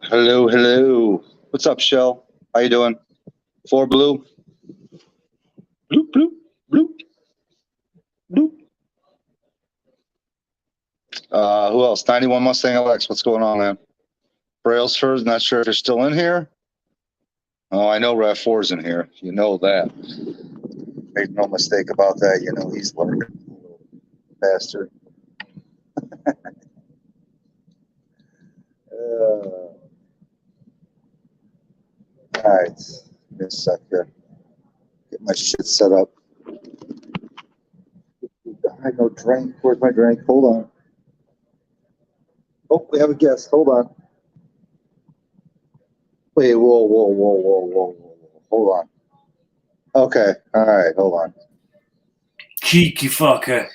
Hello, hello. What's up, Shell? How you doing? Four blue. Bloop, bloop, bloop, bloop. Who else? 91 Mustang LX. What's going on, man? Brailsford, not sure if you're still in here. Oh, I know RAV4's in here. You know that. Made no mistake about that. You know he's lurking. Bastard. All right. Give me a sec here. Get my shit set up. I no drink. Where's my drink? Hold on. Oh, we have a guest. Hold on. Wait, whoa. Hold on. Okay. All right. Hold on. Cheeky fucker.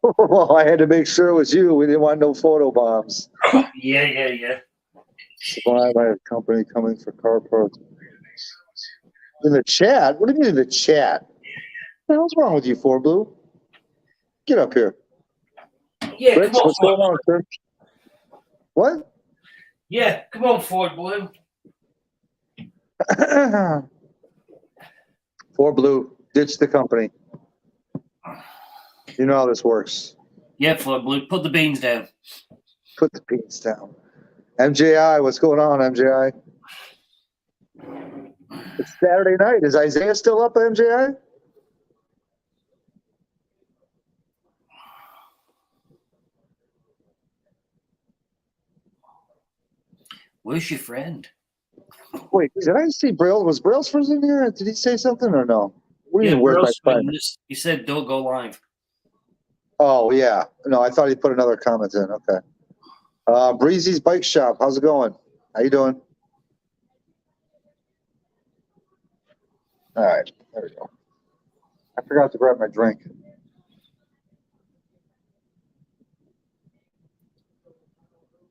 Well, I had to make sure it was you. We didn't want no photo bombs. Yeah. Supply by a company coming for car parts. In the chat? What do you mean in the chat? What the hell's wrong with you, Four Blue? Get up here. Yeah, Rich, come on, what's going on, sir? What? Yeah, come on, Ford Blue. Four Blue, ditch the company. You know how this works. Yeah, Ford Blue, put the beans down. Put the beans down. MJI, what's going on, MJI? It's Saturday night. Is Isaiah still up, MJI? Where's your friend? Wait, did I see Braille? Was Brailsford in here? Did he say something or no? What do you Yeah, mean, where's my friend? He said don't go live. Oh, yeah. No, I thought he put another comment in. Okay. Breezy's Bike Shop. How's it going? How you doing? All right. There we go. I forgot to grab my drink.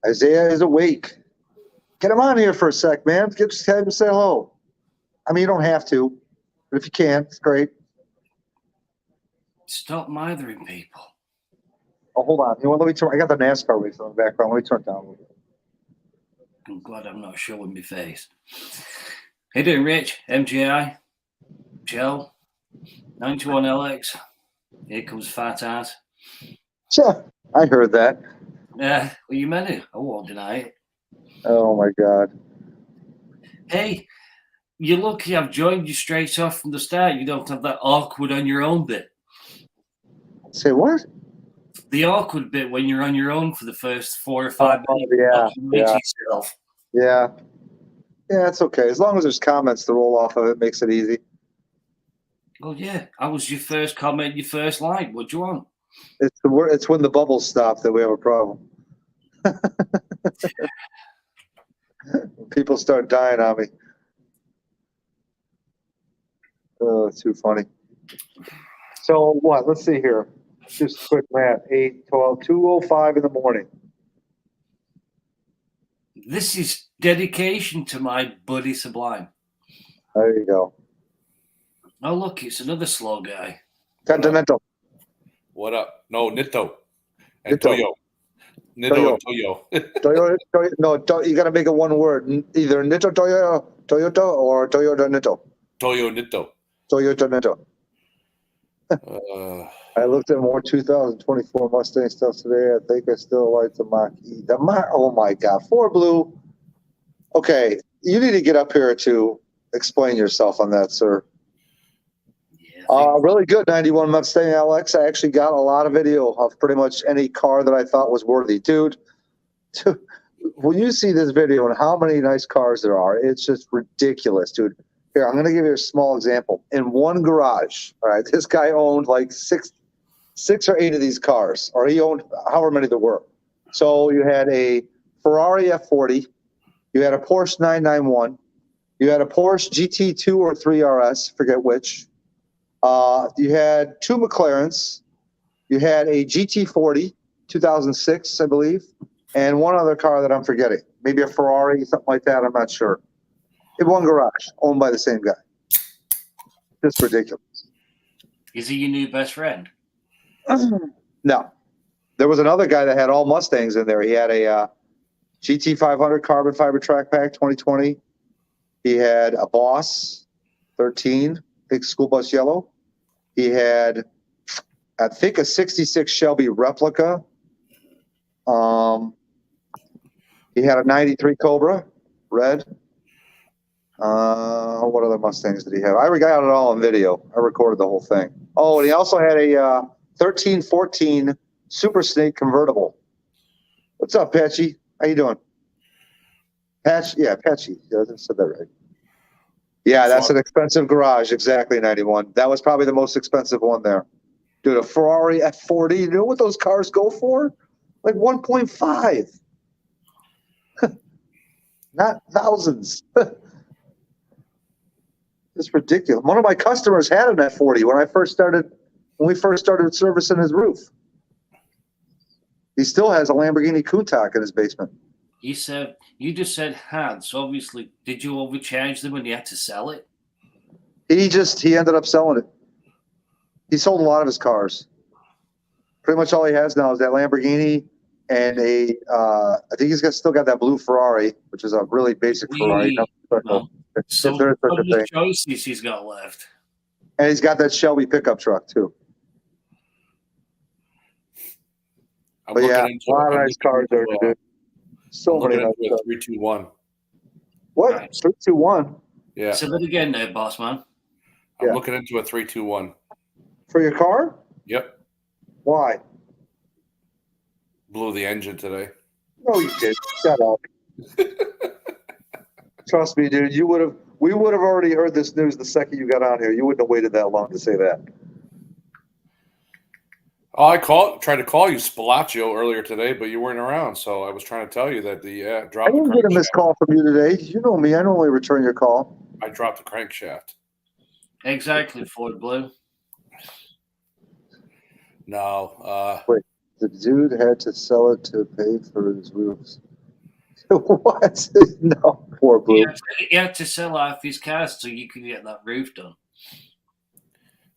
Isaiah is awake. Get him on here for a sec, man. Just have him say hello. I mean, you don't have to, but if you can, it's great. Stop mithering people. Oh, hold on. You want? Let me turn. I got the NASCAR race on the background. Let me turn it down a little bit. I'm glad I'm not showing my face. How you doing, Rich? MGI? Joe? 91 LX? Here comes Fat Ass. Sure. I heard that. Yeah, well, you meant it. I won't deny it. Oh, my God. Hey, you're lucky I've joined you straight off from the start. You don't have that awkward on your own bit. Say what? The awkward bit when you're on your own for the first 4 or 5 minutes. Yeah. Yourself. Yeah. Yeah, it's okay. As long as there's comments to roll off of it, makes it easy. Well, yeah, I was your first comment, your first like. What do you want? It's when the bubbles stop that we have a problem. When people start dying on me. Oh, it's too funny. So what? Let's see here. Just a quick math. 8, 12, 2:05 in the morning. This is dedication to my buddy Sublime. There you go. Oh, look, it's another slow guy. Continental. What up? No, Nitto. And Nitto. Toyo. Nitto and Toyo. Toyota, no, you got to make it one word. Either Nitto Toyota or Toyota Nitto. Toyo Nitto. Toyota Nitto. I looked at more 2024 Mustang stuff today. I think I still like the Mach-E. Oh my God, Four Blue. Okay, you need to get up here to explain yourself on that, sir. Yeah, Really good 91 Mustang LX. I actually got a lot of video of pretty much any car that I thought was worthy. Dude, when you see this video and how many nice cars there are, it's just ridiculous, dude. Here, I'm going to give you a small example. In one garage, all right, this guy owned like six or eight of these cars, or he owned however many there were. So you had a Ferrari F40, you had a Porsche 991, you had a Porsche GT2 or 3 RS, forget which. You had two McLarens, you had a GT40, 2006, I believe, and one other car that I'm forgetting. Maybe a Ferrari, something like that, I'm not sure. In one garage, owned by the same guy. Just ridiculous. Is he your new best friend? No. There was another guy that had all Mustangs in there. He had a GT 500 carbon fiber track pack 2020. He had a Boss 13, big school bus yellow. He had, I think, a 66 Shelby replica. He had a 93 Cobra, red. What other Mustangs did he have? I got it all on video. I recorded the whole thing. Oh, and he also had a 1314 Super Snake convertible. What's up, Patchy? How you doing? Patchy. Yeah, I said that right. Yeah, that's an expensive garage. Exactly, 91. That was probably the most expensive one there. Dude, a Ferrari F40. You know what those cars go for? Like 1.5. Not thousands. It's ridiculous. One of my customers had an F40 when we first started servicing his roof. He still has a Lamborghini Countach in his basement. You just said had, so obviously, did you overcharge them when you had to sell it? He ended up selling it. He sold a lot of his cars. Pretty much all he has now is that Lamborghini and I think still got that blue Ferrari, which is a really basic Ferrari. Well, so there's such a the thing. choices he's got left. And he's got that Shelby pickup truck too. I'm But looking yeah, into a lot of I'm nice cars there, looking dude. So into many nice a cars. 321. What? Right. 321 Yeah, Say that again there, boss man. I'm Yeah. looking into a 321. for your car? Yep, Why? blew the engine today. No, you did. Shut up. Trust me, dude. We would have already heard this news the second you got on here. You wouldn't have waited that long to say that. Oh, I tried to call you Spalaccio earlier today, but you weren't around. So I was trying to tell you that I dropped the didn't get a missed crankshaft. call from you today. You know me. I normally return your call. I dropped the crankshaft. Exactly, Ford Blue. No, The dude had to sell it to pay for his roofs. What? No, poor Blue. He had to sell off his cars so you could get that roof done.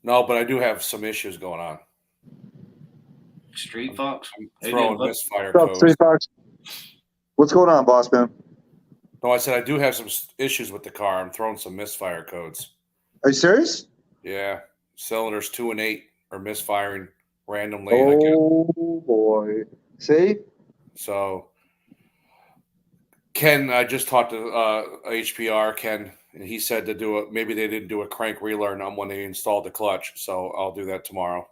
no, but I do have some issues going on. Street Fox. I'm Hey, throwing dude, misfire What's up, codes. Street Fox? What's going on, boss man? No, I said I do have some issues with the car. I'm throwing some misfire codes. Are you serious? Yeah, cylinders 2 and 8 are misfiring randomly. And I get, Oh boy. See? so Ken, I just talked to HPR Ken, and he said to do it. Maybe they didn't do a crank relearn on when they installed the clutch, so I'll do that tomorrow.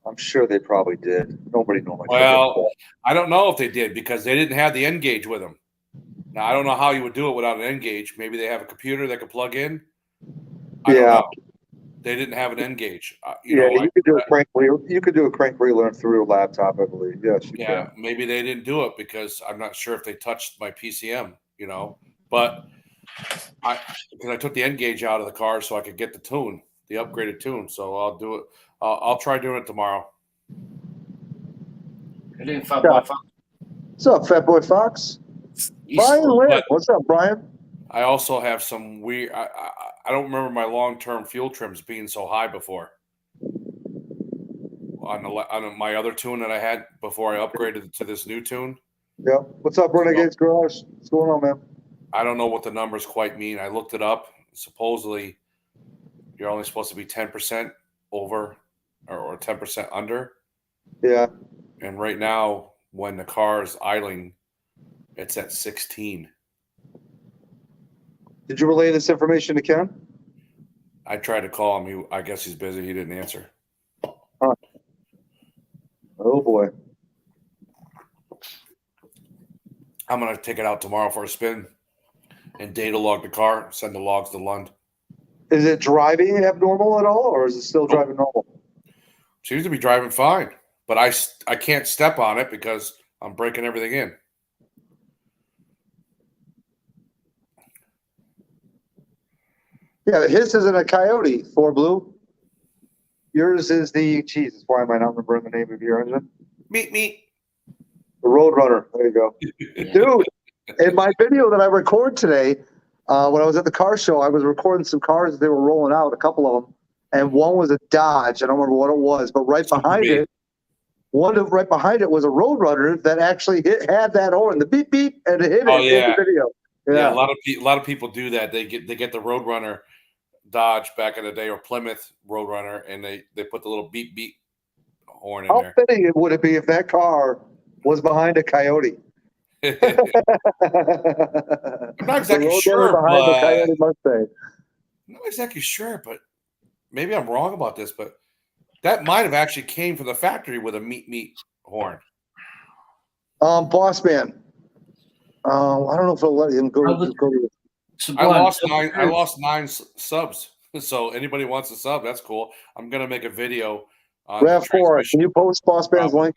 I'm sure they probably did. Nobody normally. Well, I don't know if they did because they didn't have the N gauge with them. Now I don't know how you would do it without an N gauge. Maybe they have a computer that could plug in. I don't know. They didn't have an N gauge. You could do a crank. You could do a crank relearn through a laptop, I believe. Yes. You Yeah, can. maybe they didn't do it because I'm not sure if they touched my PCM. But because I took the N gauge out of the car so I could get the tune, the upgraded tune. So I'll do it. I'll try doing it tomorrow. Hey, dude, Fat Boy Fox. What's up, Fat Boy Fox? Brian Lynn. but- What's up, Brian? I also have some weird. I don't remember my long-term fuel trims being so high before. On my other tune that I had before I upgraded to this new tune. Yeah. What's up, Renegades Garage? What's going on, man? I don't know what the numbers quite mean. I looked it up. Supposedly, you're only supposed to be 10% over or 10% under. Yeah. And right now, when the car is idling, it's at 16. Did you relay this information to Ken? I tried to call him. I guess he's busy. He didn't answer. Oh boy. I'm going to take it out tomorrow for a spin and data log the car, send the logs to Lund. Is it driving abnormal at all, or is it still driving normal? Seems to be driving fine, but I can't step on it because I'm breaking everything in. Yeah, his isn't a Coyote, 4 Blue. Yours is the, Jesus, why am I not remembering the name of your engine? Meet. The Roadrunner. There you go. Dude, in my video that I record today, when I was at the car show, I was recording some cars that they were rolling out, a couple of them, and one was a Dodge. I don't remember what it was, but right behind it, One right behind it was a Roadrunner that actually had that horn, the beep beep, and it hit Oh, it yeah. in the video. Yeah, a lot of people do that. They get the Roadrunner Dodge back in the day, or Plymouth Roadrunner, and they put the little beep beep horn in How there. fitting it would it be if that car was behind a Coyote? I'm not exactly The Roadrunner sure, behind the but Coyote Mustang. I'm not exactly sure, but maybe I'm wrong about this. But that might have actually came from the factory with a meat horn. Boss Man. I don't know if it'll let him go. Well, the- go to I Sublime. lost nine subs. So anybody wants a sub, that's cool. I'm gonna make a video on the Rav4. transmission Can you post Boss Man's problem. link?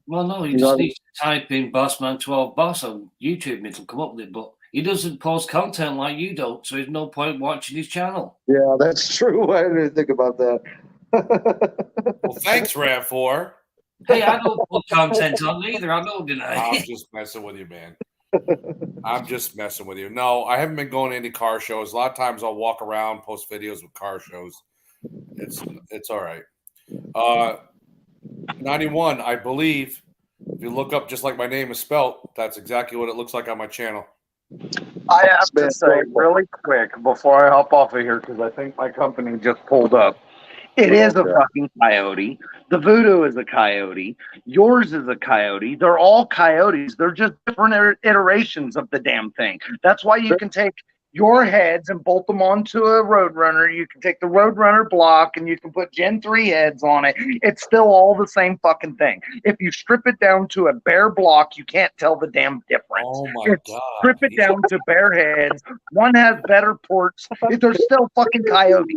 Well, no, he You just know- needs to type in Bossman 12 Boss on YouTube and it'll come up with it. But he doesn't post content like you don't, so there's no point watching his channel. Yeah, that's true. I didn't think about that. Well, thanks, Rav4. Hey, I don't put content on either. I know, didn't I? I'm just messing with you, man. I'm just messing with you. No, I haven't been going to any car shows. A lot of times I'll walk around, post videos with car shows. It's all right. 91, I believe. If you look up just like my name is spelt, that's exactly what it looks like on my channel. I have to say really quick before I hop off of here, because I think my company just pulled up. It is a fucking Coyote. The Voodoo is a Coyote. Yours is a Coyote. They're all Coyotes. They're just different iterations of the damn thing. That's why you can take your heads and bolt them onto a Roadrunner. You can take the Roadrunner block and you can put Gen 3 heads on it. It's still all the same fucking thing. If you strip it down to a bare block, you can't tell the damn difference. Oh my god! Strip it down to bare heads. One has better ports. They're still fucking Coyote.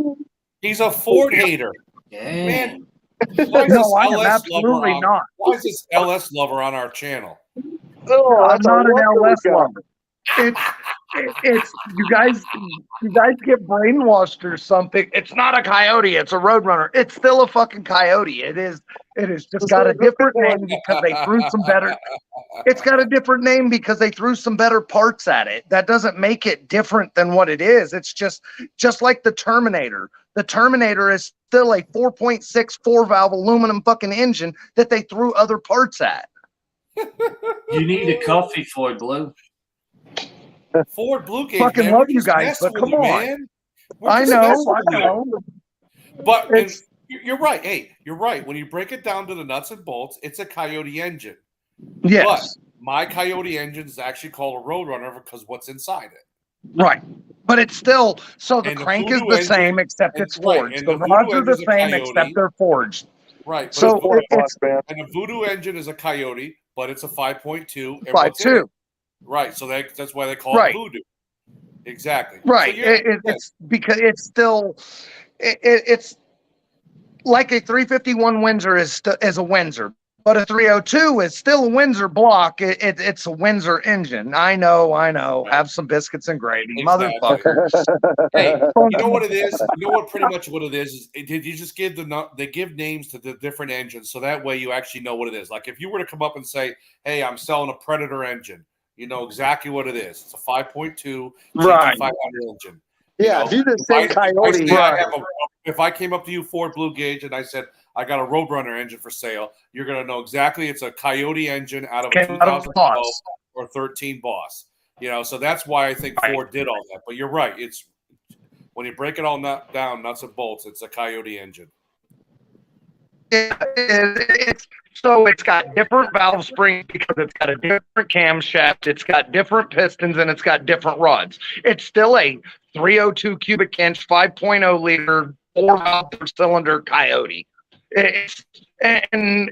He's a Ford hater, Yeah. man. Why is this No, I am LS absolutely lover on, not. Why is this LS lover on our channel? Oh, I'm that's a not an wonderful LS guy. lover. It's you guys get brainwashed or something. It's not a Coyote. It's a Roadrunner. It's still a fucking Coyote. It is just got a different name because they threw some better. It's got a different name because they threw some better parts at it. That doesn't make it different than what it is. It's just like the Terminator. The Terminator is still a 4.6 4-valve aluminum fucking engine that they threw other parts at. You need a coffee for Blue. Ford Blue Gauge. Fucking man, love we're you just guys, messing but with come you, on. man. We're I just know, messing I with you. know. But and It's you're right. Hey, you're right. When you break it down to the nuts and bolts, it's a Coyote engine. yes. But my Coyote engine is actually called a Roadrunner because what's inside it. Right. But it's still, so the And the crank is Voodoo the engine- same except and- it's right, forged. and The the Voodoo rods are the engine's a same Coyote. except they're forged. Right. But So the, it's and the Voodoo engine is a Coyote, but it's a 5.2. And what's in 5.2. it? Right. So that's why they call Right. it Voodoo. Exactly. Right. So, yeah, It's because it's still, it's like a 351 Windsor is a Windsor, but a 302 is still a Windsor block. It's a Windsor engine. I know. Have some biscuits and gravy, Exactly. motherfucker. Hey, you know what it is? You know what pretty much what it is? Did you just give they give names to the different engines so that way you actually know what it is? Like if you were to come up and say, "Hey, I'm selling a Predator engine," you know exactly what it is. It's a 5.2 Right. GT500 engine. Yeah, know, if you just if say I Coyote, say I right. have if I came up to you Ford Blue Gauge and I said I got a Roadrunner engine for sale, you're gonna know exactly it's a Coyote engine out of a Came out of 2012 Boss. or 13 Boss. You know, so that's why I think Right. Ford did all that. But you're right. It's when you break it all down, nuts and bolts, it's a Coyote engine. So it's got different valve springs because it's got a different camshaft, it's got different pistons, and it's got different rods. It's still a 302 cubic inch, 5.0 liter, 4-valve per-cylinder Coyote. And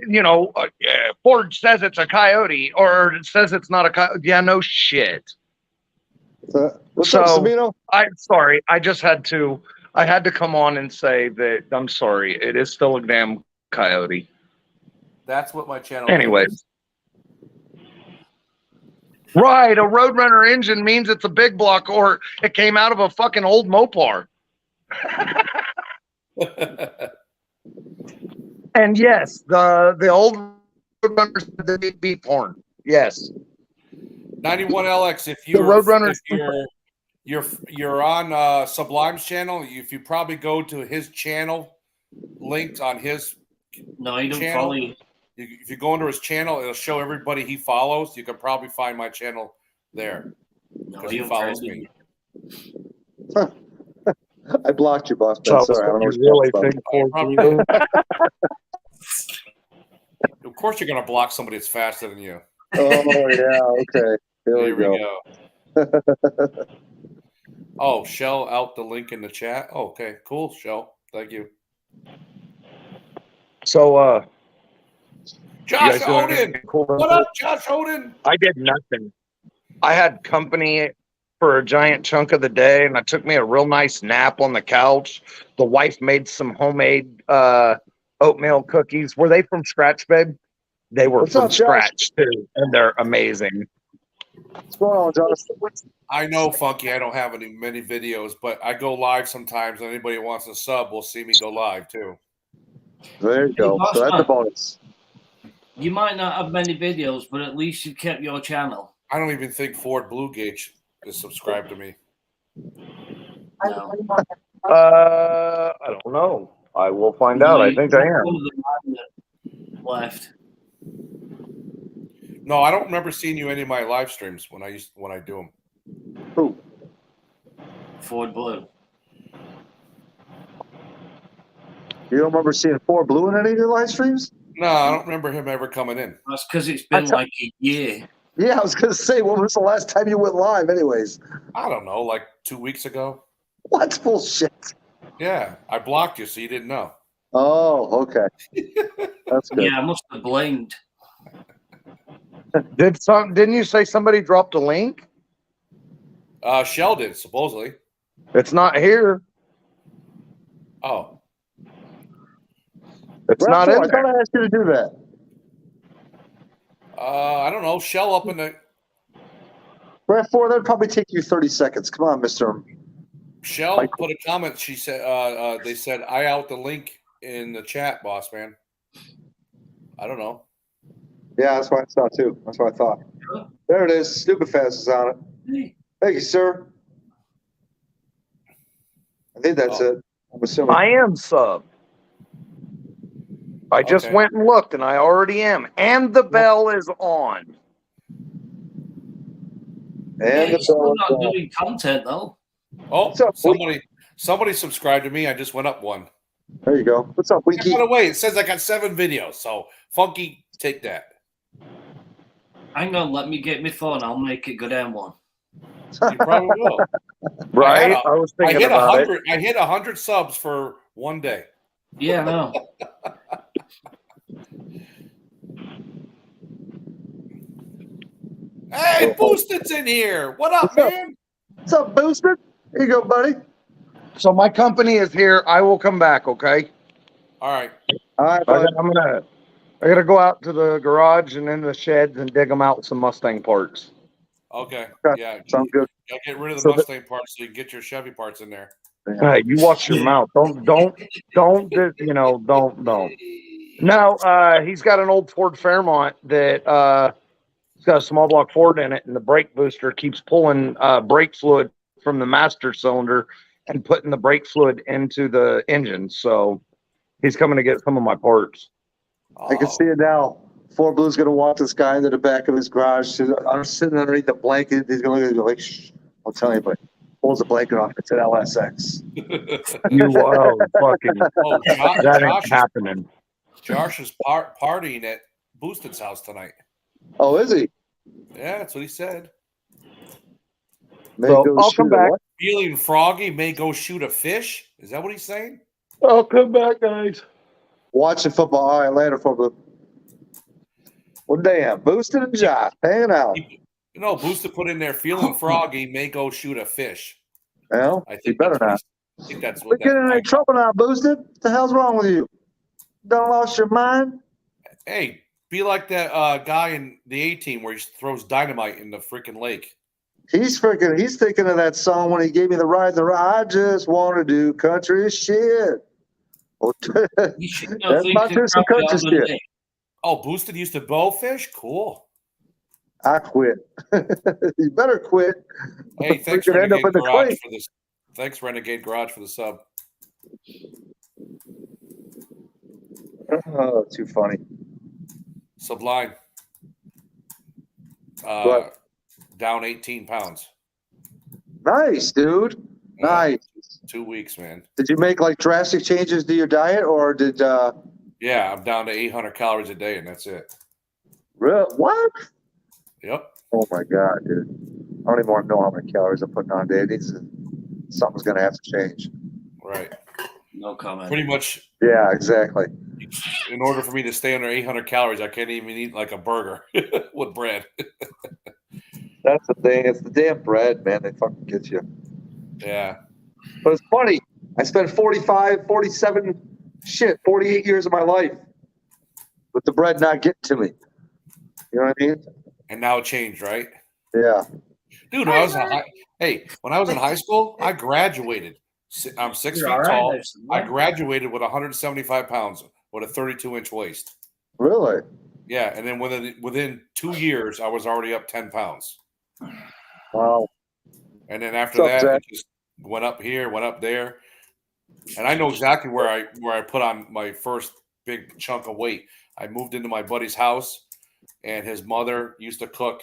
Ford says it's a Coyote, or it says it's not a Coyote. Yeah, no shit. what's up, Sabino? I'm sorry. I had to come on and say that I'm sorry. It is still a damn Coyote. That's what my channel Anyways. is. Right, a Roadrunner engine means it's a big block or it came out of a fucking old Mopar. And yes, the old Roadrunners had the big beep horn. Yes. 91LX, if you're on Sublime's channel, if you probably go to his channel linked on his No, he don't channel. follow you. If you go into his channel, it'll show everybody he follows. You can probably find my channel there No, because he he don't follows friend me. I blocked you, boss man. So Sorry, I don't know what you you're really talking think about. Ford Blue? Of course, you're gonna block somebody that's faster than you. Oh yeah, okay. Here we go. Oh, Shell out the link in the chat. Oh, okay, cool, Shell. Thank you. So, Josh guys doing Odin. anything cool? What up, Josh Odin? I did nothing. I had company for a giant chunk of the day, and I took me a real nice nap on the couch. The wife made some homemade oatmeal cookies. Were they from scratch, babe? They were What's from up, Josh? scratch too, and they're amazing. What's going on, Josh? I know, Funky. I don't have many videos, but I go live sometimes. And anybody who wants to sub will see me go live too. There you go. So that's a bonus. You might not have many videos, but at least you kept your channel. I don't even think Ford Blue Gauge is subscribed to me. No. I don't know. I will find out. I think I am. One of the nine that left. No, I don't remember seeing you any of my live streams when I do them. Who? Ford Blue. You don't remember seeing Ford Blue in any of your live streams? No, I don't remember him ever coming in. That's because it's been like a year. Yeah, I was gonna say, when was the last time you went live? Anyways, I don't know, like 2 weeks ago. what bullshit? Yeah, I blocked you, so you didn't know. Oh, okay. That's good. Yeah, I must have blamed. Didn't you say somebody dropped a link? Shell did, supposedly. It's not here. Oh, It's not I in thought there. I asked you to do that. I don't know. Shell up in the Ref 4, that'd probably take you 30 seconds. Come on, Mr. Shell put a comment. She said, they said, I out the link in the chat, boss man. I don't know. Yeah, that's what I saw too. That's what I thought. There it is. Stupid Fast is on it. Hey, Thank you, sir. I think that's it. I'm assuming. I am sub. I just Okay. went and looked, and I already am. And the bell is on. And you're the still bell is not on. doing content though. Oh, What's up, somebody subscribed to me. I just went up one. There you go. What's up, By Winky? the way, it says I got 7 videos. So Funky, take that. Hang on, let me get my phone. I'll make it go down one. You probably will. Right? I I was I thinking hit about it. 100. I hit 100 subs for one day. Yeah, I know. Hey, Boosted's in here. What up, What's up? man? What's up, Booster? Here you go, buddy. So my company is here. I will come back, okay? All right. All right, buddy. I gotta go out to the garage and in the sheds and dig them out some Mustang parts. Okay. Okay. Yeah. Sounds good. Gotta get rid of the So the- Mustang parts so you can get your Chevy parts in there. Hey, you watch your mouth. Don't. No, he's got an old Ford Fairmont that it's got a small block Ford in it, and the brake booster keeps pulling brake fluid from the master cylinder and putting the brake fluid into the engine. So he's coming to get some of my parts. I can see it now. Ford Blue's gonna walk this guy into the back of his garage. I'm sitting underneath the blanket. He's gonna look at me like, "Shh, don't tell anybody." Pulls the blanket off. It's an LSX. You fucking Oh, that ain't happening. Josh is partying at Boosted's house tonight. Oh, is he? Yeah, that's what he said. May So go I'll shoot come a back. what? Feeling froggy, may go shoot a fish. Is that what he's saying? I'll come back, guys. Watching football. All right, later, Ford Blue. Well, damn, Boosted and Josh hanging out. You know, Boosted put in there, feeling froggy, may go shoot a fish. Well, I you think better that's not. I think that's We're what getting in that. trouble now, Boosted. What the hell's wrong with you? Done lost your mind? Hey, be like that guy in the A-Team where he throws dynamite in the freaking lake. He's thinking of that song when he gave me the ride. I just want to do country shit. Well, You should that's my do some country shit. Oh, Boosted used to bow fish? Cool. I quit. You better quit. Hey, thanks We could end up Renegade in the Garage clay. for this. Thanks Renegade Garage for the sub. Oh, too funny. Sublime. What? Down 18 pounds. Nice, dude. Yeah, Nice. 2 weeks, man. Did you make like drastic changes to your diet, or did Yeah, I'm down to 800 calories a day, and that's it. real what? Yep. Oh my god, dude! I don't even want to know how many calories I'm putting on a day. Something's gonna have to change. Right. No comment. Pretty much, Yeah, exactly. in order for me to stay under 800 calories, I can't even eat like a burger with bread. That's the thing. It's the damn bread, man. They fucking get you. Yeah. But it's funny. I spent 45, 47, 48 years of my life with the bread not getting to me. You know what I mean? And now it changed, right? Yeah. Dude, when I was in high school, I graduated. I'm 6 You're feet all right tall. there, son. I graduated with 175 pounds with a 32-inch waist. Really? Yeah, and then within 2 years, I was already up 10 pounds. Wow. And then after What's up, that, Zach? it just went up here, went up there. And I know exactly where I put on my first big chunk of weight. I moved into my buddy's house, and his mother used to cook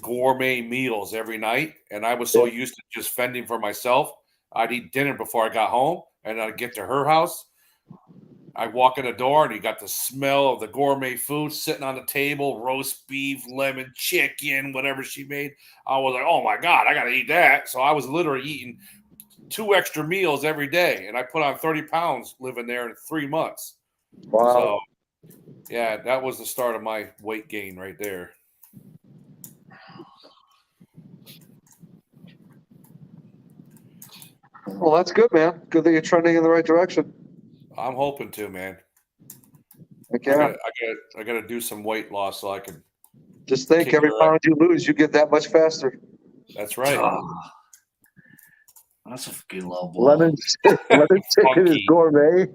gourmet meals every night. And I was so used to just fending for myself. I'd eat dinner before I got home, and I'd get to her house. I walk in the door, and you got the smell of the gourmet food sitting on the table, roast beef, lemon chicken, whatever she made. I was like, oh, my God, I got to eat that. So I was literally eating 2 extra meals every day, and I put on 30 pounds living there in 3 months. Wow. So, yeah, that was the start of my weight gain right there. Well, that's good, man. Good that you're trending in the right direction. I'm hoping to, man. Heck I yeah. gotta do some weight loss so I can. Just think, kick every your pound you lose, you get that much faster. That's right. Oh, that's a fucking low blow. Lemon chicken is Funky. gourmet.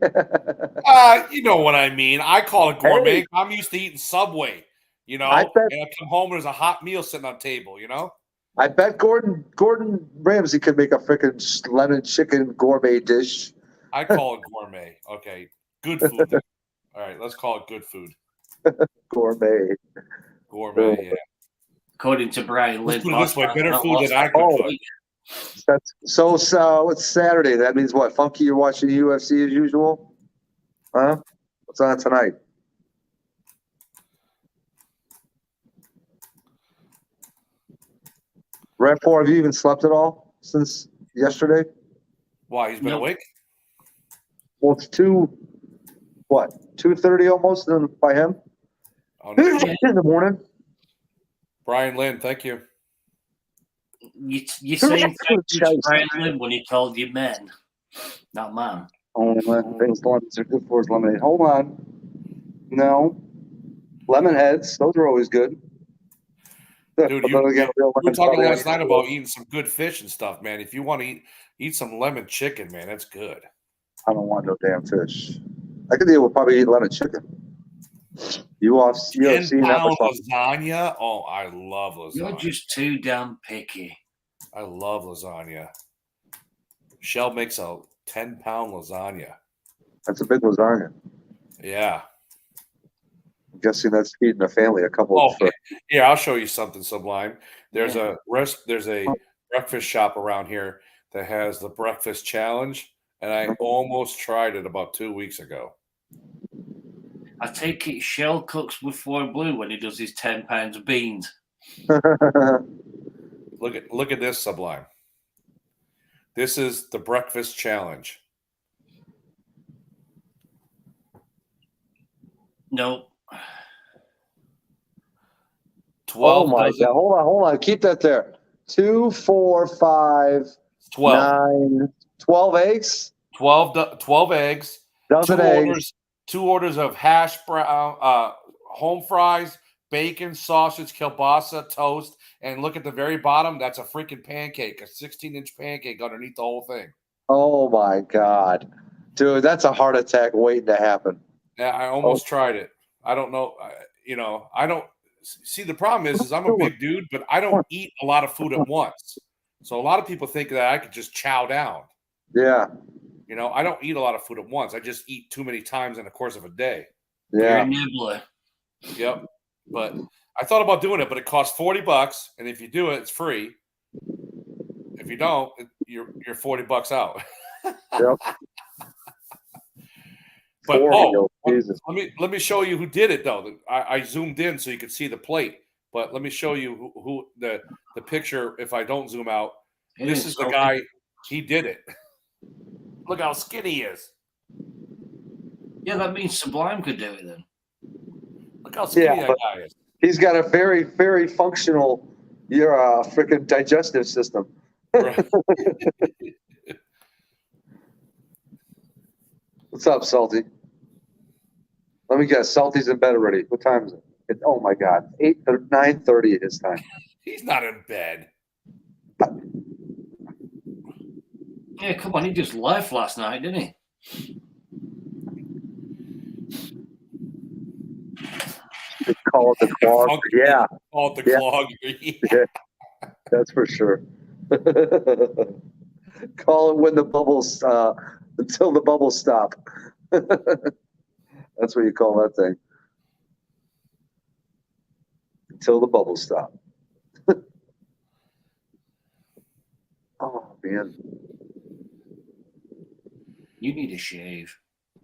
You know what I mean. I call it gourmet. Hey. I'm used to eating Subway, you know, I bet- and I come home and there's a hot meal sitting on the table, you know. I bet Gordon Ramsay could make a freaking lemon chicken gourmet dish. I call it gourmet. Okay, good food. Then. All right, let's call it good food. Gourmet. Gourmet, yeah. According to Brian Let's Lynn, put it this way: better not food lost than I that could Oh. cook. weight. That's so it's Saturday. That means what? Funky, you're watching UFC as usual? Huh? What's on tonight? Rapport, have you even slept at all since yesterday? Why? He's been Nope. awake? Well, it's 2:30 almost by him Oh, no. in the morning. Brian Lynn, thank you. You saying thank you to Brian Lynn when he told you men, not man. Only things lemons are good for is lemonade. Hold on. No. Lemon heads, those are always good. Dude, we were talking last night about eating some good fish and stuff, man. If you want to eat some lemon chicken, man, that's good. I don't want no damn fish. I could deal with probably eat lemon chicken. UFC, 10-pound lasagna. Oh, I love lasagna. You're just too damn picky. I love lasagna. Shell makes a 10-pound lasagna. That's a big lasagna. Yeah. I'm guessing that's feeding a family a couple of Yeah, I'll show you something sublime. There's a breakfast shop around here that has the breakfast challenge, and I almost tried it about 2 weeks ago. I take it Shell cooks with Floyd Blue when he does his 10 pounds of beans. Look at this sublime. This is the breakfast challenge. Oh No. 12 my dozen, god! Hold on. Keep that there. 2, 4, 5, 12. 9, 12 eggs. 12 eggs. Dozen eggs. 2 orders of hash brown, home fries, bacon, sausage, kielbasa, toast, and look at the very bottom. That's a freaking pancake, a 16-inch pancake underneath the whole thing. Oh my god, dude, that's a heart attack waiting to happen. Yeah, I almost tried it. I don't know. I don't see. The problem is I'm a big dude, but I don't eat a lot of food at once. So a lot of people think that I could just chow down. Yeah. I don't eat a lot of food at once. I just eat too many times in the course of a day. You're Yeah. a nibbler. Yep. But I thought about doing it, but it costs $40, and if you do it, it's free. If you don't, you're $40 out. Yep. But 40, Jesus. let me show you who did it though. I zoomed in so you could see the plate. But let me show you who the picture. If I don't zoom out, this is the guy. He did it. Look how skinny he is. Yeah, that means Sublime could do it then. Look how skinny Yeah, that but guy is. he's got a very, very functional freaking digestive system. Right. What's up, Salty? Let me guess. Salty's in bed already. What time is it? Oh my God, 9:30 at his time. He's not in bed. Yeah, come on, he just left last night, didn't he? They call it the clog. Yeah, Call it the Yeah. clog. that's for sure. Call it when the bubbles until the bubbles stop. That's what you call that thing. Until the bubbles stop. Oh man. You need a shave.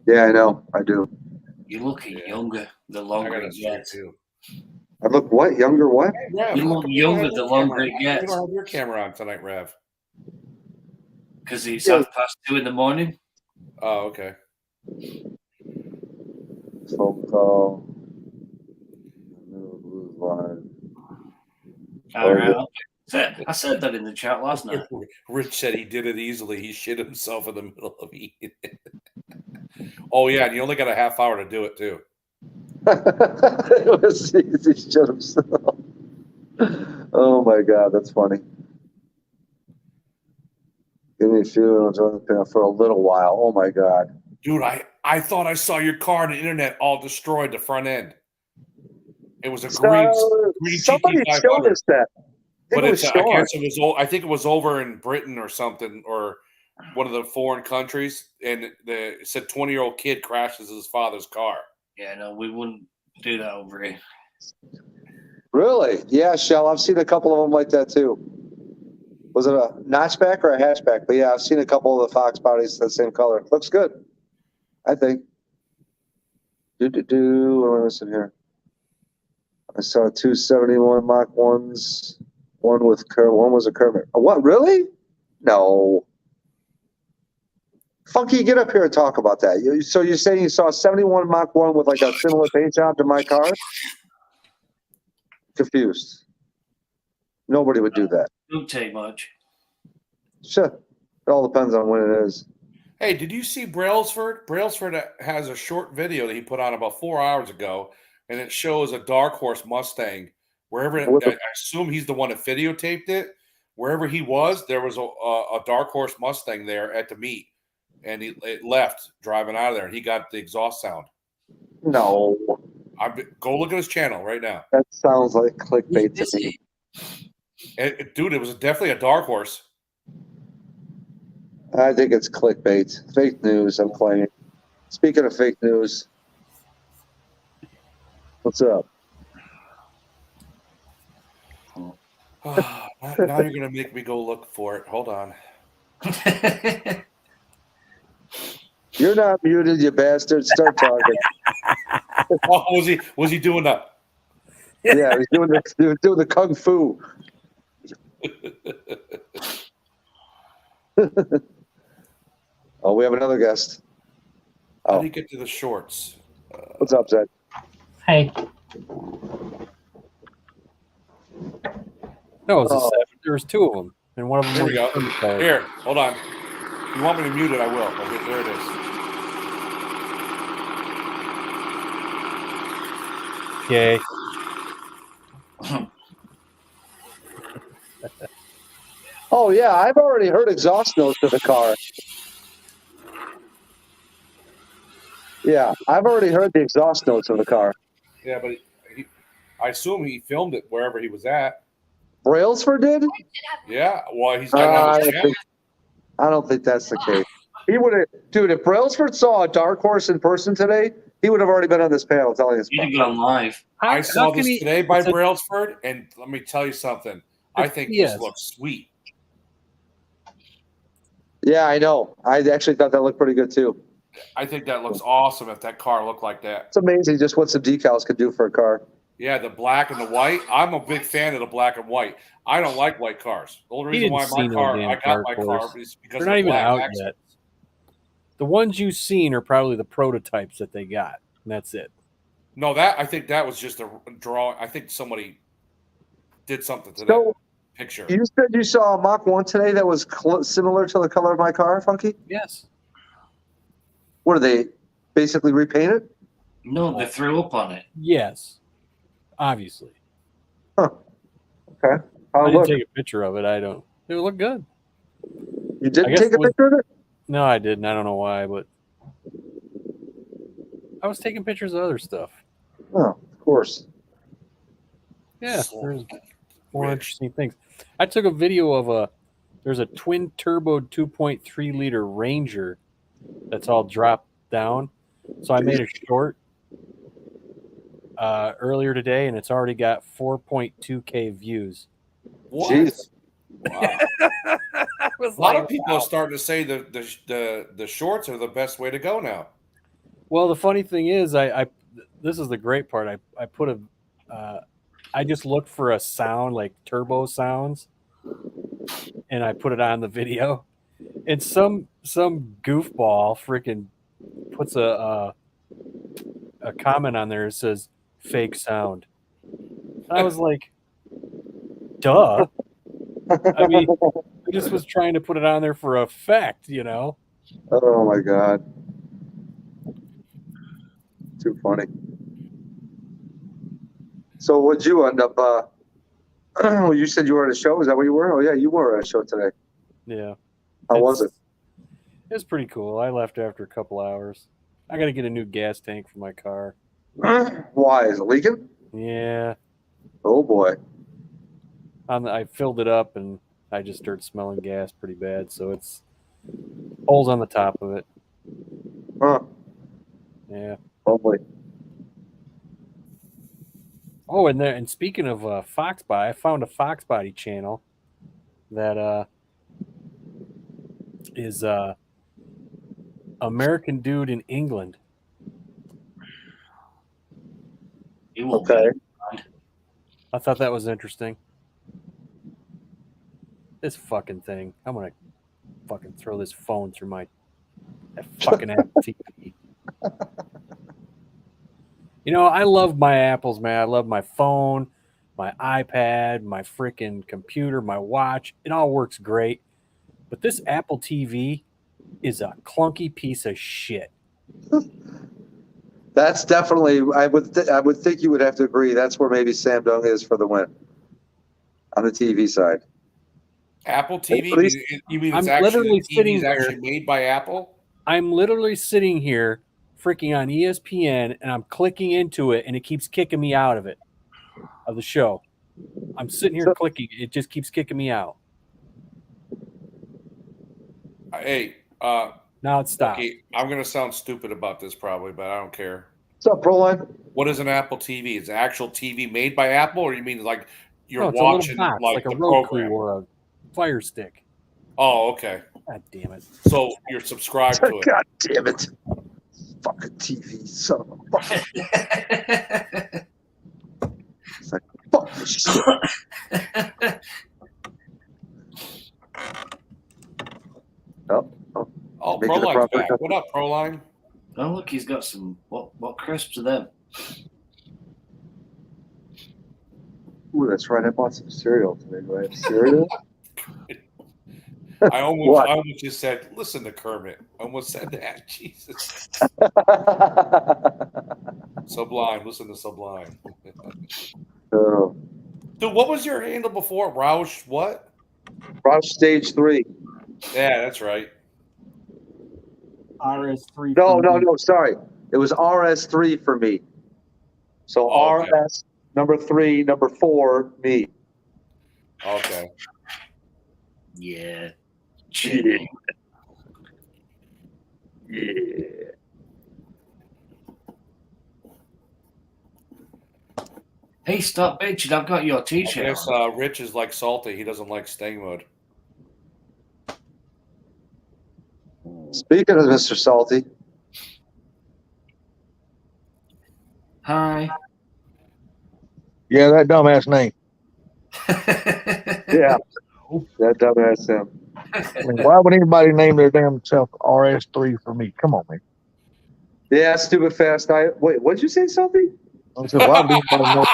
Yeah, I know. I do. You're looking Yeah. younger the I longer got it a shit gets. too. I look what? Younger what? Rev, You how look come younger don't have the your longer camera- it gets. You don't have your camera on tonight, Rev. Because it's Yeah. 2:30 in the morning. Oh, okay. Phone call. Blues line. All right. I said that in the chat last night. Rich said he did it easily. He shit himself in the middle of eating it. Oh, yeah, and you only got a half hour to do it, too. It was easy. Shut himself. Oh my God, that's funny. Give me a few for a little while. Oh my God. Dude, I thought I saw your car on the internet all destroyed, the front end. It was a green Somebody GT500. showed us that. But it was I Sean. guess it was. I think it was over in Britain or something, or one of the foreign countries, and it said 20-year-old kid crashes his father's car. Yeah, no, we wouldn't do that over here. Really? Yeah, Shell. I've seen a couple of them like that too. Was it a notchback or a hatchback? But yeah, I've seen a couple of the Fox bodies that same color. Looks good, I think. What am I missing here? I saw 271 Mach 1s. One was a Kermit. What? Really? No. Funky, get up here and talk about that. So you're saying you saw a 71 Mach 1 with like a similar paint job to my car? Confused. Nobody would do that. Don't take much. Sure. It all depends on when it is. Hey, did you see Brailsford? Brailsford has a short video that he put on about 4 hours ago, and it shows a Dark Horse Mustang. Wherever I assume he's the one that videotaped it. Wherever he was, there was a Dark Horse Mustang there at the meet, and it left driving out of there, and he got the exhaust sound. No. Go look at his channel right now. That sounds like clickbait to me. Dude, it was definitely a Dark Horse. I think it's clickbait. Fake news, I'm claiming. Speaking of fake news, what's up? Now you're going to make me go look for it. Hold on. You're not muted, you bastard. Start talking. Oh, was he doing that? Yeah, he's doing the kung fu. Oh, we have another guest. How do you get to the shorts? What's up, Zed? Hey. No, it's a Oh. 7. There was 2 of them, and one of them Here was we go. a Kermit tag. Here, hold on. If you want me to mute it, I will. Okay, there it is. Yay. Oh, yeah, I've already heard exhaust notes of the car. Yeah, I've already heard the exhaust notes of the car. Yeah, but I assume he filmed it wherever he was at. Brailsford did? Yeah, well, he's got it on his channel. I don't think that's the case. He would have, dude. If Brailsford saw a Dark Horse in person today, he would have already been on this panel telling us. He'd have gone live. I saw this today by it's a- Brailsford, and let me tell you something. I think Yes. this looks sweet. Yeah, I know. I actually thought that looked pretty good too. I think that looks awesome if that car looked like that. It's amazing just what some decals could do for a car. Yeah, the black and the white. I'm a big fan of the black and white. I don't like white cars. The only He reason why didn't see my no car, damn I got my dark car horse. is because They're not of even black out accents. yet. The ones you've seen are probably the prototypes that they got, and that's it. No, that I think that was just a drawing. I think somebody did something to that So picture. you said you saw a Mach 1 today that was similar to the color of my car, Funky? Yes. What are they basically repainted? No, they threw up on it. Yes. Obviously. Okay. I How didn't look? take a picture of it. I don't. It would look good. You I didn't guess take a it was- picture of it? No, I didn't. I don't know why, but I was taking pictures of other stuff. Oh, of course. Yeah, So there's more rich. interesting things. I took a video of there's a twin turbo 2.3 liter Ranger that's all dropped down. So I made a short earlier today, and it's already got 4.2K views. What? Jeez. Wow. I was A lot of like, people wow. are starting to say the shorts are the best way to go now. Well, the funny thing is, I this is the great part. I put a I just looked for a sound like turbo sounds, and I put it on the video. And some goofball freaking puts a comment on there that says fake sound. I was like, duh. I mean, I just was trying to put it on there for effect, you know. Oh my God. Too funny. So what'd you end up well, you said you were at a show, is that what you were? Oh yeah, you were at a show today. Yeah. How was it? It was pretty cool. I left after a couple hours. I got to get a new gas tank for my car. Why? Is it leaking? Yeah. Oh boy. I filled it up and I just started smelling gas pretty bad. So it's holes on the top of it. Huh. Yeah. Oh boy. Oh, and speaking of Fox Body, I found a Fox Body channel that is American dude in England. He won't Okay. I thought that was interesting. This fucking thing. I'm gonna fucking throw this phone through that fucking Apple TV. You know, I love my Apples, man. I love my phone, my iPad, my freaking computer, my watch. It all works great. But this Apple TV is a clunky piece of shit. That's definitely. I would think you would have to agree. That's where maybe Samsung is for the win on the TV side. Apple TV? At least- You mean I'm it's actually literally the TV sitting is here. actually made by Apple? I'm literally sitting here freaking on ESPN and I'm clicking into it and it keeps kicking me out of it, of the show. I'm sitting here clicking. It just keeps kicking me out. Hey, Now it stopped. okay, I'm gonna sound stupid about this probably, but I don't care. What's up, Proline? What is an Apple TV? Is it an actual TV made by Apple, or you mean like you're No, it's watching a little box, like like the a Roku program? or a Fire Stick. Oh, okay. God damn it. So you're subscribed to it. God damn it! Fucking TV, son of a fuck. It's like, fuck this shit. Oh, Oh, Making a Proline's proper back. What up, Proline? Oh, look, he's got some. What crisps are them? ooh, that's right. I bought some cereal today. Do I have cereal? I What? almost just said, listen to Kermit. I almost said that. Jesus. Sublime. Listen to Sublime. Oh, Dude, what was your handle before? Roush what? Roush Stage 3. Yeah, that's right. RS3. No. Sorry, it was RS3 for me. So Oh, okay. RS number 3, number 4, me. Okay. Yeah. Yeah. Yeah. Hey, stop bitching. I've got your I t-shirt. guess on. Rich is like salty. He doesn't like staying mode. Speaking of Mr. Salty, Hi. Yeah, that dumbass name. yeah, that dumbass him. I mean, why would anybody name their damn self RS3 for me? Come on, man. Yeah, stupid fast. Wait, what'd you say, Salty? I said, why would anybody know?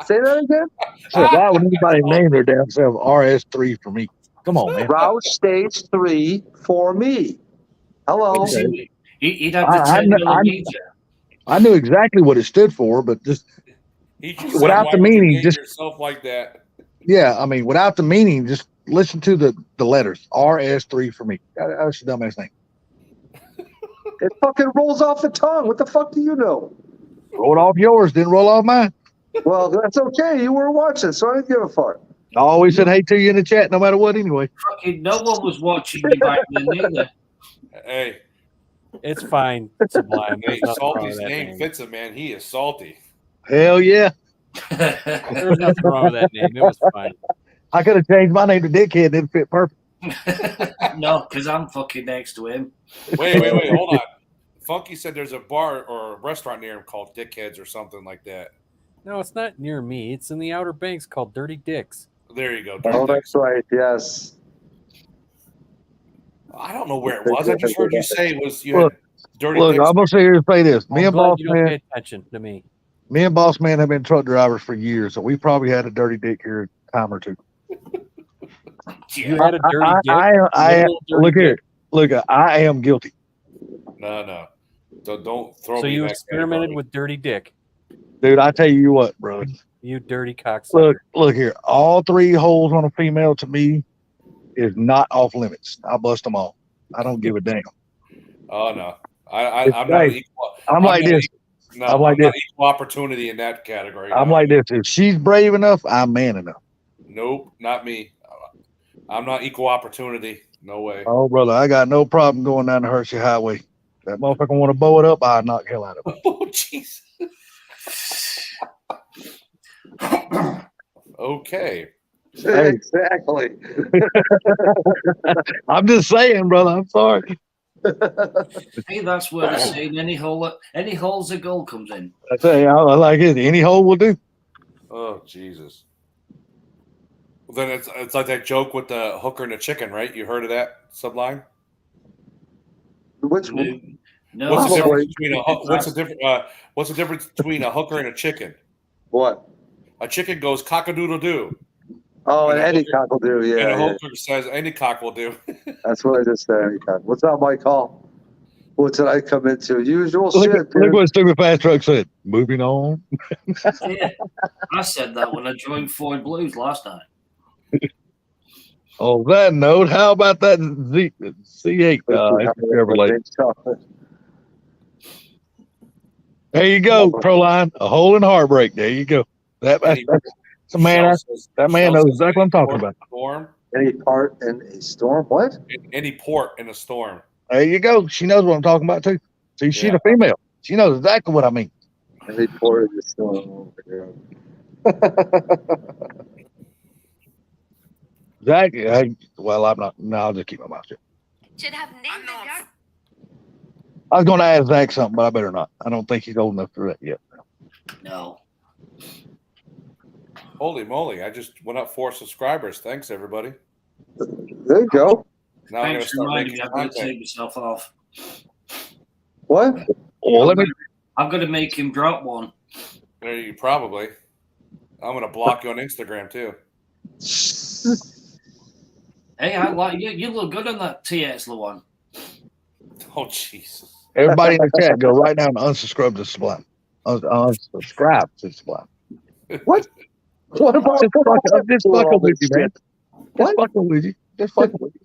Say that again. I said, why would anybody name their damn self RS3 for me? Come on, man. Roush stage 3 for me. Hello. Okay. He'd have the I- 10 millimeter. I knew exactly what it stood for, but just He just said, Without why the would you meaning, name just- yourself like that. yeah, I mean, without the meaning, just listen to the letters. RS3 for me. That's a dumbass name. It fucking rolls off the tongue. What the fuck do you know? Rolled off yours, didn't roll off mine. Well, that's okay. You were watching, so I didn't give a fuck. I always said hey to you in the chat, no matter what, anyway. Fucking no one was watching you back then either. Hey, It's fine, Sublime. hey, There's nothing wrong Salty's with that name name. fits him, man. He is salty. Hell yeah. There's nothing wrong with that name. It was fine. I could have changed my name to Dickhead and it'd fit perfect. No, because I'm fucking next to him. Wait, hold on. Funky said there's a bar or a restaurant near him called Dickheads or something like that. No, it's not near me. It's in the Outer Banks called Dirty Dicks. There you go. Oh, that's right. Yes. I don't know where it was. I just heard you say it was you Look, had dirty Look, dicks. I'm gonna sit here and say this. Me I'm and glad Boss you don't Man, pay attention to me. me and Boss Man have been truck drivers for years, so we probably had a dirty dick here a time or two. You had a dirty dick. I Little dirty look here. dick. Look, I am guilty. No. Don't throw So me you in that experimented category. with dirty dick. Dude, I tell you what, bro. You dirty cocksucker. Look here. All 3 holes on a female to me is not off limits. I bust them all. I don't give a damn. Oh no. I'm not Hey, equal. I'm like not this. No, I'm like not this. equal opportunity in that category. I'm no. like this. If she's brave enough, I'm man enough. Nope, not me. I'm not equal opportunity. No way. Oh, brother, I got no problem going down the Hershey Highway. That motherfucker want to bow it up, I knock hell out of it. Oh jeez. Okay. Hey. Exactly. I'm just saying, brother. I'm sorry. Hey, that's where they're saying any hole's a goal comes in. I tell you, I like it. Any hole will do. Oh Jesus. Well, then it's like that joke with the hooker and the chicken, right? You heard of that, Sublime? Which No, What's the Probably. difference between what's the difference between a hooker and a chicken? what? A chicken goes cock-a-doodle-doo, Oh, and And a any hooker- cock will do. and Yeah, a yeah. hooker says any cock will do. That's what I just said. Any cock. What's up, Mike Hall? What did I come into? Usual Look, shit, look dude. what Stupid Fast Truck said. Moving on. yeah, I said that when I joined Ford Blues last night. On that note, how about that C8 Chevrolet? There you go, Proline. A hole in heartbreak. There you go. That's a man. That man knows exactly what I'm talking about. Storm. Any part in a storm? What? Any port in a storm. There you go. She knows what I'm talking about too. See, she's Yeah. a female. She knows exactly what I mean. Any part in a storm? Oh, my God. Exactly. Well, I'm not. No, I'll just keep my mouth shut. Should have named the guy. I was going to ask Zach something, but I better not. I don't think he's old enough for that yet. No. Holy moly! I just went up 4 subscribers. Thanks, everybody. There you go. Now I'm gonna Thanks for start reminding making me. I'm going to content. take myself off. What? Well, let me. I'm going to make him drop one. There you probably. I'm gonna block you on Instagram too. Hey, I like you. You look good on that TX one. Oh Jesus! Everybody in the chat, go right now and unsubscribe to Sublime. Unsubscribe to Sublime. What? What about I'm just fucking with you, man. Just What? fucking with you. Just fucking with you.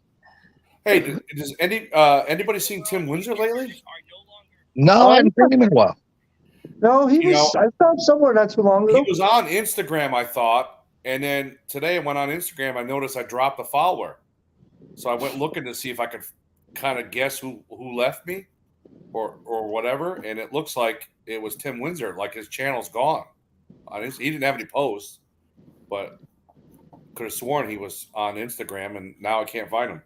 Hey, does anybody seen Tim Windsor lately? No, I haven't seen him in a while. No, he You was. know- I found somewhere not too long He ago. was on Instagram, I thought, and then today I went on Instagram. I noticed I dropped a follower, so I went looking to see if I could kind of guess who left me. or whatever, and it looks like it was Tim Windsor. Like his channel's gone. He didn't have any posts, but could have sworn he was on Instagram, and now I can't find him.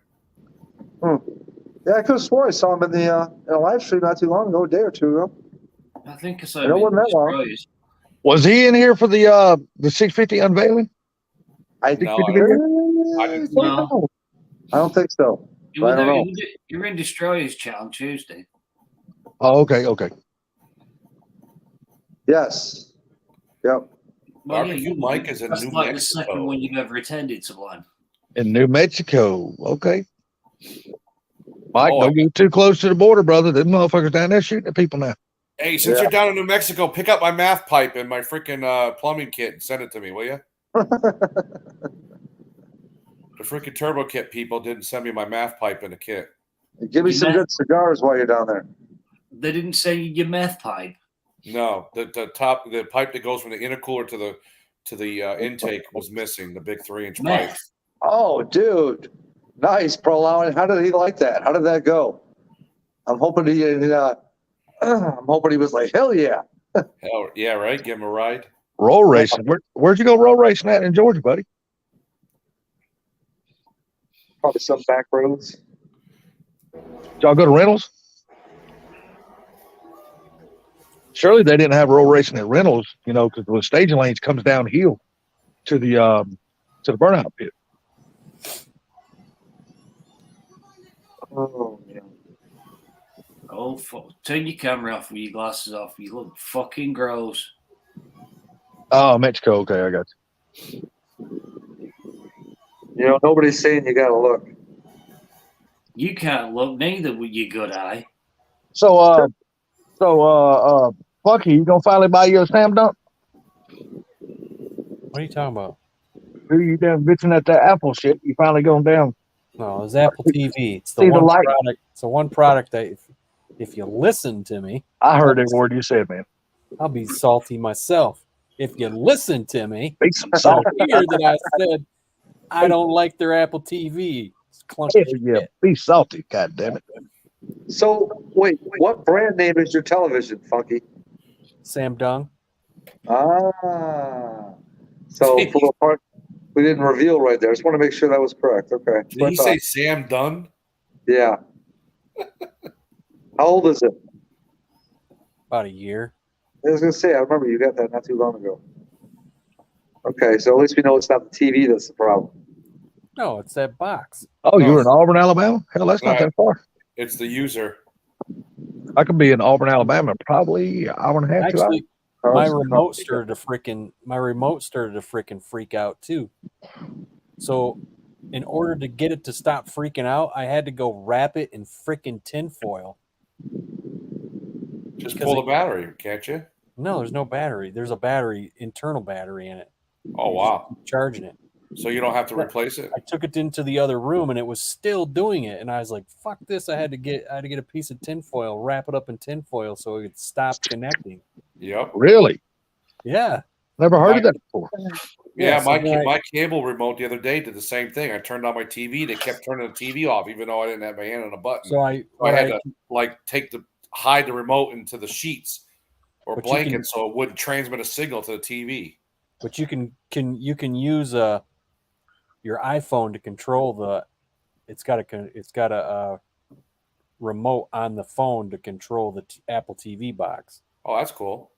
Yeah, I could have swore I saw him in a live stream not too long ago, a day or two ago. I think I saw I know it him in wasn't that long. Destroyers. Was he in here for the 650 unveiling? I No, I didn't see him. I don't think so. You were I don't there, know. you were in Destroyers chat on Tuesday. Oh, okay. Yes. Yep. Well, Barbecue Mike is in that's New like the Mexico. second one you've ever attended to one. In New Mexico. Okay. Mike, Oh, don't get too close to the border, brother. Them motherfuckers down there shooting at people now. Hey, since you're down in New Mexico, pick up my math pipe and my freaking plumbing kit and send it to me, will you? The freaking Turbo Kit people didn't send me my math pipe in a kit. Give me some good cigars while you're down there. They didn't say your meth pipe. No, the pipe that goes from the intercooler to the intake was missing. The big 3-inch pipe. Meth. Oh, dude. Nice, Pro Lowen. How did he like that? How did that go? I'm hoping he was like, hell yeah. Hell yeah, right. Give him a ride. Roll racing. Where'd you go roll racing at in Georgia, buddy? Probably some back roads. Did y'all go to Reynolds? Surely they didn't have roll racing at Reynolds, because the staging lanes comes downhill to the burnout pit. Oh, man. Oh, turn your camera off with your glasses off. You look fucking gross. Oh, Mexico. Okay, I got you. Nobody's saying you got to look. You can't look neither with your good eye. So, Bucky, you gonna finally buy you a slam dunk? What are you talking about? Who you down bitching at that Apple shit? You finally going down? No, it's Apple TV. It's the See the one light. product. It's the one product that if you listen to me, I heard every word you said, man. I'll be salty myself. If you listen to me, Be some you'll salt. hear that I said I don't like their Apple TV. It's clunky Hell shit. yeah, be salty. God damn it. So, wait, what brand name is your television, Funky? Sam Dung. Ah. So, for the part we didn't reveal right there. I just want to make sure that was correct. Okay. Did he say Sam Dunn? Yeah. How old is it? About a year. I was going to say, I remember you got that not too long ago. Okay, so at least we know it's not the TV that's the problem. No, it's that box. Oh, you were in Auburn, Alabama? Hell, that's not that far. It's the user. I could be in Auburn, Alabama, probably an hour and a half, 2 hours. Actually, Oh, my it's remote started to freaking freak out too. So, in order to get it to stop freaking out, I had to go wrap it in freaking tinfoil. Just Because pull the battery, can't you? No, there's no battery. There's a battery, internal battery in it. Oh, wow. Charging it. So you don't have to replace it? I took it into the other room and it was still doing it. And I was like, fuck this. I had to get a piece of tinfoil, wrap it up in tinfoil so it could stop connecting. Yep. Really? Yeah. Never heard of that before. Yeah, so then my cable remote the other day did the same thing. I turned on my TV. They kept turning the TV off, even though I didn't have my hand on a button. So I had to hide the remote into the sheets or But you blanket can- so it wouldn't transmit a signal to the TV. But you can use your iPhone to control the. It's got a remote on the phone to control the Apple TV box. Oh, that's cool.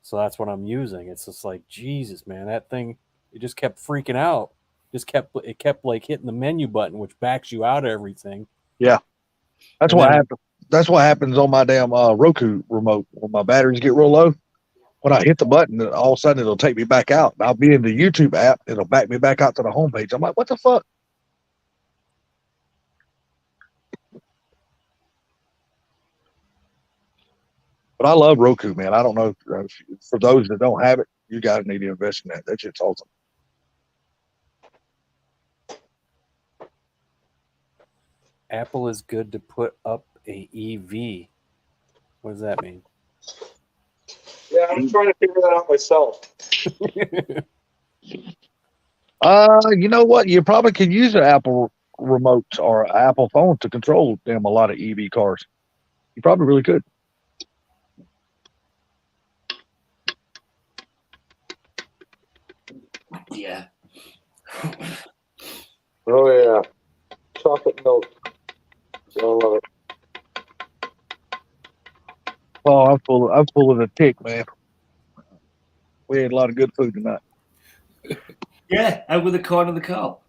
So that's what I'm using. It's just like Jesus, man. That thing, it just kept freaking out. It kept like hitting the menu button, which backs you out of everything. That's And what then- happens. That's what happens on my damn Roku remote when my batteries get real low. When I hit the button, all of a sudden it'll take me back out. I'll be in the YouTube app. It'll back me back out to the homepage. I'm like, what the fuck? But I love Roku, man. I don't know. For those that don't have it, you guys need to invest in that. That shit's awesome. Apple is good to put up a EV. What does that mean? Yeah, I'm trying to figure that out myself. You know what? You probably could use an Apple remote or an Apple phone to control a lot of EV cars. You probably really could. Yeah. Oh yeah, chocolate milk. I love it. Oh, I'm full of the tick, man. We had a lot of good food tonight. Yeah, out with the corn of the cob.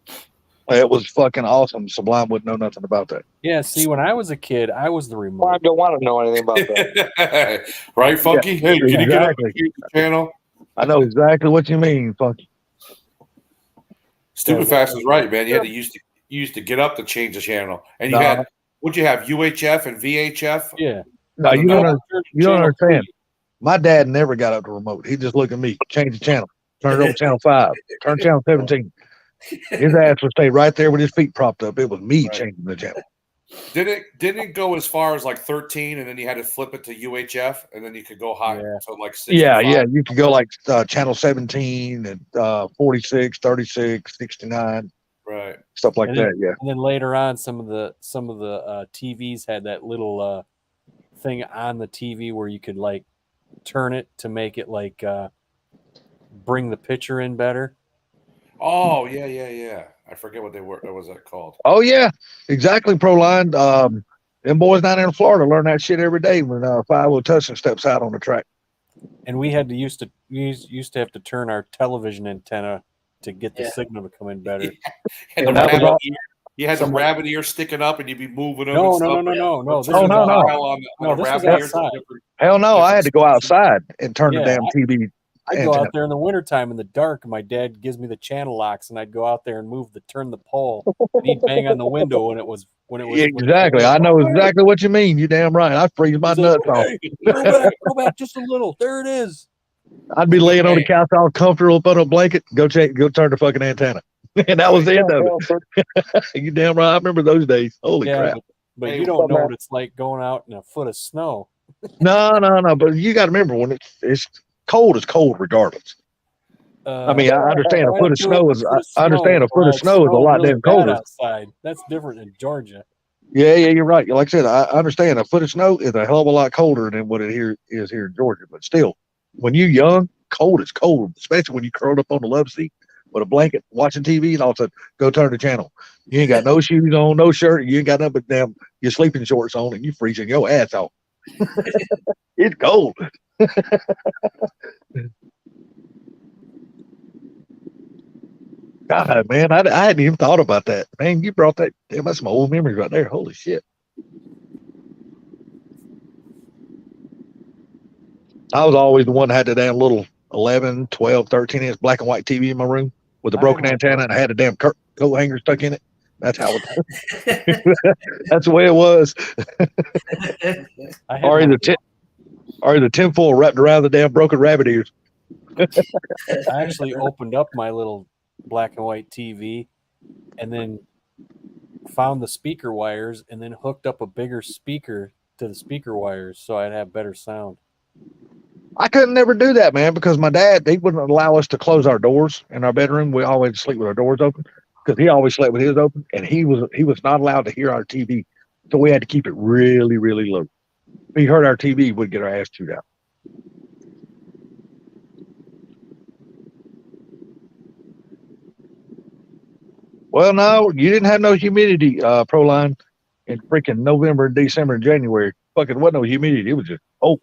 It was fucking awesome. Sublime wouldn't know nothing about that. Yeah, see, when I was a kid, I was the remote. I don't want to know anything about that. Right, Funky? Hey, can you get up exactly. and change the channel? I know exactly what you mean, Funky. Stupid Fast is right, man. You had to use to get up to change the channel, and you had what'd you have? UHF and VHF. Yeah. No, you No. don't understand. My dad never got up the remote. He just looked at me, change the channel, turn it over to channel 5, turn channel 17. His ass would stay right there with his feet propped up. It was me changing the channel. Didn't it go as far as like 13, and then you had to flip it to UHF, and then you could go high to like 65? Yeah. You could go like channel 17 and 46, 36, 69. Right. Stuff like And that. then- Yeah. And then later on, some of the TVs had that little thing on the TV where you could like turn it to make it like bring the picture in better. Oh yeah. I forget what they were. What was that called? Oh yeah, exactly. Proline. Them boys down there in Florida learn that shit every day when 5-0 Tussin steps out on the track. And we had to used to have to turn our television antenna to get the signal to come in better. And And that was all- you had the rabbit ear sticking up, and you'd be moving them. No, and no, stuff. no, no, no. This Turn was the no. dial on No, the this was rabbit ear to outside. different- Hell no, I had to go outside and turn the Yeah, damn TV. I'd go antenna. out there in the wintertime in the dark, and my dad gives me the channel locks, and I'd go out there and turn the pole, and he'd bang on the window when it was. Exactly. I know exactly what you mean. You damn right. I freeze my He's like, nuts off. "Hey, go back just a little. There it is." I'd be laying on the couch all comfortable, put on a blanket, go turn the fucking antenna. And that was the end of it. You damn right. I remember those days. Holy Yeah, crap. but Hey, you don't know what it's like going out in a foot of snow. No. But you got to remember when it's cold regardless. I mean, I understand a foot of snow is. I understand a foot of snow is a lot damn colder. Outside. That's different in Georgia. Yeah, you're right. Like I said, I understand a foot of snow is a hell of a lot colder than what it is here in Georgia. But still, when you're young, cold is cold, especially when you curled up on the love seat with a blanket watching TV, and all of a sudden go turn the channel. You ain't got no shoes on, no shirt. You ain't got nothing but damn your sleeping shorts on, and you freezing your ass off. It's cold. God, man, I hadn't even thought about that. Man, you brought that. Damn, that's my old memories right there. Holy shit. I was always the one that had the damn little 11, 12, 13-inch black and white TV in my room with a broken antenna, and I had a damn coat hanger stuck in it. That's how it that's the way it was. Or either tinfoil wrapped around the damn broken rabbit ears. I actually opened up my little black and white TV and then found the speaker wires and then hooked up a bigger speaker to the speaker wires so I'd have better sound. I couldn't never do that, man, because my dad, he wouldn't allow us to close our doors in our bedroom. We always sleep with our doors open because he always slept with his open, and he was not allowed to hear our TV. So we had to keep it really, really low. If he heard our TV, we'd get our ass chewed out. Well, no, you didn't have no humidity, Proline, in freaking November, December, and January. Fucking wasn't no humidity. It was just, And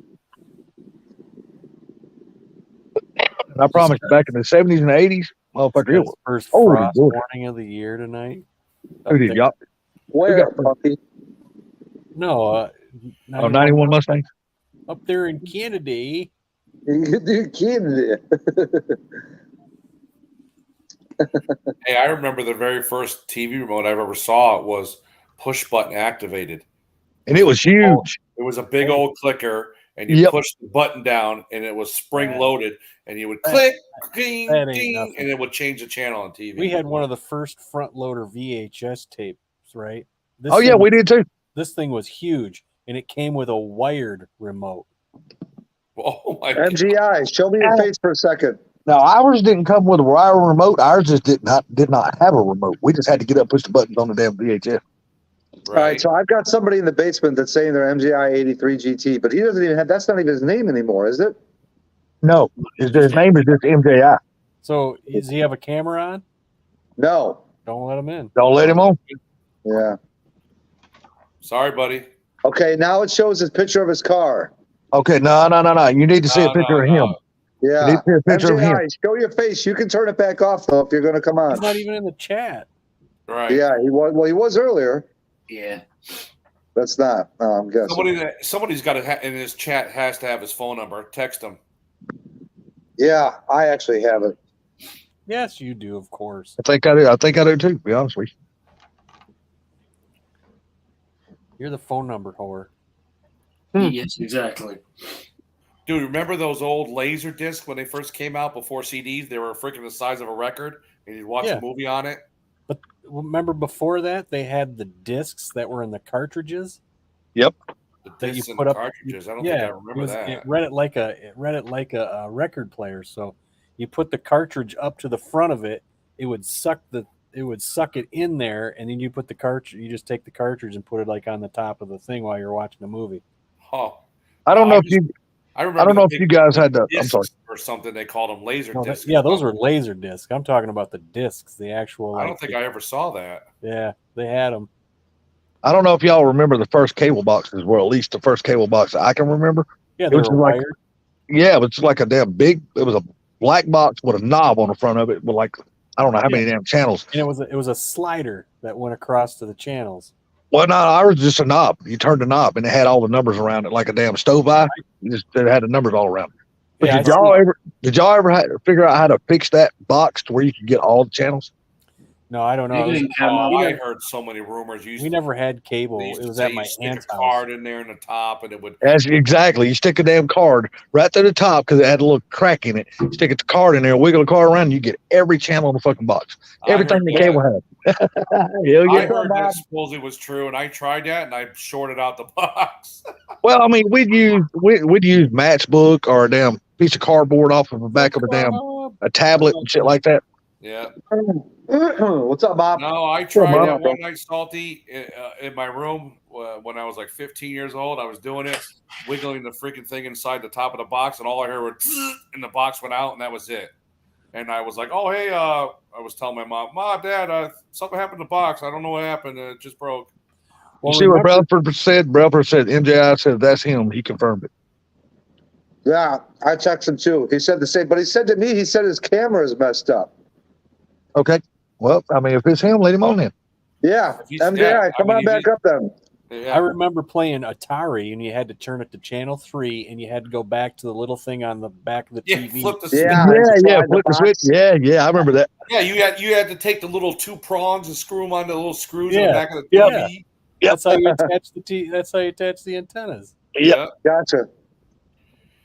I promise you, back in the 70s and 80s, motherfucker, it was. First Holy frost Lord. warning of the year tonight. Who did y'all? Where, Puppy? No, 91 Mustangs? up there in Canada. You kidding? Hey, I remember the very first TV remote I ever saw was push button activated. And it was huge. It was a big old clicker, and you push the button down, and it was spring loaded, and you would click, ding, that ain't ding, nothing. and it would change the channel on TV. We had one of the first front loader VHS tapes, right? This Oh, yeah, thing- we did too. This thing was huge, and it came with a wired remote. Oh my God. MGI, show me your face for a second. Now, ours didn't come with a wire remote. Ours just did not have a remote. We just had to get up, push the buttons on the damn VHF. All right, so I've got somebody in the basement that's saying they're MGI 83 GT, but he doesn't even have. That's not even his name anymore, is it? No, his name is just MJI. So does he have a camera on? No. Don't let him in. Don't let him on. Yeah. Sorry, buddy. Okay, now it shows his picture of his car. Okay, no. You need to see a picture of him. You need Yeah. to see a picture of him. MGI, show your face. You can turn it back off though if you're going to come on. He's not even in the chat. Right. Yeah, he was. Well, he was earlier. Yeah. That's not. I'm guessing. Somebody's got to in his chat has to have his phone number. Text him. Yeah, I actually have it. Yes, you do, of course. I think I do. I think I do too. To be honest with you. You're the phone number whore. Yes, exactly. Dude, remember those old laser discs when they first came out before CDs? They were freaking the size of a record, and you'd watch Yeah. a movie on it. But remember before that, they had the discs that were in the cartridges. Yep. The That you discs and put the up- cartridges. I don't think I remember that. It read it like a record player. So you put the cartridge up to the front of it, it would suck it in there, and then you put the cartridge. You just take the cartridge and put it like on the top of the thing while you're watching the movie. Oh, I don't know if you. I remember. I don't know the if you big guys had the. I'm discs sorry. or something. They called them laser No, discs. those were laser discs. I'm talking about the discs, the actual. I don't think I ever saw that. Yeah, they had them. I don't know if y'all remember the first cable boxes. Well, at least the first cable box I can remember. Yeah, It they was were like- wired. Yeah, but it's like a damn big. It was a black box with a knob on the front of it with like I don't know how many damn channels. And it was a slider that went across to the channels. Well, no, ours was just a knob. You turned the knob and it had all the numbers around it like a damn stove eye. It had the numbers all around. But Yeah, did y'all ever figure out how to fix that box to where you could get all the channels? No, I don't know. Maybe they Oh, we I never- heard so many rumors. You used We to- never had cable. they used It to was say at you my stick aunt's a house. card in there in the top, and it would. That's exactly. You stick a damn card right through the top because it had a little crack in it. You stick the card in there, wiggle the card around, and you get every channel in the fucking box. Everything the cable had. Hell I yeah. heard that supposedly was true, and I tried that, and I shorted out the box. Well, I mean, we'd use Matchbook or a damn piece of cardboard off of the back of a tablet and shit like that. Yeah. What's up, Bob? No, I tried Bob. that one night, Salty, in my room when I was like 15 years old. I was doing it, wiggling the freaking thing inside the top of the box, and all I heard was, and the box went out, and that was it. And I was like, "Oh, hey," I was telling my mom, Dad, something happened to the box. I don't know what happened. It just broke. You see what Brelford said? Brelford said, MJI said, that's him. He confirmed it. Yeah, I texted him too. He said the same, but he said to me, he said his camera is messed up. Okay. Well, I mean, if it's him, let him on in. Yeah, If he's MJI, dead, come I mean, on back up then. Yeah. I remember playing Atari, and you had to turn it to channel 3, and you had to go back to the little thing on the back of the Yeah, TV. flip the Yeah. Flip the switch. Yeah, I remember that. Yeah, you had to take the little two prongs and screw them onto the little screws in Yeah. the back of the Yeah. TV. That's how you attach That's how you attach the antennas. Yep. Gotcha.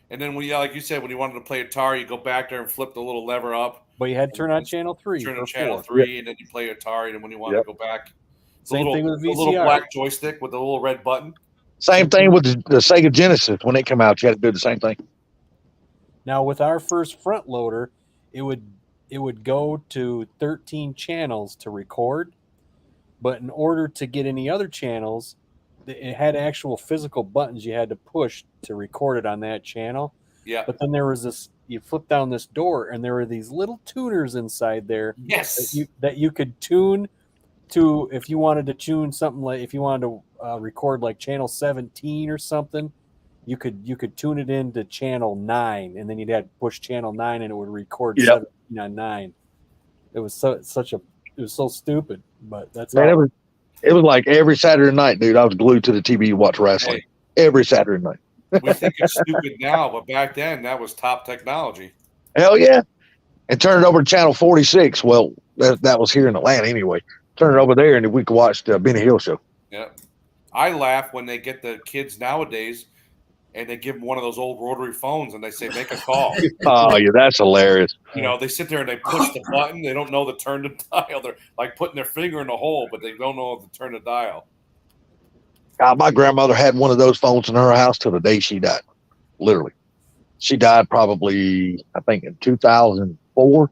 And then like you said, when you wanted to play Atari, you go back there and flip the little lever up, But you had to turn on channel 3. turn or on channel 4. 3, and then you play Atari. And when you want to go back, Same thing with the little VCR. black joystick with the little red button. Same thing with the Sega Genesis. When it came out, you had to do the same thing. Now with our first front loader, it would go to 13 channels to record, but in order to get any other channels, it had actual physical buttons you had to push to record it on that channel. Yeah. But then there was this, you flip down this door and there were these little tuners inside there Yes. that you could tune to, if you wanted to tune something, like if you wanted to record like channel 17 or something, you could tune it into channel 9, and then you'd have to push channel 9 and it would record 17 on 9. It was so stupid, but that's Man, how it was like every Saturday night, dude. I was glued to the TV to watch wrestling. Every Saturday night. We think it's stupid now, but back then that was top technology. Hell yeah. And turn it over to channel 46. Well, that was here in Atlanta anyway. Turn it over there and we could watch the Benny Hill show. Yeah. I laugh when they get the kids nowadays and they give them one of those old rotary phones and they say, make a call. Oh, yeah, that's hilarious. You know, they sit there and they push the button. They don't know to turn the dial. They're like putting their finger in the hole, but they don't know to turn the dial. My grandmother had one of those phones in her house till the day she died. Literally. She died probably, I think, in 2004,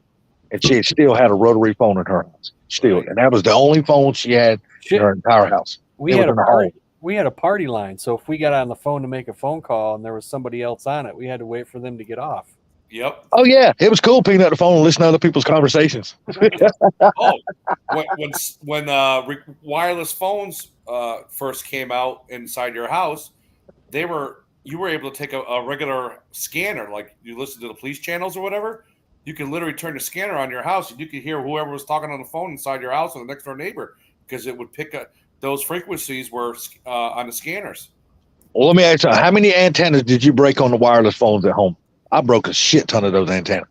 and she still had a rotary phone in her house. Still. And that was the only phone she had in her entire house. We It had was a in the party. hall. We had a party line, so if we got on the phone to make a phone call and there was somebody else on it, we had to wait for them to get off. Yep. Oh yeah, it was cool picking up the phone and listening to other people's conversations. Oh, when wireless phones first came out inside your house, you were able to take a regular scanner, like you listen to the police channels or whatever. You can literally turn the scanner on your house, and you could hear whoever was talking on the phone inside your house or the next door neighbor, because it would pick up those frequencies were on the scanners. Well, let me ask you, how many antennas did you break on the wireless phones at home? I broke a shit ton of those antennas.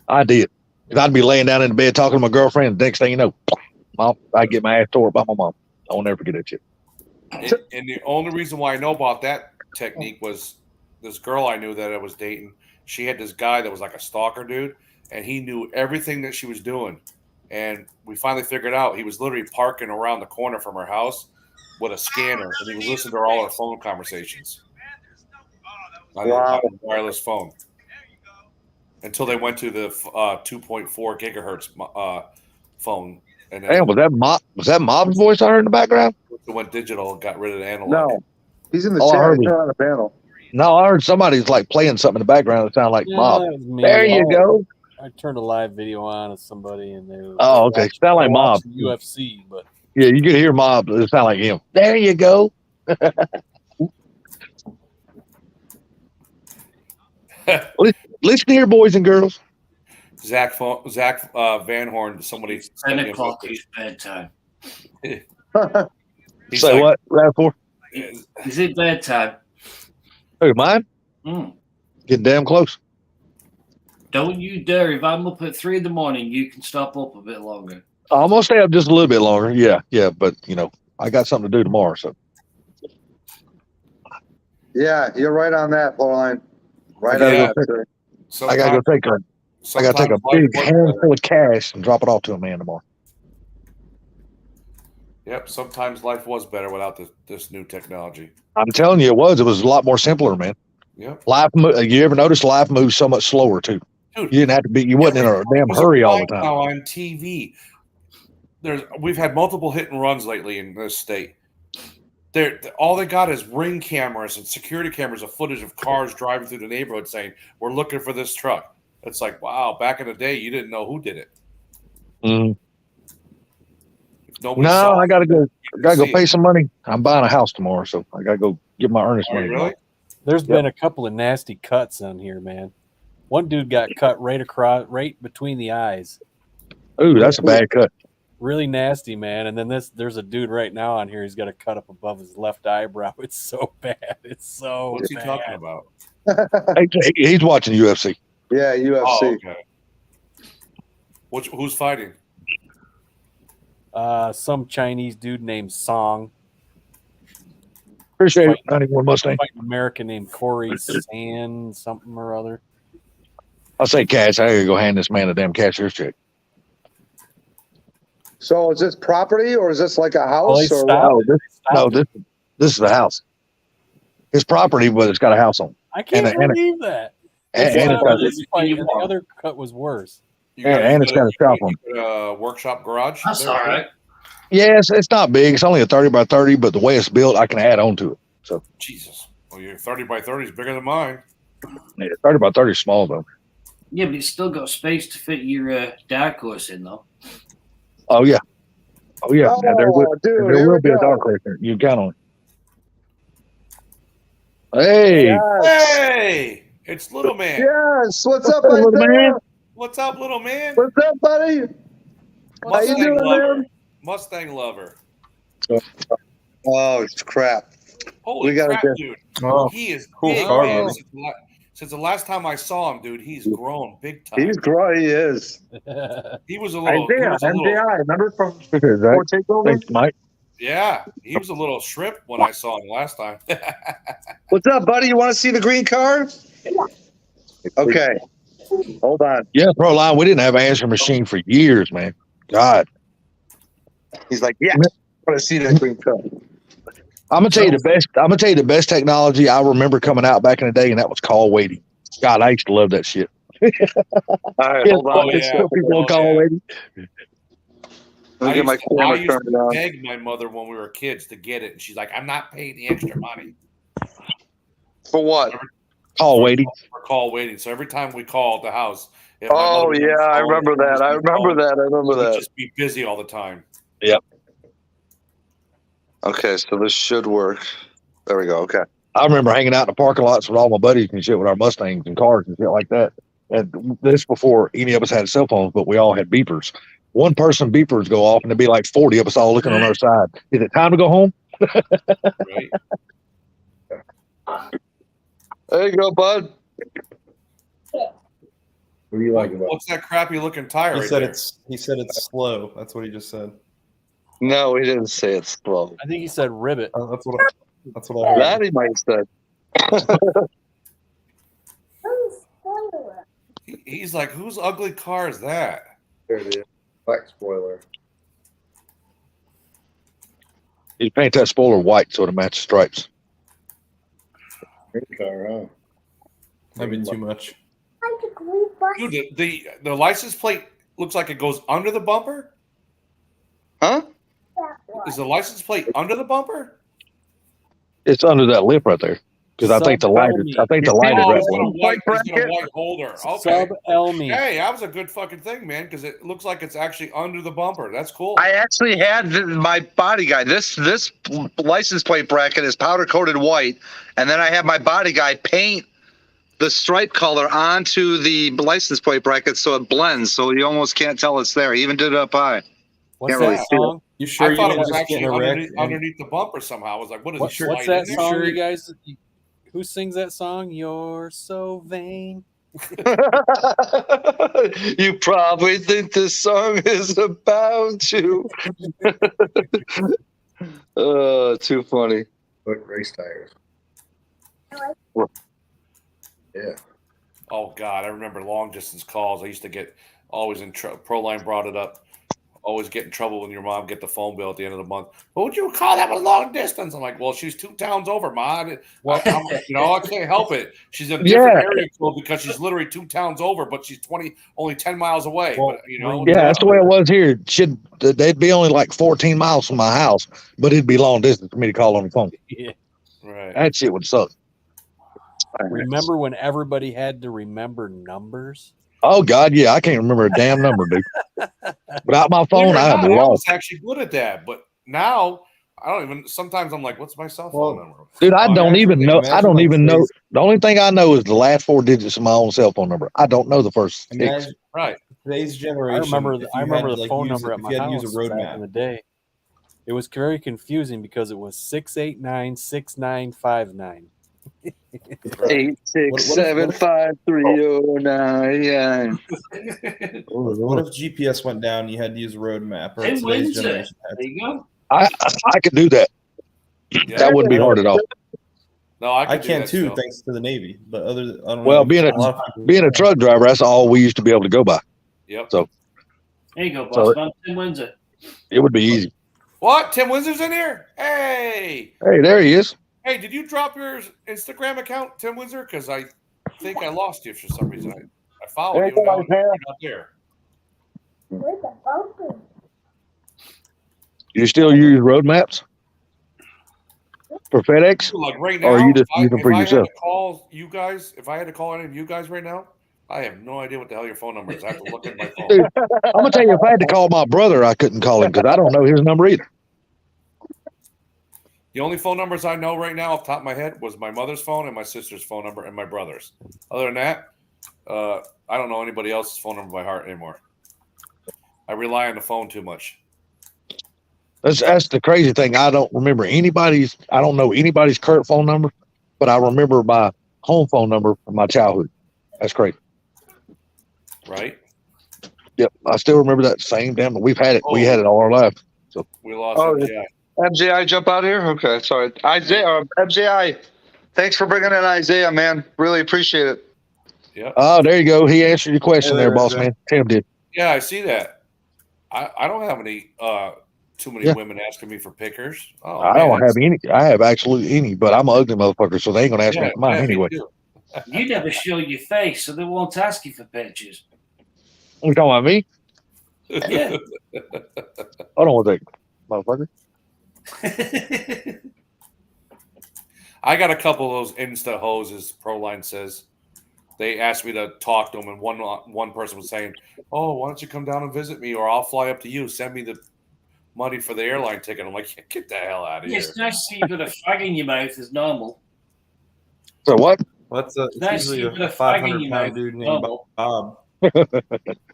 I did. 'Cause I'd be laying down in the bed talking to my girlfriend. And the next thing you know, I'd get my ass tore up by my mom. I will never forget that shit. And the only reason why I know about that technique was this girl I knew that I was dating. She had this guy that was like a stalker dude, and he knew everything that she was doing. And we finally figured out he was literally parking around the corner from her house with a scanner, and he was listening to all our phone conversations on the wireless phone until they went to the 2.4 gigahertz phone. And then Damn, was that Mob's voice I heard in the background? it went digital and got rid of the analog. No, he's in the Oh, I chat. heard He's it. not on the panel. No, I heard somebody's like playing something in the background that sounded like Mob. that was me. There you go. I turned a live video on of somebody, and they were Oh, okay. Sound like they're Mob. watching UFC, but Yeah, you could hear Mob. It sound like him. There you go. Listen here, boys and girls. Zach Van Horn. Somebody 10 o'clock is bedtime. He's Say like, what? Right for? Is it bedtime? Who, mine? Mm. Getting damn close. Don't you dare. If I'm up at 3 in the morning, you can stop up a bit longer. I'm gonna stay up just a little bit longer. Yeah, but I got something to do tomorrow, so Yeah, you're right on that, Pauline. Right Yeah. on that. I gotta go take a sometimes big life- handful of cash and drop it off to a man tomorrow. Yep. Sometimes life was better without this new technology. I'm telling you, it was a lot more simpler, man. Yep. You ever notice life moves so much slower too? Dude, You didn't have to be. You wasn't in a damn There's a hurry all the line time. Now on TV, we've had multiple hit and runs lately in this state. All they got is ring cameras and security cameras of footage of cars driving through the neighborhood saying, "We're looking for this truck." It's like, wow, back in the day, you didn't know who did it. Mhm. If nobody No, saw I it, gotta go. you I gotta go see pay it. some money. I'm buying a house tomorrow, so I gotta go get my earnest Oh, money. really? there's been a couple of nasty cuts on here, man. One dude got cut right between the eyes. Ooh, that's a bad cut. Really nasty, man. And then there's a dude right now on here. He's got a cut up above his left eyebrow. It's so bad. It's so What's he bad. talking about? He's watching UFC. Yeah, UFC. Oh, okay. Who's fighting? Some Chinese dude named Song. Appreciate it. 91 Mustang. Fighting American named Corey Sand something or other. I'll say cash. I gotta go hand this man a damn cashier's check. So is this property or is this like a Well, house? they Or stopped. This is the house. His property, but it's got a house on it. I can't And- and- believe that. And, and it's got, This fight, and the other cut was worse. and it's got a shop on it. You got a workshop garage. That's there, all too? right. Yeah, it's not big. It's only a 30 by 30, but the way it's built, I can add on to it. So Jesus. Well, your 30 by 30 is bigger than mine. yeah, 30 by 30 is small though. Yeah, but it's still got space to fit your dark horse in, though. Oh yeah. Oh yeah. Oh, Yeah, there will dude, there here will we be a go. dark horse there. You count on it. Hey, Yes. Hey, it's little man. Yes. What's up, Little right man? there? What's up, little man? What's up, buddy? How you doing, lover. man? Mustang lover. Oh, crap. Holy We gotta crap, get- dude. Oh, He is cool big, car, man. bro. Since the last time I saw him, dude, he's grown big time. He's great. He is. He was a little. Remember from okay, Zach. Takeover? Thanks, Mike. Yeah, he was a little shrimp when I saw him last time. What's up, buddy? You want to see the green car? Okay. Hold on. Yeah, Pro Line, we didn't have an answering machine for years, man. God. He's like, yeah, I want to see that green car. I'm gonna tell you the best technology I remember coming out back in the day, and that was call waiting. God, I used to love that shit. All right, hold on. Oh, There's yeah. still people on Oh, call yeah. waiting. Let me get my I camera used turned to on. beg my mother when we were kids to get it, and she's like, "I'm not paying the extra money For what? Call waiting. for call waiting." So every time we call at the house, if my Oh mother was on the yeah, I phone, remember it would that. just I be remember phone. that. I remember It would that. just be busy all the time. Okay, so this should work. There we go. Okay. I remember hanging out in the parking lots with all my buddies and shit with our Mustangs and cars and shit like that. And this before any of us had cell phones, but we all had beepers. One person beepers go off, and there'd be like 40 of us all looking on our side. Is it time to go home? Right? There you go, bud. What do you like about it? What's that crappy looking tire? He right said there? it's slow. That's what he just said. No, he didn't say it's slow. I think he said ribbit. That's what I heard. That he might have said. He's like, whose ugly car is that? There it is. Black spoiler. You paint that spoiler white so it matches stripes. Great car, huh? Might be too much. Dude, the license plate looks like it goes under the bumper. Huh? Is the license plate under the bumper? It's under that lip right there. Because I think the light is, I think the light is Oh, right it's got a below. white, it's got a white holder. Okay. Sub Elmi. Hey, that was a good fucking thing, man, because it looks like it's actually under the bumper. That's cool. I actually had my body guy. This license plate bracket is powder coated white, and then I have my body guy paint the stripe color onto the license plate bracket so it blends, so you almost can't tell it's there. He even did it up high. What's Can't that really see it. song? You sure I you thought it didn't was just actually get in a wreck? underneath the bumper somehow. I was like, what is What's this? light that in there? song, sure you guys? Who sings that song? You're so vain. You probably think this song is about you. Too funny. Look, race tires. Yeah. Oh God, I remember long distance calls. I used to get always in trouble. Proline brought it up. Always get in trouble when your mom get the phone bill at the end of the month. What would you call that a long distance? I'm like, well, she's 2 towns over, Ma. Well, I can't help it. She's in a different area code because she's literally 2 towns over, but she's only 10 miles away. Well, but, Yeah, that's the way it was here. They'd be only like 14 miles from my house, but it'd be long distance for me to call on the phone. Yeah. right. That shit would suck. Remember when everybody had to remember numbers? Oh God, yeah, I can't remember a damn number, dude. Without my phone, I am I was lost. actually good at that, but now I don't even. Sometimes I'm like, what's my cell phone number? Dude, I don't even know. I don't like even know. today's- The only thing I know is the last 4 digits of my own cell phone number. I don't know the first 6. Imagine Right. today's I generation. remember. if you I remember had to, the like, phone use number it- at if my you had to house use a back in roadmap. the day. It was very confusing because it was 689-6959. 8675309. What if GPS went down and you had to use a road map? Or Hey, today's Wednesday. generation had There to? you go. I could do that. Yeah. That wouldn't be hard at all. No, I could do can that too, still. thanks to the Navy. But I don't Well, know. being lot of people- Being a truck driver, that's all we used to be able to go by. Yep. So There you go, So boss man. Tim Windsor. it would be easy. What? Tim Windsor's in here? Hey. Hey, there he is. Hey, did you drop your Instagram account, Tim Windsor? Because I think I lost you for some reason. I followed you. Now you're not there. You still use road maps for FedEx? Like right now, Or are you just using them if for I yourself? had to call you guys, if I had to call any of you guys right now, I have no idea what the hell your phone number is. I have to look at my phone. Dude, I'm gonna tell you, if I had to call my brother, I couldn't call him because I don't know his number either. The only phone numbers I know right now off the top of my head was my mother's phone and my sister's phone number and my brother's. Other than that, I don't know anybody else's phone number by heart anymore. I rely on the phone too much. That's the crazy thing. I don't remember anybody's. I don't know anybody's current phone number, but I remember my home phone number from my childhood. That's crazy. Right? Yep, I still remember that same damn. We've had it. We had it all our life. We lost Oh, MGI. MJI jump out here? Okay, sorry. Isaiah, MJI, thanks for bringing in Isaiah, man. Really appreciate it. Yeah. Oh, there you go. He answered your question Hey there, there, boss Zach. man. Tim did. Yeah, I see that. I don't have any too many Yeah. women asking me for pickers. Oh, I man, don't have any. I have absolutely any, but I'm an ugly motherfucker, so they ain't gonna ask me yeah, for mine yeah, me anyway. too. You never show your face, so they won't ask you for pictures. You talking about me? Yeah. Hold on one second, motherfucker. I got a couple of those Insta hoses, Proline says. They asked me to talk to them, and one person was saying, "Oh, why don't you come down and visit me, or I'll fly up to you. Send me the money for the airline ticket." I'm like, "Get the hell out of Yeah, here!" it's nice to see you got a fag in your mouth as normal. So what? What's It's nice to see usually you a got a fag in your 500-pound mouth dude as named normal. Bob.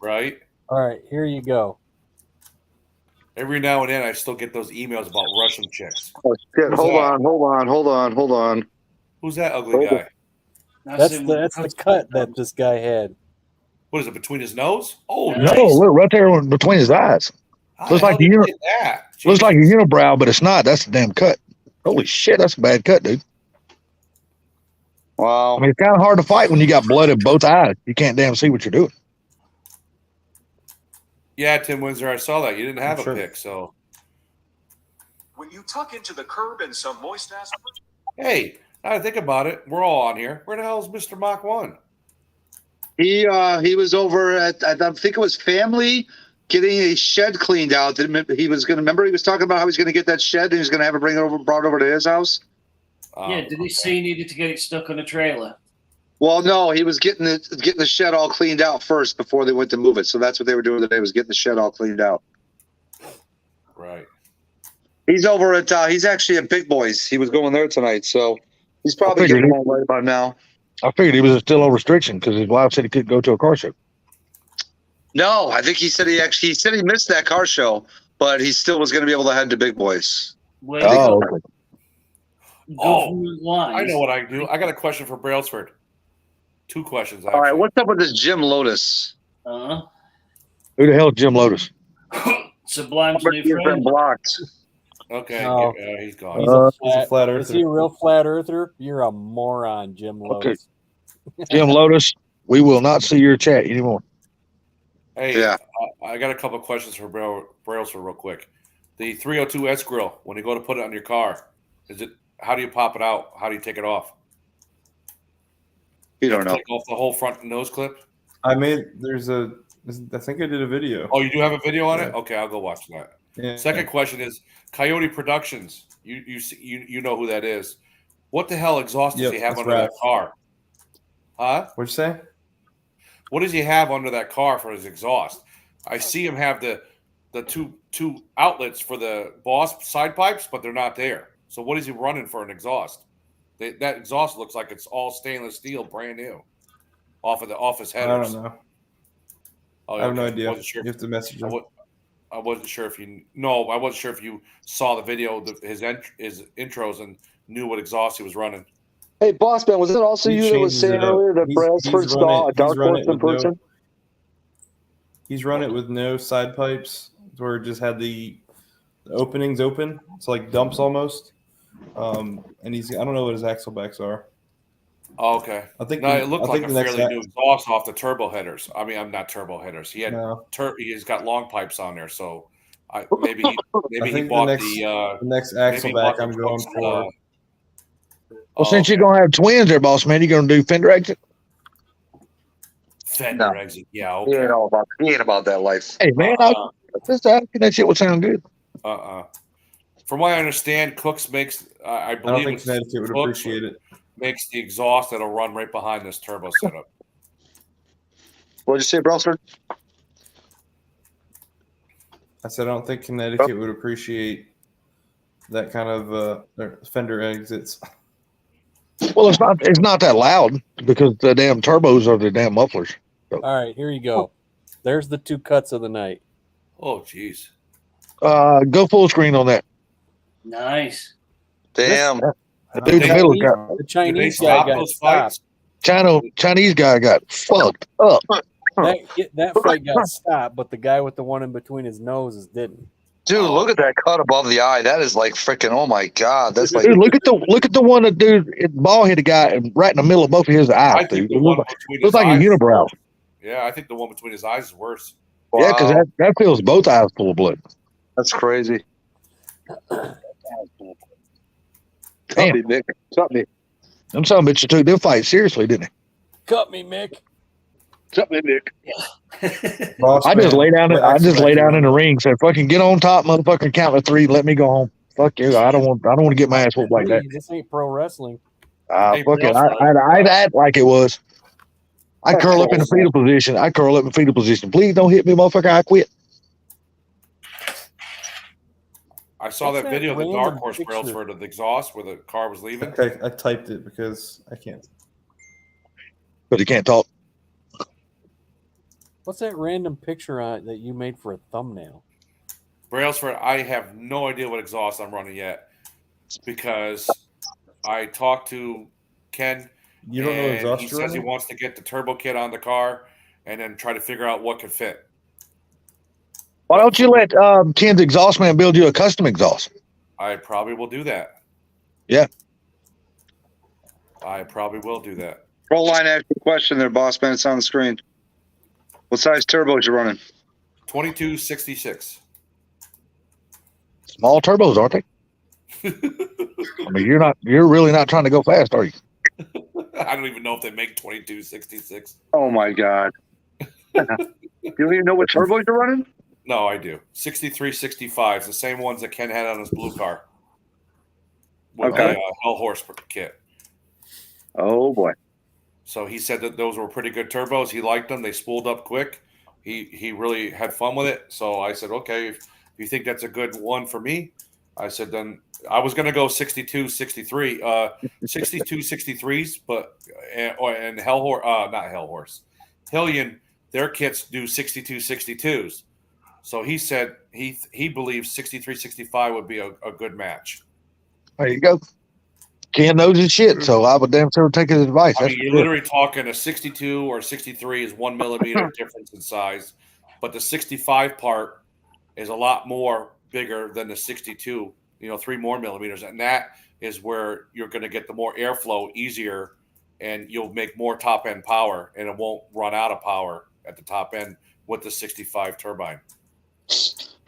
Right? All right, here you go. Every now and then, I still get those emails about Russian chicks. Oh, shit. Who's Hold that? on. Who's that ugly guy? That's the cut that this guy had. What is it, between his nose? Oh, Nice. No, look right there between his eyes. How Looks the hell like did you you know- get that? Looks like a Jesus. unibrow, but it's not. That's the damn cut. Holy shit, that's a bad cut, dude. Wow. I mean, it's kind of hard to fight when you got blood in both eyes. You can't damn see what you're doing. Yeah, Tim Windsor, I saw that. You didn't have Sure. a pick, so. When you tuck into the curb in some moist ass. Hey, now that I think about it, we're all on here. Where the hell is Mr. Mach 1? He was over at, I think it was family, getting a shed cleaned out. He was going to, remember he was talking about how he's going to get that shed and he was going to have it brought over to his house? Yeah, did he say he needed to get it stuck on a trailer? Well, no, he was getting the shed all cleaned out first before they went to move it. So that's what they were doing today, was getting the shed all cleaned out. Right. He's over at, he's actually at Big Boys. He was going there tonight. So he's probably figured getting he- home right about now. I figured he was still on restriction because his wife said he couldn't go to a car show. No, I think he said he missed that car show, but he still was going to be able to head to Big Boys. Where Oh, they okay. government wise. I know what I do. I got a question for Brailsford. 2 questions, actually. All right, what's up with this Jim Lotus? Uh-huh. Who the hell is Jim Lotus? Sublime's new He's been friend. blocked. Okay, No. he's gone. He's a flat Is he a earther. real flat earther? You're a moron, Jim Lotus. Jim Lotus, we will not see your chat anymore. Hey, Yeah. I got a couple of questions for Brailsford real quick. The 302S grill, when you go to put it on your car, how do you pop it out? How do you take it off? You don't know. Take off the whole front nose clip? I think I did a video. Oh, you do have a video on it? Yeah. Okay, I'll go watch that. Yeah. Second question is Coyote Productions. You know who that is. What the hell exhaust does Yep, he have that's under that Raph. car? Huh? What'd you say? What does he have under that car for his exhaust? I see him have the two outlets for the Boss side pipes, but they're not there. So what is he running for an exhaust? That exhaust looks like it's all stainless steel, brand new, off his I headers. don't know. Oh, I have no okay. idea. Wasn't sure. You have to message him. I wasn't sure if you. No, I wasn't sure if you saw the video, his intros, and knew what exhaust he was running. Hey, Boss Man, was it also He you that was changes saying it up. earlier that He's Brailsford run saw it- a dark he's run horse it in with no- person? He's run it with no side pipes, where it just had the openings open. It's like dumps almost. And I don't know what his axle backs are. Oh, okay. I think No, it looked like a the next fairly new exhaust off the turbo headers. I mean, I'm not turbo headers. He had No. he's got long pipes on there, so maybe he think bought the next maybe axle he back bought I'm the going trucks, for. Well, since you're going to have twins there, boss man, you're going to do fender exit? Fender No. exit. Yeah, He okay. ain't about that life. Hey, man, just asking that shit would sound good. From what I understand, Cooks makes I I don't believe think it's Connecticut would Cooks appreciate it. makes the exhaust that'll run right behind this turbo setup. What'd you say, Brailsford? I said I don't think Connecticut would appreciate that kind of fender exits. Well, it's not that loud because the damn turbos are the damn mufflers. All right, here you go. There's the 2 cuts of the night. Oh, jeez. Go full screen on that. Nice. Damn. The dude in the middle got The Did they Chinese guy stop got those stopped. fights? Chinese guy got fucked up. That fight got stopped, but the guy with the one in between his noses didn't. Dude, look at that cut above the eye. That is like freaking, oh my God. That's like, Dude, look at the one that dude ball hit a guy right in the middle of both of his I eyes, think dude. the one between his Looks like a eyes is unibrow. worse. Yeah, I think the one between his eyes is worse. Yeah, because that fills both eyes full of blood. that's crazy. Damn. Cut me, Nick. Cut me. Them son of bitches took their fight seriously, didn't Cut me, Mick. Something, Nick. Boss I just man, lay down. what I just X-Factor lay down in running? the ring. Said, "Fucking get on top, motherfucker! Count to 3. Let me go home. Fuck you. I don't want. I don't want to get my ass whooped like that. This ain't pro wrestling. Hey, Fuck it. Braille's right. I'd act like it was. I curl up in the fetal position. I curl up in fetal position. Please don't hit me, motherfucker. I quit. I saw What's that that video of the random Dark Horse picture? Braille's for the exhaust where the car was leaving. Okay, I typed it because I can't. But he can't talk. What's that random picture on that you made for a thumbnail? Brailsford, I have no idea what exhaust I'm running yet because I talked to Ken. You don't know and exhaust he you're says he running? wants to get the turbo kit on the car and then try to figure out what could fit. Why don't you let Ken's exhaust man build you a custom exhaust? I probably will do that. Yeah. I probably will do that. Proline asked you a question there, boss man. It's on the screen. What size turbos you running? 2266. Small turbos, aren't they? I mean, you're really not trying to go fast, are you? I don't even know if they make 2266. Oh my god. You don't even know what turbos you're running? No, I do. 6365s, the same ones that Ken had on his blue car. With Okay. the Hell Horse kit. Oh boy. So he said that those were pretty good turbos. He liked them. They spooled up quick. He really had fun with it. So I said, okay, if you think that's a good one for me, I said, then I was going to go 62, 63, 62, 63s, but, and Hell Horse, not Hell Horse, Hillian, their kits do 62, 62s. So he said he believes 63, 65 would be a good match. There you go. Ken knows his shit, so I would damn sure take his advice. I That's mean, for you're sure. literally talking a 62 or 63 is 1 millimeter difference in size, but the 65 part is a lot more bigger than the 62. 3 more millimeters, and that is where you're going to get the more airflow easier, and you'll make more top end power, and it won't run out of power at the top end with the 65 turbine.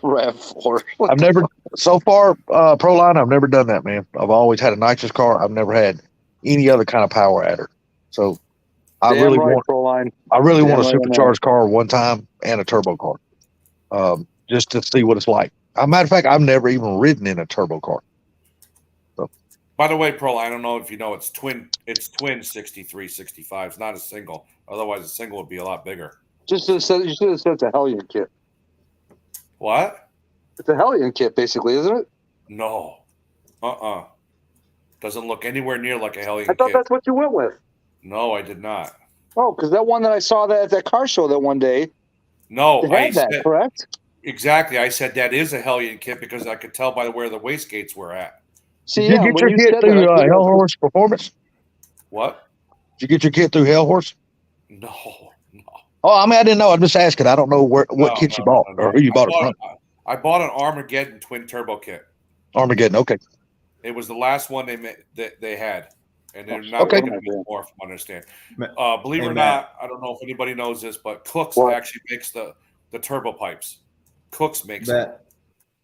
RAV4. I've never, so far, Proline, I've never done that, man. I've always had a nitrous car. I've never had any other kind of power adder. So I Damn really right, want, Proline. I really Damn want a right on that. supercharged car one time and a turbo car, just to see what it's like. As a matter of fact, I've never even ridden in a turbo car. By the way, Pro, I don't know if you know it's twin 63, 65s, not a single. Otherwise, a single would be a lot bigger. You should have said it's a Hellion kit. What? It's a Hellion kit, basically, isn't it? No. Doesn't look anywhere near like a Hellion I thought kit. that's what you went with. No, I did not. Oh, because that one that I saw at that car show that one day, No, they I had that, said correct? exactly. I said that is a Hellion kit because I could tell by where the wastegates were at. See, Did you get your kit through Hell Horse Performance? What? Did you get your kit through Hell Horse? No. Oh, I mean, I didn't know. I'm just asking. I don't know what kit you bought or who you bought it from. I bought an Armageddon twin turbo kit. Armageddon. Okay. It was the last one they had, and they're not Okay. going to make more, from what I understand. Ma- Believe it Hey, or Matt. not, I don't know if anybody knows this, but Cooks What? actually makes the turbo pipes. Cooks makes it.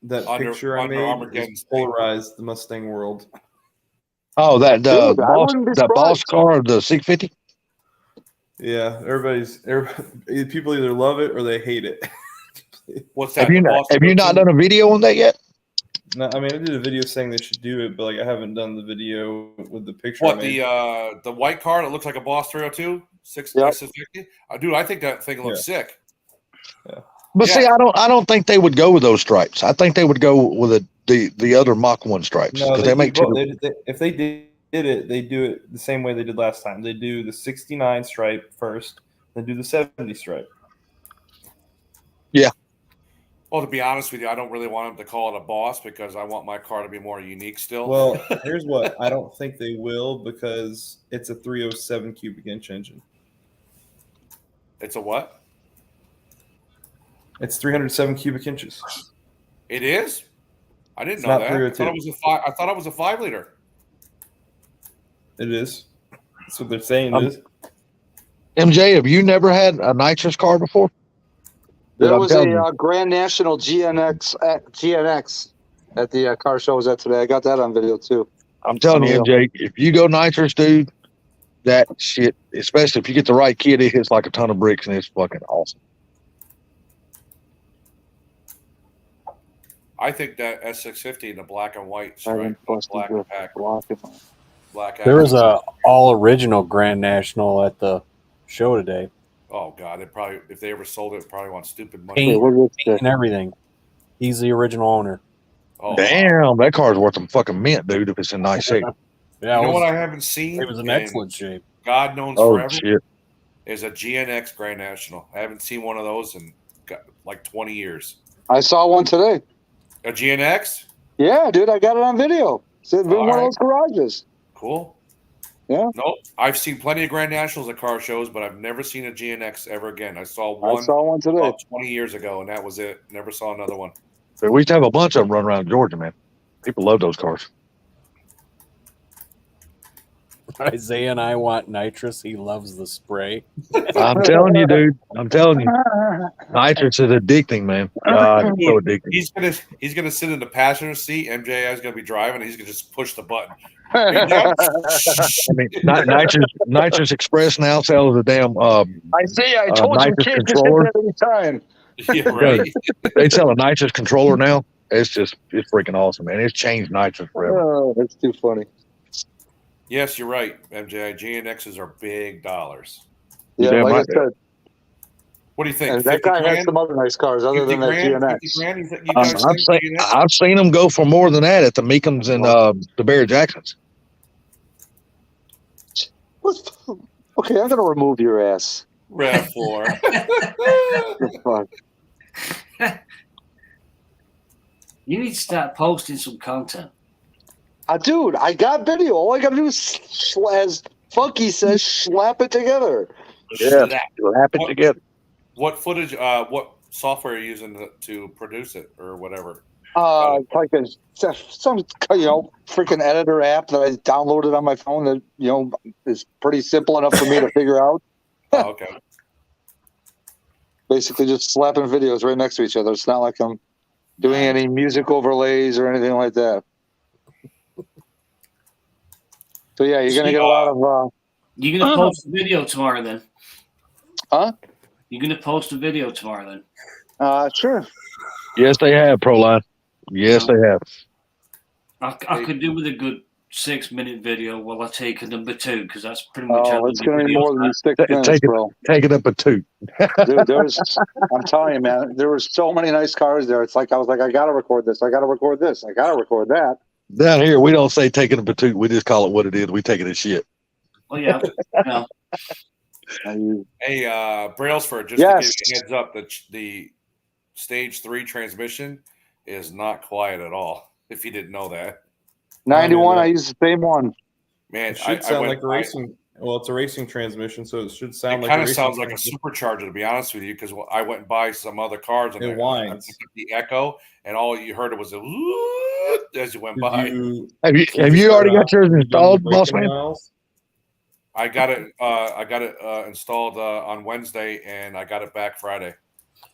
That Under- picture I under made Armageddon's is polarized the Mustang world. Oh, that Dude, I boss, wouldn't be the boss surprised. car, the 650. Yeah, everybody, people either love it or they hate it. What's that? Have you the not? Boss Have you not 13? done a video on that yet? No, I mean, I did a video saying they should do it, but like I haven't done the video with the picture. What I made. the white car that looks like a Boss 302 Yep. 650? Dude, I think that thing looks sick. But Yeah. see, I don't think they would go with those stripes. I think they would go with the other Mach 1 stripes No, because they they make do both. two. If they did it, they do it the same way they did last time. They do the 69 stripe first, then do the 70 stripe. Well, to be honest with you, I don't really want them to call it a Boss because I want my car to be more unique still. Well, here's what I don't think they will because it's a 307 cubic inch engine. It's a what? It's 307 cubic inches. It is? I didn't It's know not that. I 302. thought it was a 5. I thought it was a 5 liter. It is. That's what they're saying it is. MJ, have you never had a nitrous car before? There I'm was telling a Grand National GNX at the car show I was at today. I got that on video too. I'm telling you, MJ, if you go nitrous, dude, that shit, especially if you get the right kid, it hits like a ton of bricks and it's fucking awesome. I think that S650 in the black and white stripe, black pack, black. There was accents. a all original Grand National at the show today. Oh God, it probably if they ever sold it, probably want stupid money. Paint and everything. He's the original owner. Oh, Damn, that car's worth some fucking mint, dude. If it's in nice shape. Yeah, you know what I haven't seen? it was in in excellent shape. God knows Oh forever shit! is a GNX Grand National. I haven't seen one of those in like 20 years. I saw one today. A GNX? Yeah, dude, I got it on video. It's in one of those garages. Cool. Yeah. Nope. I've seen plenty of Grand Nationals at car shows, but I've never seen a GNX ever again. I saw one today. about 20 years ago, and that was it. Never saw another one. But we used to have a bunch of them run around Georgia, man. People love those cars. Isaiah and I want nitrous. He loves the spray. I'm telling you, dude. I'm telling you, nitrous is addicting, man. God, it's so addicting. He's gonna sit in the passenger seat. MJI is gonna be driving, and he's gonna just push the button. I mean, Nitrous Express now sells a damn. I told you nitrous kids controller. at any time. Yeah, right. They sell a nitrous controller now. It's freaking awesome, man. It's changed nitrous forever. Oh, that's too funny. Yes, you're right, MJI. GNXs are big dollars. Yeah, Damn like right I said, What do you think? and that 50 guy grand? has some other nice cars other 50 than that grand? GNX. 50 grand? You guys think GNX? I've seen them go for more than that at the Meekums and the Barry Jacksons. Okay, I'm gonna remove your ass. RAV4. Fuck. You need to start posting some content. Dude, I got video. All I gotta do is, as Funky says, slap it together. Yeah, slap it together. What footage? What software are you using to produce it, or whatever? Like some freaking editor app that I downloaded on my phone that is pretty simple enough for me to figure out. Oh, okay. Basically, just slapping videos right next to each other. It's not like I'm doing any music overlays or anything like that. So yeah, you're gonna get a lot of. You're gonna post a video tomorrow then? Huh? You're gonna post a video tomorrow then? Sure. Yes, they have, Proline. Yes, they have. I could do with a good 6-minute video while I take a number 2 because that's pretty much. Oh, it's gonna be more than 6 minutes, bro. Take it up a 2. Dude, I'm telling you, man, there were so many nice cars there. It's like I was like, I gotta record this. I gotta record this. I gotta record that. Down here, we don't say take it up a 2. We just call it what it is. We take it as shit. Oh yeah. No. Hey, Brailsford, just Yes. to give you a heads up, the stage 3 transmission is not quiet at all. If you didn't know that, 91. I use the same one. man, It should I sound went, like a racing. Well, it's a racing transmission, so it should sound it like. kind a of racing sounds like a transmission. supercharger, to be honest with you, because I went and buy some other cars and It I whines. picked up the Echo, and all you heard was a as you went Did by. Have you already got yours installed, boss man? I got it installed on Wednesday, and I got it back Friday.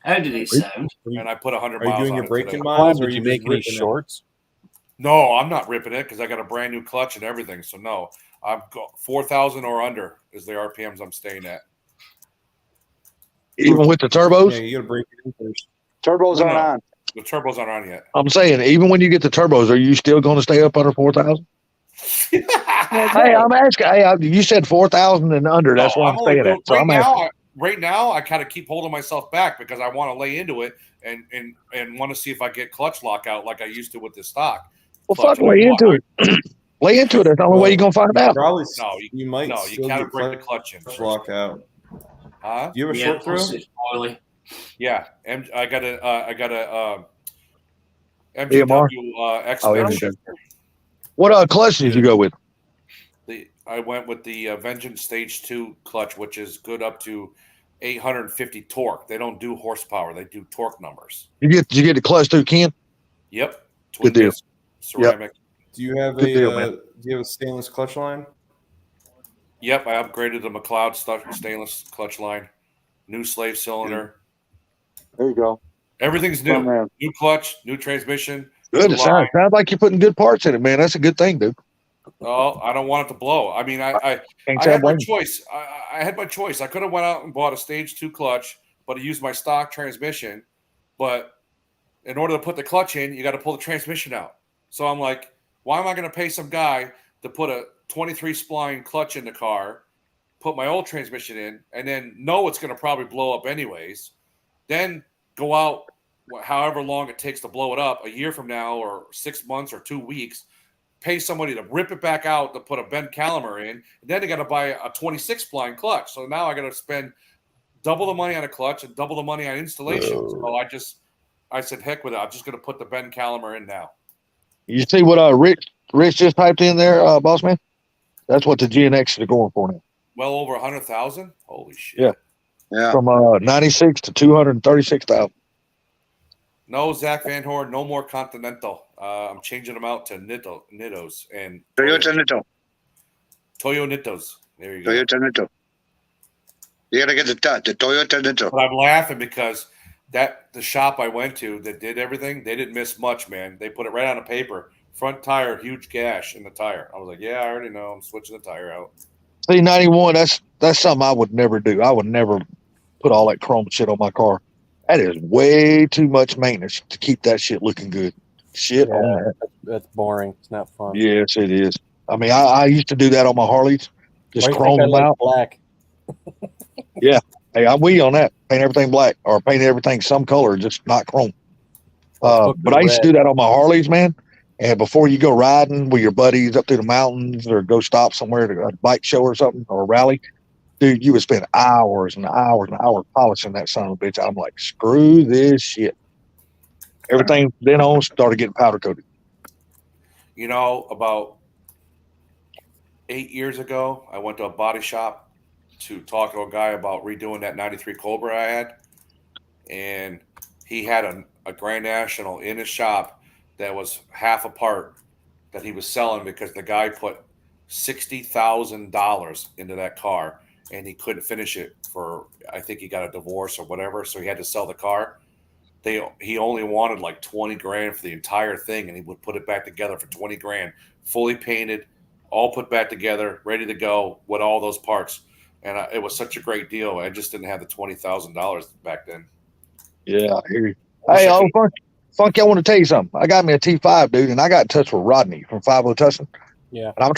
How did it sound? And I put 100 Are you miles doing on your it braking today. miles, or are Did you you make just any ripping it? shorts? No, I'm not ripping it because I got a brand new clutch and everything. So no, I'm 4,000 or under is the RPMs I'm staying at. Even with the turbos? Yeah, you got to break it in first. Turbos aren't on. The turbos aren't on yet. I'm saying, even when you get the turbos, are you still going to stay up under 4,000? Hey, I'm asking. Hey, you said 4,000 and under. That's No, what I'm only staying at. So I'm asking. right now, I kind of keep holding myself back because I want to lay into it and want to see if I get clutch lockout like I used to with the stock. Well, clutch. fuck, lay into it. Lay into it. That's the only way you're going to find out. Probably. No, You might. No, you still gotta get break the clutch in. clutch lockout. Huh? Do you have a Yeah, short throw? plus it's oily. Yeah, I got a EMR? MGW X Oh, Spec MGW. shifter. What clutch did you go with? I went with the Vengeance Stage 2 clutch, which is good up to 850 torque. They don't do horsepower; they do torque numbers. Did you get the clutch through Ken? Yep, Good deal. disc, ceramic. Do you have Good deal, man. do you have a stainless clutch line? Yep, I upgraded the McLeod stainless clutch line, new slave cylinder. There you go. Everything's Oh, new. man. New clutch, new transmission. Good. new It sounds like you're putting good parts in it, man. That's a good thing, dude. Oh, I don't want it to blow. I mean, I Can't I say I had my blame you. choice. I had my choice. I could have went out and bought a stage 2 clutch, but I used my stock transmission. But in order to put the clutch in, you got to pull the transmission out. So I'm like, why am I going to pay some guy to put a 23 spline clutch in the car, put my old transmission in, and then know it's going to probably blow up anyways, then go out however long it takes to blow it up, a year from now or 6 months or 2 weeks, pay somebody to rip it back out to put a bent caliper in, and then they got to buy a 26 spline clutch. So now I got to spend double the money on a clutch and double the money on installation. So I said, heck with it. I'm just going to put the bend caliper in now. You see what Rich just typed in there, boss man? That's what the GNX is going for now. Well over 100,000. Holy shit! Yeah. Yeah. From 96 to 236,000. No, Zach Van Horn, no more Continental. I'm changing them out to Nittos and Toyota Nitto. Toyo Nittos. There you go. Toyota Nitto. You gotta get the Toyota Nitto. But I'm laughing because the shop I went to that did everything, they didn't miss much, man. They put it right on the paper. Front tire, huge gash in the tire. I was like, yeah, I already know. I'm switching the tire out. See, 91, that's something I would never do. I would never put all that chrome shit on my car. That is way too much maintenance to keep that shit looking good. Shit on that. That's boring. It's not fun. Yes, it is. I mean, I used to do that on my Harleys. Just Why do you chrome think I them like out. black? Hey, I'm with you on that. Paint everything black or paint everything some color, just not chrome. But I used to do that on my Harleys, man. And before you go riding with your buddies up through the mountains or go stop somewhere to a bike show or something or a rally, dude, you would spend hours and hours and hours polishing that son of a bitch. I'm like, screw this shit. Everything then on started getting powder coated. You know, about 8 years ago, I went to a body shop to talk to a guy about redoing that 93 Cobra I had. And he had a Grand National in his shop that was half a part that he was selling because the guy put $60,000 into that car and he couldn't finish it for, I think he got a divorce or whatever. So he had to sell the car. He only wanted like 20 grand for the entire thing, and he would put it back together for 20 grand, fully painted, all put back together, ready to go with all those parts. And it was such a great deal. I just didn't have the $20,000 back then. Yeah, I hear you. Hey, Funky, I want to tell you something. I got me a T5, dude, and I got in touch with Rodney from 50 Tussin. Yeah. And I'm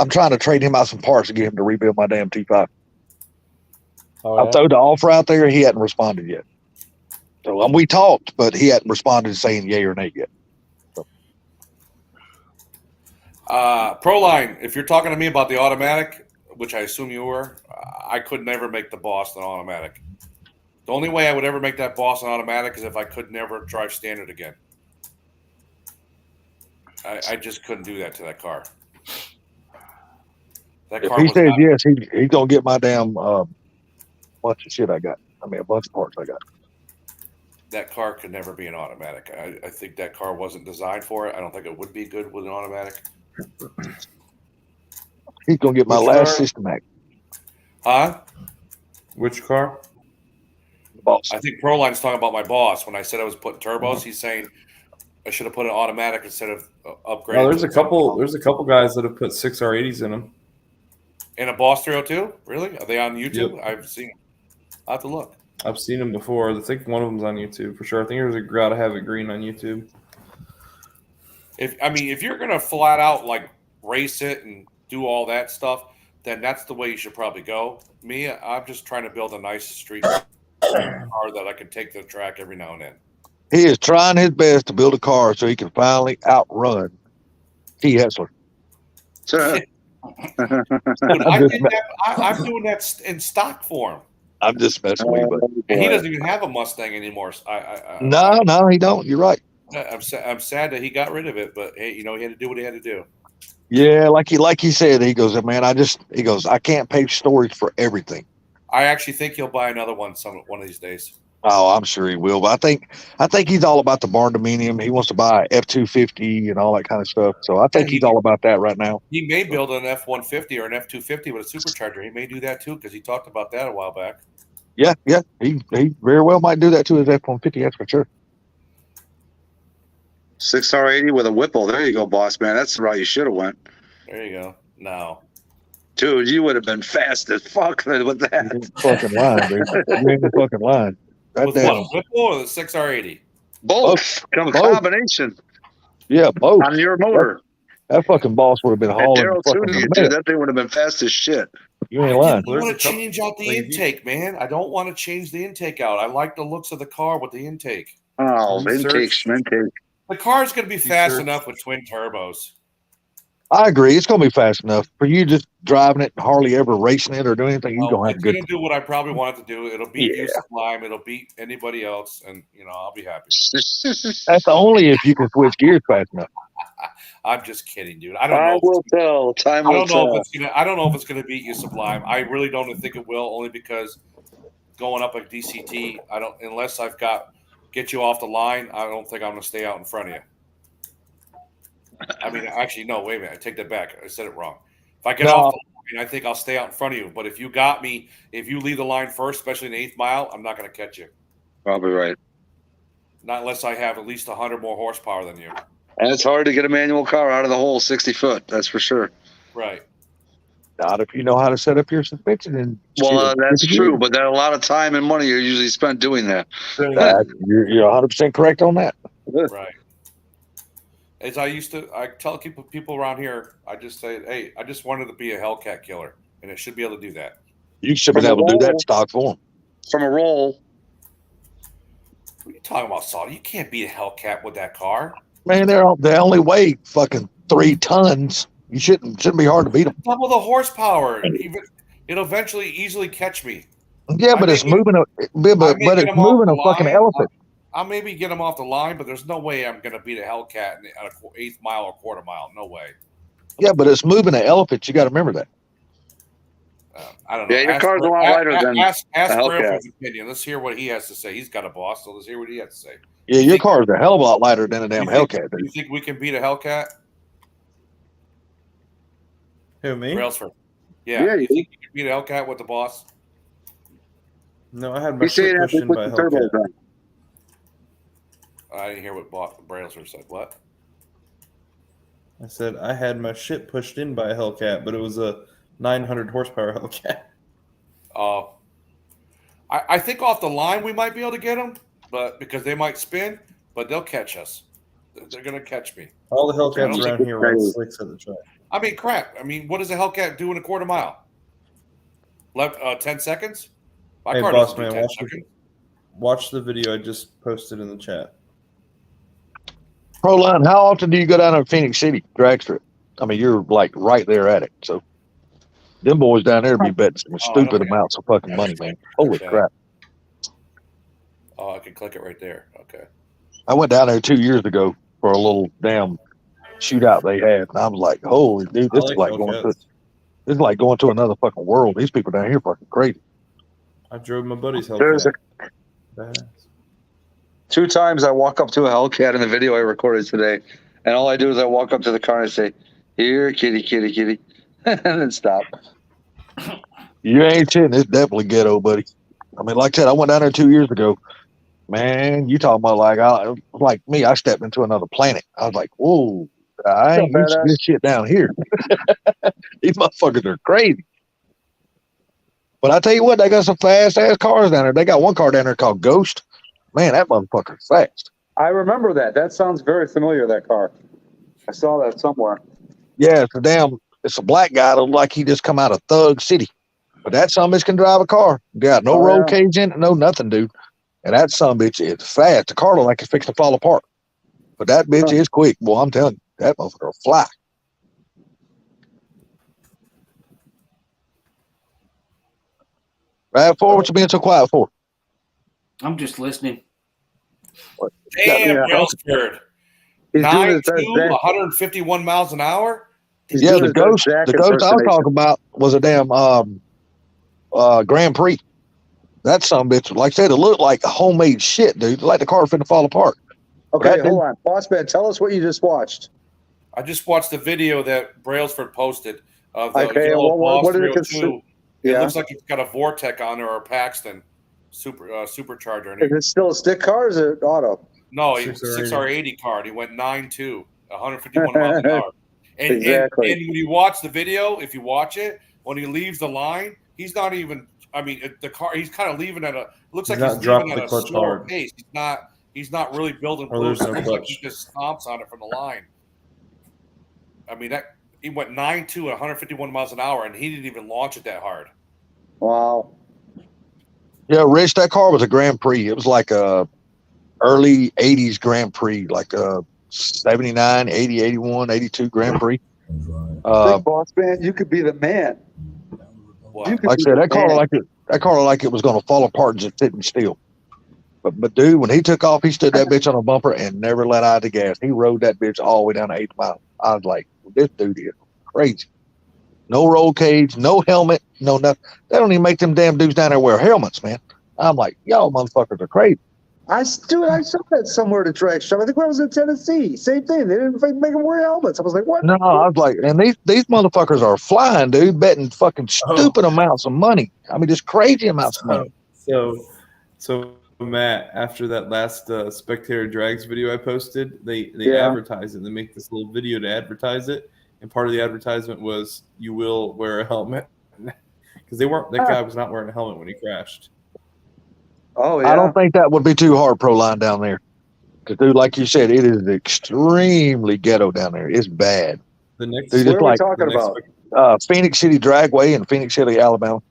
trying to trade him out some parts to get him to rebuild my damn T5. Oh, I threw the offer out there. He hadn't responded yet. So we talked, but he hadn't responded saying yay or nay yet. So. Proline, if you're talking to me about the automatic, which I assume you were, I could never make the Boston automatic. The only way I would ever make that Boston automatic is if I could never drive standard again. I just couldn't do that to that car. That If car he was says not- yes, he's gonna get my damn bunch of shit I got. I mean, a bunch of parts I got. that car could never be an automatic. I think that car wasn't designed for it. I don't think it would be good with an automatic. He's gonna get my Which last car? system act. Huh? Which car? Boss. I think Proline's talking about my boss. When I said I was putting turbos, he's saying I should have put an automatic instead of upgrading. No, there's a couple guys that have put 6R80s in them. In a Boss 302? Really? Are they on YouTube? Yep. I've seen. I have to look. I've seen them before. I think one of them's on YouTube for sure. I think there's a Gotta Have It Green on YouTube. If you're gonna flat out like race it and do all that stuff, then that's the way you should probably go. Me, I'm just trying to build a nice street car that I can take to the track every now and then. He is trying his best to build a car so he can finally outrun T. Hessler. So, Dude, I'm doing that in stock form. I'm just messing with you, buddy. And he doesn't even have a Mustang anymore. No, he don't. You're right. I'm sad that he got rid of it, but hey, he had to do what he had to do. Yeah, like he said, he goes, man, I can't pay storage for everything. I actually think he'll buy another one one of these days. Oh, I'm sure he will. But I think he's all about the barn dominium. He wants to buy F-250 and all that kind of stuff. So I think he's all about that right now. He may build an F-150 or an F-250 with a supercharger. He may do that too because he talked about that a while back. Yeah. He very well might do that to his F-150. That's for sure. 6R80 with a Whipple. There you go, boss man. That's the route you should have went. There you go. No. Dude, you would have been fast as fuck with that. You ain't fucking lying, dude. You ain't the fucking lying. That With damn, what? A Whipple or the 6R80? Both. Both. Combination yeah, both. on your motor. That fucking boss would have been And hauling Daryl fucking tuning a you, mess. dude, that thing would have been fast as shit. You ain't lying. I want to change out the intake, man. I don't want to change the intake out. I like the looks of the car with the intake. Oh, Research. intake, schmintake. The car's going to be fast Research. enough with twin turbos. I agree. It's gonna be fast enough for you just driving it and hardly ever racing it or doing anything. You gonna have It's a good. going to do what I probably want it to do. It'll beat Yeah. you Sublime. It'll beat anybody else, and I'll be happy. That's only if you can switch gears fast enough. I'm just kidding, dude. I don't Time know. will tell. Time I will don't know tell. if it's gonna. I don't know if it's gonna beat you Sublime. I really don't think it will, only because going up at DCT, I don't unless I've got get you off the line. I don't think I'm gonna stay out in front of you. I mean, actually, no. Wait a minute. I take that back. I said it wrong. If I get off the line, I think I'll stay out in front of you. But if you got me, if you leave the line first, especially in the 8th mile, I'm not gonna catch you. Probably right. Not unless I have at least 100 more horsepower than you. And it's hard to get a manual car out of the hole 60 foot. That's for sure. Right. Not if you know how to set up your suspension. And Well, shit, that's get the true, gear. but that a lot of time and money are usually spent doing that. You're 100% correct on that. Right. As I tell people around here, I just say, hey, I just wanted to be a Hellcat killer, and it should be able to do that. You should be From a able to do roll. that stock for them. From a roll, What are you talking about, Saul? You can't beat a Hellcat with that car. Man, they only weigh fucking 3 tons. You shouldn't be hard to beat them. Double the horsepower. It'll eventually easily catch me. Yeah, but it's moving but it's moving a fucking elephant. I'll maybe get him off the line, but there's no way I'm going to beat a Hellcat at an 1/8 mile or quarter mile. No way. Yeah, but it's moving an elephant. You got to remember that. I don't know. Yeah, your car's a lot lighter than ask a Hellcat. Bradford's opinion. Let's hear what he has to say. He's got a boss, so let's hear what he has to say. Yeah, your car's a hell of a lot lighter than a damn You think- Hellcat. Dude. You think we can beat a Hellcat? Who, me? Brailsford. Yeah. Yeah, You think you can beat a Hellcat with the boss? No, I had my he's saying shit that pushed to in put by a the turbos Hellcat. on. I didn't hear what Brailsford said. What? I said I had my shit pushed in by a Hellcat, but it was a 900 horsepower Hellcat. I think off the line we might be able to get them, but because they might spin, but they'll catch us. They're going to catch me. All the I don't Hellcats think around here run slicks at the track. I mean, crap. I mean, what does a Hellcat do in a quarter mile? 10 seconds? My Hey, car boss doesn't do man, 10 seconds. watch the video I just posted in the chat. Proline, how often do you go down to Phoenix City drag strip? I mean, you're like right there at it. So them boys down there be betting some stupid amounts of fucking money, man. Holy crap. Oh, I can click it right there. Okay. I went down there 2 years ago for a little damn shootout they had, and I was like, "Holy dude, this I is like like going to Hellcats. this is like going to another fucking world. These people down here fucking crazy." I drove my buddy's There's Hellcat. Badass. 2 times I walk up to a Hellcat in the video I recorded today, and all I do is I walk up to the car and I say, "Here, kitty, kitty, kitty," and then stop. You ain't shitting. It's definitely ghetto, buddy. I mean, like I said, I went down there 2 years ago. Man, you talking about like me? I stepped into another planet. I was like, "Whoa, I ain't used to this shit down here." These motherfuckers are crazy. But I tell you what, they got some fast ass cars down there. They got one car down there called Ghost. Man, that motherfucker's fast. I remember that. That sounds very familiar, that car. I saw that somewhere. Yeah, it's a black guy that look like he just come out of Thug City. But that sumbitch can drive a car. Got no roll cage in it, no nothing, dude. And that sumbitch is fast. The car look like it's fixing to fall apart. But that bitch is quick. Boy, I'm telling you, that motherfucker will fly. RAV4, what you being so quiet for? I'm just listening. Damn, Yeah. Brailsford. He's doing 9.2, his best. 151 miles an hour? He's Yeah, doing the his best ghost Jack I was impersonation. talking about was a damn Grand Prix. That sumbitch, like I said, it looked like homemade shit, dude. Like the car finna fall apart. Okay, That hold on. Boss man, tell us what you just watched. I just watched the video that Brailsford posted of the Okay, yellow what Boss did it 302. It Yeah. looks like it's got a Vortec on there or a Paxton supercharger. And Is it still a stick car or is it auto? no, he was 6R80 card. He went 9.2, 151 miles an hour. And, Exactly. and when you watch the video, if you watch it, when he leaves the line, he's not even. I mean, the car. He's kind of leaving at a. Looks like He's he's not dropping leaving the at a clutch slower hard. pace. He's not really building Or there's boost. no It looks like he clutch. just stomps on it from the line. I mean, that he went 9.2 at 151 miles an hour, and he didn't even launch it that hard. Wow. Yeah, Rich, that car was a Grand Prix. It was like a early 80s Grand Prix, like a 79, 80, 81, 82 Grand Prix. Big boss man, you could be the man. Wow. You could Like I be said, the that car man. like it was going to fall apart just sitting still. But dude, when he took off, he stood that bitch on a bumper and never let out the gas. He rode that bitch all the way down to 8 miles. I was like, this dude is crazy. No roll cage, no helmet, no nothing. They don't even make them damn dudes down there wear helmets, man. I'm like, y'all motherfuckers are crazy. I saw that somewhere at a drag strip. I think when I was in Tennessee, same thing. They didn't make them wear helmets. I was like, what? No, I was like, and these motherfuckers are flying, dude, betting fucking stupid amounts of money. I mean, just crazy amounts of money. So Matt, after that last Spectator Drags video I posted, they Yeah. advertise it. They make this little video to advertise it, and part of the advertisement was you will wear a helmet because that guy was not wearing a helmet when he crashed. Oh yeah. I don't think that would be too hard, Proline down there. Because, dude, like you said, it is extremely ghetto down there. It's bad. The next, Dude, What it's are we like talking about? Phoenix City Dragway in Phoenix City, Alabama.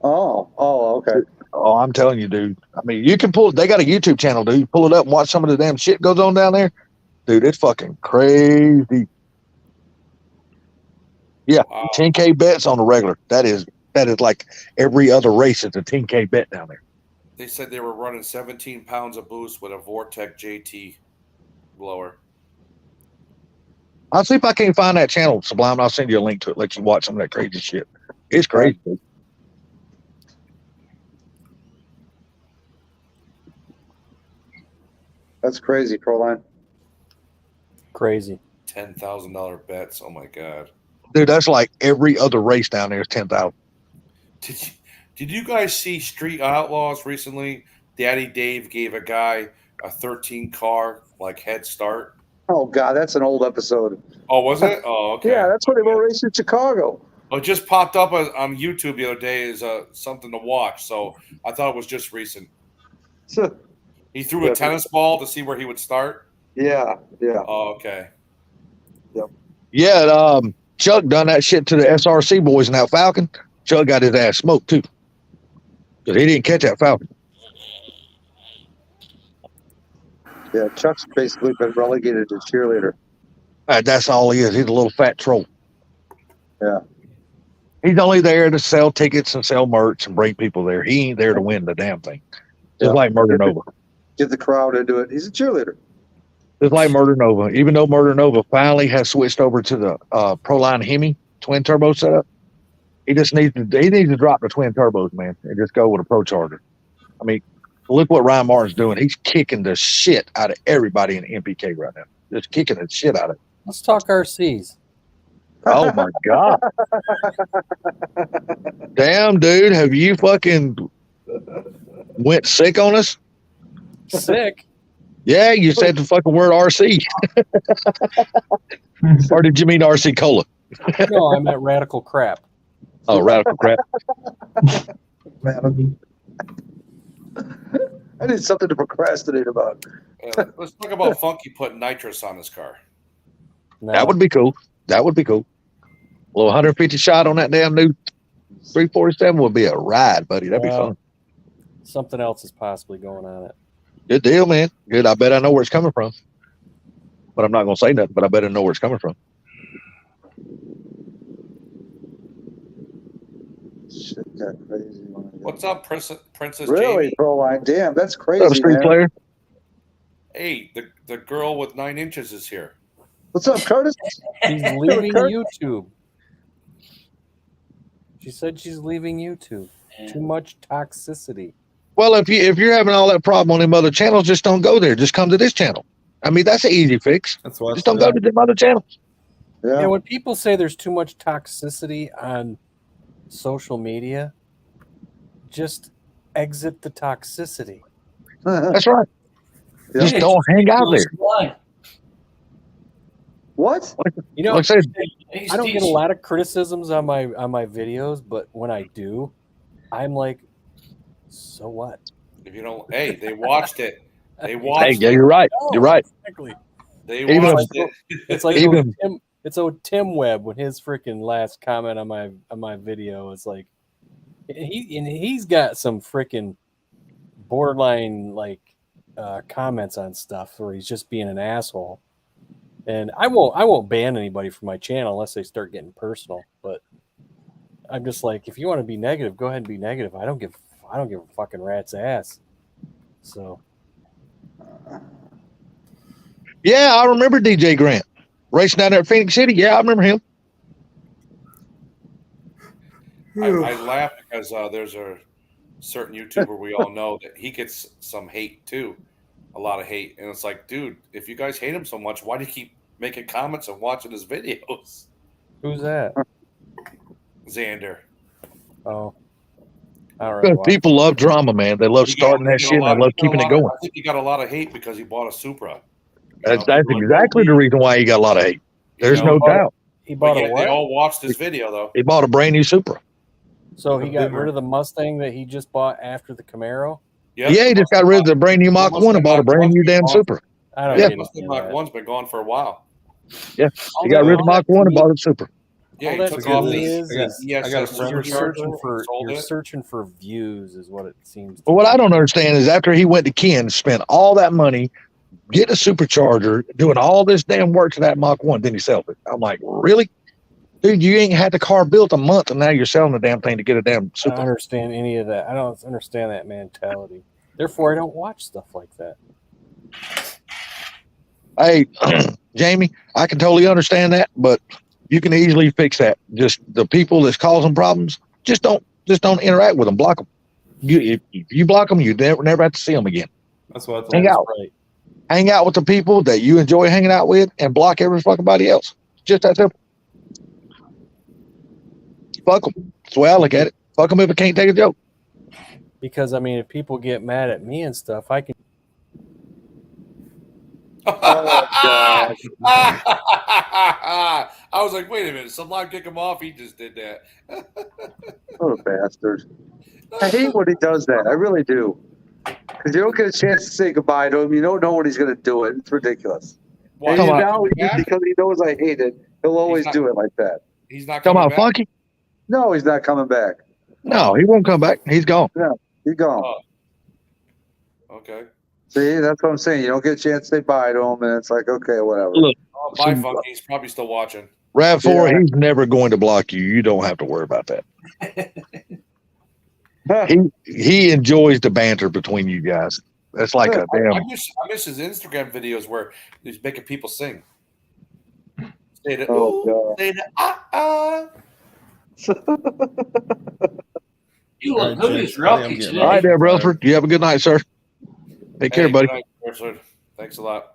Oh, okay. Oh, I'm telling you, dude. I mean, you can pull. They got a YouTube channel, dude. Pull it up and watch some of the damn shit goes on down there, dude. It's fucking crazy. Yeah, Wow. 10K bets on the regular. That is like every other race is a 10K bet down there. They said they were running 17 pounds of boost with a Vortec JT blower. I'll see if I can find that channel, Sublime. I'll send you a link to it. Let you watch some of that crazy shit. It's crazy. That's crazy, Proline. Crazy. $10,000 bets. Oh my god. Dude, that's like every other race down there is 10,000. Did you guys see Street Outlaws recently? Daddy Dave gave a guy a 13 car like head start. Oh God, that's an old episode. Oh, was it? Oh, okay. Yeah, that's when they were racing in Chicago. Well, it just popped up on YouTube the other day as something to watch. So I thought it was just recent. He threw a tennis ball to see where he would start. Yeah. Oh, okay. Yeah, Chuck done that shit to the SRC boys in that Falcon. Chuck got his ass smoked too. Because he didn't catch that Falcon. Yeah, Chuck's basically been relegated to cheerleader. That's all he is. He's a little fat troll. Yeah. He's only there to sell tickets and sell merch and bring people there. He ain't there to win the damn thing. Just like Murder Nova. Get the crowd into it. He's a cheerleader. Just like Murder Nova. Even though Murder Nova finally has switched over to the Proline Hemi twin turbo setup, he needs to drop the twin turbos, man, and just go with a Pro Charger. I mean, look what Ryan Martin's doing. He's kicking the shit out of everybody in MPK right now. Just kicking the shit out of it. Let's talk RCs. Oh my God. Damn, dude, have you fucking went sick on us? Sick? Yeah, you said the fucking word RC. Or did you mean RC Cola? No, I meant radical crap. Oh, radical crap. Man, I need something to procrastinate about. Let's talk about Funky putting nitrous on his car. No. That would be cool. That would be cool. A little 150 shot on that damn new 347 would be a ride, buddy. That'd be fun. Something else is possibly going on it. Good deal, man. Good. I bet I know where it's coming from. But I'm not going to say nothing, but I bet I know where it's coming from. Shit got crazy. What's up, Princess Really, Jamie? Proline? Damn, that's What's up, crazy, street man. player? Hey, the girl with 9 inches is here. What's up, Curtis? She's leaving YouTube. She said she's leaving YouTube. Too much toxicity. Well, if you're having all that problem on them other channels, just don't go there. Just come to this channel. I mean, that's an easy fix. That's why. Just don't go to them other channels. Yeah, when people say there's too much toxicity on social media, just exit the toxicity. That's right. Just don't hang out there. What? You know, Like I said, I don't get a lot of criticisms on my videos, but when I do, I'm like, so what? If you don't, hey, they watched it. They hey, watched yeah, it. you're right. No, You're right. Exactly. They Even watched if- it. It's like Even- it's old Tim Webb when his freaking last comment on my video is like, he's got some freaking borderline like comments on stuff where he's just being an asshole. And I won't ban anybody from my channel unless they start getting personal. But I'm just like, if you want to be negative, go ahead and be negative. I don't give a fucking rat's ass. So Yeah, I remember DJ Grant racing down there at Phoenix City. Yeah, I remember him. I laugh because there's a certain YouTuber we all know that he gets some hate too, a lot of hate, and it's like, dude, if you guys hate him so much, why do you keep making comments and watching his videos? who's that? Xander. Oh, I don't really watch. People love drama, man. They love He got- starting he that got a shit and lot- they love he got a keeping it lot of- going. I think he got a lot of hate because he bought a Supra. That's exactly the reason why he got a lot of hate. There's You know, no doubt. He But bought a yet they what? all watched this video though. He bought a brand new Supra. So he A got Bimmer. rid of the Mustang that he just bought after the Camaro. Yep, Yeah, he just got rid of the brand new Mach 1 and bought a brand new damn Supra. I don't Yeah. get Mustang into Mach that. 1's been gone for a while. Yeah, he got rid of Mach 1 and bought a Supra. Yeah, All he that took to off me the is I got a ESS friend you're supercharger, searching sold it. searching for views is what it seems. To But what be. I don't understand is after he went to Ken, spent all that money, getting a supercharger, doing all this damn work to that Mach 1, then he sells it. I'm like, really? Dude, you ain't had the car built a month and now you're selling the damn thing to get a damn I don't Supra. understand any of that. I don't understand that mentality. Therefore, I don't watch stuff like that. Hey, Jamie, I can totally understand that, but you can easily fix that. Just the people that's causing problems, just don't interact with them. Block them. If you block them, you never have to see them again. That's what I thought. Hang out. Right. Hang out with the people that you enjoy hanging out with and block every fucking body else. Just that simple. Fuck them. That's the way I look at it. Fuck them if it can't take a joke. Because I mean, if people get mad at me and stuff, I can. I was like, wait a minute, Sublime kick him off. He just did that. What a bastard. I hate when he does that. I really do. Because you don't get a chance to say goodbye to him. You don't know when he's going to do it. It's ridiculous. Why, And he's, now, back? because he knows I hate it, he'll always not- do it like that. he's not Come coming on, back. Funky. No, he's not coming back. No, he won't come back. He's gone. He's gone. Oh. Okay. See, that's what I'm saying. You don't get a chance to say bye to him, and it's like, okay, whatever. Look, Oh, bye, Funky. He's probably still watching. RAV4, Yeah. he's never going to block you. You don't have to worry about that. He enjoys the banter between you guys. That's like a I damn. miss his Instagram videos where he's making people sing. Say the Oh, ooh, God. say the You All look right, good gents, as Rocky I'm getting today. All right, there, Rutherford. You have a good night, sir. Take care, Hey, buddy. good night, Rutherford. Thanks a lot.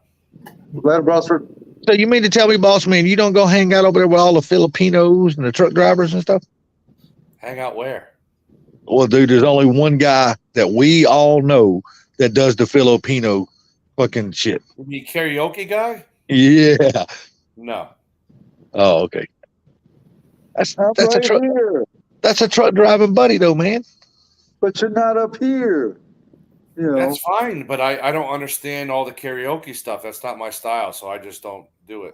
Let him, Brosford. So you mean to tell me, boss man, you don't go hang out over there with all the Filipinos and the truck drivers and stuff? Hang out where? Well, dude, there's only one guy that we all know that does the Filipino fucking shit. You mean karaoke guy? Yeah. No. Oh, okay. That's I'm a right truck. here, That's a truck driving buddy, though, man. but you're not up here. You know, That's fine, but I don't understand all the karaoke stuff. That's not my style, so I just don't do it.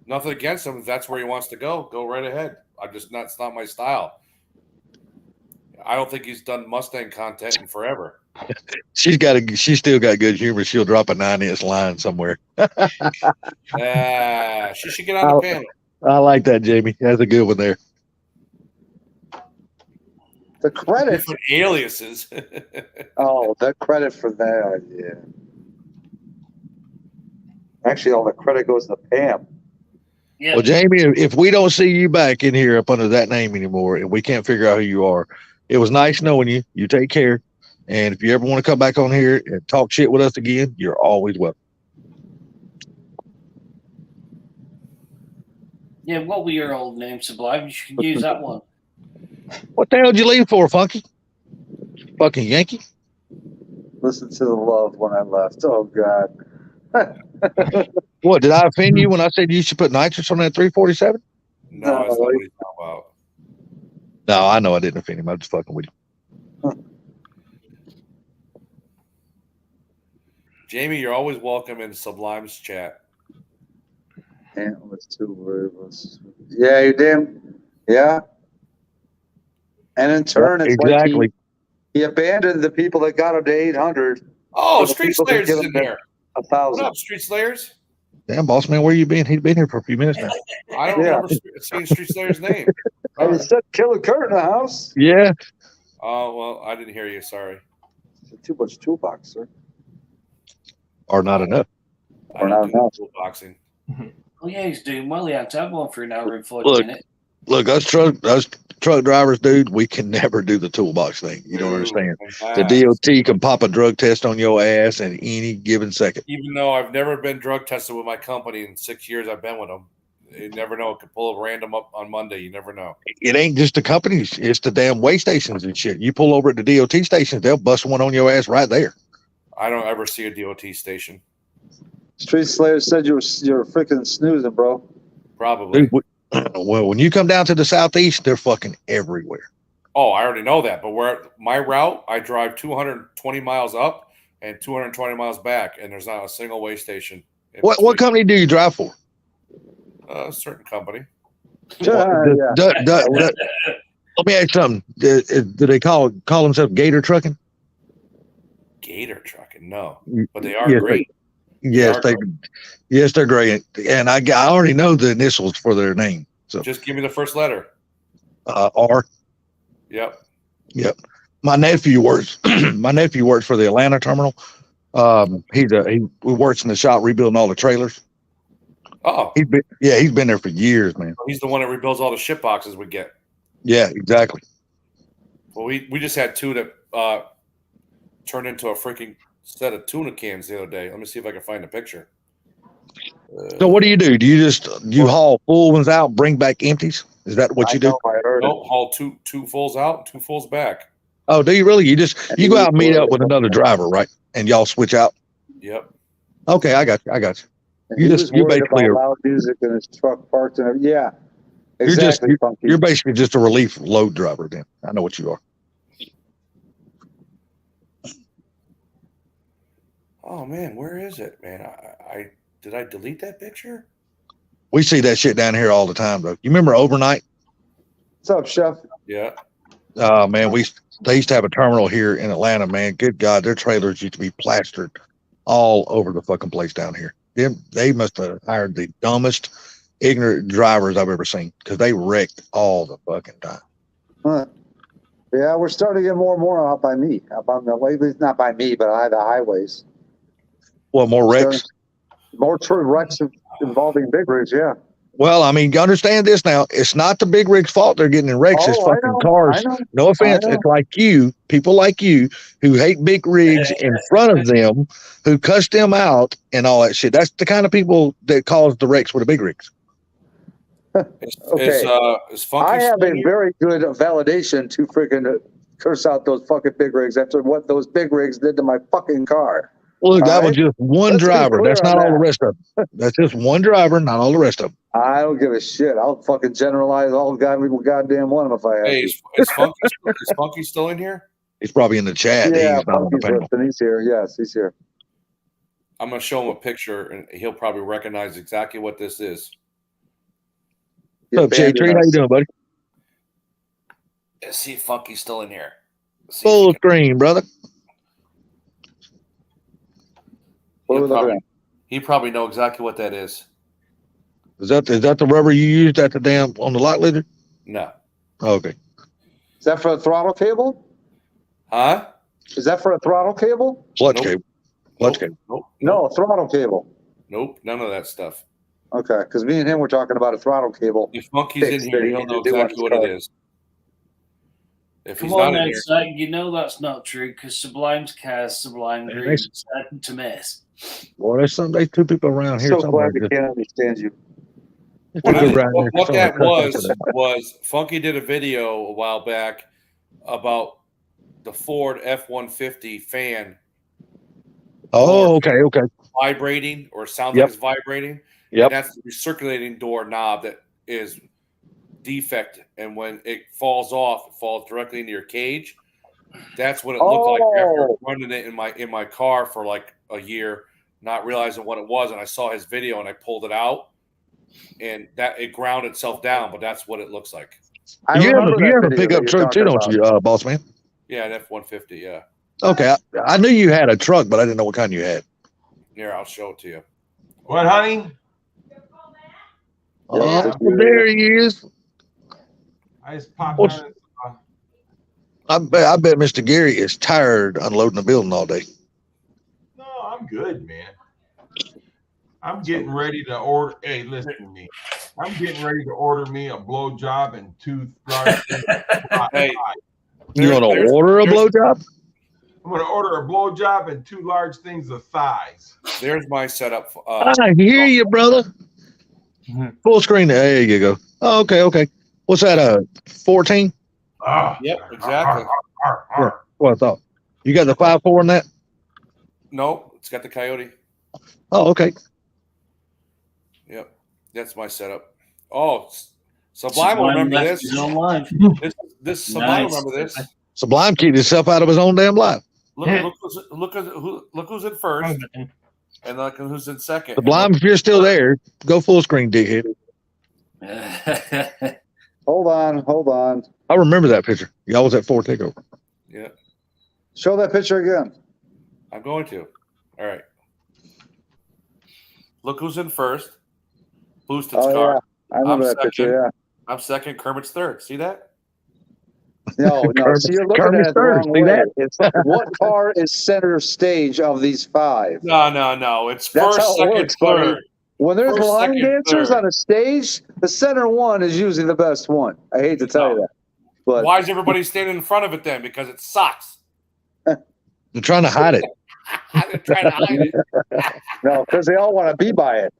Nothing against him. If that's where he wants to go right ahead. That's not my style. I don't think he's done Mustang content in forever. She's still got good humor. She'll drop a 9-inch line somewhere. She should get on the panel. I like that, Jamie. That's a good one there. the credit. Different aliases. Oh, the credit for that, yeah. Actually, all the credit goes to Pam. Yeah. Well, Jamie, if we don't see you back in here up under that name anymore and we can't figure out who you are, it was nice knowing you. You take care. And if you ever want to come back on here and talk shit with us again, you're always welcome. Yeah, what were your old names, Sublime? You should use that one. What the hell did you leave for, Funky? Fucking Yankee? Listen to the love when I left. Oh, God. What did I offend you when I said you should put nitrous on that 347? No, that's not what he's talking about. No, I know I didn't offend him. I'm just fucking with you. Jamie, you're always welcome in Sublime's chat. Antlers too. Where it was. Yeah, you did. Yeah. And in turn, it's exactly. like he abandoned the people that got him to 800. Oh, So the Street people that Slayers get is him in to here. 1,000. What up, Street Slayers? Damn, boss man, where you been? He's been here for a few minutes now. I don't remember seeing Street Slayer's name. I just said Killer Kurt in the house. Yeah. Oh, well, I didn't hear you. Sorry. Too much toolbox, sir. Or not enough. I don't do boxing. Oh yeah, he's doing well. He had to have one for an hour and 40 minutes. Look, us truck drivers, dude, we can never do the toolbox thing. You don't understand. The DOT can pop a drug test on your ass at any given second. Even though I've never been drug tested with my company in 6 years I've been with them, you never know. It could pull a random up on Monday. You never know. It ain't just the companies. It's the damn way stations and shit. You pull over at the DOT stations, they'll bust one on your ass right there. I don't ever see a DOT station. Street Slayer said you're freaking snoozing, bro. Probably. Dude, well, when you come down to the southeast, they're fucking everywhere. Oh, I already know that. But where my route, I drive 220 miles up and 220 miles back, and there's not a single way station. What company do you drive for? A certain company. Let me ask you something. Do they call themselves Gator Trucking? Gator Trucking? No, but they are Yes, great. Yes, they're great. And I already know the initials for their name. So Just give me the first letter. R. Yep. My nephew works. My nephew works for the Atlanta terminal. He works in the shop rebuilding all the trailers. Oh, He's been there for years, man. he's the one that rebuilds all the ship boxes we get. Yeah, exactly. Well, we just had two that turned into a freaking set of tuna cans the other day. Let me see if I can find a picture. So what do? You haul full ones out, bring back empties? Is that what you do? Nope, haul two fulls out, two fulls back. Oh, do you really? You go out and meet up with another driver, right? And y'all switch out. Yep. Okay, I got you. You basically about loud music in his truck parked and everything. Yeah, exactly. You're basically just a relief load driver. Then I know what you are. Oh man, where is it, man? I did I delete that picture? We see that shit down here all the time, though. You remember overnight? What's up, Chef? Yeah. Man, they used to have a terminal here in Atlanta, man. Good God, their trailers used to be plastered all over the fucking place down here. They must have hired the dumbest, ignorant drivers I've ever seen because they wrecked all the fucking time. Huh. Yeah, we're starting to get more and more out by me. Out by the ways, not by me, but the highways. Well, more wrecks? More true wrecks involving big rigs, yeah. Well, I mean, you understand this now. It's not the big rigs' fault they're getting in wrecks. It's fucking cars. No offense. It's like people like you, who hate big rigs in front of them, who cuss them out and all that shit. That's the kind of people that cause the wrecks with the big rigs. Is Funky I have still a here? very good validation to freaking curse out those fucking big rigs after what those big rigs did to my fucking car. Look, that was just one driver. That's not all the rest of them. That's just one driver, not all the rest of them. I don't give a shit. I'll fucking generalize all goddamn one of them if I have Hey, to. is Funky still in here? He's probably in the chat. Yeah, He's not on the Funky's panel. listening. He's here. Yes, he's here. I'm gonna show him a picture, and he'll probably recognize exactly what this is. What's up, Jay Tree? How you doing, buddy? Let's see if Funky's still in here. Full screen, brother. He probably know exactly what that is. Is that the rubber you used at the damn on the lot leader? No. Okay. Is that for a throttle cable? Huh? Is that for a throttle cable? Clutch cable. Clutch cable. Nope. No, throttle cable. Nope. None of that stuff. Okay, because me and him were talking about a throttle cable. If Funky's in here, he'll know exactly what it is. If he's Come on not now, in here, Zach, you know that's not true because Sublime's cars, Sublime Hey, Green, nice. starting to miss. Boy, there's two people around here So somewhere. glad they can't understand you. what that was Funky did a video a while back about the Ford F-150 fan Oh, okay. vibrating or sounds Yep. like it's vibrating. Yep. And that's the recirculating door knob that is defect. And when it falls off, it falls directly into your cage. That's what it looked like after running it in my car for like a year, not realizing what it was. And I saw his video and I pulled it out, and that it ground itself down. But that's what it looks like. You have a pickup truck too, don't you, boss man? Yeah, an F-150. Yeah. Okay, I knew you had a truck, but I didn't know what kind you had. Here, I'll show it to you. What, honey? Oh, there he is. I just popped What's- on it. I bet Mr. Gary is tired unloading the building all day. No, I'm good, man. I'm getting ready to order. Hey, listen to me. I'm getting ready to order me a blow job and 2 large. Hey, You gonna order a blowjob? I'm going to order a blow job and 2 large things of thighs. There's my setup. I hear you, brother. Full screen. There you go. Oh, okay. What's that? 14? Yep, exactly. Yeah, what I thought. You got the 5.4 in that? No, it's got the Coyote. Oh, okay. Yep, that's my setup. Oh, Sublime will remember left this. his own life. This Sublime Nice. remember this. Sublime keeping himself out of his own damn life. Look who's in first, and look who's in second. Sublime, if you're still there, go full screen, dickhead. Hold on. I remember that picture. Y'all was at Ford Takeover. Yeah, Show that picture again. I'm going to. All right. Look who's in first. Boosted Oh, car. yeah. I remember I'm that picture, second. yeah. I'm second. Kermit's third. See that? No. So you're looking at it the wrong way. It's what car is center stage of these 5? No. It's That's first, how it second, works, buddy. third. When there's First, line second, dancers third. on a stage, the center one is usually the best one. I hate to tell you that. But Why is everybody standing in front of it then? Because it sucks. They're trying to hide it. They're trying to hide it. no, because they all want to be by it.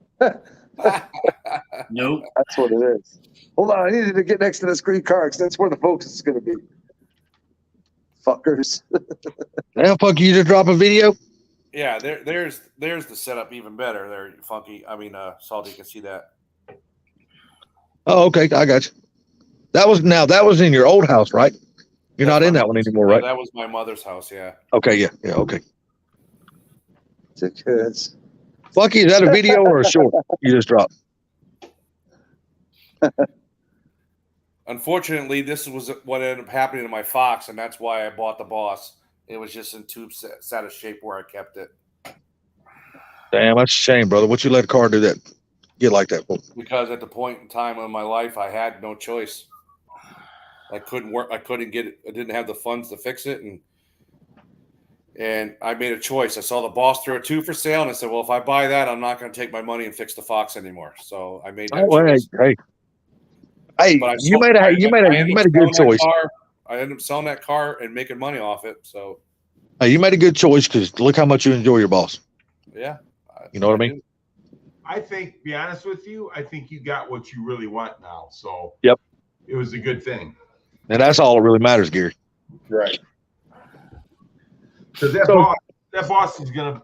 Nope. That's what it is. Hold on, I needed to get next to this green car because that's where the focus is going to be. Fuckers. Hell, fuck, you just drop a video? Yeah, there's the setup even better. There, Funky. I mean, Salty, you can see that. Oh, okay. I got you. That was in your old house, right? You're not in that one anymore, right? That was my mother's house. Yeah. Okay, yeah, okay. Kids. Funky, is that a video or a short you just dropped? Unfortunately, this was what ended up happening to my Fox, and that's why I bought the Boss. It was just in too sad of shape where I kept it. Damn, that's a shame, brother. What you let a car do that? Get like that for? Because at the point in time in my life, I had no choice. I couldn't work. I couldn't get it. I didn't have the funds to fix it, and I made a choice. I saw the Boss throw a 2 for sale, and I said, "Well, if I buy that, I'm not going to take my money and fix the Fox anymore." So I made that choice. Hey, But I you sold- made I a ended up good selling that choice. car. I ended up selling that car and making money off it. So Hey, you made a good choice because look how much you enjoy your boss. yeah, You know what I mean? I think, be honest with you, I think you got what you really want now. So Yep. It was a good thing. And that's all that really matters, Gary. Right. Because that boss is gonna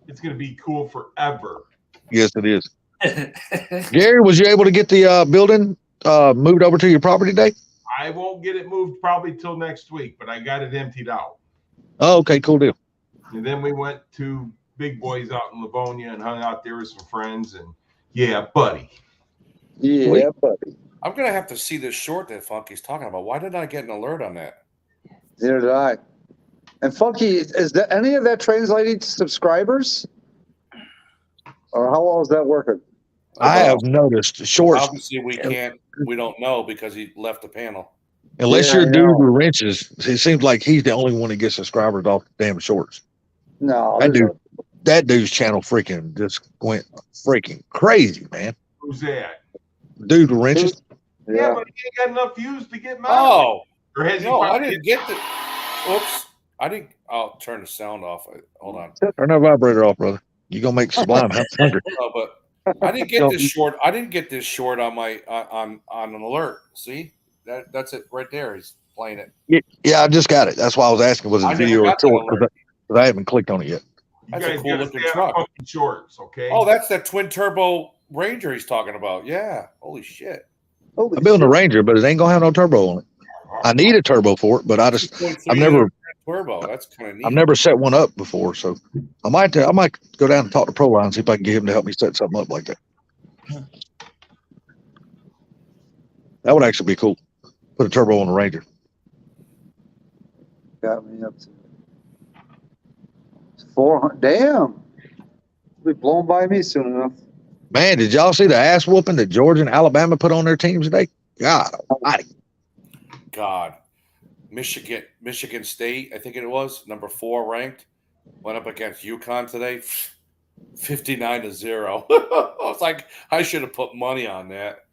it's gonna be cool forever. Yes, it is. Gary, was you able to get the building moved over to your property day? I won't get it moved probably till next week, but I got it emptied out. Oh, okay, cool deal. And then we went to Big Boys out in Livonia and hung out there with some friends. And yeah, buddy. Yeah, buddy. I'm gonna have to see this short that Funky's talking about. Why did I get an alert on that? Neither did I. And Funky, is that any of that translating to subscribers? Or how well is that working? I have noticed shorts, Obviously, we don't know because he left the panel. unless Yeah, you're I dude know. with wrenches, it seems like he's the only one that gets subscribers off the damn shorts. No, That dude's channel freaking just went freaking crazy, man. Who's that? Dude with wrenches. Yeah, but he ain't got enough views to get mad. Oh, Or has he no, I finally didn't get the. Oops, I didn't. I'll turn the sound off. Hold on. Turn that vibrator off, brother. You gonna make Sublime hungry. No, but I didn't get this short. I didn't get this short on my on an alert. See, that's it right there. He's playing it. Yeah, I just got it. That's why I was asking, was it I a never video or got that short? alert. Because I haven't clicked on it yet. That's guys a cool gotta looking stay on truck. fucking shorts, okay? Oh, that's that twin turbo Ranger he's talking about. Yeah. Holy shit. Holy I'm building a shit. Ranger, but it ain't gonna have no turbo on it. I need a turbo for it, but I've 2.3 never liter turbo. That's kind of neat. I've never set one up before, so I might go down and talk to Proline and see if I can get him to help me set something up like that. That would actually be cool. Put a turbo on the Ranger. Got me up to 400. Damn. It'll be blown by me soon enough. Man, did y'all see the ass whooping that Georgia and Alabama put on their teams today? God almighty. God. Michigan State, I think it was, number 4 ranked, went up against UConn today, 59-0. I was like, I should have put money on that.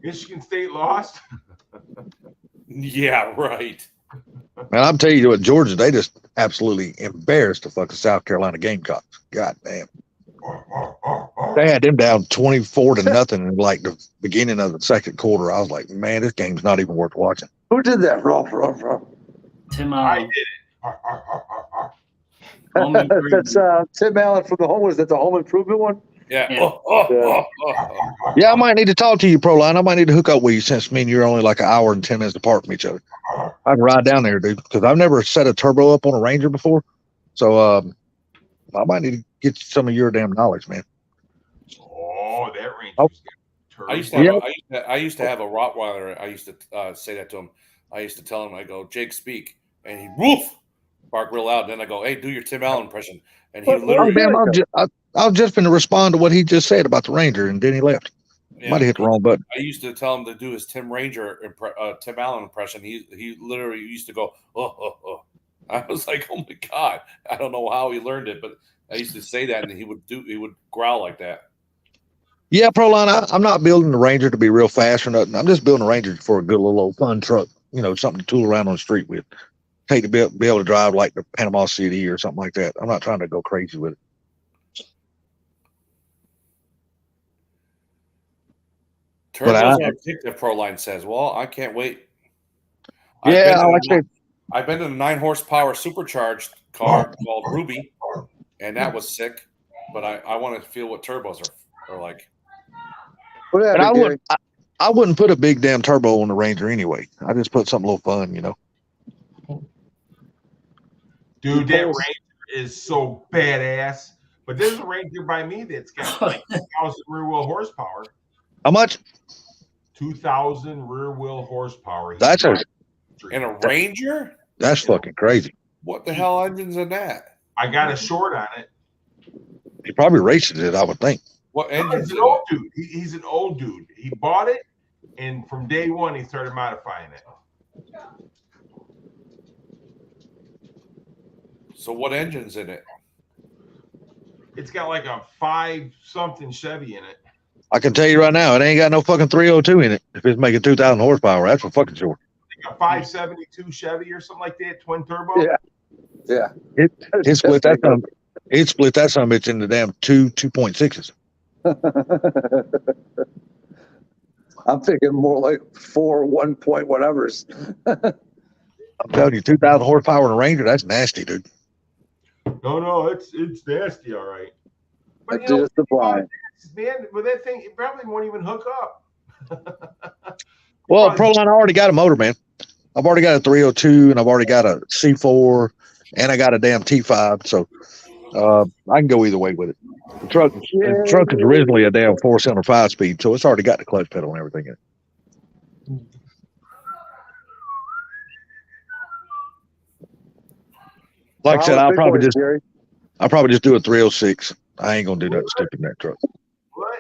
Michigan State lost. Yeah, right. Man, I'm telling you what, Georgia, they just absolutely embarrassed the fucking South Carolina Gamecocks. God damn. They had them down 24-0 in like the beginning of the second quarter. I was like, man, this game's not even worth watching. Who did that? Tim I Allen. did it. That's Tim Allen from the home. Was that the home improvement one? Yeah. Yeah. Yeah, I might need to talk to you, Proline. I might need to hook up with you since me and you're only like an hour and 10 minutes apart from each other. I can ride down there, dude, because I've never set a turbo up on a Ranger before. So I might need to get some of your damn knowledge, man. Oh, that range. Oh. I used to have a Rottweiler. I used to say that to him. I used to tell him, I go, Jake, speak. And he woof, bark real loud. And then I go, hey, do your Tim Allen impression. And he literally, damn, I've just been to respond to what he just said about the Ranger, and then he left. yeah, Might have hit the wrong button. I used to tell him to do his Tim Allen impression. He literally used to go, oh. I was like, oh my God. I don't know how he learned it, but I used to say that and he would growl like that. Yeah, Proline, I'm not building the Ranger to be real fast or nothing. I'm just building a Ranger for a good little old fun truck, something to tool around on the street with. Take to be able to drive like the Panama City or something like that. I'm not trying to go crazy with it. Turbos are addictive, Proline says. Well, I can't wait. Yeah, I've been in a 9 horsepower supercharged car called Ruby, and that was sick. But I want to feel what turbos are like. But I wouldn't put a big damn turbo on the Ranger anyway. I just put something a little fun, Dude, that Ranger is so badass. But there's a Ranger by me that's got like 2,000 rear wheel horsepower. How much? 2,000 rear wheel horsepower. That's in a Ranger? That's fucking crazy. What the hell engine's in that? I got a short on it. He probably raced it, I would think. What He's engine's an in old it? dude. He's an old dude. He bought it, and from day one, he started modifying it. So what engine's in it? It's got like a 5-something Chevy in it. I can tell you right now, it ain't got no fucking 302 in it. If it's making 2,000 horsepower, that's for fucking sure. Like a 572 Chevy or something like that, twin turbo. Yeah. It split that son. It split that son of a bitch into damn 2.6s. I'm thinking more like 4 1 whatever's. I'm telling you, 2,000 horsepower in a Ranger, that's nasty, dude. No, it's nasty, all right. But Just the blind. Man, with that thing, it probably won't even hook up. Well, Proline, I already got a motor, man. I've already got a 302, and I've already got a C4, and I got a damn T5. So I can go either way with it. The truck is originally a damn 4-cylinder 5-speed, so it's already got the clutch pedal and everything in it. Like I said, I'll probably just do a 306. I ain't gonna do nothing stupid in that truck. What?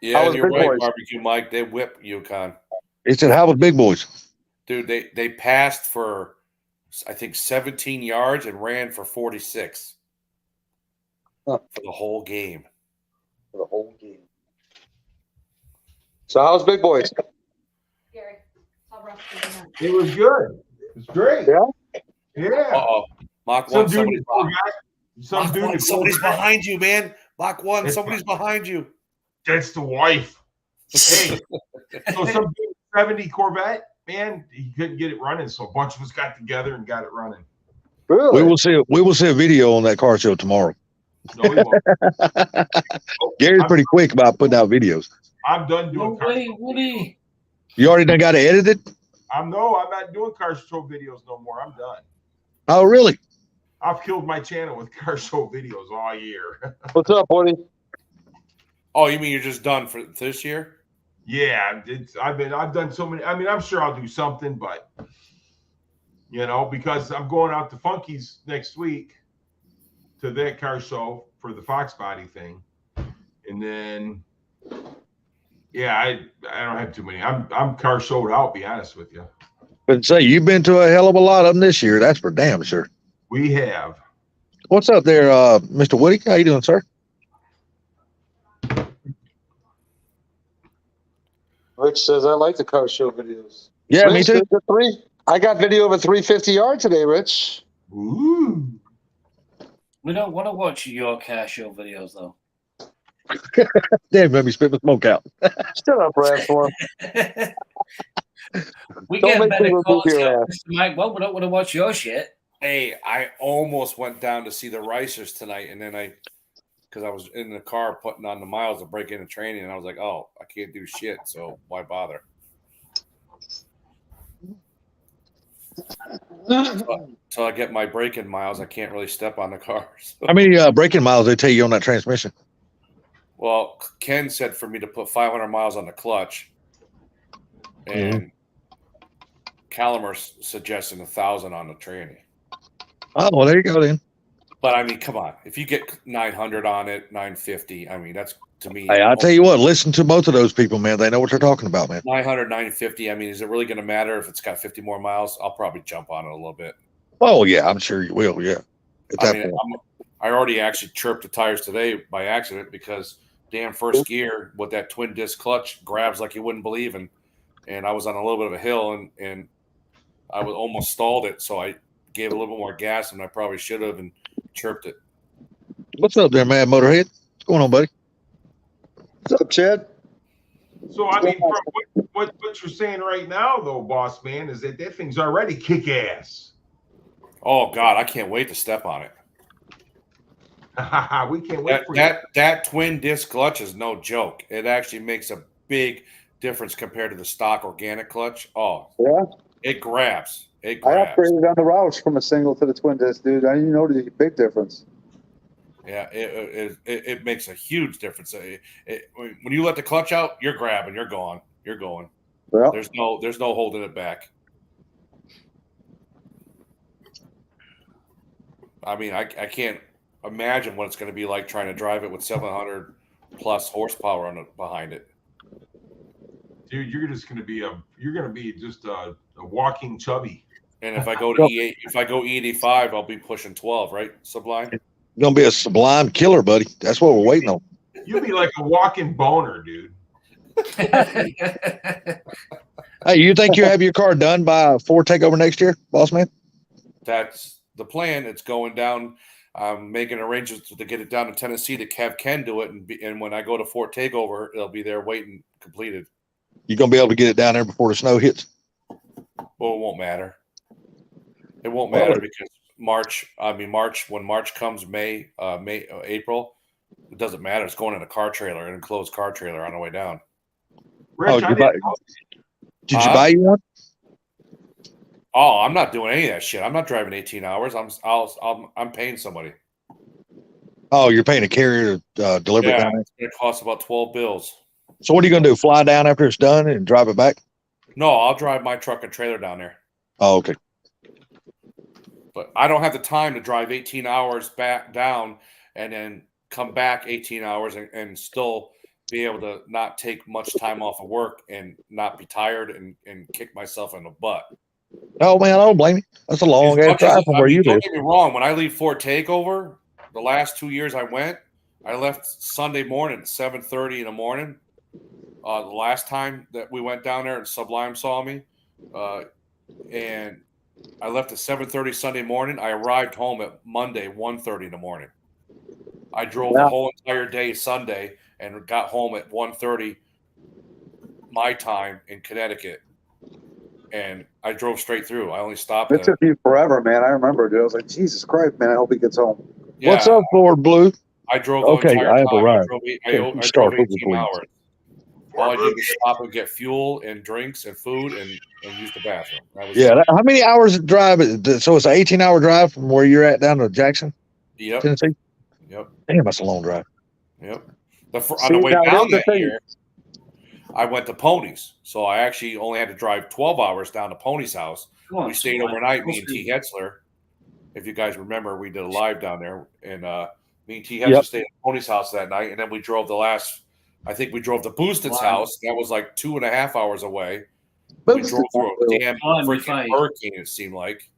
Yeah, you're right, Barbecue Mike. They whipped UConn. It said, how was Big Boys? Dude, they passed for, I think, 17 yards and ran for 46 for the whole game. For the whole game. So how's Big Boys? It was good. It's great. Yeah. Yeah. Uh-oh. Mach 1, somebody's behind you, man. Mach 1, somebody's behind you. That's the wife. Hey, so some 70 Corvette, man, he couldn't get it running, so a bunch of us got together and got it running. Really? We will see a video on that car show tomorrow. No, he won't. Gary's pretty quick about putting out videos. I'm done No doing car way, show. Woody. You already done got it edited? I'm not doing car show videos no more. I'm done. Oh, really? I've killed my channel with car show videos all year. What's up, Woody? Oh, you mean you're just done for this year? Yeah, I've done so many. I mean, I'm sure I'll do something, but because I'm going out to Funky's next week to that car show for the Fox Body thing, and then I don't have too many. I'm car showed out. Be honest with you. But say you've been to a hell of a lot of them this year. That's for damn sure. We have. What's up there, Mr. Woody? How you doing, sir? Rich says I like the car show videos. Yeah, Rich, me too. I got video of a 350R today, Rich. Ooh. We don't want to watch your car show videos, though. Damn, let me spit my smoke out. Shut up, Bradford. We Don't get make better me rebuke quality, your ass. Mr. Mike. Well, we don't want to watch your shit. Hey, I almost went down to see the Ricers tonight, and then because I was in the car putting on the miles to break into training, and I was like, oh, I can't do shit, so why bother? Until I get my break-in miles, I can't really step on the cars. How many braking miles they tell you on that transmission? Well, Ken said for me to put 500 miles on the clutch, and Calamer's suggesting 1,000 on the tranny. Oh, well, there you go then. But I mean, come on, if you get 900 on it, 950, I mean, that's to me. Hey, I'll tell you what, listen to both of those people, man. They know what they're talking about, man. 900, 950. I mean, is it really going to matter if it's got 50 more miles? I'll probably jump on it a little bit. Oh, yeah, I'm sure you will. Yeah. At that point. I already actually chirped the tires today by accident because damn first gear with that twin disc clutch grabs like you wouldn't believe. And I was on a little bit of a hill and I was almost stalled it. So I gave a little bit more gas than I probably should have and chirped it. What's up there, Mad Motorhead? What's going on, buddy? What's up, Chad? So I mean, from what you're saying right now, though, boss man, is that thing's already kick ass. Oh God, I can't wait to step on it. We can't wait for that twin disc clutch is no joke. It actually makes a big difference compared to the stock organic clutch. Oh, yeah, it grabs. I upgraded on the Roush from a single to the twin disc, dude. I didn't know the big difference. Yeah, it makes a huge difference. When you let the clutch out, you're grabbing, you're gone, you're going. Yeah. There's no holding it back. I mean, I can't imagine what it's going to be like trying to drive it with 700 plus horsepower behind it. Dude, you're just going to be just a walking chubby. And if I go to E8, if I go E85, I'll be pushing 12, right? Sublime. You're gonna be a sublime killer, buddy. That's what we're waiting on. You'll be like a walking boner, dude. Hey, you think you have your car done by Ford Takeover next year, boss man? That's the plan. It's going down. I'm making arrangements to get it down to Tennessee to have Ken do it, and when I go to Fort Takeover, it'll be there waiting completed. You gonna be able to get it down there before the snow hits? Well, it won't matter. It won't matter because March, when March comes, April, it doesn't matter. It's going in a car trailer, an enclosed car trailer on the way down. Rich, did you buy you one? Oh, I'm not doing any of that shit. I'm not driving 18 hours. I'm paying somebody. Oh, you're paying a carrier to deliver it Yeah, down there? it's going to cost about 12 bills. So what are you gonna do? Fly down after it's done and drive it back? No, I'll drive my truck and trailer down there. Oh, okay. But I don't have the time to drive 18 hours back down and then come back 18 hours and still be able to not take much time off of work and not be tired and kick myself in the butt. Oh man, I don't blame you. That's a long ass drive from where you don't live. get me wrong. When I leave Fort Takeover, the last 2 years I left Sunday morning at 7:30 in the morning. The last time that we went down there and Sublime saw me, and I left at 7:30 Sunday morning. I arrived home at Monday 1:30 in the morning. I drove the whole entire day Sunday and got home at 1:30 my time in Connecticut. and I drove straight through. I only stopped. It took you forever, man. I remember, dude. I was like, Jesus Christ, man. I hope he gets home. Yeah, What's up, Ford Blue? I drove the Okay, entire I have time. arrived. I drove Start moving, 18 please. hours. All I did was stop and get fuel and drinks and food and use the bathroom. That was Yeah. it. How many hours of drive? So it's an 18-hour drive from where you're at down to Jackson, Yep. Tennessee? Yep. Damn, that's a long drive. Yep. On See, the way now, down here's the that thing. year, I went to Pony's. So I actually only had to drive 12 hours down to Pony's house. Come on, We stayed Mike. overnight, me and T. Hetzler. If you guys remember, we did a live down there. And me and T. Hetzler stayed at Pony's house that night. And then we drove I think we drove to Boosted's house. That was like 2.5 hours away. We drove through a damn freaking hurricane, it seemed like.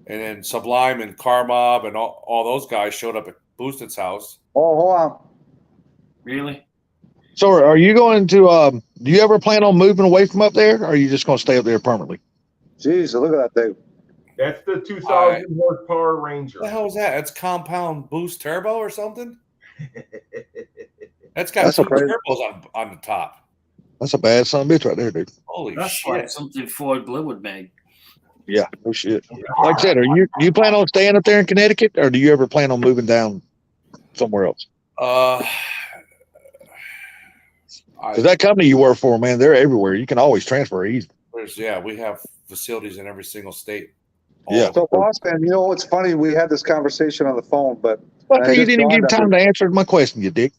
And then Sublime and Car Mob and all those guys showed up at Boosted's house. Oh, hold on. Really? So are you going to, do you ever plan on moving away from up there? Or are you just going to stay up there permanently? Jeez, look at that thing. That's the 2000 horsepower Ranger. What the hell is that? That's compound boost turbo or something? That's got That's two a crazy- turbos on the top. That's a bad son of a bitch right there, dude. Holy That's shit. like something Ford Blue would make. Yeah, no shit. Like I said, do you plan on staying up there in Connecticut, or do you ever plan on moving down somewhere else? Because that company you work for, man, they're everywhere. You can always transfer easy. We have facilities in every single state. Yeah. So, boss man, you know what's funny? We had this conversation on the phone, but Well, I you just didn't even give dawned on time to answer my question, you dick.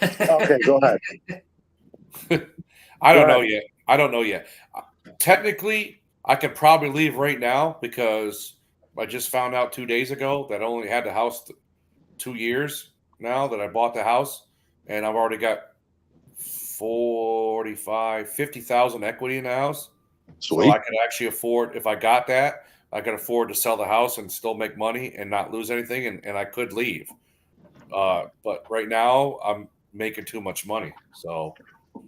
Okay, go ahead. I don't know yet. Technically, I could probably leave right now because I just found out 2 days ago that I only had the house 2 years now that I bought the house, and I've already got 50,000 equity in the house. Sweet. So I could actually afford, if I got that, I could afford to sell the house and still make money and not lose anything, and I could leave. But right now, I'm making too much money. So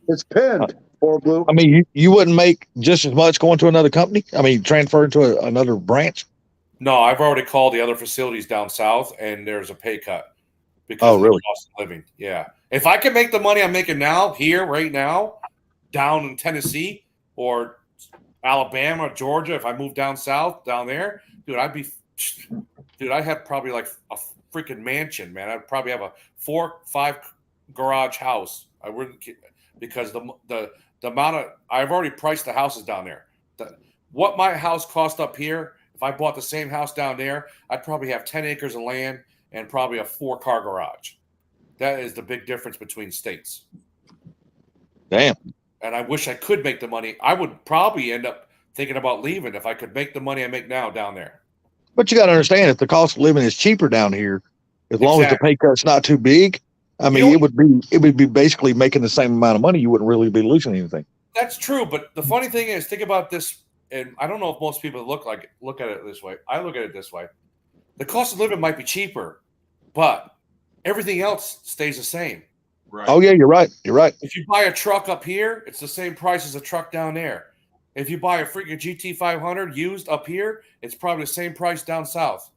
it's pinned. Ford Blue. I mean, you wouldn't make just as much going to another company? I mean, transfer to another branch? No, I've already called the other facilities down south, and there's a pay cut because of the cost of living. Yeah. If I can make the money I'm making now, here, right now, down in Tennessee or Alabama, Georgia, if I move down south, down there, dude, I'd have probably like a freaking mansion, man. I'd probably have a 4-5 garage house. I wouldn't, because the amount of, I've already priced the houses down there. What my house cost up here, if I bought the same house down there, I'd probably have 10 acres of land and probably a 4-car garage. That is the big difference between states. Damn. And I wish I could make the money. I would probably end up thinking about leaving if I could make the money I make now down there. But you got to understand, if the cost of living is cheaper down here, as long as the pay cut's not too big, I mean, it would be basically making the same amount of money. You wouldn't really be losing anything. That's true, but the funny thing is, think about this, and I don't know if most people look at it this way. I look at it this way: the cost of living might be cheaper, but everything else stays the same. Right. Oh yeah, you're right. You're right. If you buy a truck up here, it's the same price as a truck down there. If you buy a freaking GT500 used up here, it's probably the same price down south.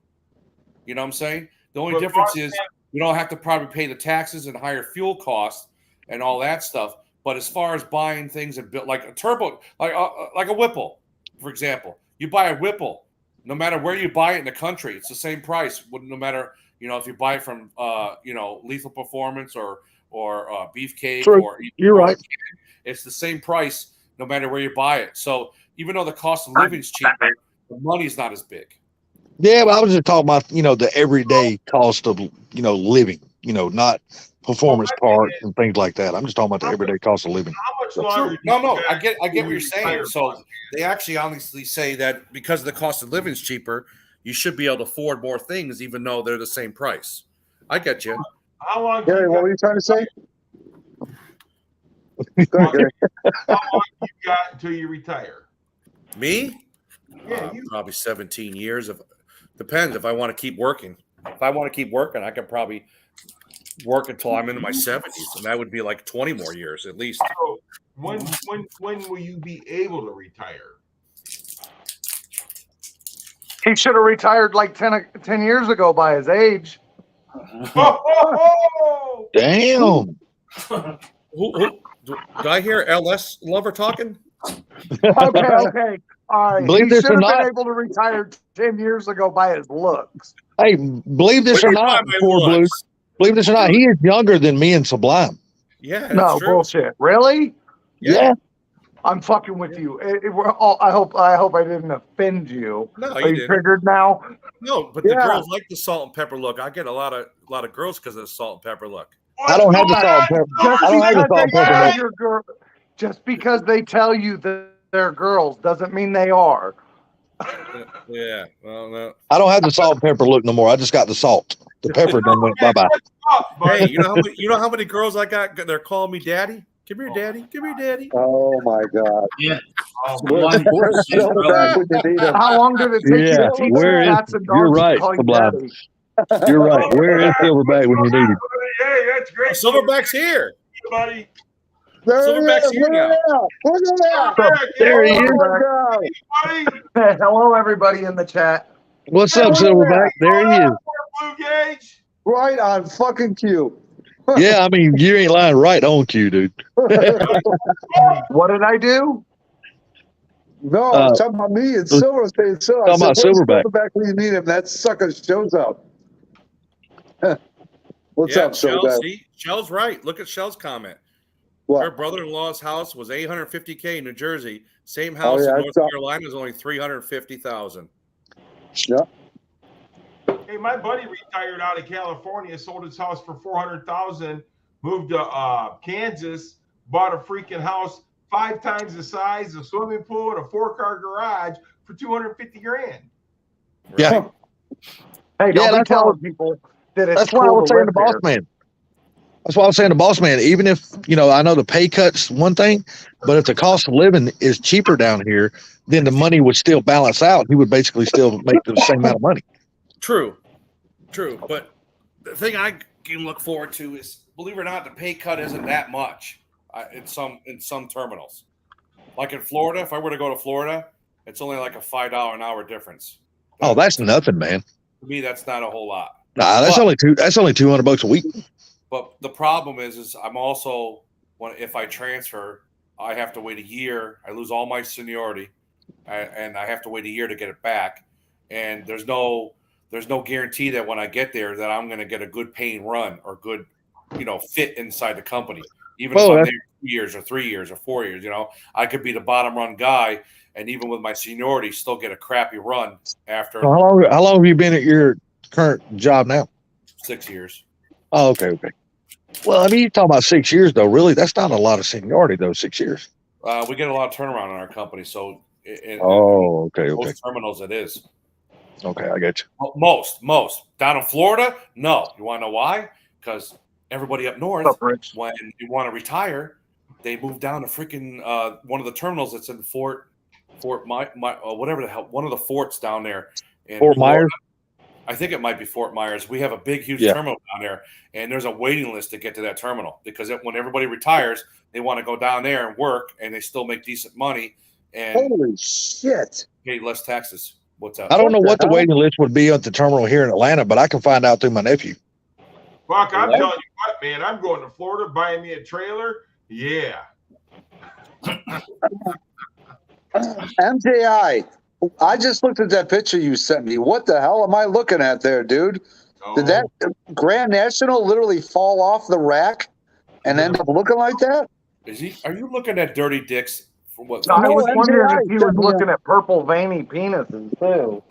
You know what I'm saying? The only difference is you don't have to probably pay the taxes and higher fuel costs and all that stuff. But as far as buying things and build, like a turbo, like a Whipple, for example, you buy a Whipple, no matter where you buy it in the country, it's the same price. No matter, if you buy it from Lethal Performance or Beefcake, True. or you're right, it's the same price no matter where you buy it. So even though the cost of living is cheaper, the money's not as big. Yeah, but I was just talking about the everyday cost of living, not performance parts and things like that. I'm just talking about the everyday cost of living. How much longer? No, I get what you're saying. So they actually honestly say that because the cost of living is cheaper, you should be able to afford more things, even though they're the same price. I get you. How long? Gary, what were you trying to say? How long you got until you retire? Me? Yeah, probably 17 years. Depends if I want to keep working. If I want to keep working, I could probably work until I'm into my 70s, and that would be like 20 more years at least. So when will you be able to retire? He should have retired like 10 years ago by his age. Damn. Did I hear LS Lover talking? Okay. Believe He this should or have not, been able to retire 10 years ago by his looks. hey, believe this or not, poor Blue. Believe this or not, he is younger than me and Sublime. Yeah, that's No true. bullshit. Really? Yeah. I'm fucking with you. We're all, I hope I didn't offend you. No, Are you you didn't. triggered now? No, but Yeah. the girls like the salt and pepper look. I get a lot of girls because of the salt and pepper look. I don't have the salt and pepper. Just I don't have the because salt they and pepper tell look. your girl, just because they tell you that they're girls doesn't mean they are. Yeah, well, no. I don't have the salt and pepper look no more. I just got the salt. The pepper done went bye bye. Hey, you know how many girls I got? They're calling me daddy. Come here, daddy. Come here, daddy. Oh my God. Yeah. Silverback when you need him. How long did it take you Yeah, to teach where is? cats and dogs You're to right, call you Sublime. daddy? You're right. Where is Silverback when you need him? Hey, that's great. Silverback's here. Buddy. There he Silverback's is. here Look at now. that. Look at that. Silverback, There he Oh is. my God. buddy. Hello, everybody in the chat. What's up, Silverback? There he is. Blue Gauge. Right on fucking cue. Yeah, I mean, you ain't lying. Right on cue, dude. What did I do? No, I was talking about me and Silver saying so. I Talking said, about "Where's Silverback." Silverback when you need him?" That sucker shows up. What's Yeah, up, Shell, Silverback? see, Shell's right. Look at Shell's comment. What? Her brother-in-law's house was $850K in New Jersey. Same house yeah, in I North saw- Carolina is only $350,000. Yeah. Hey, my buddy retired out of California, sold his house for $400,000, moved to Kansas, bought a freaking house 5 times the size, a swimming pool, and a 4-car garage for $250,000. Yeah. Hey, Yeah, don't be that's why- telling people that it's That's why I cool was to saying live the boss there. man. That's why I was saying the boss man. Even if, I know the pay cut's one thing, but if the cost of living is cheaper down here, then the money would still balance out. He would basically still make the same amount of money. True. But the thing I can look forward to is, believe it or not, the pay cut isn't that much in some terminals. Like in Florida, if I were to go to Florida, it's only like a $5 an hour difference. Oh, that's nothing, man. To me, that's not a whole lot. Nah, that's only $200 a week. But the problem is I'm also, if I transfer, I have to wait a year. I lose all my seniority, and I have to wait a year to get it back. And there's no guarantee that when I get there that I'm going to get a good paying run or good, fit inside the company. Even if I'm there 2 years or 3 years or 4 years, I could be the bottom run guy, and even with my seniority, still get a crappy run after So how long have you been at your current job now? 6 years. Oh, okay. Well, I mean, you're talking about 6 years, though. Really, that's not a lot of seniority, though. 6 years. We get a lot of turnaround in our company, so in Okay. most terminals it is. Okay, I get you. Most down in Florida, no. You want to know why? Because everybody up north, when you want to retire, they move down to freaking one of the terminals that's in Fort whatever the hell, one of the forts down there in Fort Myers. I think it might be Fort Myers. We have a big, huge terminal down there, and there's a waiting list to get to that terminal because when everybody retires, they want to go down there and work, and they still make decent money and Holy shit! pay less taxes. What's up? I don't know what the waiting list would be at the terminal here in Atlanta, but I can find out through my nephew. Fuck, I'm telling you what, man. I'm going to Florida, buying me a trailer. Yeah. MJI. I just looked at that picture you sent me. What the hell am I looking at there, dude? Did that Grand National literally fall off the rack and end up looking like that? Are you looking at Dirty Dicks? From what? I was MJI wondering if he was sent me looking at purple veiny penises too.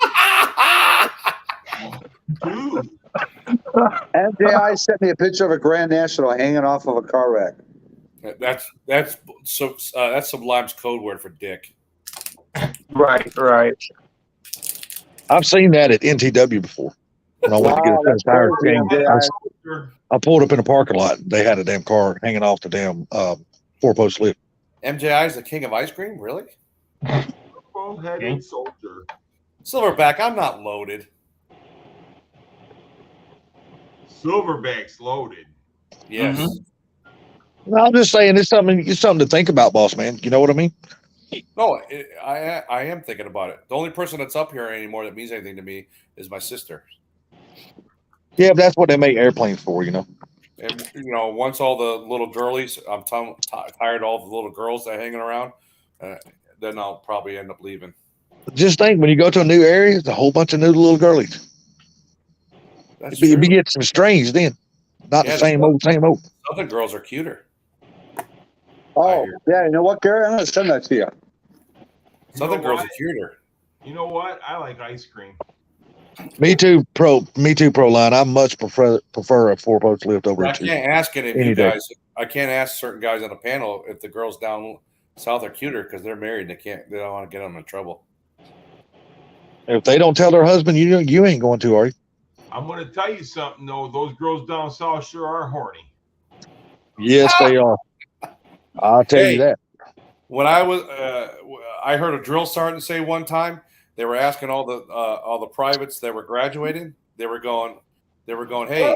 MJI sent me a picture of a Grand National hanging off of a car rack. That's Sublime's code word for dick. Right. I've seen that at NTW before. When I went to get a tire change, I pulled up in a parking lot. They had a damn car hanging off the damn 4-post lift. MJI is the king of ice cream, really? Full-headed soldier. Silverback, I'm not loaded. Silverback's loaded. Yes. No, I'm just saying it's something to think about, boss man. You know what I mean? No, I am thinking about it. The only person that's up here anymore that means anything to me is my sister. Yeah, but that's what they make airplanes for, And once all the little girlies, I'm tired of all the little girls that are hanging around, then I'll probably end up leaving. Just think, when you go to a new area, it's a whole bunch of new little girlies. That's You true. get some strange then, not Yeah, the same old, same old. Southern girls are cuter. Oh, yeah. You know what, Gary? I'm going to send that to you. Southern girls are cuter. You know what? I like ice cream. Me too, pro line. I much prefer a 4-post lift over I a 2. can't ask any of Any you day. guys. I can't ask certain guys on the panel if the girls down south are cuter because they're married. They don't want to get them in trouble. If they don't tell their husband, you ain't going to, are you? I'm going to tell you something, though. Those girls down south sure are horny. Yes, they are. I'll tell you that. When I was, I heard a drill sergeant say one time they were asking all the privates that were graduating. They were going, hey,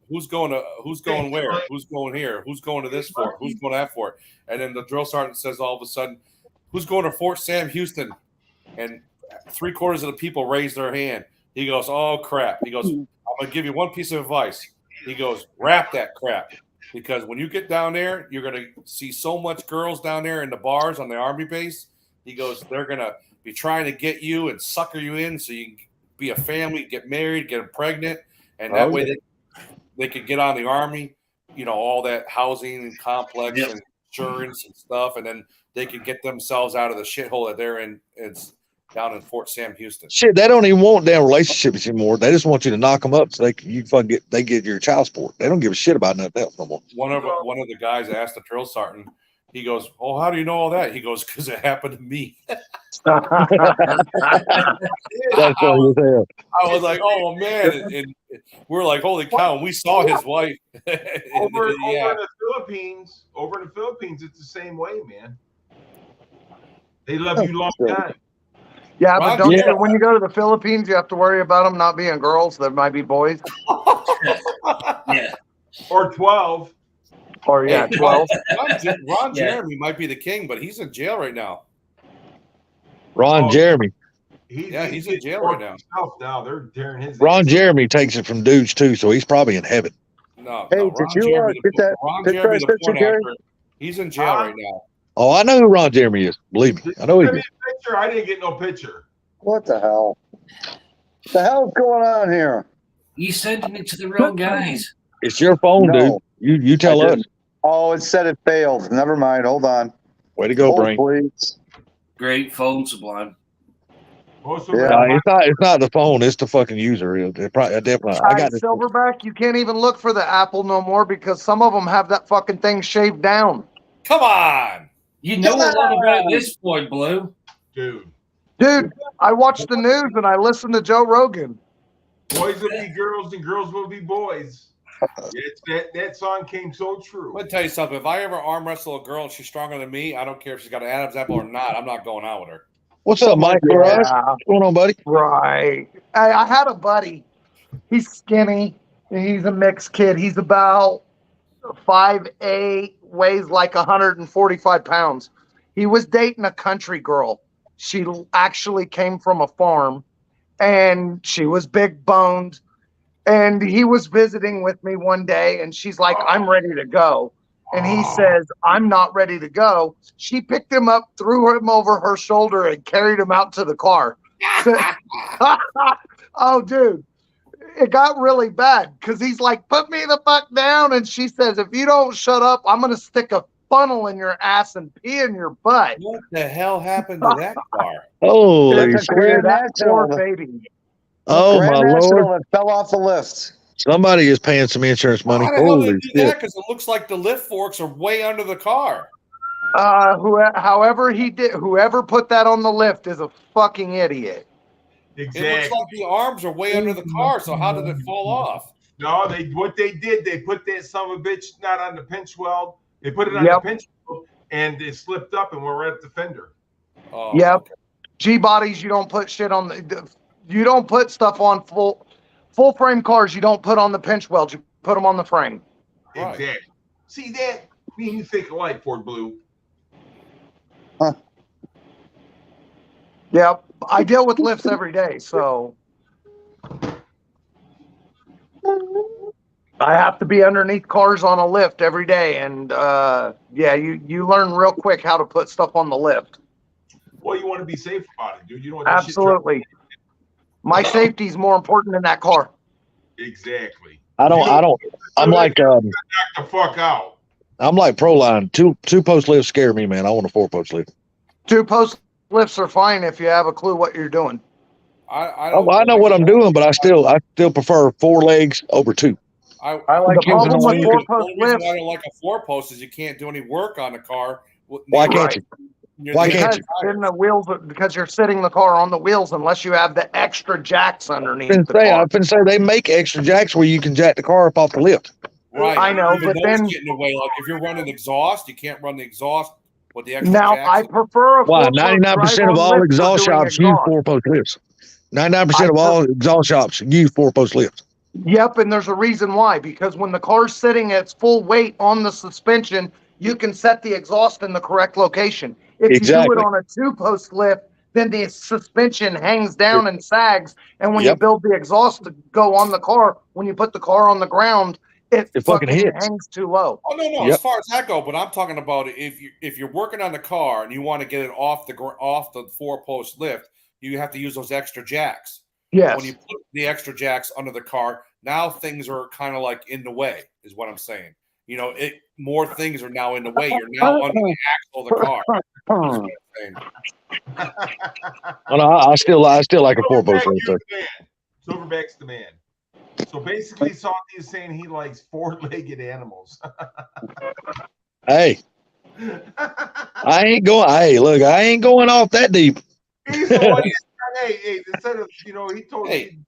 who's going where? Who's going here? Who's going to this fort? Who's going to that fort? And then the drill sergeant says all of a sudden, who's going to Fort Sam Houston? And 3/4 of the people raise their hand. He goes, oh crap. He goes, I'm going to give you one piece of advice. He goes, wrap that crap. Because when you get down there, you're going to see so much girls down there in the bars on the Army base. He goes, they're going to be trying to get you and sucker you in so you can be a family, get married, get them pregnant. And that way they could get on the Army, all that housing and complex and insurance and stuff. And then they can get themselves out of the shithole that they're in. It's down in Fort Sam Houston. Shit, they don't even want damn relationships anymore. They just want you to knock them up so they get your child support. They don't give a shit about nothing else no more. One of the guys asked the drill sergeant. He goes, "Oh, how do you know all that?" He goes, "Because it happened to me." That's funny as hell. I was like, "Oh man!" And we're like, "Holy cow!" And we saw his wife. Over in the Philippines, it's the same way, man. They love you long time. Yeah, but don't you, when you go to the Philippines, you have to worry about them not being girls. There might be boys. Yeah. Or 12. Or, yeah, 12. Ron Jeremy might be the king, but he's in jail right now. Ron Jeremy. He's in jail right now. Now they're tearing his. Ron Jeremy takes it from dudes too, so he's probably in heaven. No, Hey, no, did Ron you Jeremy, get that Ron picture Jeremy, I the sent you, porn Gary? actor, he's in jail right now. Oh, I know who Ron Jeremy is. Believe me, I know he Send me is. a picture. I didn't get no picture. What the hell? The hell's going on here? You sending it to the wrong guys. It's your phone, No. dude. You tell I us. didn't. Oh, it said it failed. Never mind. Hold on. Way to go, Hold, Brain. please. Great phone sublime. Yeah. No, it's not the phone. It's the fucking user. It probably definitely. I got this. Silverback, you can't even look for the Apple no more because some of them have that fucking thing shaved down. Come on. You know a lot about this, Floyd Blue. Dude, I watch the news and I listen to Joe Rogan. boys will be girls and girls will be boys. That song came so true. I'm gonna tell you something. If I ever arm wrestle a girl and she's stronger than me, I don't care if she's got an Adam's apple or not. I'm not going out with her. What's up, Mike? What's going on, buddy? Right. I had a buddy. He's skinny. He's a mixed kid. He's about 5'8", weighs like 145 pounds. He was dating a country girl. She actually came from a farm, and she was big boned. And he was visiting with me one day, and she's like, I'm ready to go. And he says, I'm not ready to go. She picked him up, threw him over her shoulder, and carried him out to the car. Oh, dude. It got really bad because he's like, put me the fuck down. And she says, if you don't shut up, I'm going to stick a funnel in your ass and pee in your butt. What the hell happened to that car? Holy That's a shit. Grand That poor National. baby. Oh, Grand my National Lord. that fell off the lift. Somebody is paying some insurance money. Why the hell did Holy they do that? shit. Because it looks like the lift forks are way under the car. Whoever put that on the lift is a fucking idiot. Exactly. It looks like the arms are way under the car. So how did it fall off? No, they put that son of a bitch not on the pinch weld. They put it on the pinch weld and it slipped up and went right at the fender. Oh, Yep. okay. G-bodies, you don't put shit on you don't put stuff on full frame cars. You don't put on the pinch welds. You put them on the frame. Right. Exactly. See that? Me and you think alike, Ford Blue. Yep. I deal with lifts every day, so I have to be underneath cars on a lift every day, and you learn real quick how to put stuff on the lift. Well, you want to be safe about it, dude. You don't want that shit Absolutely. My safety is more important than that car. Exactly. I'm like, knock the fuck out. I'm like Proline. Two post lifts scare me, man. I want a 4-post lift. 2-post lifts are fine if you have a clue what you're doing. I know what I'm doing, but I still prefer 4 legs over 2. I like the problem with only 4-post reason lifts. I don't like a 4-post is you can't do any work on the car. Why can't you? Why can't you? Then the wheels, because you're sitting the car on the wheels unless you have the extra jacks underneath the I've car. been saying they make extra jacks where you can jack the car up off the lift. Right. I know, Even but those then get in the way. Like if you're running exhaust, you can't run the exhaust with the extra now jacks. I prefer a Why? 4-post 99% of all drive-on lift exhaust for doing shops use exhaust. 4-post lifts. 99% of all exhaust shops use 4-post lifts. Yep, and there's a reason why. Because when the car's sitting at its full weight on the suspension, you can set the exhaust in the correct location. If you do it Exactly. on a 2-post lift, then the suspension hangs down and sags. And when you build the exhaust to go on the car, when you put the car on the ground, it fucking hits. hangs too low. Oh no, as far as that go, but I'm talking about if you're working on the car and you want to get it off the 4-post lift, you have to use those extra jacks. Yes. When you put the extra jacks under the car, now things are kind of like in the way, is what I'm saying. You know, more things are now in the way. You're now under the axle of the car. That's what I'm saying. I still like a 4-post lift. Silverback's the man. So basically, Salty is saying he likes 4-legged animals. Hey, I ain't going. Hey, look, I ain't going off that deep. He's the one. Hey, instead of he told me.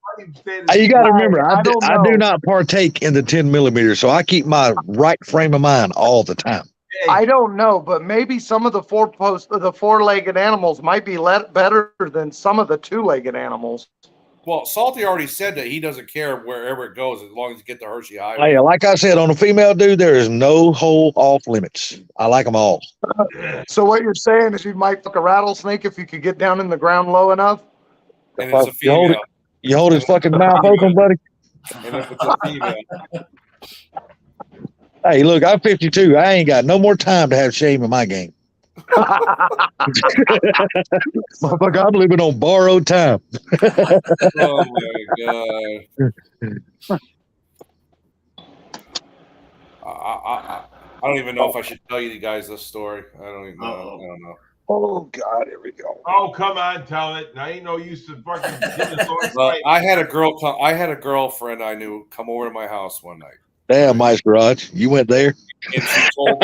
You got to remember, I do not partake in the 10 millimeters, so I keep my right frame of mind all the time. I don't know, but maybe some of the 4-legged animals might be better than some of the 2-legged animals. Well, Salty already said that he doesn't care wherever it goes as long as you get the Hershey Highway. Hey, like I said, on a female dude, there is no hole off limits. I like them all. So what you're saying is you might fuck a rattlesnake if you could get down in the ground low enough? And it's a female. You hold his fucking mouth open, buddy. And if it's a female. Hey, look, I'm 52. I ain't got no more time to have shame in my game. Motherfucker, I'm living on borrowed time. Oh my god. I don't even know if I should tell you guys this story. I don't even know. I don't know. Oh God, here we go. Oh, come on, tell it. Now ain't no use to fucking. Well, I had a girlfriend I knew come over to my house one night. Damn, Mike's Garage. You went there? And she told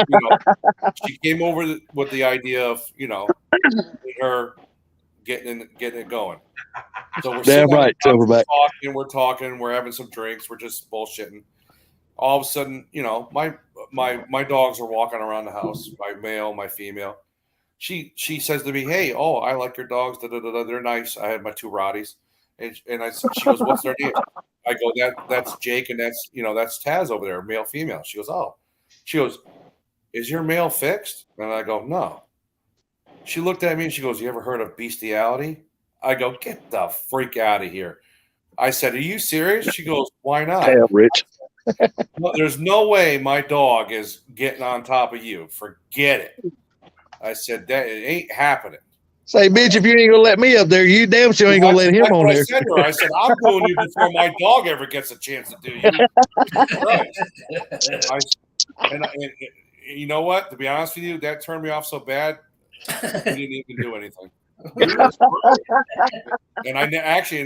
she came over with the idea of her getting it going. So we're damn right, Silverback. We're talking, we're having some drinks, we're just bullshitting. All of a sudden, my dogs are walking around the house, my male, my female. She says to me, "Hey, I like your dogs. They're nice. I had my 2 Rotties." And she goes, "What's their name?" I go, that's Jake, and that's Taz over there, male, female. She goes, "Oh." She goes, "Is your male fixed?" And I go, "No." She looked at me and she goes, "You ever heard of bestiality?" I go, "Get the freak out of here." I said, "Are you serious?" She goes, "Why not?" Damn, Rich. "No, there's no way my dog is getting on top of you. Forget it." I said, "That it ain't happening." Say, bitch, if you ain't gonna let me up there, you damn sure ain't gonna let him on there. I said, "I'm doing you before my dog ever gets a chance to do you." Right. And you know what? To be honest with you, that turned me off so bad. He didn't even do anything. And and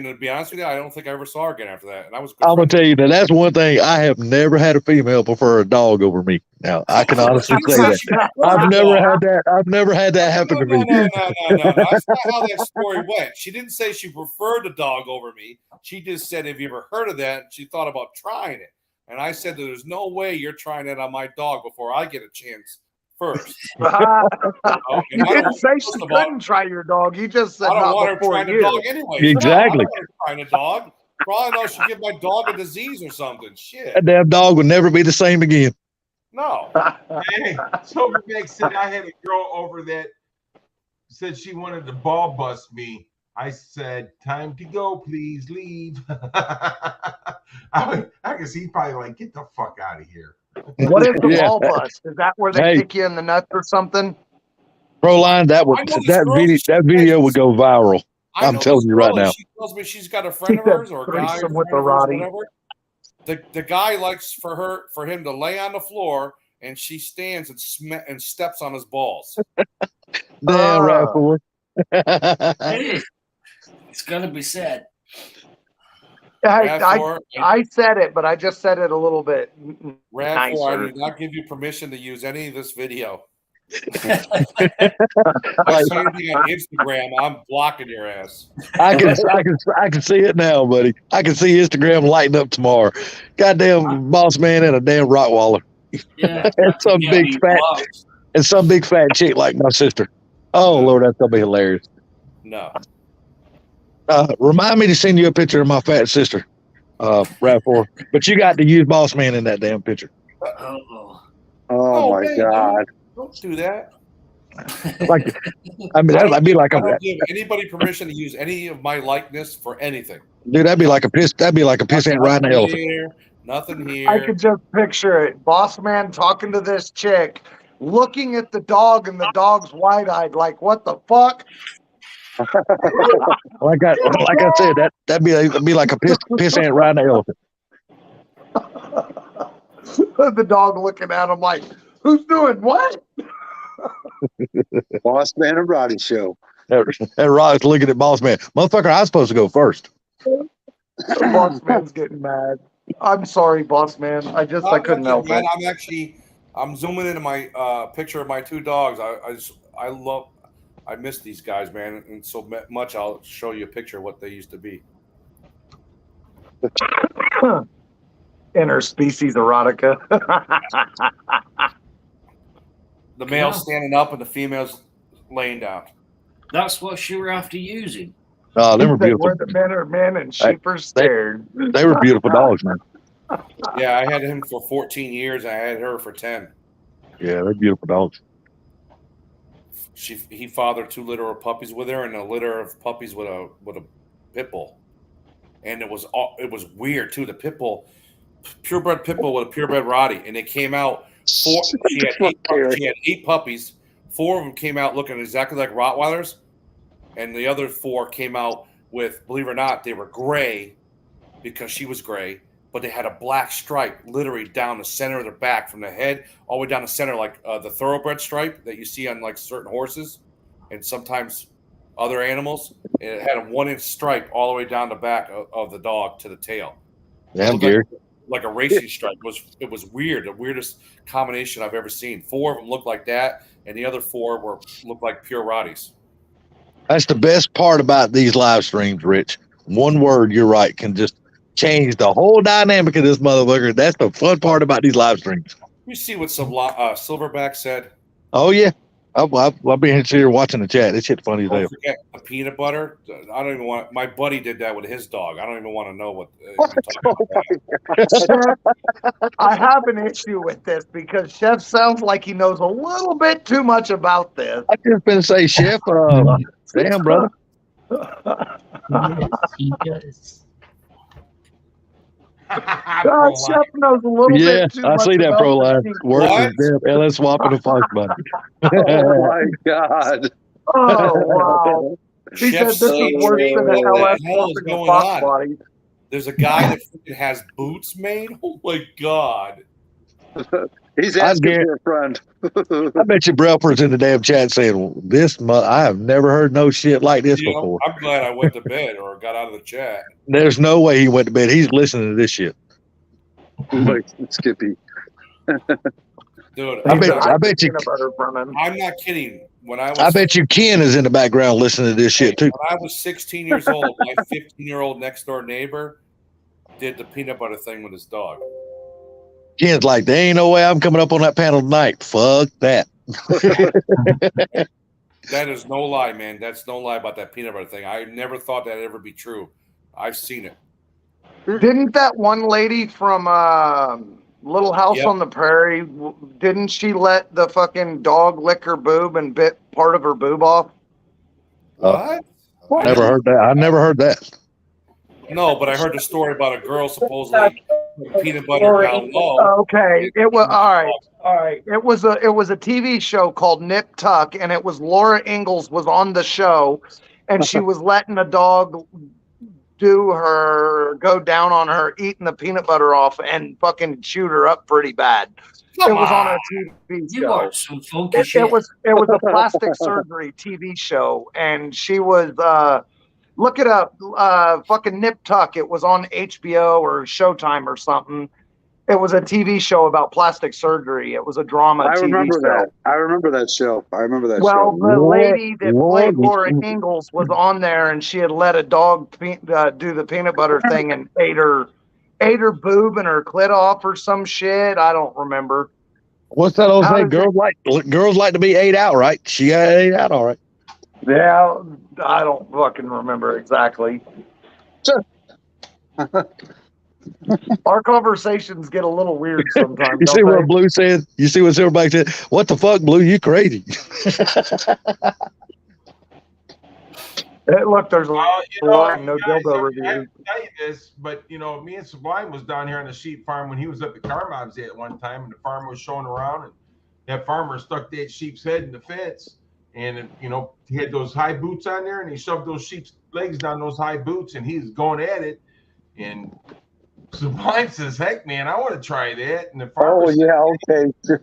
to be honest with you, I don't think I ever saw her again after that. And I was. I'm gonna tell you that's one thing. I have never had a female prefer a dog over me. Now I can honestly say that I've never had that happen to me. No. That's not how that story went. She didn't say she preferred the dog over me. She just said, "Have you ever heard of that?" She thought about trying it, and I said that there's no way you're trying it on my dog before I get a chance first. You didn't say she couldn't try your dog. You just said I don't not want her before trying you. the dog anyway. Exactly. I don't want her trying a dog. Probably know she'll give my dog a disease or something. Shit. That damn dog would never be the same again. No. Hey, Silverback said I had a girl over that said she wanted to ball bust me. I said, "Time to go, please leave." I guess he's probably like, "Get the fuck out of here." What is the ball bust? Is that where they kick you in the nuts or something? Proline, that would I know this that girl, video she- that video would go viral. I I'm know telling this you right girl, and now. She tells me she's got a friend of hers or a guy Threesome friend with the of hers, Roddy. whatever. The guy likes for him to lay on the floor, and she stands and steps on his balls. Damn, right for Hey, it's gonna be said. I said it, but I just said it a little bit Rad4, I nicer. do not give you permission to use any of this video. Like, I see anything on Instagram, I'm blocking your ass. I can see it now, buddy. I can see Instagram lighting up tomorrow. Goddamn boss man and a damn Rottweiler. Yeah, and some yeah, big he fat blogs. and some big fat chick like my sister. Oh Lord, that's gonna be hilarious. No. Remind me to send you a picture of my fat sister, Rav4. But you got to use boss man in that damn picture. Uh-oh. Oh my man, God. Don't do that. Like, I mean, that'd be like I a don't give anybody permission to use any of my likeness for anything. dude. That'd be like a piss. That'd be like a piss ant riding an elephant. Here, nothing here. I could just picture it. Boss man talking to this chick, looking at the dog, and the dog's wide-eyed, like, what the fuck? Like I said, that'd be like a piss ant riding an elephant. The dog looking at him like, who's doing what? Boss Man and Roddy show. That Rod's looking at boss man. Motherfucker, I was supposed to go first. Boss man's getting mad. I'm sorry, boss man. I couldn't help man, it. I'm zooming into my picture of my two dogs. I miss these guys, man, and so much. I'll show you a picture of what they used to be. Interspecies erotica. The male's standing up and the female's laying down. That's what you were after using. Oh, they were beautiful. Where the men are men and sheep are scared. They were beautiful dogs, man. Yeah, I had him for 14 years. I had her for 10. Yeah, they're beautiful dogs. He fathered 2 litter of puppies with her, and a litter of puppies with a pit bull. And it was weird too. The pit bull, purebred pit bull with a purebred Roddy, and they came out. She had 8 puppies. 4 of them came out looking exactly like Rottweilers, and the other 4 came out with, believe it or not, they were gray because she was gray, but they had a black stripe literally down the center of their back, from the head all the way down the center, like the thoroughbred stripe that you see on like certain horses and sometimes other animals. And it had a 1-inch stripe all the way down the back of the dog to the tail. Damn, Gary. Like a racing stripe. It was weird, the weirdest combination I've ever seen. 4 of them looked like that, and the other 4 looked like pure Rotties. That's the best part about these live streams, Rich. One word, you're right, can just change the whole dynamic of this motherfucker. That's the fun part about these live streams. You see what some Silverback said? Oh yeah, I'll be here watching the chat. This shit funny as hell. Don't forget the peanut butter. I don't even want. My buddy did that with his dog. I don't even want to know what. I have an issue with this because Chef sounds like he knows a little bit too much about this. I just been to say, Chef. Damn, brother. Yes, he does. Chef knows a little Yeah, bit too I much see that about pro line. this. Worse What? than damn LS swapping a fox buddy. Oh my God. Oh wow! He said this is worse than an What LS the hell is swapping a going fox on? body. There's a guy that freaking has boots made. Oh my god! He's I asking guarantee- for a friend. I bet you Brelper's in the damn chat saying, I have never heard no shit like this You know, before. I'm glad I went to bed or got out of the chat. There's no way he went to bed. He's listening to this shit. Like Skippy. Dude, I bet you. Peanut butter from him. I'm not kidding. When I was, I bet you Ken is in the background listening to this shit too. when I was 16 years old, my 15-year-old next door neighbor did the peanut butter thing with his dog. Ken's like, there ain't no way I'm coming up on that panel tonight. Fuck that. That is no lie, man. That's no lie about that peanut butter thing. I never thought that'd ever be true. I've seen it. Didn't that one lady from Little House Yep. on the Prairie? Didn't she let the fucking dog lick her boob and bit part of her boob off? What? Never heard that. I never heard that. No, but I heard the story about a girl supposedly put peanut butter down low. Okay, it was all right. All right. It was a TV show called Nip Tuck, and it was Laura Ingalls was on the show, and she was letting a dog go down on her, eating the peanut butter off, and fucking shoot her up pretty bad. It was on a TV You show. watch some funky It shit. was a plastic surgery TV show, and she was look it up, fucking Nip Tuck. It was on HBO or Showtime or something. It was a TV show about plastic surgery. It was a drama. I TV remember show. that. I remember that show. Well, the lady that Lord, played Laura Ingalls was on there, and she had let a dog do the peanut butter thing and ate her boob and her clit off or some shit. I don't remember. What's that old How saying? does Girls like to be ate out, right? She got ate out, all right. Yeah, I don't fucking remember exactly. Our conversations get a little weird sometimes. You see don't what they? Blue said? You see what Silverback said? What the fuck, Blue? You crazy? Hey, look, there's a Well, lot of no guys, dildo I reviews. have to tell you this, but me and Sublime was down here on the sheep farm when he was at the car mobs at one time, and the farmer was showing around, and that farmer stuck that sheep's head in the fence, and he had those high boots on there, and he shoved those sheep's legs down those high boots, and he was going at it, and Sublime says, "Heck, man, I want to try that," and the farmer said, okay. Sure.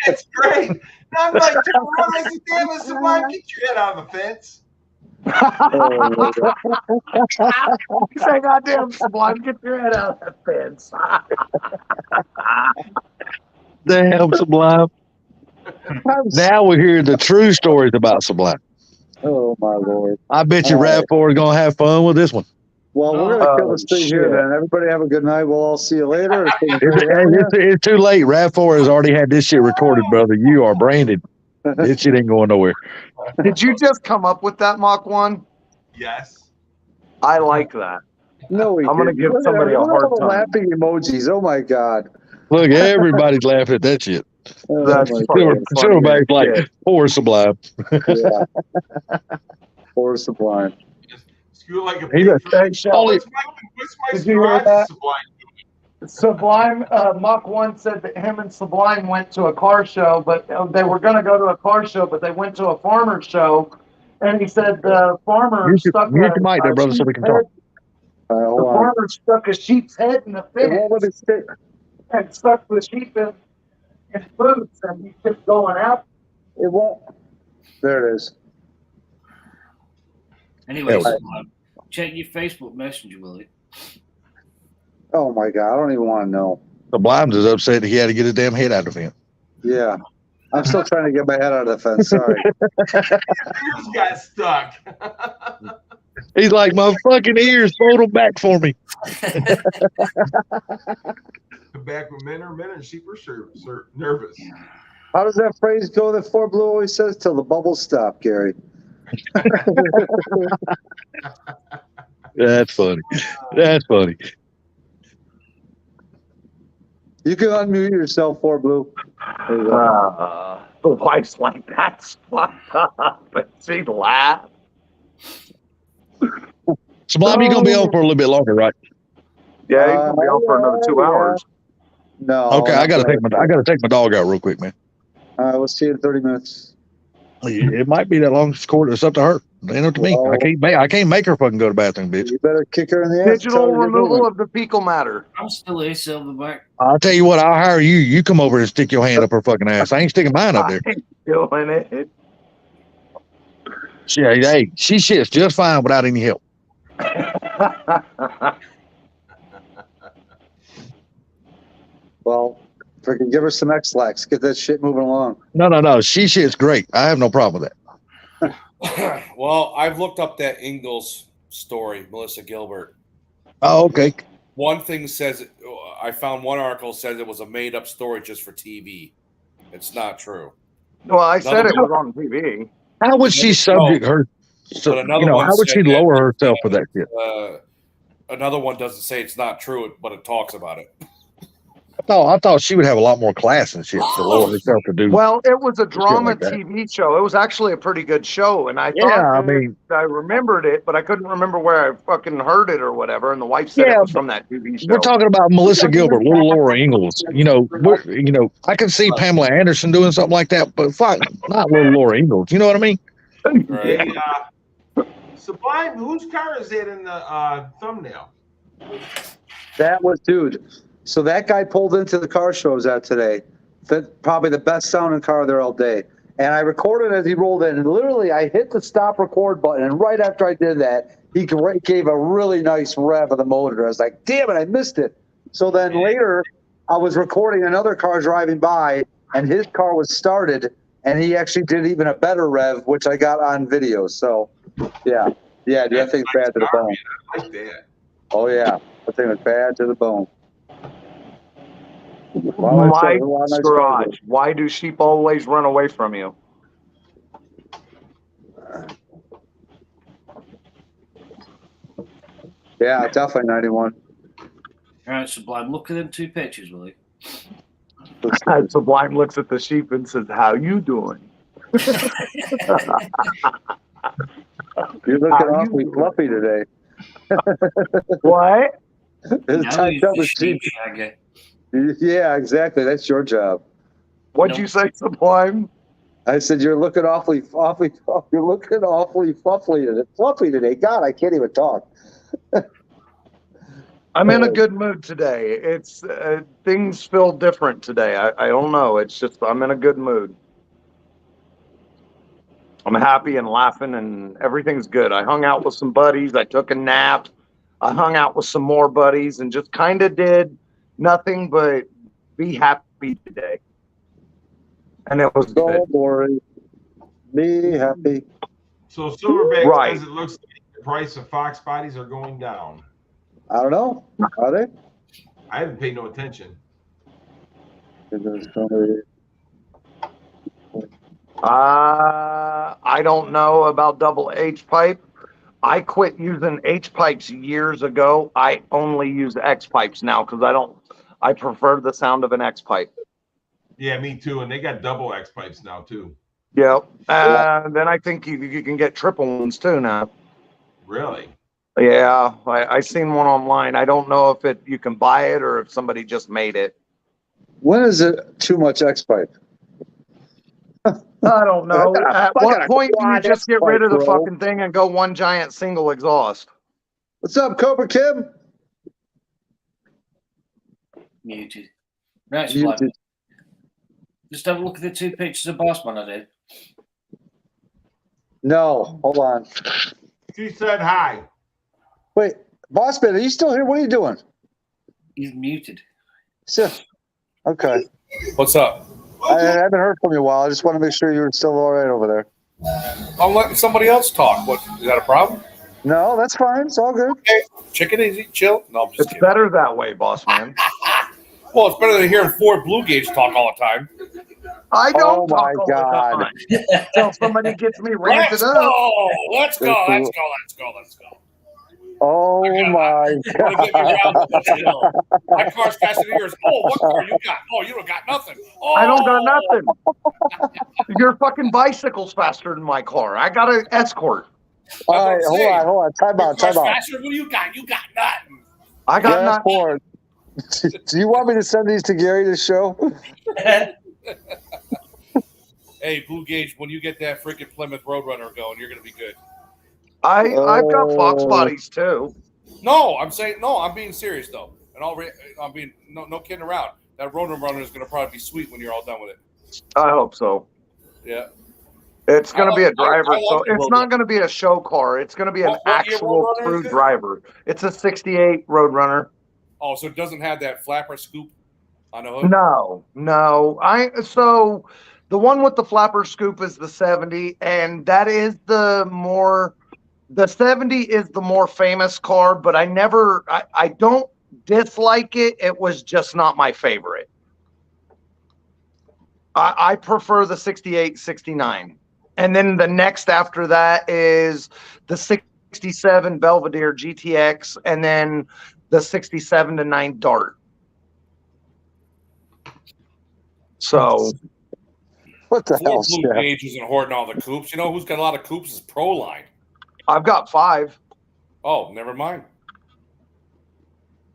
"It's great." And I'm like, I said, "Damn it, Sublime, get your head out of the fence." You say, "Goddamn, Sublime, get your head out of that fence." Damn, Sublime. Now we hear the true stories about Sublime. Oh my Lord. I bet you RAV4 is going to have fun with this one. Well, we're going to kill this thing here shit. then. Everybody have a good night. We'll all see you later. It's too late. RAV4 has already had this shit recorded, brother. You are branded. This shit ain't going nowhere. Did you just come up with that Mach 1? Yes. I like that. No, I'm gonna give somebody a hard time. Laughing emojis. Oh my God. Look, everybody's laughing at that shit. That's Oh, fucking funny. Silverback's like, Yeah. poor Sublime. yeah. Or Sublime. Skew like a He's pig a for- Hey, Shell, What's my Did you hear garage that? Sublime? Sublime, Mach 1 said that him and Sublime went to a car show, but they were going to go to a car show, but they went to a farmer's show. And he said the farmer stuck Mute your mic there, brother, so we can talk. The Hold on. farmer stuck a sheep's head in the It won't let me fence stick. and stuck the sheep in boots, and he kept going out. It won't. There it is. Anyways, Yeah. check your Facebook Messenger, will you? Oh my God. I don't even want to know. Sublime's is upset that he had to get his damn head out of him. Yeah. I'm still trying to get my head out of the fence. Sorry. Ears got stuck. He's like, my fucking ears, fold them back for me. Back when men and sheep are nervous. How does that phrase go that Fort Blue always says? Till the bubbles stop, Gary. That's funny. That's funny. You can unmute yourself, Fort Blue. There you go. The wife's like, that's fucked up. But she laughed. Sublime, you going to be on for a little bit longer, right? Yeah, he's going to be on for another 2 hours. No. Okay, I gotta take my dog out real quick, man. All right, we'll see you in 30 minutes. It might be that long. It's up to her. It ain't up to me. Well- I can't make her fucking go to the bathroom, bitch. You better kick her in the ass. Digital Tell her you're removal moving. of the fecal matter. I'm still here, Silverback. I'll tell you what. I'll hire you. You come over and stick your hand up her fucking ass. I ain't sticking mine up there. I ain't doing it. Hey, she shits just fine without any help. Well, freaking give her some X-Lax. Get that shit moving along. No. She shit's great. I have no problem with that. Well, I've looked up that Ingalls story, Melissa Gilbert. Oh, okay. One thing says, I found one article says it was a made up story just for TV. It's not true. Well, I said it Another- was on TV. How would she subject her? So, But another one how would she said that- lower herself for that shit? Another one doesn't say it's not true, but it talks about it. thought she would have a lot more class and shit to lower herself to do. Well, it was a drama like that. TV show. It was actually a pretty good show, and I Yeah, thought I mean- I remembered it, but I couldn't remember where I fucking heard it or whatever. And the wife said Yeah, it was from that TV show. We're talking about Melissa Gilbert, little Laura Ingalls. I can see Pamela Anderson doing something like that, but fuck, not little Laura Ingalls. You know what I mean? Right. Hey, Sublime, whose car is it in the thumbnail? That was, dude. So that guy pulled into the car show I was at today. Probably the best sounding car there all day. And I recorded as he rolled in. And literally, I hit the stop record button. And right after I did that, he gave a really nice rev of the motor. I was like, damn it, I missed it. So then later, I was recording another car driving by, and his car was started. And he actually did even a better rev, which I got on video. So, yeah. Yeah, dude, that thing's bad to the bone. I like that. Oh, yeah. That thing was bad to the bone. Well, Mike's Garage. Why do sheep always run away from you? Yeah, definitely 91. All right, Sublime, look at them two pictures, will you? Sublime looks at the sheep and says, "How you doing?" You're looking awfully fluffy today. What? It's time to tell the sheep. Yeah, exactly. That's your job. What'd you say, Sublime? I said you're looking awfully fluffy today. God, I can't even talk. I'm in a good mood today. It's things feel different today. I don't know. It's just I'm in a good mood. I'm happy and laughing and everything's good. I hung out with some buddies. I took a nap. I hung out with some more buddies and just kind of did nothing but be happy today. And it was good. Don't worry. Be happy. So Silverback Right. says it looks like the price of Fox bodies are going down. I don't know. Are they? I haven't paid no attention. I don't know about double H pipe. I quit using H pipes years ago. I only use X pipes now because I prefer the sound of an X pipe. Yeah, me too. And they got double X pipes now too. Yep. Then I think you can get triple ones too now. Really? Yeah, I seen one online. I don't know if you can buy it or if somebody just made it. When is it too much X pipe? I don't know. At what point do you quad just get rid of the X-pipe, bro. fucking thing and go one giant single exhaust? What's up, Cobra Kim? Muted. Right, Sublime. Muted. Just have a look at the two pictures of Bossman I did. No, hold on. She said hi. Wait, Bossman, are you still here? What are you doing? He's muted. So, okay. What's up? I haven't heard from you in a while. I just want to make sure you're still all right over there. I'm letting somebody else talk. What is that a problem? No, that's fine. It's all good. Okay, chicken easy, chill. No, I'm just It's kidding. better that way, boss man. Well, it's better than hearing Ford Blue Gauge talk all the time. I Oh don't my talk all God. the time. Until somebody gets me ranted Let's up. go. Let's go. Let's go. Let's go. Let's go. Oh my You want to get me around the chill. My car's faster than yours. Oh, what car you got? Oh, you don't got nothing. Oh, I don't got nothing. Your fucking bicycle's faster than my car. I got an Escort. All right, hold on. Time Your out. car's Time out. faster. What do you got? You got nothing. I got Yeah, nothing. Ford. Do you want me to send these to Gary to show? Hey, Blue Gauge, when you get that freaking Plymouth Roadrunner going, you're gonna be good. I've got Fox bodies too. No, I'm being serious though, and I'm being no kidding around. That Roadrunner is gonna probably be sweet when you're all done with it. I hope so. Yeah. It's going to be a I driver, love so the it's not going to be a show car. It's going to be an What year actual Roadrunner true is it? driver. It's a 68 Roadrunner. Oh, so it doesn't have that flapper scoop on the hood? No. So the one with the flapper scoop is the 70, and that is the 70 is the more famous car, but I don't dislike it. It was just not my favorite. I prefer the 68, 69. And then the next after that is the 67 Belvedere GTX, and then the 67 to 9 Dart. So What the hell, Ford Blue Chef? Gage isn't hoarding all the coops. You know who's got a lot of coops is Proline. I've got 5. Oh, never mind.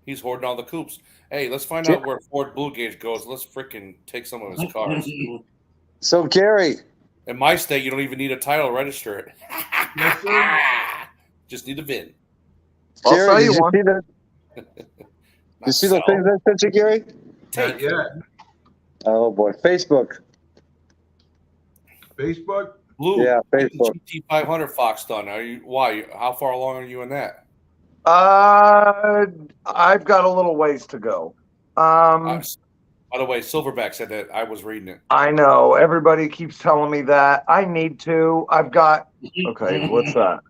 He's hoarding all the coops. Hey, let's find out where Ford Blue Gage goes. Let's freaking take some of his cars. So Gary, In my state, you don't even need a title to register it. Yes, sir. Just need a VIN. I'll Gary, sell did you you one. see that? You see the things I sent you, Gary? Not yet. Oh boy, Facebook. Facebook? Blue. Yeah, get the Facebook. GT500 Fox done. Are you? Why? How far along are you in that? I've got a little ways to go. By the way, Silverback said that. I was reading it. I know everybody keeps telling me that. I need to. I've got. Okay, what's that?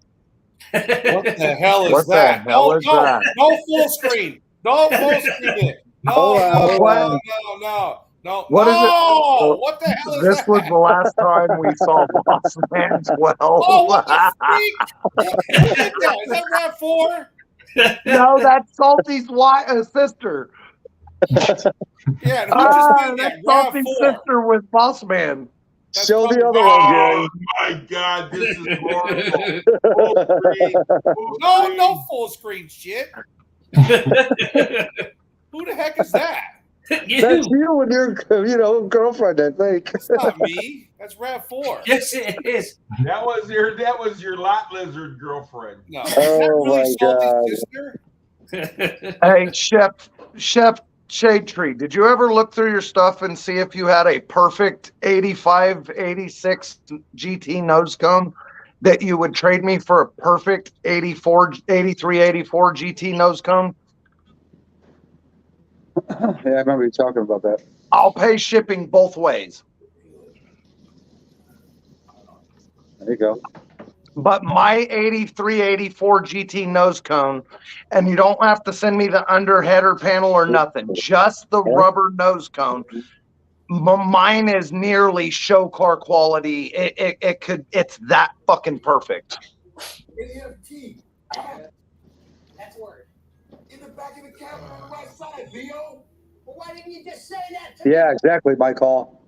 What the hell is What the that? hell is that? No full screen. No full screen it. No, Hold on, no, hold no, on. no. What is it? No! What the hell is This that? was the last time we saw Boss Man 12. Oh, what the freak? Is that RAV4? No, that's Salty's sister. Yeah, who just did that? That's Salty's RAV4. sister with Boss Man. That's Show the probably- other one, Oh Gary. my God, this is horrible. Full screen, full No, screen. no full screen shit. Who the heck is that? That's you and your, girlfriend, I think. That's not me. That's RAV4. Yes, it is. That was your lot lizard girlfriend. No. Is that Oh, really my Salty's God. sister? Hey, Chef Shade Tree, did you ever look through your stuff and see if you had a perfect 85, 86 GT nose cone that you would trade me for a perfect 84, 83, 84 GT nose cone? Yeah, I remember you talking about that. I'll pay shipping both ways. There you go. But my 83, 84 GT nose cone, and you don't have to send me the under header panel or nothing, just the rubber nose cone. Mine is nearly show car quality. It's that fucking perfect. That's word. In the back of the cab on the right side, Leo. Well, why didn't you just say that to me? Yeah, exactly, my call.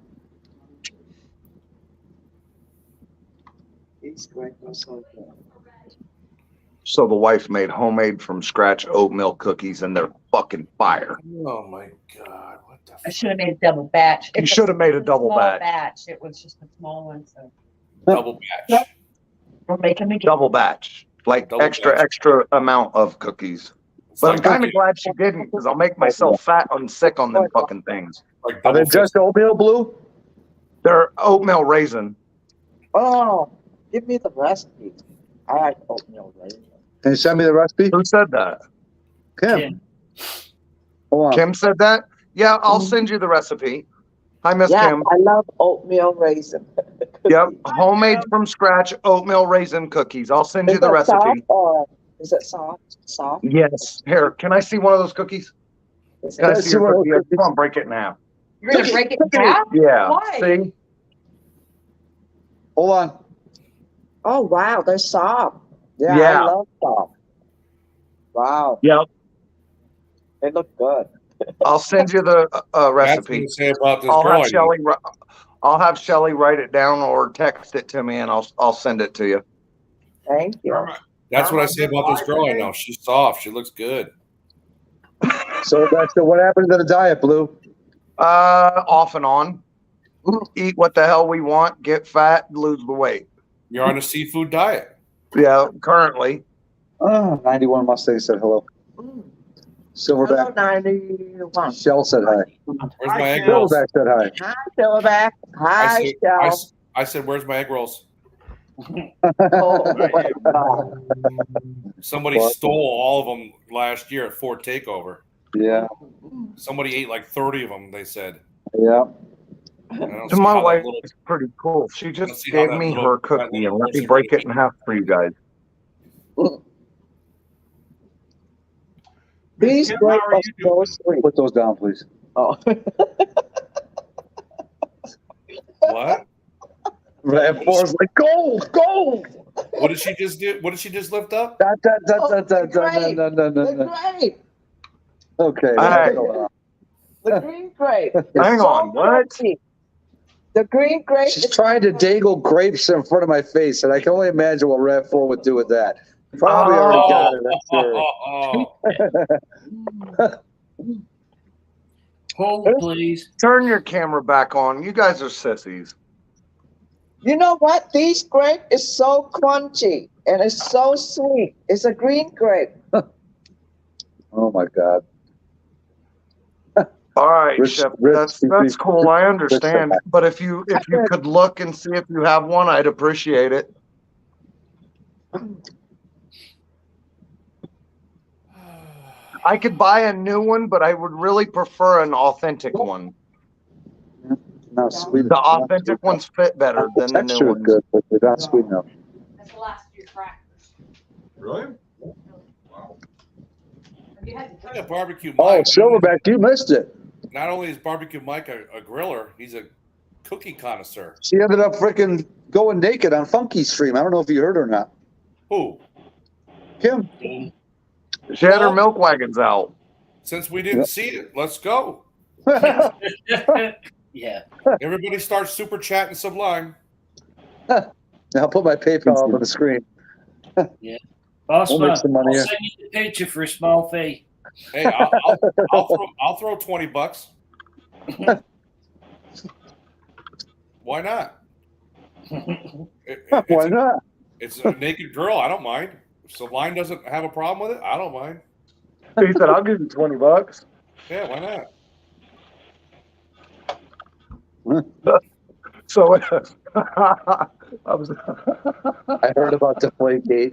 So the wife made homemade from scratch oatmeal cookies, and they're fucking fire. Oh my God. What the I should have made a double batch. You should have made a double Small batch. It was just a small one, so double batch? we're making again. Double batch, like Double extra batch. amount of cookies. It's But I'm like kind of cookie- glad she didn't, because I'll make myself fat and sick on them fucking things. like Are they double just oatmeal blue? They're oatmeal raisin. Oh, give me the recipe. I like oatmeal raisin. Can you send me the recipe? Who said that? Kim. Hold on. Kim said that? Yeah, I'll send you the recipe. Hi, Miss Yeah, Kim. I love oatmeal raisin. Yep, homemade from scratch oatmeal raisin cookies. I'll send you Is the it recipe. soft or is it soft? Soft? Yes. Here, can I see one of those cookies? Is Can I it- see your cookie? Come on, break it in half. You're gonna break it in half? Yeah. Why? See? Hold on. Oh wow, they're soft. Yeah, Yeah. I love soft. Wow, Yep. they look good. I'll send you the That's what recipe. you say about this I'll girl. have Shelly. I'll have Shelly write it down or text it to me, and I'll send it to you. Thank you. That's what I say about this girl I know. She's soft. She looks good. So what happened to the diet, Blue? Off and on. Eat what the hell we want, get fat, lose the weight. You're on a seafood diet. Yeah, currently. 91 Mustang said hello. Hello, Silverback. 91. Shell said hi. Where's my egg rolls? Silverback said hi. Hi, Silverback. Hi, Shell. I said, where's my egg rolls? Oh, my God. Somebody What? stole all of them last year at Ford Takeover. Yeah. Somebody ate like 30 of them, they said. Yeah. I don't To see my how that wife, little- it's pretty cool. She Let's just see how gave that me little- her that cookie, little and let me person break can it in half for you guys. These Kim, break how are are you doing? so sweet. Put those down, please. Oh. What? RAV4's like gold, gold. What did she just do? What did she just lift up? Da, da, da, Oh, da, da, they're da, great. da, da, da, They're da. great. Okay. All right. hold on. The green grape. Hang So on, what? crunchy. The green grape. She's trying to dangle grapes in front of my face, and I can only imagine what RAV4 would do with that. Probably already got it. I'm sure. Hold, please. Turn your camera back on. You guys are sissies. You know what? These grape is so crunchy and it's so sweet. It's a green grape. Oh my God. All right, Rich- Chef. Rich- That's cool. I Rich- understand. But if you could look and see if you have one, I'd appreciate it. I could buy a new one, but I would really prefer an authentic one. Not sweet. The authentic ones fit better than the new Texture is ones. good, but they're not sweet enough. That's the last of your crackers. Really? Have you had the Look at Barbecue Oh, Mike. Silverback, you missed it. Not only is Barbecue Mike a griller, he's a cookie connoisseur. She ended up freaking going naked on Funky Stream. I don't know if you heard or not. Who? Kim. She had her milk wagons out. Since we didn't see it, let's go. Yeah. Everybody starts super chatting Sublime. Now I'll put my PayPal up on the screen. Yeah. Boss We'll man, make some money I'll here. send you the picture for a small fee. Hey, I'll throw $20. Why not? Why not? It's a naked girl. I don't mind. If Sublime doesn't have a problem with it, I don't mind. He said, "I'll give you $20." Yeah, why not? So I was. I heard about Deflategate.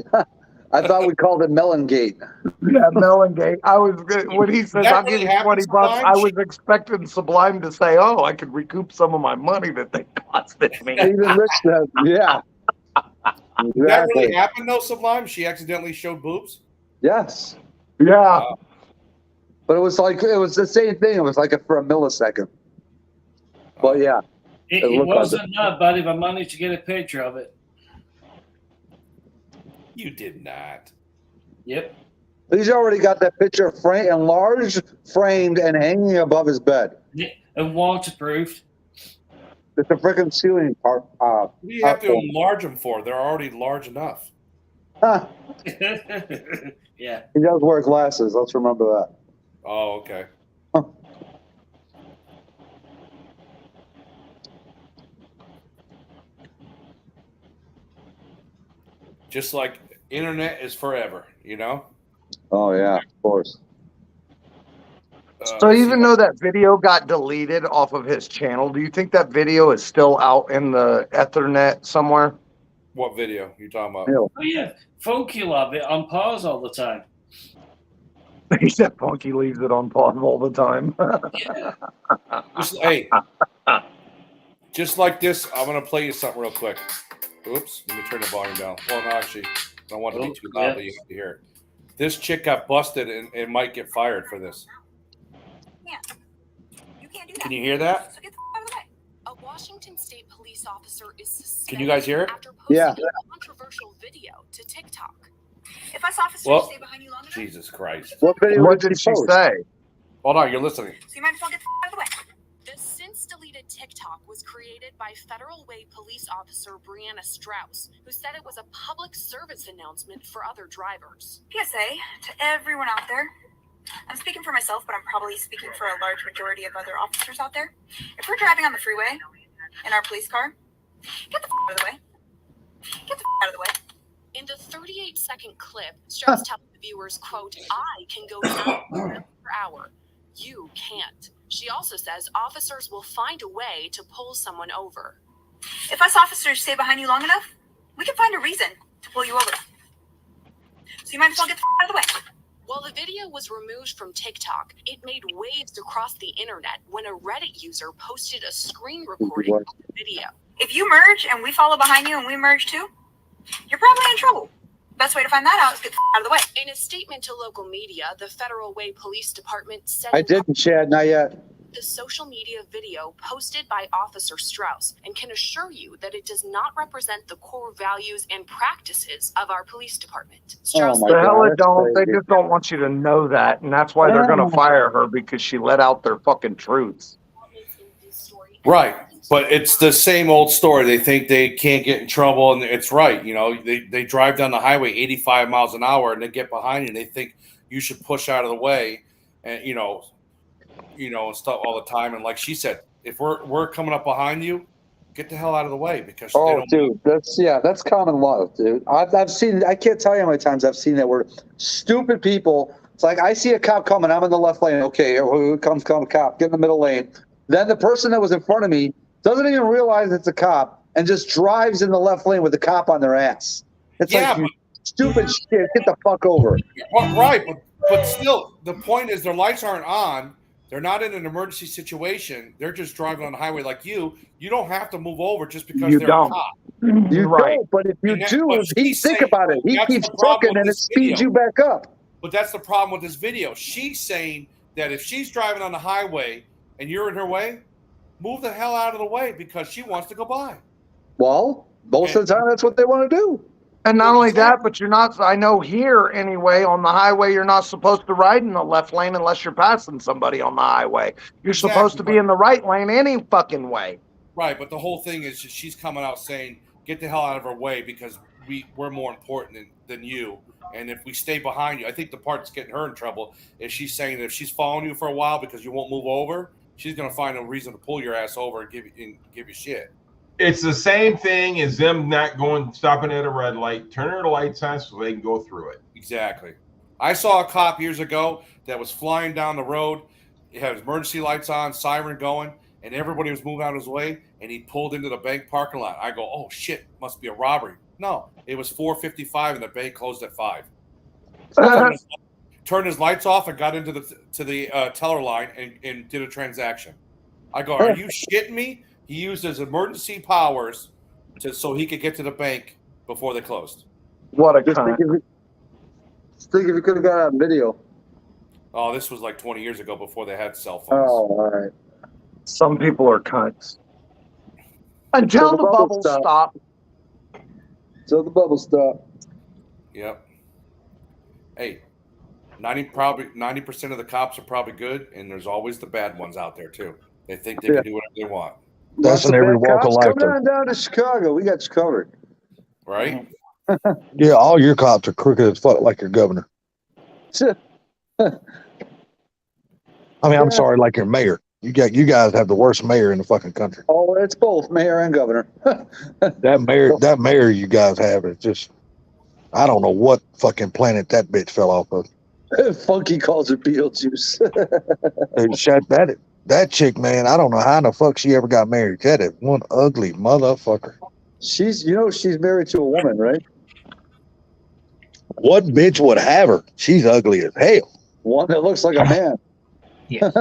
I thought we called it Melon Gate. Yeah, Melon Gate. I was when he says That I'll give really you happens, $20, Sublime? I was expecting Sublime to say, "Oh, I could recoup some of my money that they costed me." Even Rich said, yeah. Did that really Exactly. happen though, Sublime? She accidentally showed boobs? Yes. Yeah. But it was the same thing. It was like for a millisecond. But yeah. It looked like wasn't that bad if I managed to get a picture of it. You did not. Yep. He's already got that picture enlarged, framed, and hanging above his bed. Yeah, and waterproofed. It's a freaking ceiling part. What do you have to platform. enlarge them for? They're already large enough. Huh. Yeah. He does wear glasses. Let's remember that. Oh, okay. Just like internet is forever, you know? Oh yeah, of course. So even though that video got deleted off of his channel, do you think that video is still out in the Ethernet somewhere? What video you talking about? Oh yeah, Funky will have it on pause all the time. He said Funky leaves it on pause all the time. Hey, just like this, I'm gonna play you something real quick. Oops, let me turn the volume down. Well, no, actually, I don't want it to be too loud that you have to hear it. This chick got busted and might get fired for this. You can't do that. Can you hear that? So get the f- out of the way. A Washington State police officer is suspended Can you guys hear it? after posting Yeah. a controversial video to TikTok. If us officers Well, stay behind you long enough, Jesus Christ. What video What did did she she post? say? Hold on, you're listening. so you might as well get the f- out of the way. The since deleted TikTok was created by Federal Way police officer Brianna Strauss, who said it was a public service announcement for other drivers. PSA to everyone out there. I'm speaking for myself, but I'm probably speaking for a large majority of other officers out there. If we're driving on the freeway in our police car, get the f- out of the way. Get the f- out of the way. In the 38-second clip, Strauss tells the viewers, quote, I can go 9 miles per hour. You can't. She also says officers will find a way to pull someone over. If us officers stay behind you long enough, we can find a reason to pull you over. So you might as well get the f- out of the way. While the video was removed from TikTok, it made waves across the internet when a Reddit user posted a screen recording of the video. If you merge and we follow behind you and we merge too, you're probably in trouble. Best way to find that out is get the f- out of the way. In a statement to local media, the Federal Way Police Department said I didn't, Chad. Not yet. the social media video posted by Officer Strauss and can assure you that it does not represent the core values and practices of our police department. Strauss The hell it don't. They just don't want you to know that, and that's why they're going to fire her because she let out their fucking truths. Right. But it's the same old story. They think they can't get in trouble, and it's right. You know, they drive down the highway 85 miles an hour, and they get behind you, and they think you should push out of the way, and you know, and stuff all the time. And like she said, if we're coming up behind you, get the hell out of the way because dude, that's common law, dude. I've seen. I can't tell you how many times I've seen that where stupid people. It's like I see a cop coming. I'm in the left lane. Okay, here comes cop. Get in the middle lane. Then the person that was in front of me doesn't even realize it's a cop and just drives in the left lane with the cop on their ass. It's like, you stupid shit, get the fuck over. Well, right, but still, the point is their lights aren't on. They're not in an emergency situation. They're just driving on the highway like you. You don't have to move over just because they're a cop. You don't, but if you think about it. He keeps trucking and it speeds you back up. But that's the problem with this video. She's saying that if she's driving on the highway and you're in her way, move the hell out of the way because she wants to go by. Well, most of the time, that's what they want to do. And not only that, but you're not, I know here anyway, on the highway, you're not supposed to ride in the left lane unless you're passing somebody on the highway. You're supposed to be in the right lane any fucking way. Right, but the whole thing is she's coming out saying, get the hell out of her way because we're more important than you. And if we stay behind you, I think the part that's getting her in trouble is she's saying that if she's following you for a while because you won't move over, she's going to find a reason to pull your ass over and give you shit. It's the same thing as them not stopping at a red light, turning the lights on so they can go through it. Exactly. I saw a cop years ago that was flying down the road. He had his emergency lights on, siren going, and everybody was moving out of his way, and he pulled into the bank parking lot. I go, oh, shit, must be a robbery. No, it was 4:55, and the bank closed at 5. Turned his lights off and got into the teller line and did a transaction. I go, are you shitting me? He used his emergency powers so he could get to the bank before they closed. What a cunt. Think if you could have got on video. Oh, this was like 20 years ago before they had cell phones. Oh, all right. Some people are cunts. Until the bubbles stop. Until the bubbles stop. Yep. Hey, 90% of the cops are probably good, and there's always the bad ones out there too. They think they can do whatever they want. That's in every walk of life. Come on down to Chicago. We got you covered. Right? Yeah, all your cops are crooked as fuck, like your governor. I mean, I'm sorry, like your mayor. You guys have the worst mayor in the fucking country. Oh, it's both mayor and governor. that mayor you guys have is just, I don't know what fucking planet that bitch fell off of. Funky calls her Beetlejuice. That chick, man, I don't know how in the fuck she ever got married. That is one ugly motherfucker. She's married to a woman, right? What bitch would have her? She's ugly as hell. One that looks like a man. Yeah.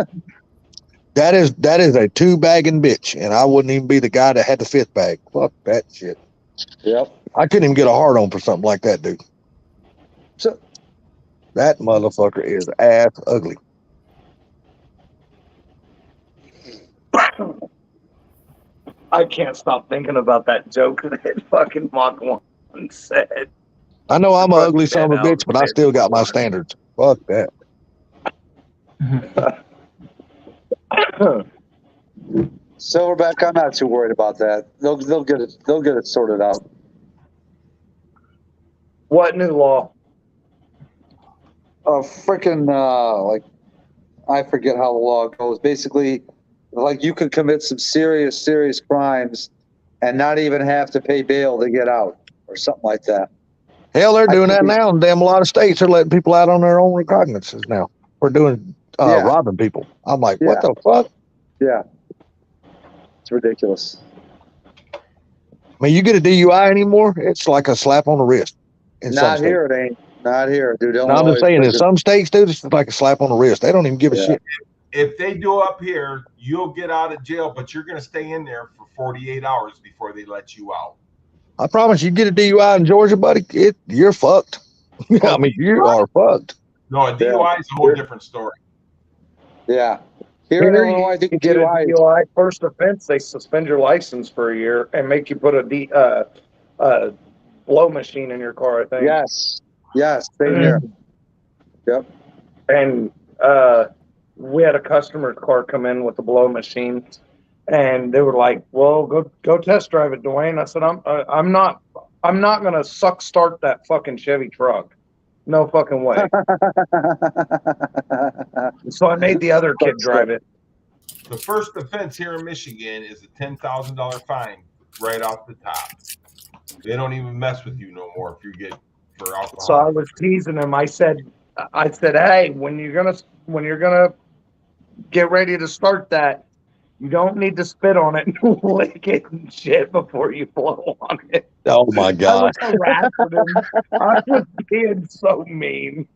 That is a 2-bagging bitch, and I wouldn't even be the guy that had the 5th bag. Fuck that shit. Yep. I couldn't even get a hard on for something like that, dude. So that motherfucker is ass ugly. I can't stop thinking about that joke that fucking Mach 1 said. I know I'm an ugly son of a bitch, but I still got my standards. Fuck that. Silverback, I'm not too worried about that. They'll get it sorted out. What new law? Freaking like I forget how the law goes. Basically, like you could commit some serious crimes and not even have to pay bail to get out or something like that. Hell, they're doing that now in damn a lot of states. They're letting people out on their own recognizances now. We're doing robbing people. I'm like, what the fuck? Yeah. It's ridiculous. I mean, you get a DUI anymore, it's like a slap on the wrist. Not here, it ain't. Not here, dude. No, I'm just saying, in some states, dude, it's like a slap on the wrist. They don't even give a shit. If they do up here, you'll get out of jail, but you're going to stay in there for 48 hours before they let you out. I promise you get a DUI in Georgia, buddy, you're fucked. I mean, you are fucked. No, a DUI is a whole different story. Yeah. Here in Here Illinois, I you think get a DUI is DUI first offense. They suspend your license for a year and make you put a blow machine in your car. I think. Yes. Yes. Same here. Yep. And we had a customer's car come in with a blow machine, and they were like, "Well, go test drive it, Dwayne." I said, "I'm not gonna suck start that fucking Chevy truck. No fucking way." So I made the other kid drive it. The first offense here in Michigan is a $10,000 fine right off the top. They don't even mess with you no more if you get for alcohol. So I was teasing him. I said, "Hey, when you're gonna get ready to start that, you don't need to spit on it and lick it and shit before you blow on it." Oh my God. I was harassing him. I was being so mean.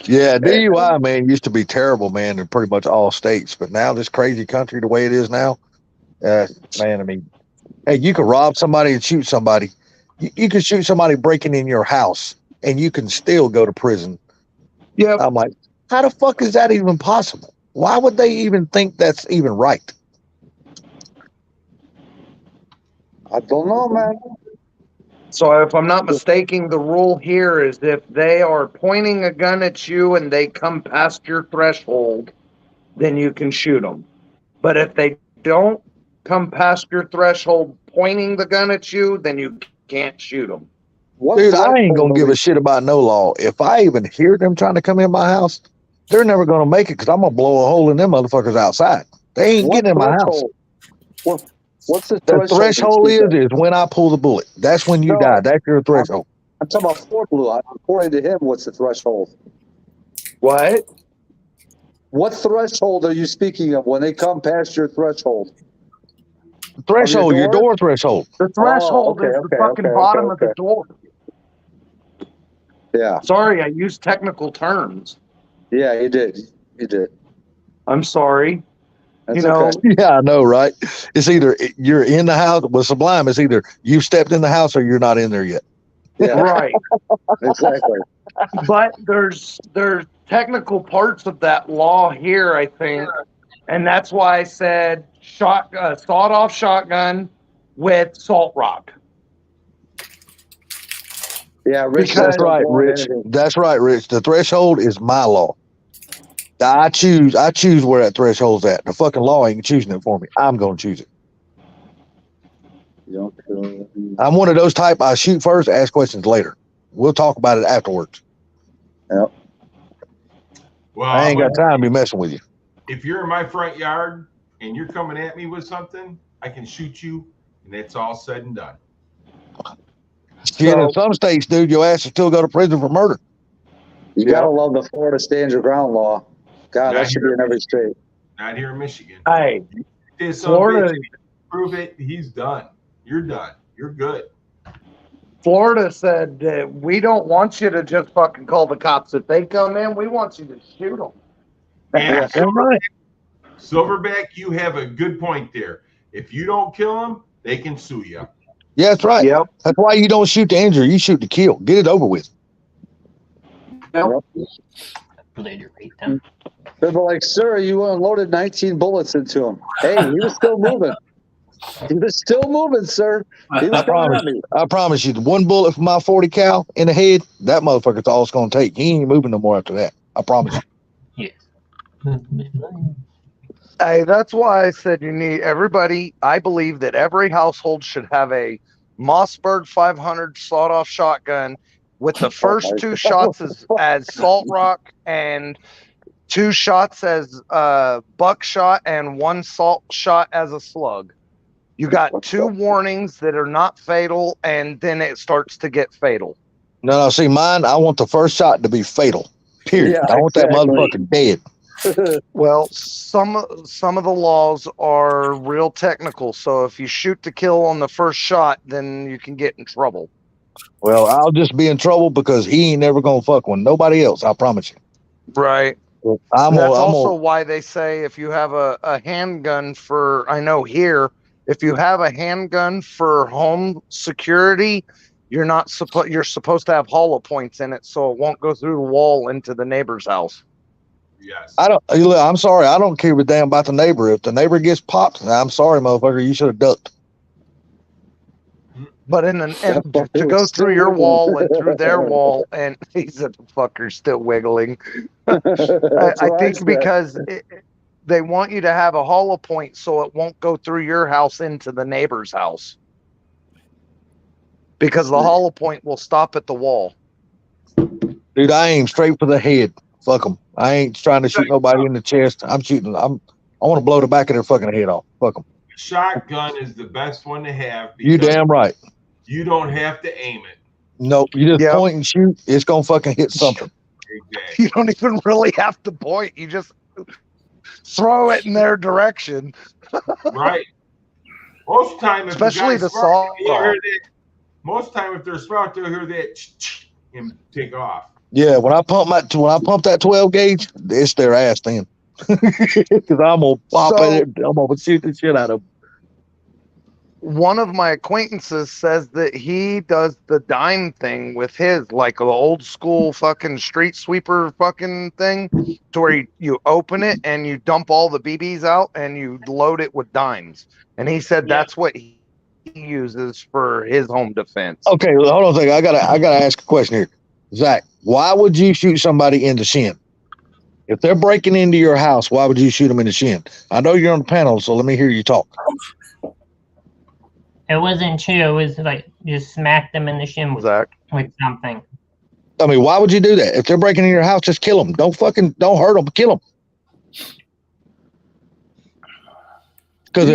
Yeah, DUI, man, used to be terrible, man, in pretty much all states. But now this crazy country, the way it is now, man, I mean, hey, you could rob somebody and shoot somebody. You could shoot somebody breaking in your house, and you can still go to prison. Yeah. I'm like, how the fuck is that even possible? Why would they even think that's even right? I don't know, man. So if I'm not mistaken, the rule here is if they are pointing a gun at you and they come past your threshold, then you can shoot them. But if they don't come past your threshold pointing the gun at you, then you can't shoot them. Dude, I ain't gonna give a shit about no law. If I even hear them trying to come in my house, they're never gonna make it because I'm gonna blow a hole in them motherfuckers outside. They ain't getting in my house. What's the threshold is when I pull the bullet. That's when you die. That's your threshold. I'm talking about Fort Blue. According to him, what's the threshold? What? What threshold are you speaking of when they come past your threshold? Threshold, your door threshold. The threshold is the fucking bottom of the door. Yeah. Sorry, I used technical terms. Yeah, you did. You did. I'm sorry. That's you know, Yeah, I know, right? It's either you're in the house with Sublime. It's either you've stepped in the house or you're not in there yet. Yeah. Right. Exactly. But there's technical parts of that law here, I think, and that's why I said sawed-off shotgun with salt rock. Yeah, Rich. That's right, Rich. That's right, Rich. The threshold is my law. I choose where that threshold's at. The fucking law ain't choosing it for me. I'm gonna choose it. I'm one of those type. I shoot first, ask questions later. We'll talk about it afterwards. Yep. Well, I ain't got time to be messing with you. If you're in my front yard and you're coming at me with something, I can shoot you, and it's all said and done. Shit, in some states, dude, your ass will still go to prison for murder. You gotta love the Florida stand your ground law. God, that should be in every state. Not here in Michigan. Hey, This Florida, prove it. He's done. You're done. You're good. Florida said that we don't want you to just fucking call the cops. If they come in, we want you to shoot them. And Right. Silverback, you have a good point there. If you don't kill them, they can sue you. Yeah, that's right. Yep. That's why you don't shoot to injure. You shoot to kill. Get it over with. Yep. They're like, sir, you unloaded 19 bullets into him. Hey, he was still moving. He was still moving, sir. He was I promise you, the one bullet from my 40 cal in the head, that motherfucker's all it's gonna take. He ain't moving no more after that. I promise you. Hey, that's why I said you need everybody. I believe that every household should have a Mossberg 500 sawed-off shotgun with the first two shots as salt rock and 2 shots as buckshot and 1 salt shot as a slug. You got 2 warnings that are not fatal, and then it starts to get fatal. No, see, mine, I want the first shot to be fatal. Period. Yeah, I want that motherfucker dead. Well, some of the laws are real technical, so if you shoot to kill on the first shot, then you can get in trouble. Well, I'll just be in trouble because he ain't never gonna fuck with nobody else. I promise you. Right. I'm That's gonna- also why they say if you have a handgun for, I know here, if you have a handgun for home security, you're supposed to have hollow points in it so it won't go through the wall into the neighbor's house. Yes. I'm sorry. I don't care a damn about the neighbor. If the neighbor gets popped, I'm sorry, motherfucker. You should have ducked. But to go through your wall and through their wall, and he's a fucker still wiggling. I think because they want you to have a hollow point so it won't go through your house into the neighbor's house. Because the hollow point will stop at the wall. Dude, I aim straight for the head. Fuck them. I ain't trying to shoot nobody in the chest. I want to blow the back of their fucking head off. Fuck them. Shotgun is the best one to have. You damn right. You don't have to aim it. Nope. You just point and shoot. It's going to fucking hit something. Exactly. You don't even really have to point. You just throw it in their direction. Right. Most time, if especially the saw. Most time, if they're smart, they'll hear that and take off. Yeah, when I pump that 12 gauge, it's their ass then. Because I'm gonna pop it. I'm gonna shoot the shit out of them. One of my acquaintances says that he does the dime thing with his, like the old school fucking street sweeper fucking thing, to where you open it and you dump all the BBs out and you load it with dimes. And he said that's what he uses for his home defense. Okay, hold on a second. I gotta ask a question here, Zach. Why would you shoot somebody in the shin? If they're breaking into your house, why would you shoot them in the shin? I know you're on the panel, so let me hear you talk. It wasn't true. It was like just smack them in the shin with something. I mean, why would you do that? If they're breaking into your house, just kill them. Don't hurt them, kill them. Because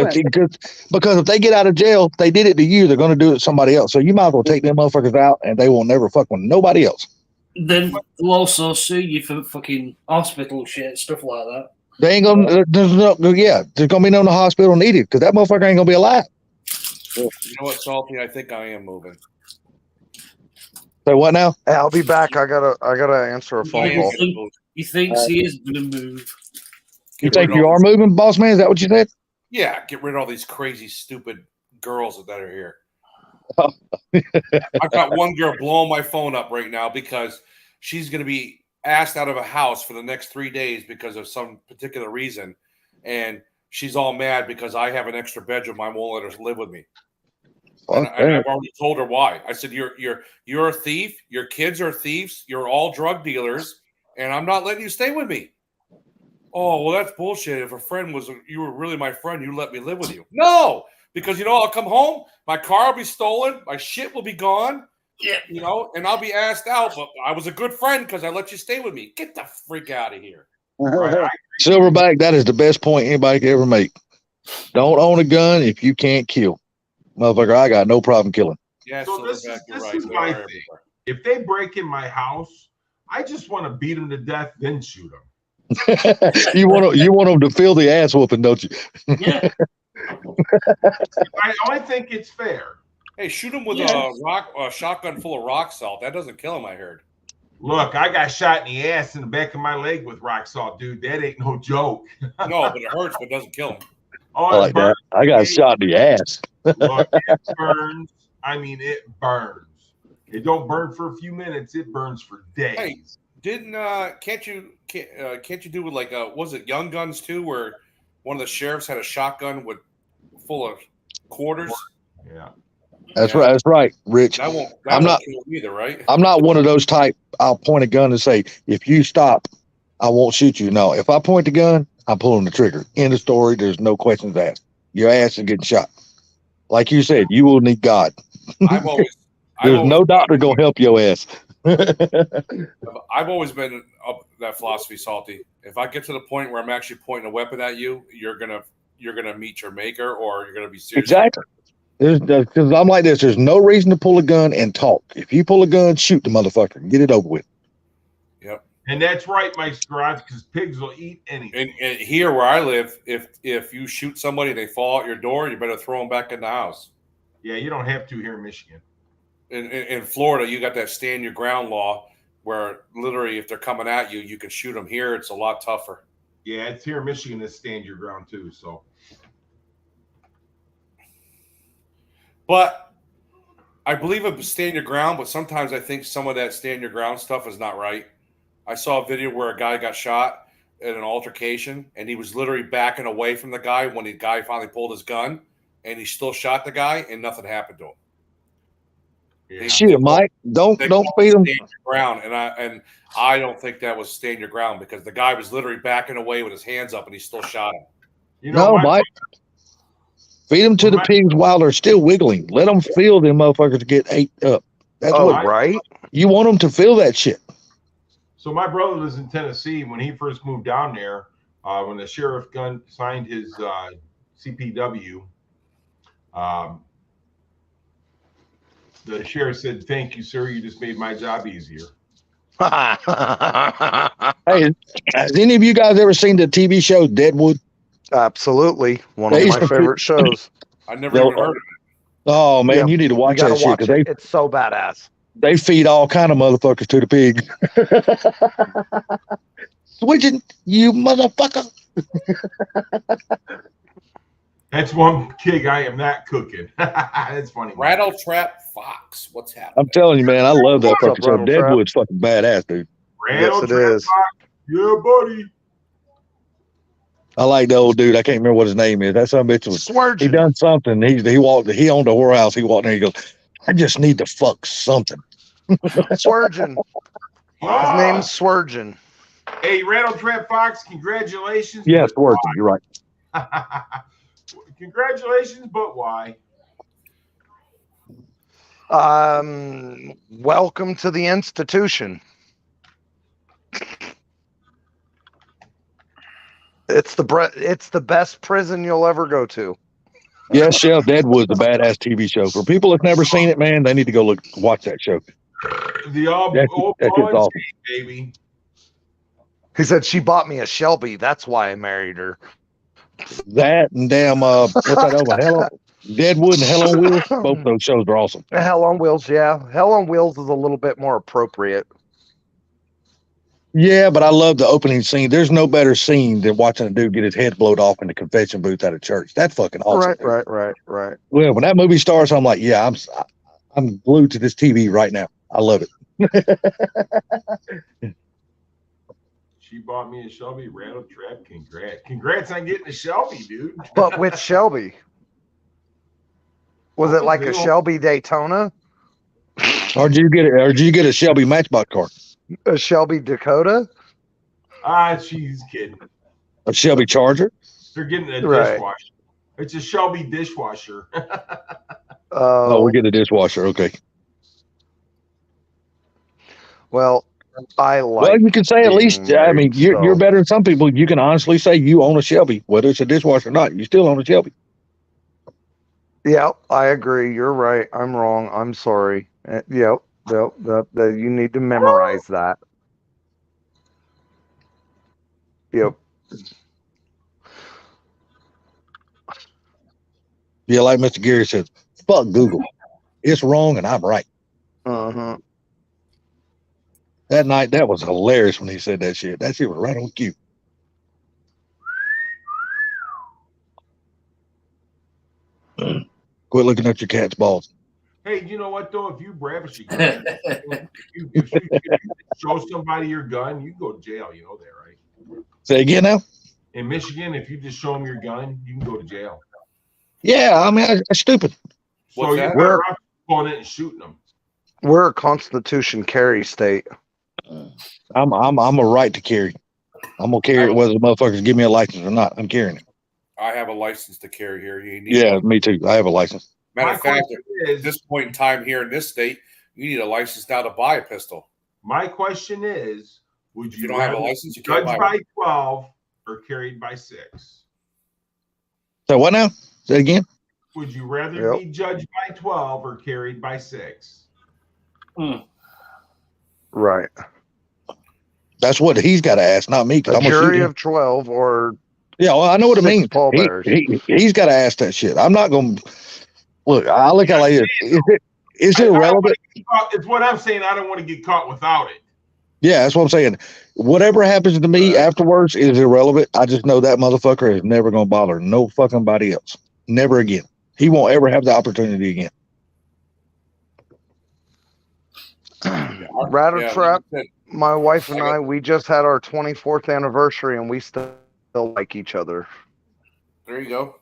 if they get out of jail, they did it to you, they're going to do it to somebody else. So you might as well take them motherfuckers out, and they will never fuck with nobody else. Then they'll also sue you for fucking hospital shit, stuff like that. They ain't gonna. There's gonna be no hospital needed because that motherfucker ain't gonna be alive. You know what, Salty? I think I am moving. Say what now? Hey, I'll be back. I gotta answer a phone call. He thinks he is gonna move. You think you are moving, boss man? Is that what you said? Yeah, get rid of all these crazy, stupid girls that are here. I've got one girl blowing my phone up right now because she's going to be asked out of a house for the next 3 days because of some particular reason, and she's all mad because I have an extra bedroom. I won't let her live with me. And I've already told her why. I said, "You're a thief. Your kids are thieves. You're all drug dealers, and I'm not letting you stay with me." Oh, well, that's bullshit. If you were really my friend, you let me live with you. No, because I'll come home, my car will be stolen, my shit will be gone, and I'll be asked out. But I was a good friend because I let you stay with me. Get the freak out of here. Silverback, that is the best point anybody could ever make. Don't own a gun if you can't kill. Motherfucker, I got no problem killing. Yeah, so this is my thing. If they break in my house, I just want to beat them to death, then shoot them. you want them to feel the ass whooping, don't you? Yeah. I only think it's fair. Hey, shoot him with a shotgun full of rock salt. That doesn't kill him, I heard. Look, I got shot in the ass in the back of my leg with rock salt, dude. That ain't no joke. No, but it hurts, but it doesn't kill him. Oh, I like that. I got shot in the ass. Look, it burns. I mean, it burns. It don't burn for a few minutes. It burns for days. Hey, can't you do with was it Young Guns too, where one of the sheriffs had a shotgun full of quarters? Yeah. That's right. That's right, Rich. I'm not kill either, right? I'm not one of those type. I'll point a gun and say, if you stop, I won't shoot you. No, if I point the gun, I'm pulling the trigger. End of story. There's no questions asked. Your ass is getting shot. Like you said, you will need God. There's no doctor gonna help your ass. I've always been of that philosophy, Salty. If I get to the point where I'm actually pointing a weapon at you, you're gonna meet your maker, or you're gonna be serious. Exactly. Because I'm like this. There's no reason to pull a gun and talk. If you pull a gun, shoot the motherfucker and get it over with. Yep. And that's right, Mike Scrod, because pigs will eat anything. And here where I live, if you shoot somebody and they fall out your door, you better throw them back in the house. Yeah, you don't have to here in Michigan. In Florida, you got that stand your ground law where literally if they're coming at you, you can shoot them. Here, it's a lot tougher. Yeah, it's here in Michigan to stand your ground too. So, but I believe in stand your ground, but sometimes I think some of that stand your ground stuff is not right. I saw a video where a guy got shot in an altercation, and he was literally backing away from the guy when the guy finally pulled his gun, and he still shot the guy, and nothing happened to him. Shit, Mike, don't feed him. Stand your ground, and I don't think that was stand your ground because the guy was literally backing away with his hands up, and he still shot him. No, Mike. Feed them to the pigs while they're still wiggling. Let them feel them motherfuckers get ate up. That's what right. You want them to feel that shit. So my brother lives in Tennessee. When he first moved down there, when the sheriff signed his CPW, the sheriff said, "Thank you, sir. You just made my job easier." Hey, has any of you guys ever seen the TV show Deadwood? Absolutely, one of my favorite shows. I never even heard of it. Oh man, Yeah, you need to watch gotta that shit because it's so badass. they feed all kind of motherfuckers to the pig. Switching, you motherfucker. That's one pig I am not cooking. That's funny. Rattle Trap Fox. What's happening? I'm telling you, man, I love that What's up, fucking show. Rattle Trap? Deadwood's fucking badass, dude. Rattle Yes, it Trap is. Fox. Yeah, buddy. I like the old dude. I can't remember what his name is. That son of a bitch was. Swergin. He done something. He walked. He owned a whorehouse. He walked in there. He goes, I just need to fuck something. Swergin. His name's Swergin. Hey, Rattle Trap Fox, congratulations. Yes, but words. You're right. why? Congratulations, but why? Welcome to the institution. It's the best prison you'll ever go to. Yes, Shell Deadwood's a badass TV show. For people that's never seen it, man, they need to go watch that show. The old That shit's awesome. baby. He said she bought me a Shelby. That's why I married her. That and damn, what's that over? Deadwood and Hell on Wheels. Both those shows are awesome. Hell on Wheels, yeah. Hell on Wheels is a little bit more appropriate. Yeah, but I love the opening scene. There's no better scene than watching a dude get his head blowed off in the confession booth at a church. That's fucking awesome. Right. Well, when that movie starts, I'm like, yeah, I'm glued to this TV right now. I love it. She bought me a Shelby. Rattle Trap. Congrats on getting a Shelby, dude. But which Shelby? Was it like a Shelby Daytona? Or did you get a Shelby Matchbox car? A Shelby Dakota? She's kidding. A Shelby Charger? They're getting a Right. dishwasher. It's a Shelby dishwasher. Oh, we get a dishwasher. Okay. Well, I like. Well, you can say at least. being I mean, married, you're so- better than some people. You can honestly say you own a Shelby, whether it's a dishwasher or not. You still own a Shelby. Yeah, I agree. You're right. I'm wrong. I'm sorry. Yep. You need to memorize that. Yep. Yeah, like Mr. Gary says, fuck Google. It's wrong and I'm right. Uh-huh. That night, that was hilarious when he said that shit. That shit was right on cue. Quit looking at your cat's balls. Hey, you know what though? If you bravish your gun, if you show somebody your gun, you can go to jail. You know that, right? Say again now? In Michigan, if you just show them your gun, you can go to jail. Yeah, I mean, that's stupid. So you're that? better off pulling it and shooting them. We're a Constitution carry state. I'm a right to carry. I'm gonna carry it whether the motherfuckers give me a license or not. I'm carrying it. I have a license to carry here. You need Yeah, one. me too. I have a license. Matter My of fact, question at this point in time here in this state, you need a license now to buy a pistol. My question is, would If you, you don't have a rather license, you can't judged buy by 12 or carried by 6? So what now? Say it again. Would you rather Yep. be judged by 12 or carried by 6? Right. That's what he's got to ask, not me. Because A I'm gonna shoot jury him. of 12 or Yeah, well, I know what it 6 means. pallbearers. He's got to ask that shit. I'm not going to look. I look at it like this. Is it relevant? It's what I'm saying. I don't want to get caught without it. Yeah, that's what I'm saying. Whatever happens to me afterwards is irrelevant. I just know that motherfucker is never going to bother no fucking body else. Never again. He won't ever have the opportunity again. Rattle Yeah, Trap. My wife and I, we just had our 24th anniversary, and we still like each other. There you go.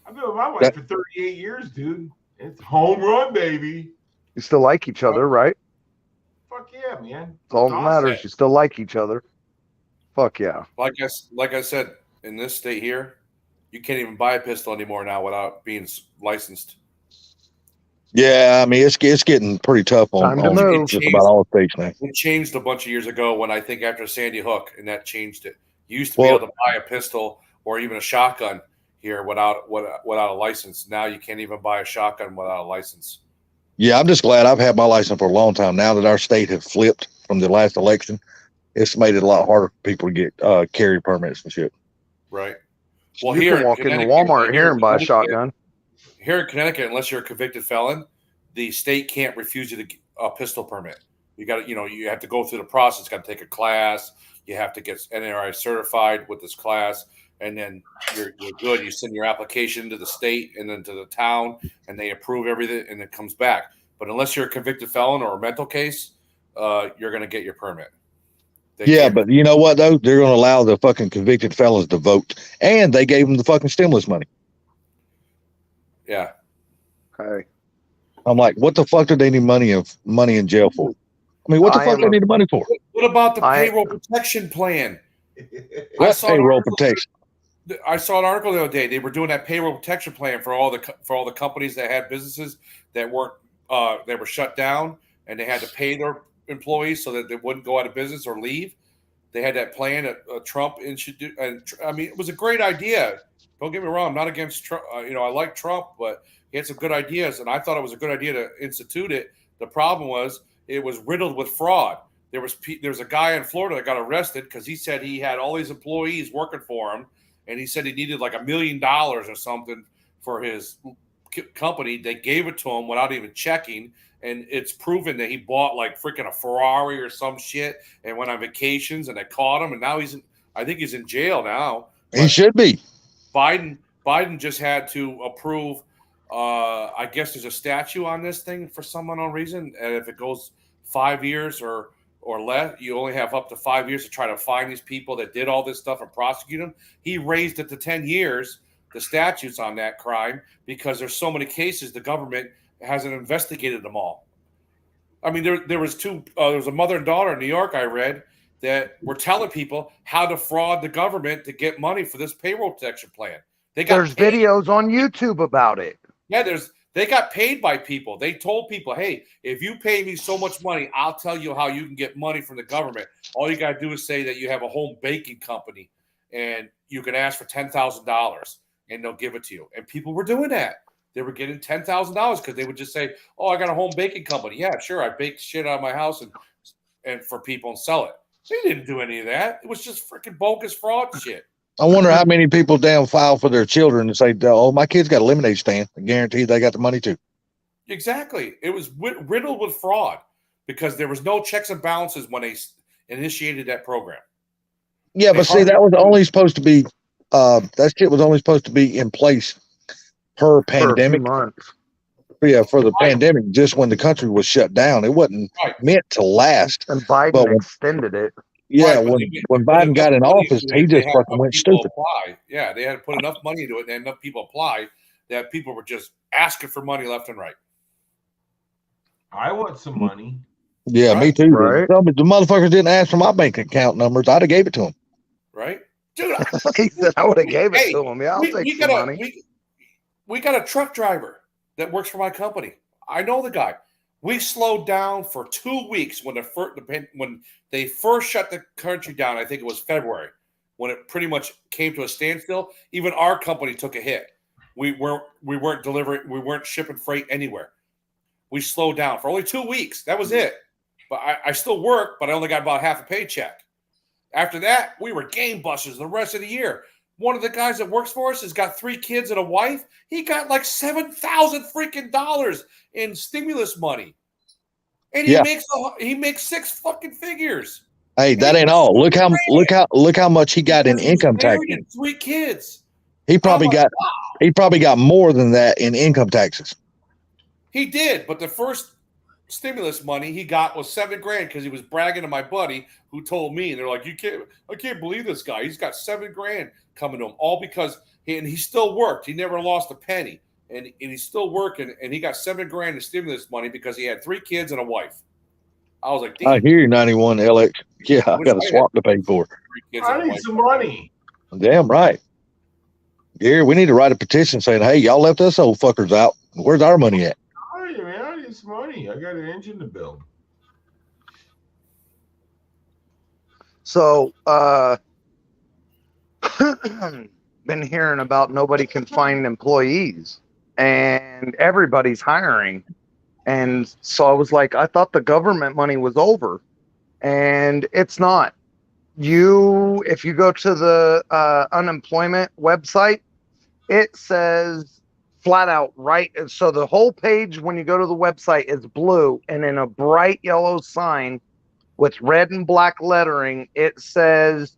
I've been with my wife for 38 years, dude. It's home run, baby. You still like each other, right? Fuck yeah, man. That's all that matters. You still like each other. Fuck yeah. Like I said, in this state here, you can't even buy a pistol anymore now without being licensed. Yeah, I mean it's getting pretty tough on just about all states now. It changed a bunch of years ago when I think after Sandy Hook, and that changed it. You used to be able to buy a pistol or even a shotgun here without a license. Now you can't even buy a shotgun without a license. Yeah, I'm just glad I've had my license for a long time. Now that our state has flipped from the last election, it's made it a lot harder for people to get carry permits and shit. Right. Well, you here can walk into Walmart here and buy a shotgun. Here in Connecticut, unless you're a convicted felon, the state can't refuse you a pistol permit. You got to, you have to go through the process. Got to take a class. You have to get NRI certified with this class, and then you're good. You send your application to the state and then to the town, and they approve everything, and it comes back. But unless you're a convicted felon or a mental case, you're going to get your permit. Yeah, but you know what though? They're going to allow the fucking convicted felons to vote, and they gave them the fucking stimulus money. Yeah. Okay. I'm like, what the fuck do they need money in jail for? I mean, what the fuck do they need the money for? What about the payroll protection plan? What payroll protection? I saw an article the other day. They were doing that payroll protection plan for all the companies that had businesses that weren't they were shut down, and they had to pay their employees so that they wouldn't go out of business or leave. They had that plan that Trump introduced, and I mean, it was a great idea. Don't get me wrong; I'm not against Trump. I like Trump, but he had some good ideas, and I thought it was a good idea to institute it. The problem was it was riddled with fraud. There was a guy in Florida that got arrested because he said he had all these employees working for him, and he said he needed like $1 million or something for his company. They gave it to him without even checking, and it's proven that he bought like freaking a Ferrari or some shit and went on vacations, and they caught him, and now I think he's in jail now. He should be. Biden just had to approve. I guess there's a statute on this thing for some unknown reason, and if it goes 5 years or less, you only have up to 5 years to try to find these people that did all this stuff and prosecute them. He raised it to 10 years, the statutes on that crime, because there's so many cases the government hasn't investigated them all. I mean, there was a mother and daughter in New York I read that were telling people how to fraud the government to get money for this payroll protection plan. There's videos on YouTube about it. Yeah, they got paid by people. They told people, hey, if you pay me so much money, I'll tell you how you can get money from the government. All you got to do is say that you have a home baking company and you can ask for $10,000 and they'll give it to you. And people were doing that. They were getting $10,000 because they would just say, oh, I got a home baking company. Yeah, sure. I bake shit out of my house and for people and sell it. They didn't do any of that. It was just freaking bogus fraud shit. I wonder how many people damn file for their children and say, oh, my kid's got a lemonade stand. I guarantee they got the money too. Exactly. It was riddled with fraud because there was no checks and balances when they initiated that program. Yeah, but see, that was only supposed to be, that shit was only supposed to be in place per pandemic. Yeah, for the pandemic, just when the country was shut down. It wasn't meant to last. And Biden extended it. Yeah, when Biden got in office, he just fucking went stupid. Yeah, they had to put enough money into it, and enough people apply that people were just asking for money left and right. I want some money. Yeah, me too. Right? The motherfuckers didn't ask for my bank account numbers. I'd have gave it to them. Right, dude. He said I would have gave it to him. Yeah, I'll take the money. We got a truck driver that works for my company. I know the guy. We slowed down for 2 weeks when they first shut the country down. I think it was February when it pretty much came to a standstill. Even our company took a hit. We weren't delivering. We weren't shipping freight anywhere. We slowed down for only 2 weeks. That was it. But I still work, but I only got about half a paycheck. After that, we were game busters the rest of the year. One of the guys that works for us has got 3 kids and a wife. He got like $7,000 freaking dollars in stimulus money, and he makes 6 fucking figures. Hey, that ain't all. Look how much he got in income tax. 3 kids. He probably got more than that in income taxes. He did, but the first stimulus money he got was $7,000 because he was bragging to my buddy who told me, and they're like, I can't believe this guy. He's got $7,000 coming to him, all because he still worked. He never lost a penny, and he's still working, and he got $7,000 in stimulus money because he had 3 kids and a wife. I was like, damn. I hear you, 91 LX. Yeah, I got a swap to pay for. 3 kids I and a need wife. some money. Damn right. Gary, we need to write a petition saying, hey, y'all left us old fuckers out. Where's our money at? Hey, man, I need some money. I got an engine to build. So, been hearing about nobody can find employees and everybody's hiring. And so I was like, I thought the government money was over, and it's not. If you go to the unemployment website, it says flat out, right? So the whole page, when you go to the website, is blue, and in a bright yellow sign with red and black lettering, it says,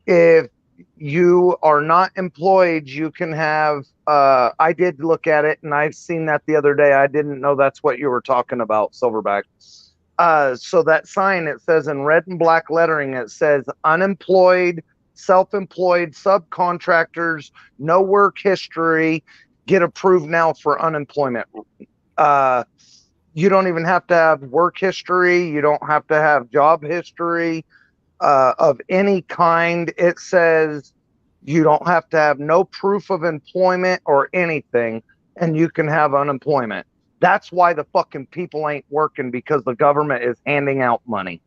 if you are not employed, you can have, I did look at it, and I've seen that the other day. I didn't know that's what you were talking about, Silverback. So that sign, it says in red and black lettering, it says unemployed, self-employed, subcontractors, no work history, get approved now for unemployment. You don't even have to have work history. You don't have to have job history of any kind. It says you don't have to have no proof of employment or anything, and you can have unemployment. That's why the fucking people ain't working, because the government is handing out money.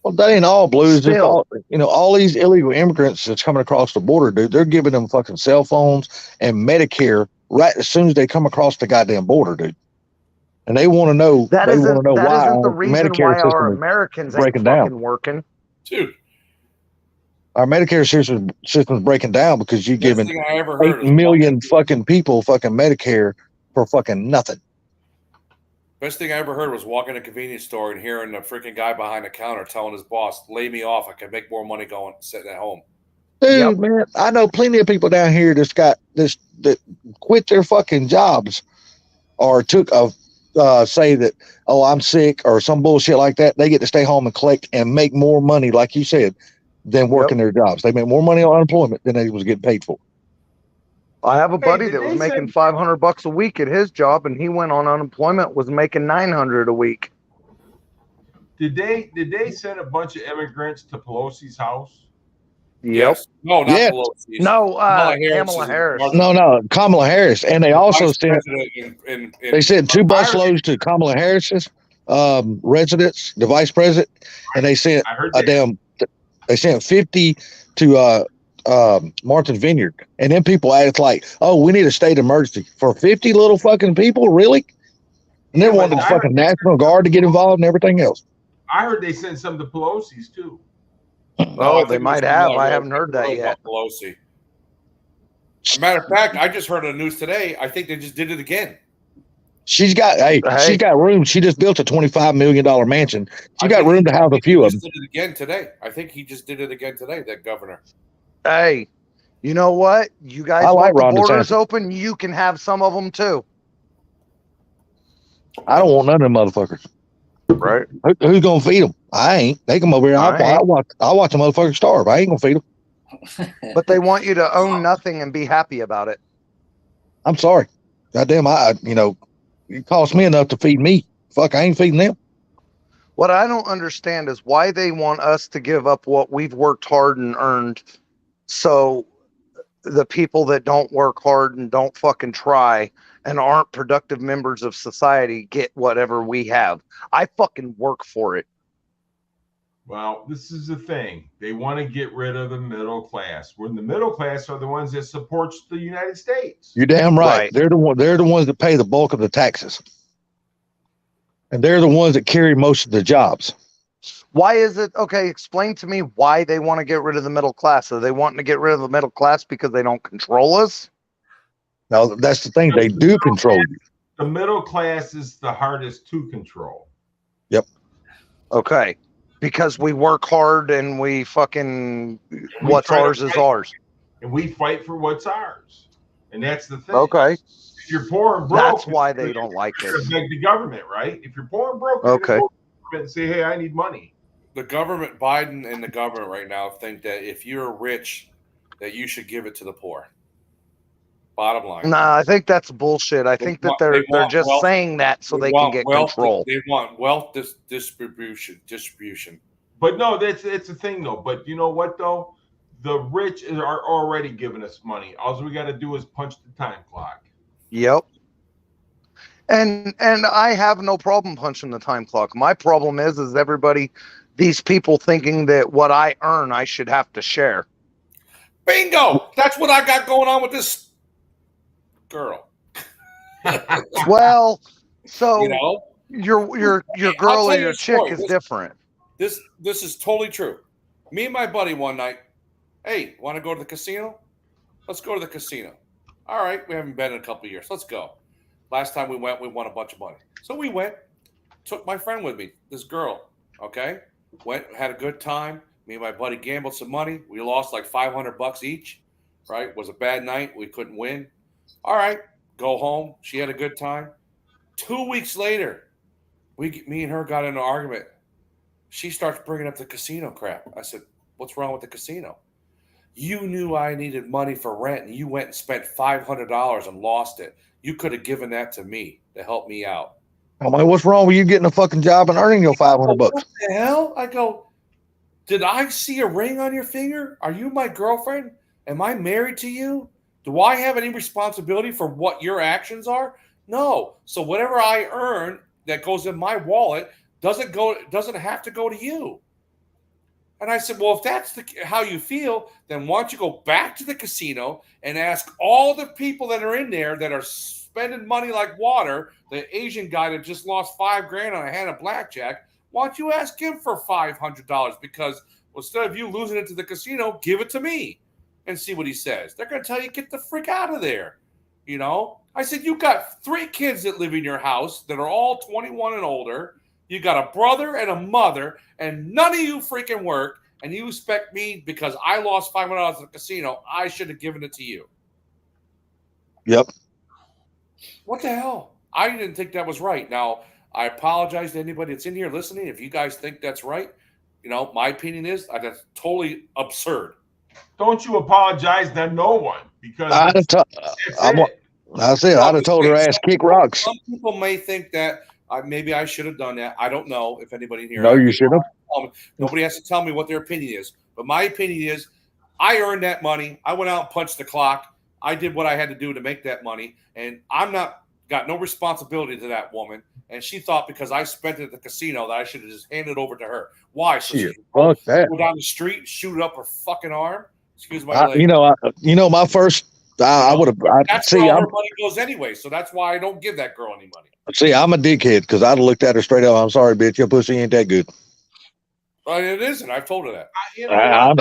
Well, that ain't all, Blues. Just all, all these illegal immigrants that's coming across the border, dude, they're giving them fucking cell phones and Medicare right as soon as they come across the goddamn border, dude. And they want to know. That they isn't, want to know that why isn't the our reason Medicare why our system is Americans ain't breaking fucking down. working. Dude, our Medicare system is breaking down because you're Best giving thing I ever heard 8 is million fucking people fucking Medicare for fucking nothing. Best thing I ever heard was walking in a convenience store and hearing the freaking guy behind the counter telling his boss, lay me off. I can make more money going sitting at home. Dude, man, I know plenty of people down here that's got this, that quit their fucking jobs or took a, say that, oh, I'm sick or some bullshit like that. They get to stay home and collect and make more money, like you said, than working their jobs. They make more money on unemployment than they was getting paid for. I have a buddy that was making $500 a week at his job, and he went on unemployment, was making $900 a week. Did they send a bunch of immigrants to Pelosi's house? Yes. No, not Yeah. Pelosi. No, Kamala Kamala Harris. No, Kamala Harris. And they also Vice sent, President they sent 2 busloads to Kamala Harris's residence, the vice president, and they sent they sent 50 to Martha's Vineyard. And then people act like, oh, we need a state emergency for 50 little fucking people, really? And then wanted the fucking National Guard to get involved and everything else. I heard they sent some to Pelosi's too. Oh, they might have. I haven't heard that yet. Pelosi. As a matter of fact, I just heard on the news today. I think they just did it again. She's got she's got room. She just built a $25 million mansion. She got room to house a few of them. Did it again today. I think he just did it again today. That governor. Hey, you know what? You guys I like want the Ron borders DeSantis. open? You can have some of them too. I don't want none of them motherfuckers. Right? Who's gonna feed them? I ain't. They come over here. I'll watch the motherfuckers starve. I ain't gonna feed them. But they want you to own nothing and be happy about it. I'm sorry. Goddamn, it costs me enough to feed me. Fuck, I ain't feeding them. What I don't understand is why they want us to give up what we've worked hard and earned, so the people that don't work hard and don't fucking try and aren't productive members of society get whatever we have. I fucking work for it. Well, this is the thing. They want to get rid of the middle class. When the middle class are the ones that supports the United States. You're damn right. They're the ones that pay the bulk of the taxes. And they're the ones that carry most of the jobs. Why is it okay? Explain to me why they want to get rid of the middle class. Are they wanting to get rid of the middle class because they don't control us? No, that's the thing. They do control you. The middle class is the hardest to control. Yep. Okay. Because we work hard and we fucking what's ours is ours. And we fight for what's ours. And that's the thing. Okay. If you're poor and broke, That's why they don't like you're it. gonna beg the government, right? If you're poor and broke, you're Okay. gonna go to the government and say, "Hey, I need money." The government, Biden and the government right now think that if you're rich, that you should give it to the poor. Bottom line. Nah, I think that's bullshit. I think that they're want just wealth- saying that so they can want get wealth- control. They want wealth distribution. But no, it's a thing though. But you know what though? The rich are already giving us money. All we got to do is punch the time clock. Yep. And I have no problem punching the time clock. My problem is everybody, these people thinking that what I earn, I should have to share. Bingo! That's what I got going on with this girl. Well, so You know? your I'll girl tell or you your a chick story. is This- different. This is totally true. Me and my buddy one night, hey, want to go to the casino? Let's go to the casino. All right, we haven't been in a couple of years. Let's go. Last time we went, we won a bunch of money. So we went, took my friend with me, this girl, okay? Went, had a good time. Me and my buddy gambled some money. We lost like $500 each, right? It was a bad night. We couldn't win. All right, go home. She had a good time. 2 weeks later, me and her got in an argument. She starts bringing up the casino crap. I said, what's wrong with the casino? You knew I needed money for rent, and you went and spent $500 and lost it. You could have given that to me to help me out. I'm like, what's wrong with you getting a fucking job and earning your $500? What the hell? I go, did I see a ring on your finger? Are you my girlfriend? Am I married to you? Do I have any responsibility for what your actions are? No. So whatever I earn that goes in my wallet doesn't have to go to you. And I said, well, if that's how you feel, then why don't you go back to the casino and ask all the people that are in there that are spending money like water, the Asian guy that just lost $5,000 on a hand of blackjack, why don't you ask him for $500? Because instead of you losing it to the casino, give it to me and see what he says. They're going to tell you, get the freak out of there. You know, I said, you got 3 kids that live in your house that are all 21 and older. You got a brother and a mother, and none of you freaking work, and you expect me, because I lost $500 at the casino, I should have given it to you. Yep. What the hell? I didn't think that was right. Now, I apologize to anybody that's in here listening. If you guys think that's right, you know, my opinion is that's totally absurd. Don't you apologize to no one, because I'd have told her ass kick rocks. Some people may think that maybe I should have done that. I don't know if anybody in here. No, you should have. Nobody has to tell me what their opinion is. But my opinion is I earned that money. I went out and punched the clock. I did what I had to do to make that money. And I'm not got no responsibility to that woman. And she thought because I spent it at the casino that I should have just handed it over to her. Why? So Shit, she fuck that. go down the street, shoot up her fucking arm. Excuse my language. My first, I would have. That's See, where all her I'm money goes anyway. So that's why I don't give that girl any money. I'm a dickhead because I'd have looked at her straight up. I'm sorry, bitch. Your pussy ain't that good. But it isn't. I've told her that.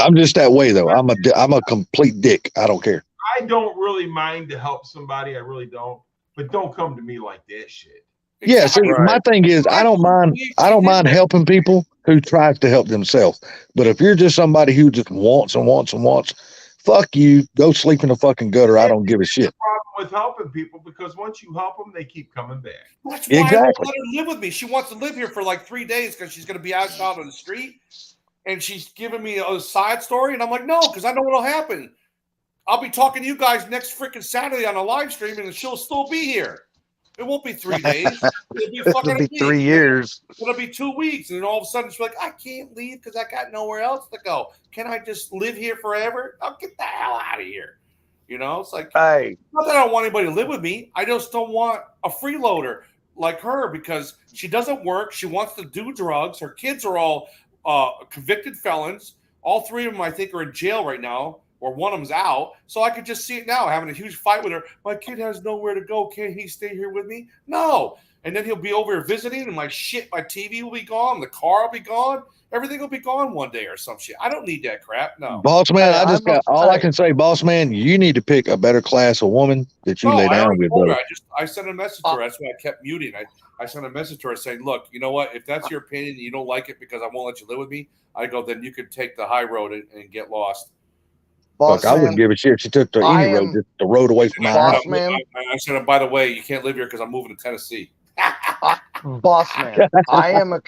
I'm just that way though. I'm a complete dick. I don't care. I don't really mind to help somebody. I really don't. But don't come to me like that shit. Yeah, see, my thing is I don't mind helping people who tries to help themselves. But if you're just somebody who just wants and wants and wants, fuck you. Go sleep in the fucking gutter. I don't give a shit. Problem with helping people, because once you help them, they keep coming back. That's why I don't let her live with me. She wants to live here for like 3 days because she's going to be out on the street. And she's giving me a side story. And I'm like, no, because I know what'll happen. I'll be talking to you guys next freaking Saturday on a live stream, and she'll still be here. It won't be 3 days. It'll be 3 years. It'll be 2 weeks. And then all of a sudden she's like, I can't leave because I got nowhere else to go. Can I just live here forever? I'll get the hell out of here. You know, it's like, hey, not that I don't want anybody to live with me. I just don't want a freeloader like her because she doesn't work. She wants to do drugs. Her kids are all convicted felons. All 3 of them, I think, are in jail right now, or one of them's out. So I could just see it now, having a huge fight with her. My kid has nowhere to go. Can't he stay here with me? No. And then he'll be over here visiting, and my TV will be gone. The car will be gone. Everything will be gone one day or some shit. I don't need that crap. No. Boss man, I can say, boss man, you need to pick a better class of woman that you lay down with, brother. I sent a message to her. That's why I kept muting. I sent a message to her saying, look, you know what? If that's your opinion and you don't like it because I won't let you live with me, I go, then you could take the high road and get lost. Boss Look, I wouldn't man, give a shit if she took the I any road, am- just the road away from my Boss house. man. I said, by the way, you can't live here because I'm moving to Tennessee. Boss man, I am a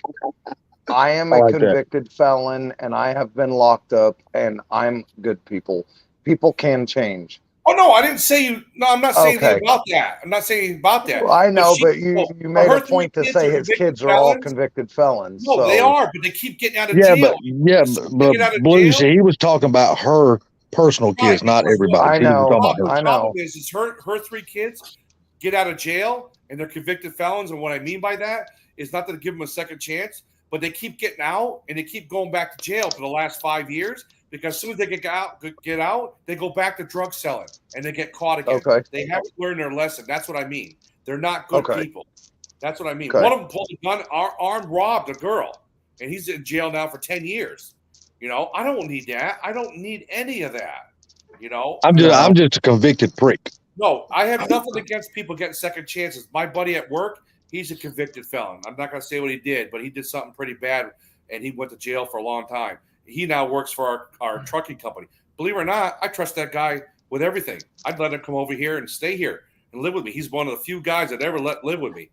I like that. convicted felon, and I have been locked up, and I'm good people. People can change. Oh no, I didn't say you. No, I'm not saying Okay. anything about that. I'm not saying anything about that. Well, I know, but you you made her a point to three say kids are his convicted kids are all felons? convicted felons. No, so. they are, but they keep getting out of Yeah, jail. but Get out of Blue, jail? see, he was talking about her personal kids, not because everybody. I He was know, talking about The her. I problem know. is her three kids get out of jail and they're convicted felons. And what I mean by that is not to give them a second chance, but they keep getting out and they keep going back to jail for the last 5 years because as soon as they get out, they go back to drug selling and they get caught again. Okay. They have to learn their lesson. That's what I mean. They're not good Okay. people. That's what I mean. Okay. One of them pulled a gun, armed robbed a girl, and he's in jail now for 10 years. You know, I don't need that. I don't need any of that. You know, I'm just a convicted prick. no, I have nothing against people getting second chances. My buddy at work, he's a convicted felon. I'm not going to say what he did, but he did something pretty bad, and he went to jail for a long time. He now works for our trucking company. Believe it or not, I trust that guy with everything. I'd let him come over here and stay here and live with me. He's one of the few guys that ever let live with me,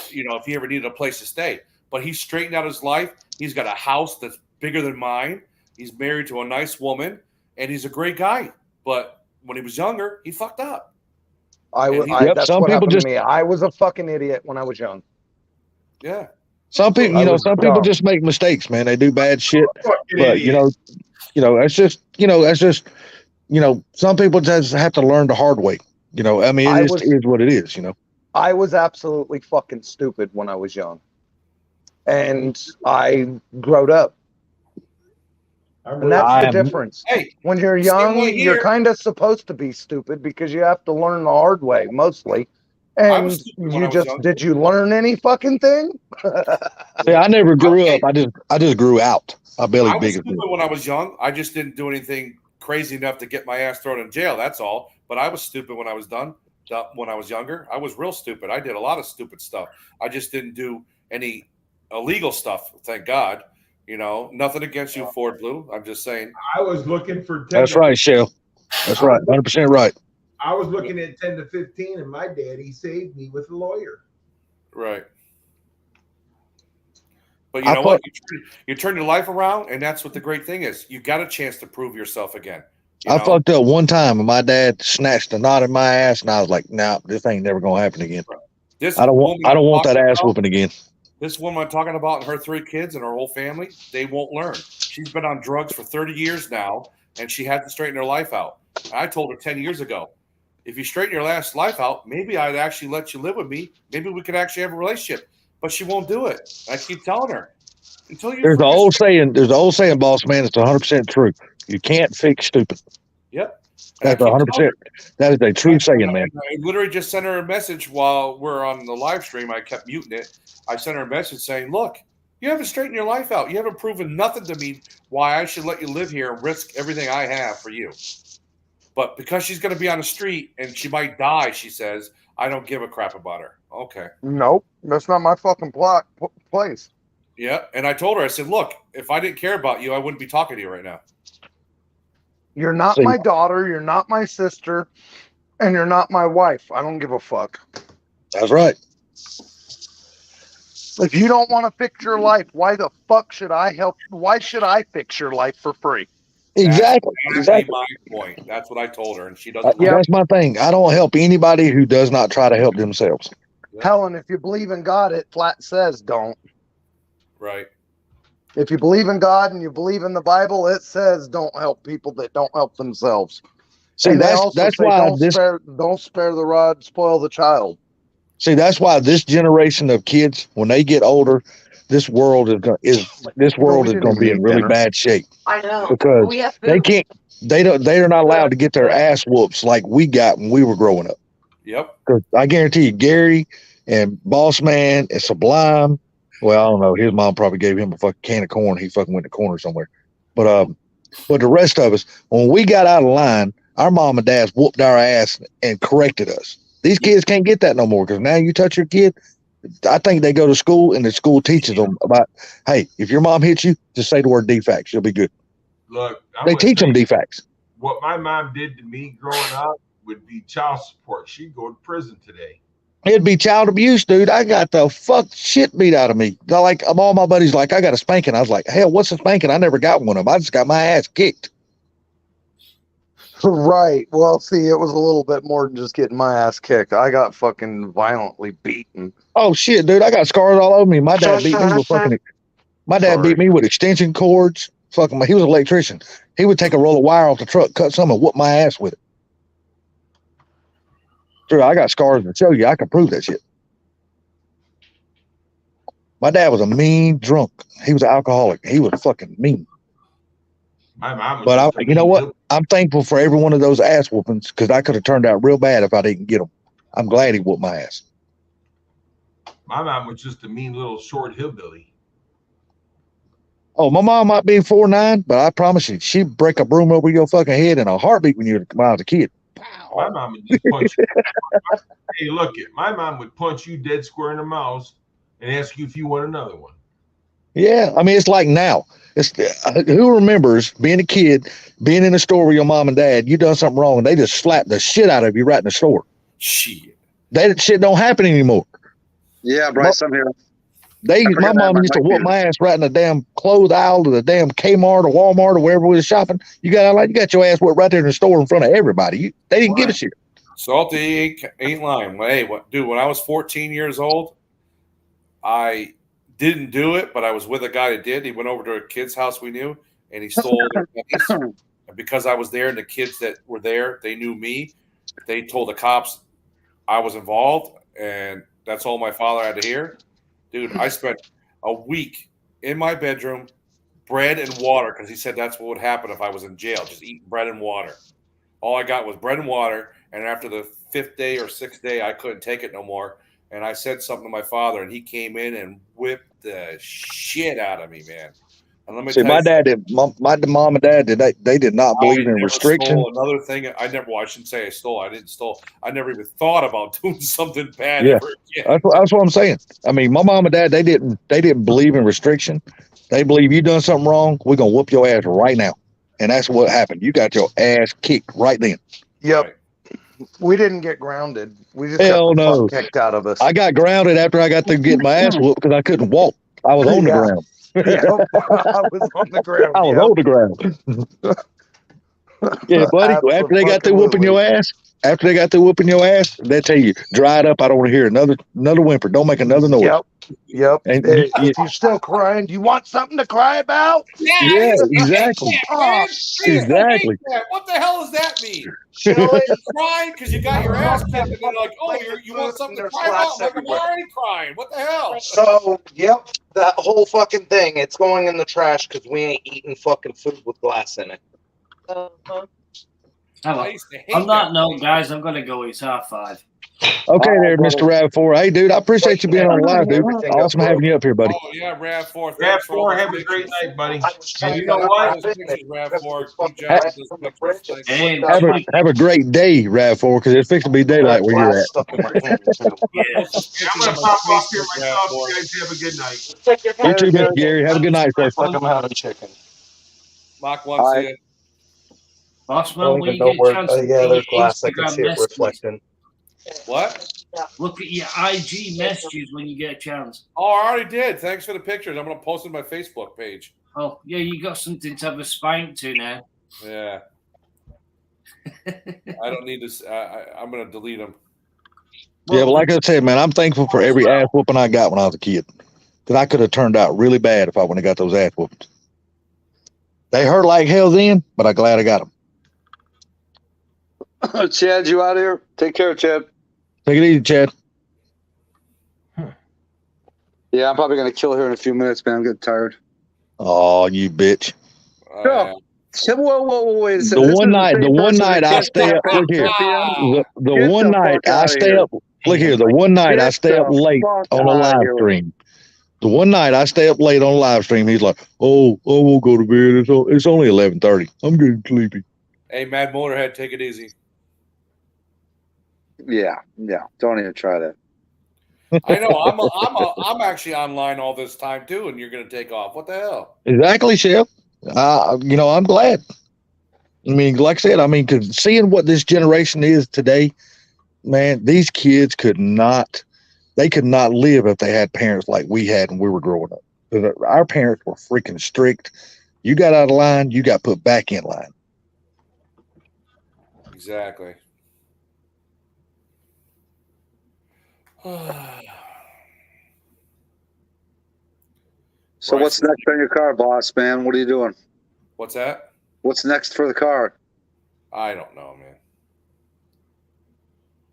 you know, if he ever needed a place to stay. But he's straightened out his life. He's got a house that's bigger than mine. He's married to a nice woman, and he's a great guy. But when he was younger, he fucked up. That's some what people happened just- to me. I was a fucking idiot when I was young. Yeah. Some people, people just make mistakes, man. They do bad shit, but that's just some people just have to learn the hard way. You know, I mean, it is what it is. You know, I was absolutely fucking stupid when I was young, and I growed up. And that's the difference. Hey, when you're same young, way you're here. kind of supposed to be stupid because you have to learn the hard way mostly. I And was stupid when I you was just young. did you learn any fucking thing? see, I never grew up. I just grew out. I barely I was big as stupid when I was young. I just didn't do anything crazy enough to get my ass thrown in jail. That's all. But I was stupid when I was when I was younger. I was real stupid. I did a lot of stupid stuff. I just didn't do any illegal stuff. Thank God. You know, nothing against you, Ford Blue. I'm just saying. I was looking for 10 That's to- right, Shell. That's right. 100% right. I was looking at 10 to 15, and my daddy saved me with a lawyer. Right. But you know what? You turn your life around, and that's what the great thing is. You got a chance to prove yourself again. I fucked up one time, and my dad snatched a knot in my ass, and I was like, "No, this ain't never gonna happen again. I don't want that ass whooping again." This woman I'm talking about and her three kids and her whole family, they won't learn. She's been on drugs for 30 years now, and she had to straighten her life out. And I told her 10 years ago, if you straighten your last life out, maybe I'd actually let you live with me. Maybe we could actually have a relationship. But she won't do it. I keep telling her. Until you There's the old saying, boss man. It's 100% true. You can't fix stupid. Yep. That's 100%. That is a true saying, man. I literally just sent her a message while we're on the live stream. I kept muting it. I sent her a message saying, look, you haven't straightened your life out. You haven't proven nothing to me why I should let you live here and risk everything I have for you. But because she's going to be on the street and she might die, she says, I don't give a crap about her. Okay. Nope, that's not my fucking place. Yeah. And I told her, I said, look, if I didn't care about you, I wouldn't be talking to you right now. You're not my daughter, you're not my sister, and you're not my wife. I don't give a fuck. That's right. If you don't want to fix your life, why the fuck should I help? Why should I fix your life for free? Exactly. That's my point. That's what I told her, and she doesn't. That's my thing. I don't help anybody who does not try to help themselves. Helen, if you believe in God, it flat says don't. Right. If you believe in God and you believe in the Bible, it says don't help people that don't help themselves. See, and that's why don't spare the rod, spoil the child. See, that's why this generation of kids, when they get older, this world is going to be in really bad shape. I know. Because We have they food. can't, they're not allowed to get their ass whoops like we got when we were growing up. Yep. Because I guarantee you, Gary and Boss Man and Sublime. Well, I don't know. His mom probably gave him a fucking can of corn. He fucking went to corner somewhere. But the rest of us, when we got out of line, our mom and dads whooped our ass and corrected us. These kids can't get that no more because now you touch your kid. I think they go to school and the school teaches them about, hey, if your mom hits you, just say the word defects. You'll be good. Look, They teach them defects. what my mom did to me growing up would be child support. She'd go to prison today. It'd be child abuse, dude. I got the shit beat out of me. Like, all my buddies like, I got a spanking. I was like, hell, what's a spanking? I never got one of them. I just got my ass kicked. Right. Well, see, it was a little bit more than just getting my ass kicked. I got fucking violently beaten. Oh shit, dude! I got scars all over me. My dad beat me with fucking. My dad beat me with extension cords. Fucking, he was an electrician. He would take a roll of wire off the truck, cut some, and whoop my ass with it. Dude, I got scars to show you. I can prove that shit. My dad was a mean drunk. He was an alcoholic. He was fucking mean. My mom was But you know what? I'm thankful for every one of those ass whoopings because I could have turned out real bad if I didn't get them. I'm glad he whooped my ass. My mom was just a mean little short hillbilly. Oh, my mom might be 4'9", but I promise you, she'd break a broom over your fucking head in a heartbeat when I was a kid. My mom would just punch you. Hey, look, my mom would punch you dead square in the mouth and ask you if you want another one. Yeah, I mean, it's like now. It's who remembers being a kid, being in a store with your mom and dad, you done something wrong, and they just slap the shit out of you right in the store. Shit. That shit don't happen anymore. Yeah, Bryce, I'm here. My mom used to whoop my ass right in the damn clothes aisle to the damn Kmart or Walmart or wherever we was shopping. You got your ass whooped right there in the store in front of everybody. They didn't give a shit. Salty ain't lying. Hey, dude, when I was 14 years old, I didn't do it, but I was with a guy that did. He went over to a kid's house we knew, and he stole their pennies. And because I was there and the kids that were there, they knew me. They told the cops I was involved, and that's all my father had to hear. Dude, I spent a week in my bedroom, bread and water, because he said that's what would happen if I was in jail, just eating bread and water. All I got was bread and water, and after the 5th day or 6th day, I couldn't take it no more. And I said something to my father, and he came in and whipped the shit out of me, man. And let me See, tell my you dad did. My mom and dad did. They did not believe in never restriction. stole. Another thing, well, I shouldn't say I stole. I didn't stole. I never even thought about doing something bad Yeah, ever again. that's what I'm saying. I mean, my mom and dad, they didn't believe in restriction. They believe you done something wrong, we're gonna whoop your ass right now, and that's what happened. You got your ass kicked right then. Yep. We didn't get grounded. We just Hell got the no. fuck kicked out of us. I got grounded after I got to get my ass whooped because I couldn't walk. I was on the Yeah. ground. Yep. I was on the ground. I was on the ground. Yeah, buddy. After they got through whooping your ass, they tell you, dry it up. I don't want to hear another whimper. Don't make another noise. Yep. And If you're still crying, do you want something to cry about? Yeah, exactly. Man, Exactly. what the hell does that mean? You're crying because you got your ass kicked, and they're like, "Oh, you want something to cry about?" I'm like, I'm already crying. What the hell? So, yep, that whole fucking thing, it's going in the trash because we ain't eating fucking food with glass in it. On that note, guys, I'm going to go. It's 5:30. Okay, there, Mr. Rav4. Hey, dude, I appreciate you being on live, dude. Awesome having you up here, buddy. Oh yeah, Rav4. Rav4, have a great night, buddy. And you know what? Rav4, good job with this picture. Have a great day, Rav4, because it's fixing to be daylight where you're at. I'm gonna pop off here myself. You guys have a good night. You too, Mr. Gary. Have a good night, sir. Fuck, I'm having chicken. Mark wants to. Bossman, when you get a chance to Yeah, there's your glass. I can Instagram see it messages, reflecting. What? look at your IG messages when you get a chance. Oh, I already did. Thanks for the pictures. I'm going to post it on my Facebook page. Oh, yeah, you got something to have a spank to now. Yeah. I don't need this. I'm going to delete them. Yeah, but like I said, man, I'm thankful for every ass whooping I got when I was a kid. Because I could have turned out really bad if I wouldn't have got those ass whoopings. They hurt like hell then, but I'm glad I got them. Chad, you out of here? Take care, Chad. Take it easy, Chad. Yeah, I'm probably going to kill here in a few minutes, man. I'm getting tired. Oh, you bitch. Whoa, wait a second. The one night I stay up, look here. The one night I stay up, look here. The one night I stay up late on a live stream. The one night I stay up late on a live stream, he's like, "Oh, I won't go to bed. It's only 11:30. I'm getting sleepy." Hey, Mad Motorhead, take it easy. Yeah. Don't even try that. I know. I'm actually online all this time too, and you're going to take off. What the hell? Exactly, Chef. I'm glad. I mean, like I said, I mean, 'cause seeing what this generation is today, man, these kids could not live if they had parents like we had when we were growing up. 'Cause our parents were freaking strict. You got out of line, you got put back in line. Exactly. So what's next on your car, boss man? What are you doing? What's that? What's next for the car? I don't know, man.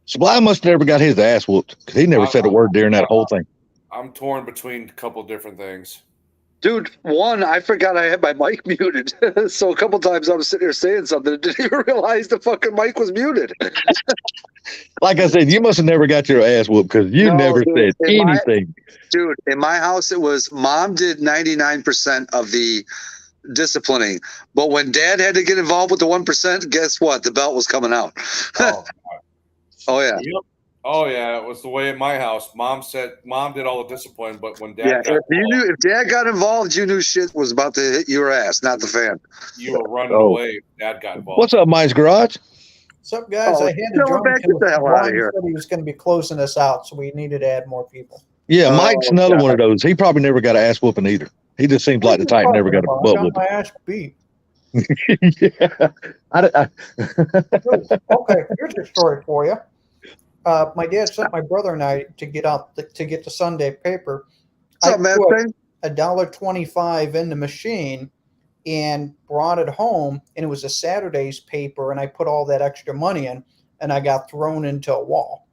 Sublime must have never got his ass whooped because he never said a word during that whole thing. I'm torn between a couple different things. Dude, one, I forgot I had my mic muted. So a couple times I was sitting there saying something and didn't even realize the fucking mic was muted. Like I said, you must have never got your ass whooped because you No, never dude, said anything. Dude, in my house, it was mom did 99% of the disciplining. But when dad had to get involved with the 1%, guess what? The belt was coming out. Oh, yeah. Yep. Oh yeah, it was the way at my house. Mom did all the discipline, but when dad Yeah, got if dad got involved, you knew shit was about to hit your ass, not the fan. you were running Oh. away if dad got involved. What's up, Mike's Garage? What's up, guys? Oh, I had to no, join back, because get the hell outta Brian here. said he was going to be closing us out, so we needed to add more people. Yeah, Mike's Oh, another God. one of those. He probably never got an ass whooping either. He just seems like the type never got a butt got whooping. my ass beat. Yeah. Okay, here's a story for you. My dad sent my brother and I to get the Sunday paper. What's up, man? put $1.25 in the machine and brought it home, and it was a Saturday's paper, and I put all that extra money in, and I got thrown into a wall.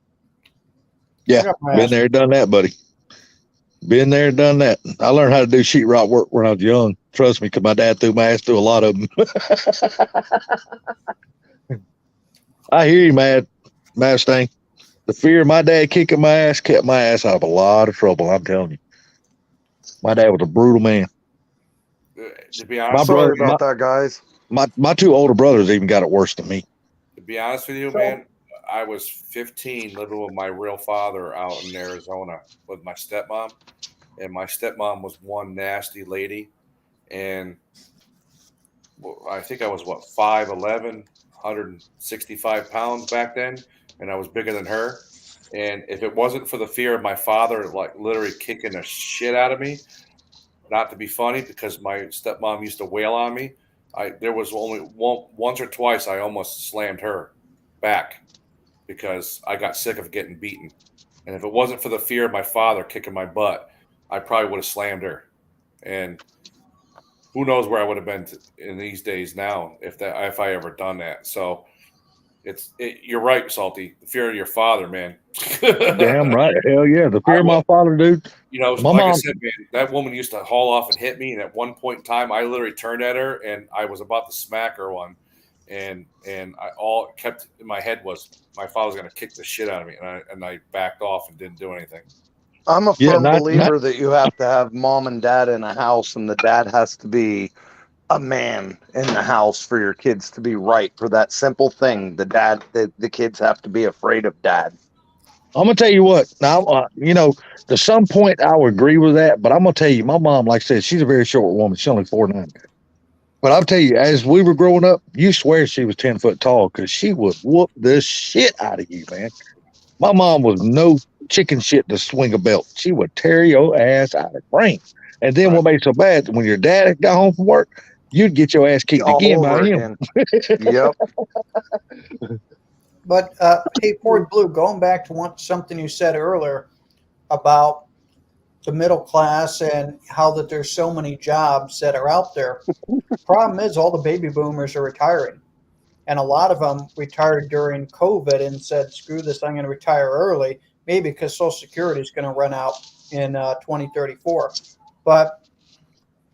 Yeah, I got my been ass there, done that, buddy. Been there, done that. I learned how to do sheetrock work when I was young. Trust me, because my dad threw my ass through a lot of them. I hear you, Mustang. The fear of my dad kicking my ass kept my ass out of a lot of trouble. I'm telling you, my dad was a brutal man. To be honest, that, guys. My two older brothers even got it worse than me. To be honest with you, man, I was 15 living with my real father out in Arizona with my stepmom. And my stepmom was one nasty lady. And I think I was, 5'11", 165 pounds back then. And I was bigger than her. And if it wasn't for the fear of my father, like literally kicking the shit out of me, not to be funny, because my stepmom used to wail on me, there was only once or twice I almost slammed her back because I got sick of getting beaten. And if it wasn't for the fear of my father kicking my butt, I probably would have slammed her. And who knows where I would have been in these days now if I ever done that. So you're right, Salty. The fear of your father, man. Damn right. Hell yeah. The fear of my father, dude. You know, My like I mom- said, man, that woman used to haul off and hit me. And at one point in time, I literally turned at her and I was about to smack her one. And all kept in my head was my father was going to kick the shit out of me. And I backed off and didn't do anything. I'm a Yeah, firm not- believer not- that you have to have mom and dad in a house, and the dad has to be a man in the house for your kids to be right. For that simple thing, the kids have to be afraid of dad. I'm gonna tell you what. Now, to some point, I would agree with that, but I'm gonna tell you, my mom, like I said, she's a very short woman. She's only 4'9". But I'll tell you, as we were growing up, you swear she was 10 foot tall because she would whoop the shit out of you, man. My mom was no chicken shit to swing a belt. She would tear your ass out of the brain. And then what made it so bad, when your dad got home from work, you'd get your ass kicked All again by over him. Yep. But hey, Ford Blue, going back to something you said earlier about the middle class and how that there's so many jobs that are out there. Problem is, all the baby boomers are retiring, and a lot of them retired during COVID and said, "Screw this, I'm going to retire early." Maybe because Social Security is going to run out in 2034, but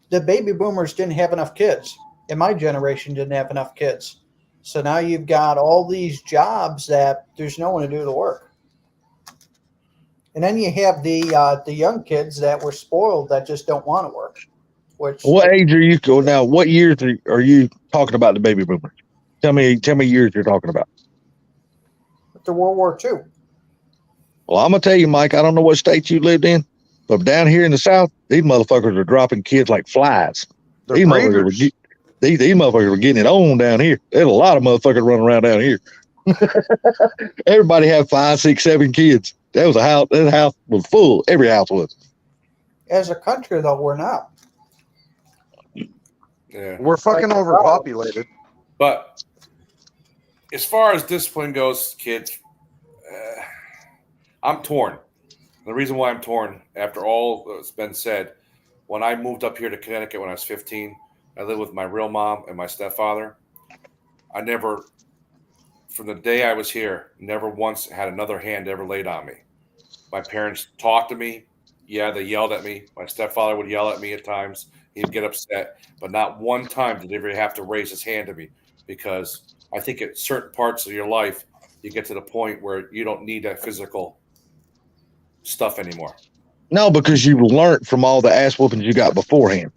the baby boomers didn't have enough kids. And my generation didn't have enough kids. So now you've got all these jobs that there's no one to do the work. And then you have the young kids that were spoiled that just don't want to work. Which What age are you now? What years are you talking about the baby boomers? Tell me years you're talking about. after World War II. Well, I'm gonna tell you, Mike. I don't know what state you lived in, but down here in the South, these motherfuckers are dropping kids like flies. They're These motherfuckers, These motherfuckers were getting it on down here. There's a lot of motherfuckers running around down here. Everybody had 5, 6, 7 kids. That was a house. That house was full. Every house was. As a country, though, we're not. Yeah. We're fucking overpopulated. But as far as discipline goes, kids, I'm torn. The reason why I'm torn, after all that's been said, when I moved up here to Connecticut when I was 15, I lived with my real mom and my stepfather. I never, from the day I was here, never once had another hand ever laid on me. My parents talked to me. Yeah, they yelled at me. My stepfather would yell at me at times. He'd get upset. But not one time did he ever have to raise his hand to me, because I think at certain parts of your life, you get to the point where you don't need that physical stuff anymore. No, because you learned from all the ass whoopings you got beforehand.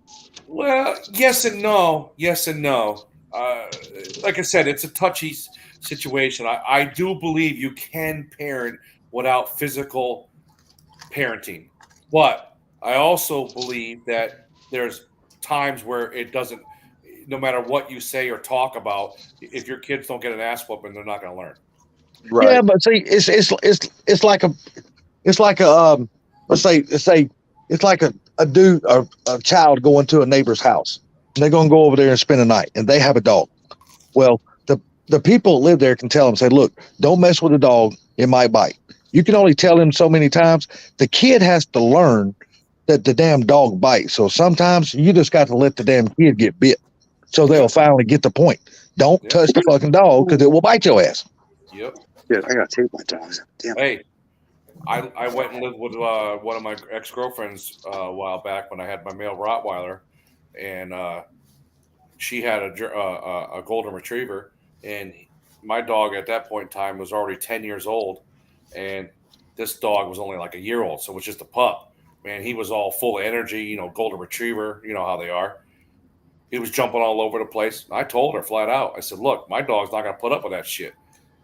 Well, yes and no. Yes and no. Like I said, it's a touchy situation. I do believe you can parent without physical parenting. But I also believe that there's times where it doesn't, no matter what you say or talk about, if your kids don't get an ass whooping, they're not going to learn. Right. Yeah, but see, it's like a let's say it's like a dude or a child going to a neighbor's house. And they're going to go over there and spend a night, and they have a dog. Well, the people that live there can tell them, say, look, don't mess with the dog. It might bite. You can only tell him so many times. The kid has to learn that the damn dog bites. So sometimes you just got to let the damn kid get bit, so they'll finally get the point. Don't touch the fucking dog, because it will bite your ass. Yep. Yeah, I got to take my dogs. Damn. Hey, I went and lived with one of my ex-girlfriends a while back when I had my male Rottweiler, and she had a golden retriever, and my dog at that point in time was already 10 years old, and this dog was only like a year old, so it was just a pup. Man, he was all full of energy, you know, golden retriever, you know how they are. He was jumping all over the place. I told her flat out, I said, look, my dog's not going to put up with that shit.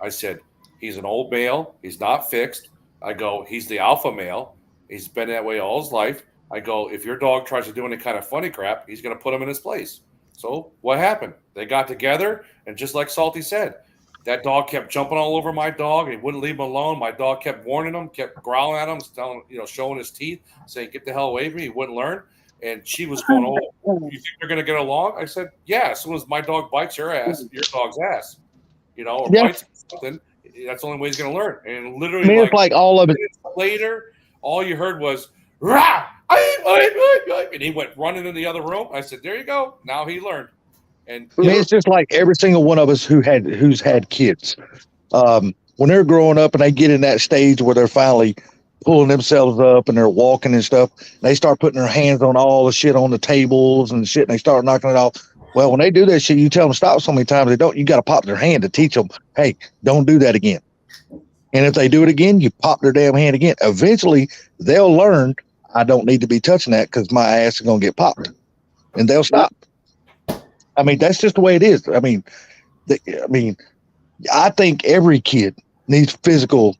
I said, he's an old male. He's not fixed. I go, he's the alpha male. He's been that way all his life. I go, if your dog tries to do any kind of funny crap, he's going to put him in his place. So what happened? They got together, and just like Salty said, that dog kept jumping all over my dog, and he wouldn't leave him alone. My dog kept warning him, kept growling at him, telling, you know, showing his teeth, saying, get the hell away from me. He wouldn't learn. And she was going, oh, you think they're going to get along? I said, yeah, as soon as my dog bites your ass, your dog's ass, you know, or bites something, that's the only way he's going to learn. And literally, it's like all of it. Later, all you heard was, rah! And he went running in the other room. I said, there you go. Now he learned. And I mean, it's just like every single one of us who's had kids. When they're growing up and they get in that stage where they're finally pulling themselves up and they're walking and stuff, they start putting their hands on all the shit on the tables and shit, and they start knocking it off. Well, when they do that shit, you tell them stop so many times, they don't. You got to pop their hand to teach them, hey, don't do that again. And if they do it again, you pop their damn hand again. Eventually, they'll learn, I don't need to be touching that because my ass is going to get popped. And they'll stop. I mean, that's just the way it is. I mean, I think every kid needs physical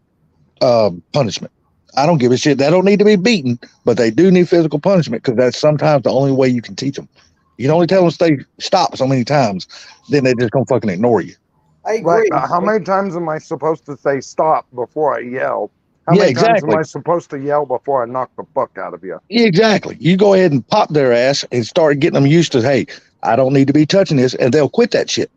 punishment. I don't give a shit. They don't need to be beaten, but they do need physical punishment, because that's sometimes the only way you can teach them. You can only tell them stop so many times, then they're just going to fucking ignore you. I agree. Right. How many times am I supposed to say stop before I yell? How many times am I supposed to yell before I knock the fuck out of you? Yeah, exactly. You go ahead and pop their ass and start getting them used to, hey, I don't need to be touching this, and they'll quit that shit.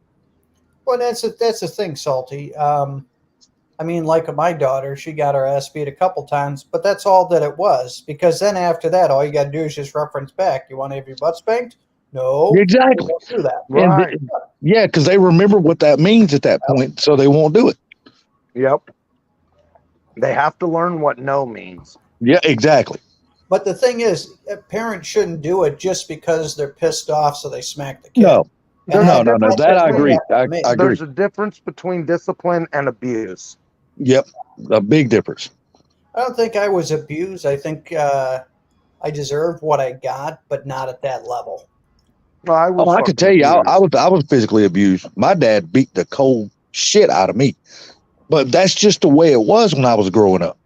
Well, that's the thing, Salty. I mean, like my daughter, she got her ass beat a couple times, but that's all that it was. Because then after that, all you got to do is just reference back. You want to have your butt spanked? No. Exactly. Don't do that. Right. Yeah, because they remember what that means at that point, so they won't do it. Yep. They have to learn what no means. Yeah, exactly. But the thing is, parents shouldn't do it just because they're pissed off, so they smack the kid. No. No. That I agree. I agree. There's a difference between discipline and abuse. Yep. A big difference. I don't think I was abused. I think I deserved what I got, but not at that level. I could tell you, I was physically abused. My dad beat the cold shit out of me, but that's just the way it was when I was growing up.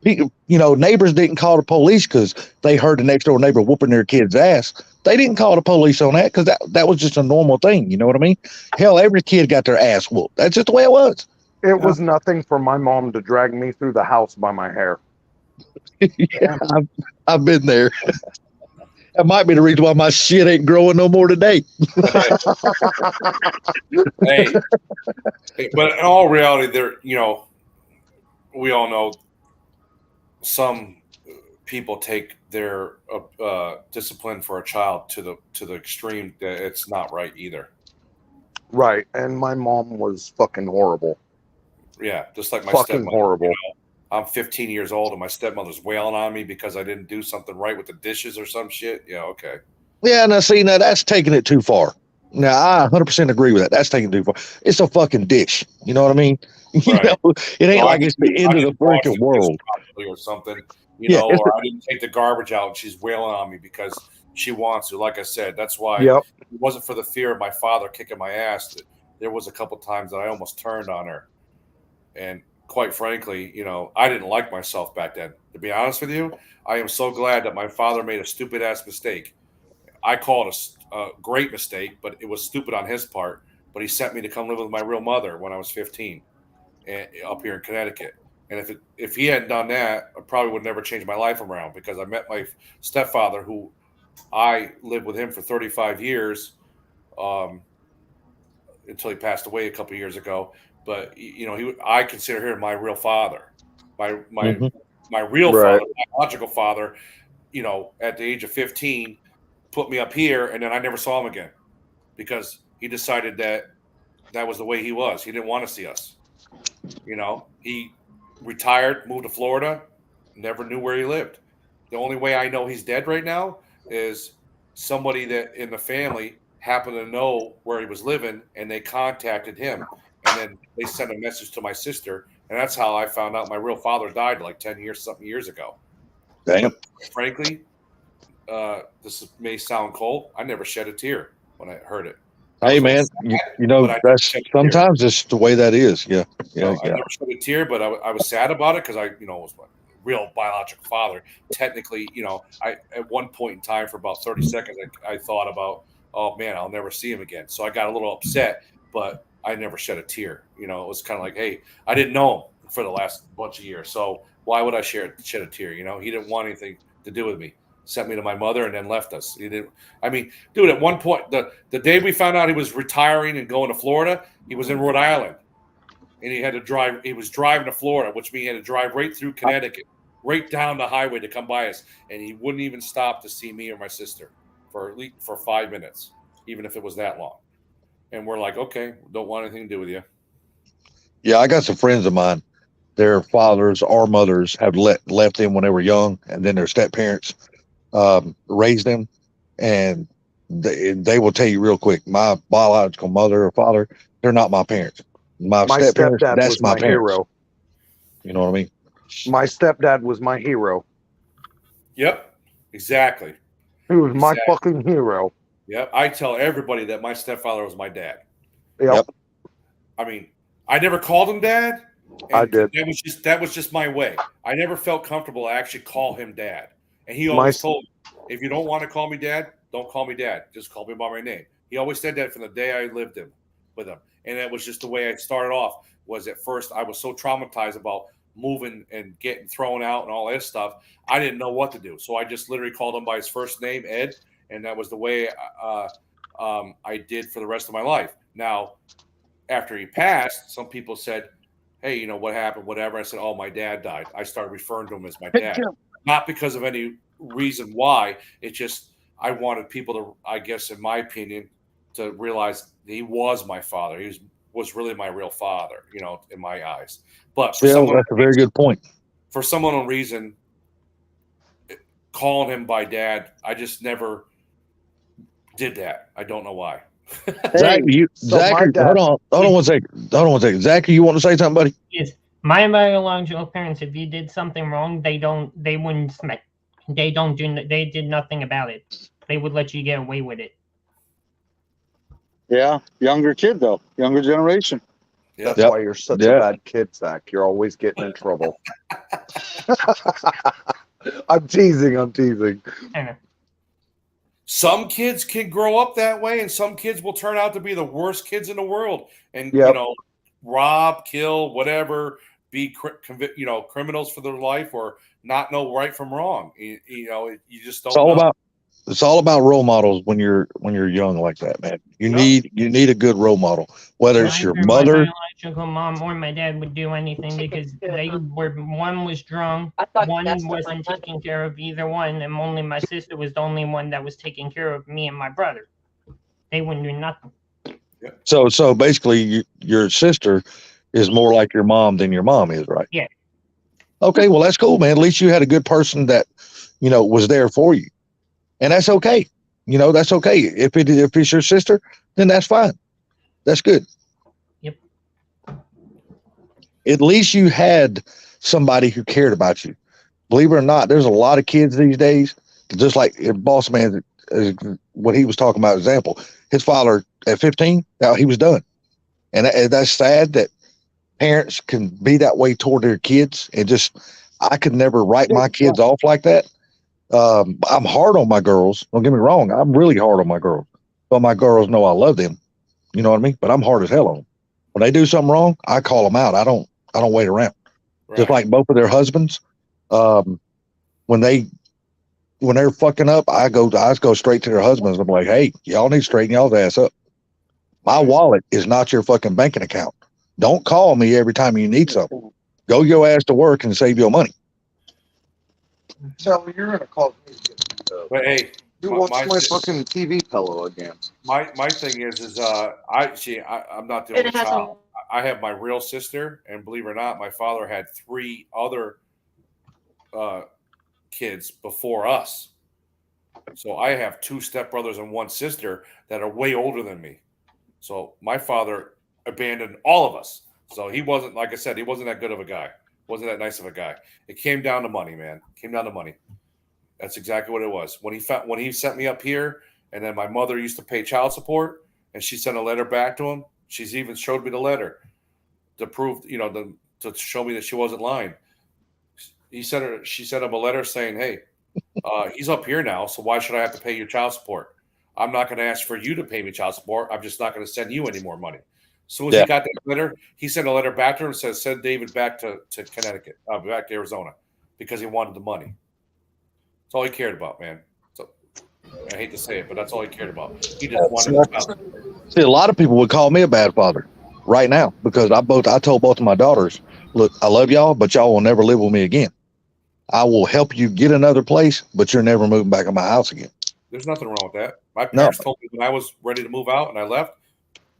You know, neighbors didn't call the police because they heard the next door neighbor whooping their kid's ass. They didn't call the police on that because that was just a normal thing. You know what I mean? Hell, every kid got their ass whooped. That's just the way it was. It was nothing for my mom to drag me through the house by my hair. Yeah, I've been there. That might be the reason why my shit ain't growing no more today. Hey, but in all reality, we all know some people take their discipline for a child to the extreme that it's not right either. Right, and my mom was fucking horrible. Yeah, just like my Fucking stepmother. horrible. I'm 15 years old and my stepmother's wailing on me because I didn't do something right with the dishes or some shit. Yeah, okay. Yeah, now see, now that's taking it too far. Now I 100% agree with that. That's taking it too far. It's a fucking dish. You know what I mean? You know, it ain't like it's the end of the freaking world. Or something, Yeah. or I didn't take the garbage out and she's wailing on me because she wants to. Like I said, that's why Yep. it wasn't for the fear of my father kicking my ass. That there was a couple times that I almost turned on her. And quite frankly, I didn't like myself back then. To be honest with you, I am so glad that my father made a stupid ass mistake. I call it a great mistake, but it was stupid on his part. But he sent me to come live with my real mother when I was 15, up here in Connecticut. And if he hadn't done that, I probably would never change my life around because I met my stepfather, who I lived with him for 35 years, until he passed away a couple of years ago. But I consider him my real father, my real Right. father, my biological father. At the age of 15, put me up here, and then I never saw him again because he decided that was the way he was. He didn't want to see us. He retired, moved to Florida, never knew where he lived. The only way I know he's dead right now is somebody that in the family happened to know where he was living, and they contacted him. And then they sent a message to my sister, and that's how I found out my real father died like 10 years ago. Damn. Frankly, this may sound cold. I never shed a tear when I heard it. Hey man, that's sometimes it's the way that is. Yeah. Yeah. I never shed a tear, but I was sad about it because I was my real biological father. Technically, I at one point in time for about 30 seconds, I thought about, oh man, I'll never see him again. So I got a little upset, but I never shed a tear. It was kind of like, hey, I didn't know him for the last bunch of years, so why would I shed a tear? He didn't want anything to do with me. Sent me to my mother and then left us. He didn't. I mean, dude, at one point, the day we found out he was retiring and going to Florida, he was in Rhode Island, and he had to drive. He was driving to Florida, which means he had to drive right through Connecticut, right down the highway to come by us, and he wouldn't even stop to see me or my sister for 5 minutes, even if it was that long. And we're like, okay, don't want anything to do with you. Yeah, I got some friends of mine. Their fathers or mothers have left them when they were young, and then their step parents raised them, and they will tell you real quick, my biological mother or father, they're not my parents. My step-parents, stepdad that's was my my parents. hero. You know what I mean? My stepdad was my hero. Yep, exactly. He was my fucking hero. Yep, I tell everybody that my stepfather was my dad. Yep. I mean, I never called him dad. I did. That was just my way. I never felt comfortable to actually call him dad. And he always told me, if you don't want to call me dad, don't call me dad. Just call me by my name. He always said that from the day I lived with him. And that was just the way I started off. Was at first I was so traumatized about moving and getting thrown out and all that stuff. I didn't know what to do. So I just literally called him by his first name, Ed. And that was the way I did for the rest of my life. Now, after he passed, some people said, hey, what happened, whatever. I said, oh, my dad died. I started referring to him as my dad. Not because of any reason why. It's just I wanted people to, I guess, in my opinion, to realize he was my father. He was really my real father, in my eyes. But for someone, that's a very good point. For some unknown reason, calling him by dad, I just never did that. I don't know why. Zach, hold on one second. Zach, you want to say something, buddy? Yes. My biological parents, if you did something wrong, they wouldn't smack. They did nothing about it. They would let you get away with it. Yeah, younger kid though, younger generation. That's why you're such a bad kid, Zach. You're always getting in trouble. I'm teasing. I know. some kids can grow up that way, and some kids will turn out to be the worst kids in the world, and Yep. rob, kill, whatever, be criminals for their life, or not know right from wrong. You just don't. It's all about role models when you're young like that, man. You need a good role model, whether it's your Neither mother. my biological mom or my dad would do anything because one was drunk, one wasn't taking care of either one, and only my sister was the only one that was taking care of me and my brother. They wouldn't do nothing. So basically, your sister is more like your mom than your mom is, right? Yeah. Okay, well that's cool, man. At least you had a good person that was there for you, and that's okay. That's okay. If it's your sister, then that's fine. That's good. Yep. At least you had somebody who cared about you. Believe it or not, there's a lot of kids these days, just like Boss Man, what he was talking about, example, his father at 15, now he was done. And that's sad that parents can be that way toward their kids. And I could never write my kids off like that. I'm hard on my girls. Don't get me wrong. I'm really hard on my girls, but my girls know I love them. You know what I mean? But I'm hard as hell on them. When they do something wrong, I call them out. I don't wait around. Right. Just like both of their husbands, when they're fucking up, I go straight to their husbands. I'm like, hey, y'all need to straighten y'all's ass up. My wallet is not your fucking banking account. Don't call me every time you need something. Go your ass to work and save your money. So you're gonna call me. But hey, What's my fucking TV pillow again? My thing is I'm not the only child. I have my real sister, and believe it or not, my father had 3 other kids before us. So I have 2 stepbrothers and 1 sister that are way older than me. So my father abandoned all of us. So he wasn't, like I said, he wasn't that good of a guy. Wasn't that nice of a guy. It came down to money, man. It came down to money. That's exactly what it was. When he sent me up here, and then my mother used to pay child support, and she sent a letter back to him. She's even showed me the letter to prove, to show me that she wasn't lying. She sent him a letter saying, hey, he's up here now, so why should I have to pay your child support? I'm not going to ask for you to pay me child support. I'm just not going to send you any more money. As soon as he got that letter, he sent a letter back to her and said, send David back to Connecticut, back to Arizona, because he wanted the money. That's all he cared about, man. So I hate to say it, but that's all he cared about. He just wanted the child support. See, a lot of people would call me a bad father right now because I told both of my daughters, look, I love y'all, but y'all will never live with me again. I will help you get another place, but you're never moving back in my house again. There's nothing wrong with that. My parents told me when I was ready to move out and I left,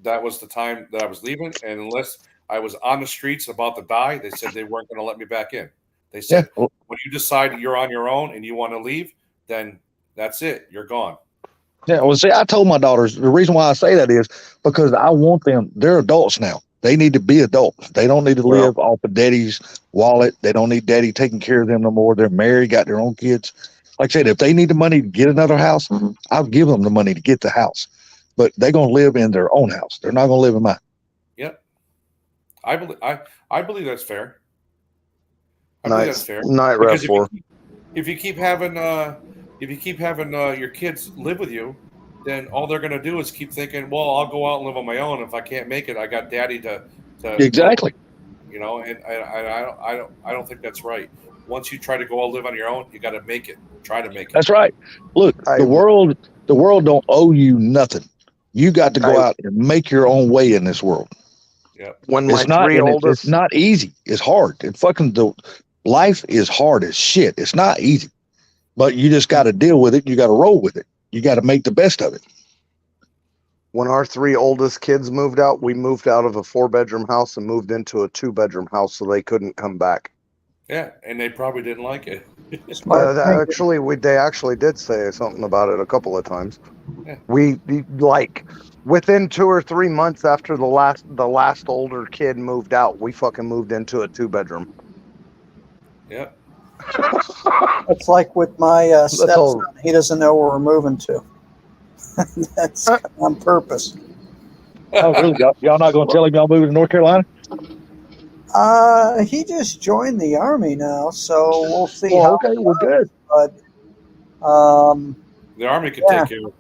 that was the time that I was leaving. And unless I was on the streets about to die, they said they weren't going to let me back in. They said, when you decide you're on your own and you want to leave, then that's it. You're gone. Yeah, well, see, I told my daughters, the reason why I say that is because I want them, they're adults now. They need to be adults. They don't need to live off of daddy's wallet. They don't need daddy taking care of them no more. They're married, got their own kids. Like I said, if they need the money to get another house, I'll give them the money to get the house. But they're going to live in their own house. They're not going to live in mine. Yep. I believe that's fair. I believe that's fair. Night Because ref for. if you keep having your kids live with you, then all they're going to do is keep thinking, well, I'll go out and live on my own. If I can't make it, I got daddy to Exactly. And I don't think that's right. Once you try to go out and live on your own, you got to make it. Try to make it. That's right. Look, the world don't owe you nothing. You got to go out and make your own way in this world. Yeah. When my three oldest, it's not easy. It's hard. Life is hard as shit. It's not easy, but you just got to deal with it. You got to roll with it. You got to make the best of it. when our 3 oldest kids moved out, we moved out of a 4-bedroom house and moved into a 2-bedroom house so they couldn't come back. Yeah, and they probably didn't like it. They actually did say something about it a couple of times. Yeah. We within 2 or 3 months after the last older kid moved out, we fucking moved into a 2-bedroom. Yeah. It's like with my stepson. He doesn't know where we're moving to. That's on purpose. Oh, really? Y'all not going to tell him y'all moving to North Carolina? He just joined the Army now, so we'll see. Well, okay, well, good. But The Army can Yeah. take care of it.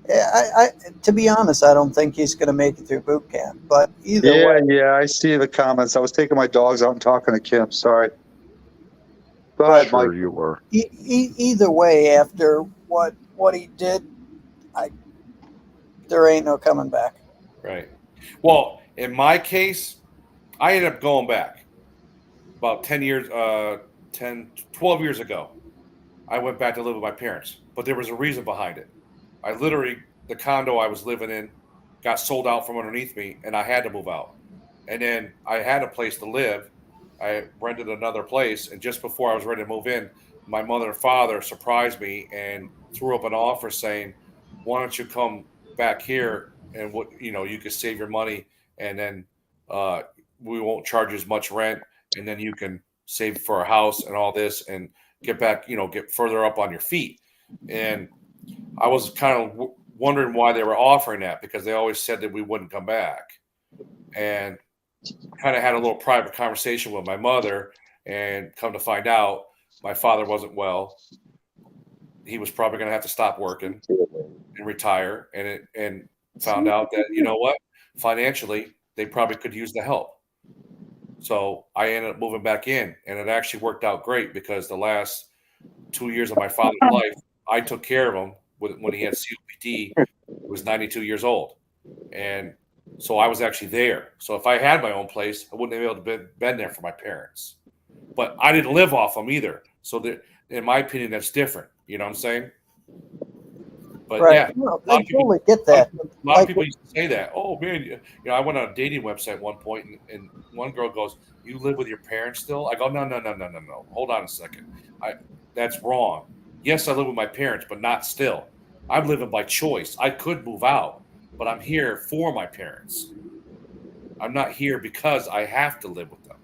Yeah, to be honest, I don't think he's going to make it through boot camp. But either Yeah, way, yeah, I see the comments. I was taking my dogs out and talking to Kim. Sorry. Go But- ahead, Mike. Sure you were. either way, after what he did, there ain't no coming back. Right. Well, in my case, I ended up going back about 12 years ago. I went back to live with my parents, but there was a reason behind it. I literally, the condo I was living in got sold out from underneath me, and I had to move out. And then I had a place to live. I rented another place, and just before I was ready to move in, my mother and father surprised me and threw up an offer saying, "Why don't you come back here and you could save your money, and then we won't charge you as much rent, and then you can save for a house and all this, and get back, get further up on your feet." And I was kind of wondering why they were offering that, because they always said that we wouldn't come back. And kind of had a little private conversation with my mother, and come to find out, my father wasn't well. He was probably going to have to stop working and retire, and found out that, you know what, financially, they probably could use the help. So I ended up moving back in, and it actually worked out great, because the last 2 years of my father's life, I took care of him when he had COPD. He was 92 years old. And so I was actually there. So if I had my own place, I wouldn't have been able to been there for my parents. But I didn't live off them either. So in my opinion, that's different. You know what I'm saying? But Right. yeah, No, I totally get that. a lot of people used to say that. Oh man, I went on a dating website at one point, and one girl goes, "You live with your parents still?" I go, No. Hold on a second. That's wrong. Yes, I live with my parents, but not still. I'm living by choice. I could move out, but I'm here for my parents. I'm not here because I have to live with them.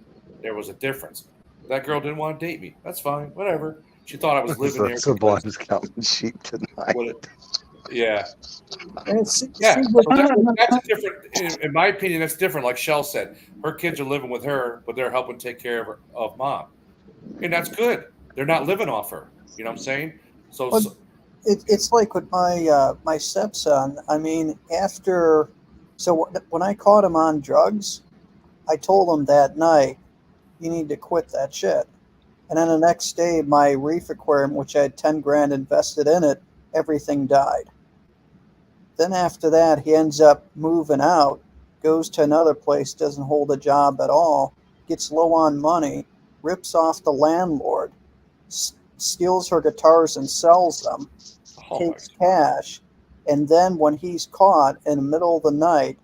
There was a difference. That girl didn't want to date me. That's fine. Whatever. She thought I was living there. Sublime's counting sheep tonight. Yeah. And see, Yeah, see so what- that's a different. In my opinion, that's different. Like Shell said, her kids are living with her, but they're helping take care of mom, and that's good. They're not living off her. You know what I'm saying? So, But it's like with my stepson. I mean, when I caught him on drugs, I told him that night, you need to quit that shit. And then the next day, my reef aquarium, which I had 10 grand invested in it, everything died. Then after that, he ends up moving out, goes to another place, doesn't hold a job at all, gets low on money, rips off the landlord, steals her guitars and sells them, takes cash, and then when he's caught in the middle of the night,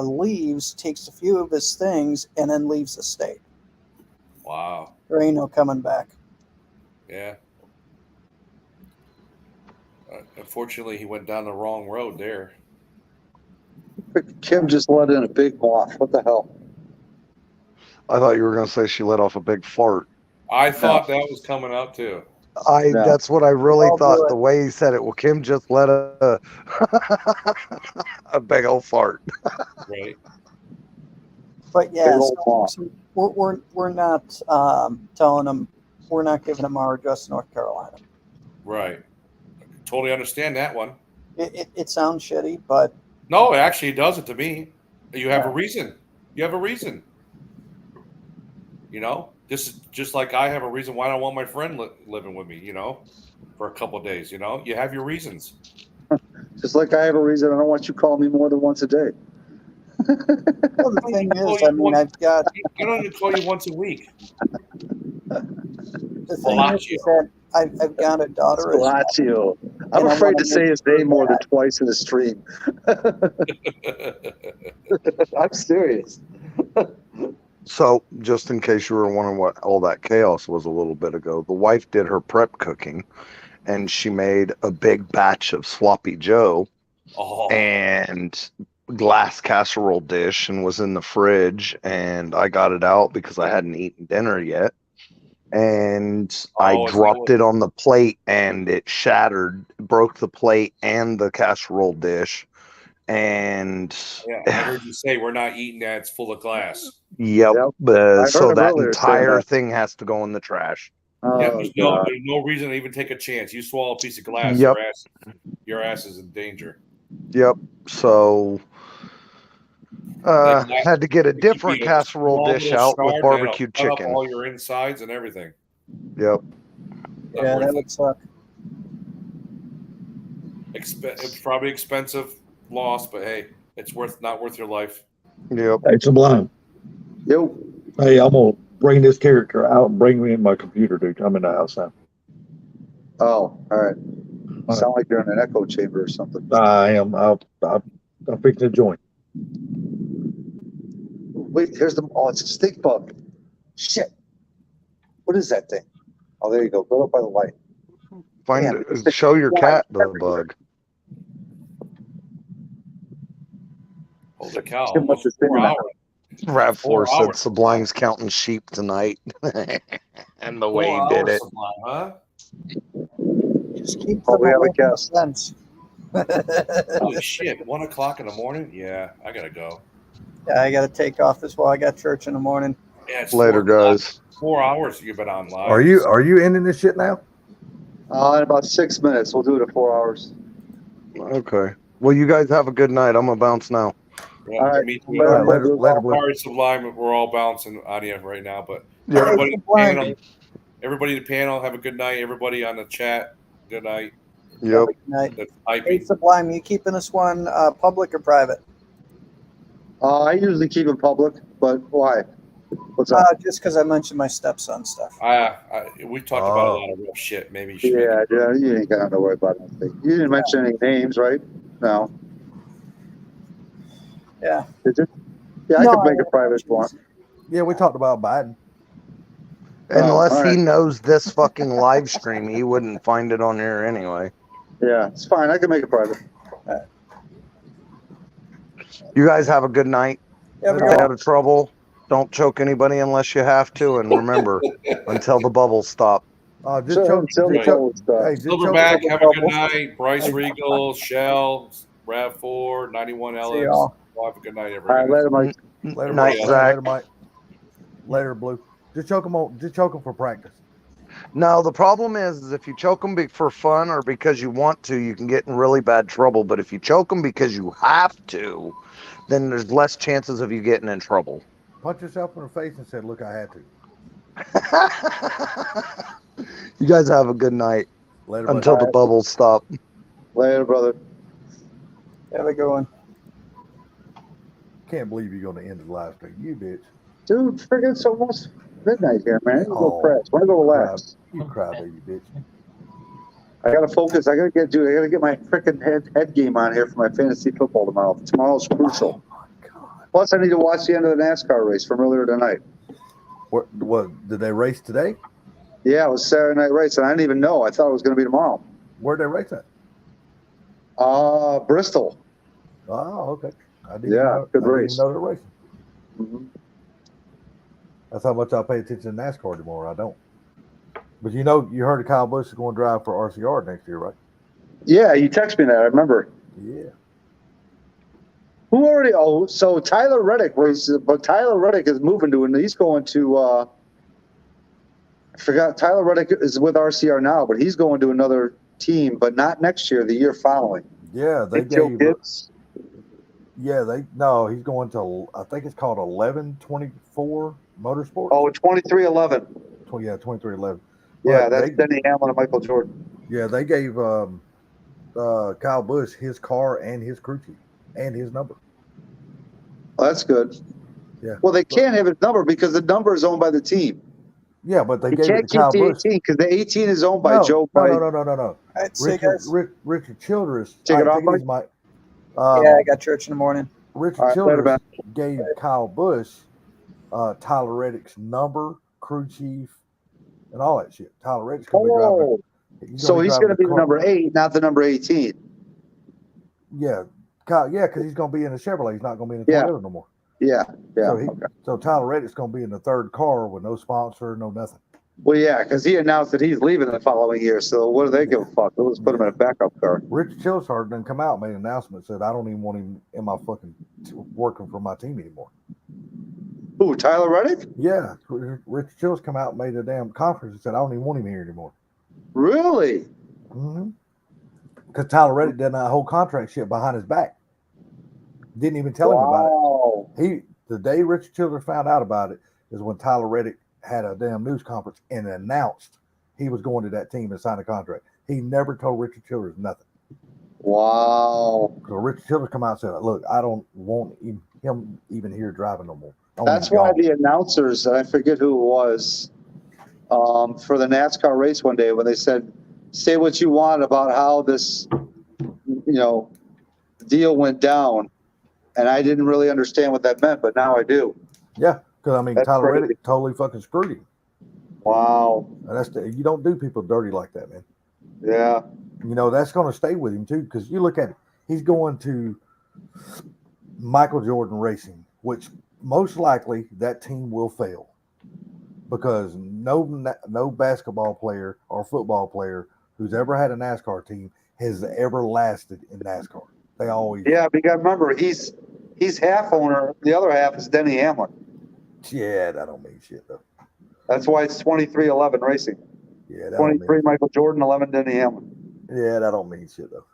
leaves, takes a few of his things, and then leaves the state. wow. There ain't no coming back. Yeah. Unfortunately, he went down the wrong road there. Kim just let in a big moth. What the hell? I thought you were going to say she let off a big fart. I thought that was coming up too. That's what I really I'll do thought. it. The way he said it. Well, Kim just let a big old fart. Right. But yeah, Big old moth. so we're not telling them, we're not giving them our address in North Carolina. Right. Totally understand that one. It sounds shitty, but No, it actually does it to me. You have a reason. You have a reason. This is just like I have a reason why I don't want my friend living with me, for a couple of days. You have your reasons. Just like I have a reason I don't want you calling me more than once a day. well, the thing is, I mean, I've got I don't even call you once a week. the thing is that I've got a daughter. as well. Lazio. I'm And I afraid wanna to say make his sure name more than that- twice in a stream. I'm serious. So, just in case you were wondering what all that chaos was a little bit ago, the wife did her prep cooking, and she made a big batch of sloppy Joe and glass casserole dish, and was in the fridge. And I got it out because I hadn't eaten dinner yet, and I dropped it on the plate, and it shattered, broke the plate and the casserole dish. And Yeah, I heard you say we're not eating that. It's full of glass. Yep. I heard So him that earlier saying entire that. thing has to go in the trash. Yeah, Oh, there's God. no reason to even take a chance. You swallow a piece of glass, Yep. your ass is in danger. Yep. So had to get a different casserole Small dish little out with shard barbecued that'll cut up chicken. all your insides and everything. Yep. Yeah, that would suck. It's probably expensive loss, but hey, it's not worth your life. Yep. Hey, Sublime. Yo. Hey, I'm gonna bring this character out and bring me in my computer, dude. I'm in the house now. Oh, all right. Sound like you're in an echo chamber or something. I am. I'll fix the joint. Wait, here's the. Oh, it's a stink bug. Shit. What is that thing? Oh, there you go. Go up by the light. Show your cat the bug. Holy cow! Too much Almost to 4 think hours. Rav4 4 said hours. Sublime's counting sheep tonight. And the 4 way he did hours, it. Sublime, huh? Just keep Oh, we them have a away from the guest. fence. Holy shit! 1 o'clock in the morning? Yeah, I gotta go. Yeah, I got to take off as well. I got church in the morning. Yeah, it's Later, 4 o'clock. guys. 4 hours you've been on live. Are you ending this shit now? In about 6 minutes. We'll do it in 4 hours. Okay. Well, you guys have a good night. I'm gonna bounce now. Yeah, All right. me too. Later, Blue. Sorry, Sublime. We're all bouncing on you right now, but Yeah. everybody, Sublime. everybody in the panel, have a good night. Everybody on the chat, good night. Yep. Good night. That's Hey, hyping. Sublime, you keeping this one public or private? I usually keep it public, but why? What's up? Just because I mentioned my stepson stuff. We talked about a lot of real shit. Maybe you should. Yeah, you ain't got to worry about anything. You didn't mention any names, right? No. Yeah. Did you? Yeah, I No, could make it private if you want. Yeah, we talked about Biden. Unless all he right. knows this fucking live stream, he wouldn't find it on here anyway. Yeah, it's fine. I can make it private. You guys have a good night. Yeah, Stay out of trouble. Don't choke anybody unless you have to. And remember, until the bubbles stop. Just Sure, choke. until Just the choke. bubbles stop. Hey, just Silverback, choke. have a good night. Bryce Regal, Shell, Rav4, 91 See LX. y'all. Well, have a good night, All right, everybody. later, Mike. Later, Night, Mike. Zach. Later, Mike. Later, Blue. Just choke them on. Just choke them for practice. No, the problem is if you choke them for fun or because you want to, you can get in really bad trouble. But if you choke them because you have to, then there's less chances of you getting in trouble. Punch yourself in the face and say, "Look, I had to." You guys have a good night. Later, buddy. Until the bubbles stop. Later, brother. Have a good one. Can't believe you're going to end the live stream. You bitch. Dude, friggin' it's almost midnight here, man. I go Oh, crash. I want to go relax. You crybaby bitch. I gotta focus. I gotta get my freaking head game on here for my fantasy football tomorrow. Tomorrow's crucial. Plus, I need to watch the end of the NASCAR race from earlier tonight. What did they race today? Yeah, it was Saturday night race, and I didn't even know. I thought it was going to be tomorrow. Where'd they race at? Bristol. Oh, okay. I didn't Yeah, know, good I didn't race. know they're racing. Mhm. That's how much I pay attention to NASCAR anymore. I don't. But you know, you heard Kyle Busch is going to drive for RCR next year, right? Yeah, you texted me that. I remember. Yeah. Who already? Oh, so Tyler Reddick races, but Tyler Reddick is moving to, and he's going to. I forgot. Tyler Reddick is with RCR now, but he's going to another team, but not next year. The year following. Yeah, they Joe gave. Gibbs. Yeah, he's going to. I think it's called 1124 Motorsports. Oh, 2311. 2311. Yeah, But that's they- Denny Hamlin and Michael Jordan. Yeah, they gave Kyle Busch his car and his crew chief and his number. Oh, that's good. Yeah. Well, they can't have his number because the number is owned by the team. Yeah, but they You gave can't it to Kyle keep the Busch. 18 because the 18 is owned by No, Joe. no, By, no. Right, see you guys. Richard Childress. Take it I off, think it is Mike? Yeah, I got church in the morning. Richard All right, later, Childress Ben. gave Kyle Busch Tyler Reddick's number, crew chief, and all that shit. Tyler Reddick's going to be driving. Oh, so he's going to be the number 8, not the number 18. Yeah, Kyle, yeah, because he's going to be in the Chevrolet. He's not going to be in the Yeah. Toyota no more. Yeah, yeah. So Tyler Reddick's going to be in the third car with no sponsor, no nothing. Well, yeah, because he announced that he's leaving the following year. So what do they give a fuck? Let's put him in a backup car. Richard Childress didn't come out and made an announcement, said, I don't even want him in my fucking working for my team anymore. Who, Tyler Reddick? Yeah, Richard Childress come out and made a damn conference and said, I don't even want him here anymore. Really? Mm-hmm. Because Tyler Reddick did that whole contract shit behind his back. Didn't even tell him about it. The day Richard Childress found out about it is when Tyler Reddick had a damn news conference and announced he was going to that team and signed a contract. He never told Richard Childress nothing. Wow. So Richard Childress come out and said, look, I don't want him even here driving no more. That's why the announcers, and I forget who it was, for the NASCAR race one day when they said, say what you want about how this, deal went down. And I didn't really understand what that meant, but now I do. Yeah, because I mean, That's Tyler crazy. Reddick totally fucking screwed him. Wow. And you don't do people dirty like that, man. Yeah. That's going to stay with him too, because you look at it, he's going to Michael Jordan Racing, which most likely that team will fail because no basketball player or football player who's ever had a NASCAR team has ever lasted in NASCAR. They always. Yeah, but you got to remember, he's half owner. The other half is Denny Hamlin. Yeah, that don't mean shit though. That's why it's 23-11 Racing. Yeah, that 23 Michael Jordan, 11 Denny Hamlin. Yeah, that don't mean shit though.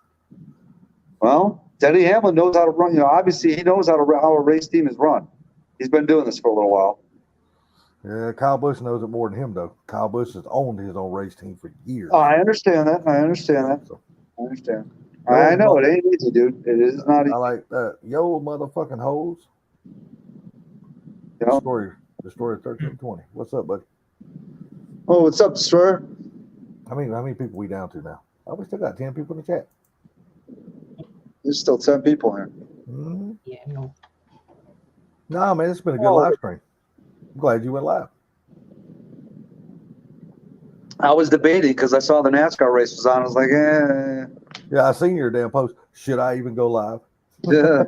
Well, Denny Hamlin knows how to run. Obviously he knows how a race team is run. He's been doing this for a little while. Yeah, Kyle Busch knows it more than him though. Kyle Busch has owned his own race team for years. Oh, I understand that. I understand. I know it ain't easy, dude. It is not easy. I like that. Yo, motherfucking hoes. Destroyer 1320. What's up, buddy? Oh, what's up, Destroyer? How many people we down to now? Oh, we still got 10 people in the chat. There's still 10 people here. Mm-hmm. Yeah, no. No, man, it's been a good live stream. I'm glad you went live. I was debating because I saw the NASCAR race was on. I was like, Yeah, I seen your damn post. Should I even go live? Yeah.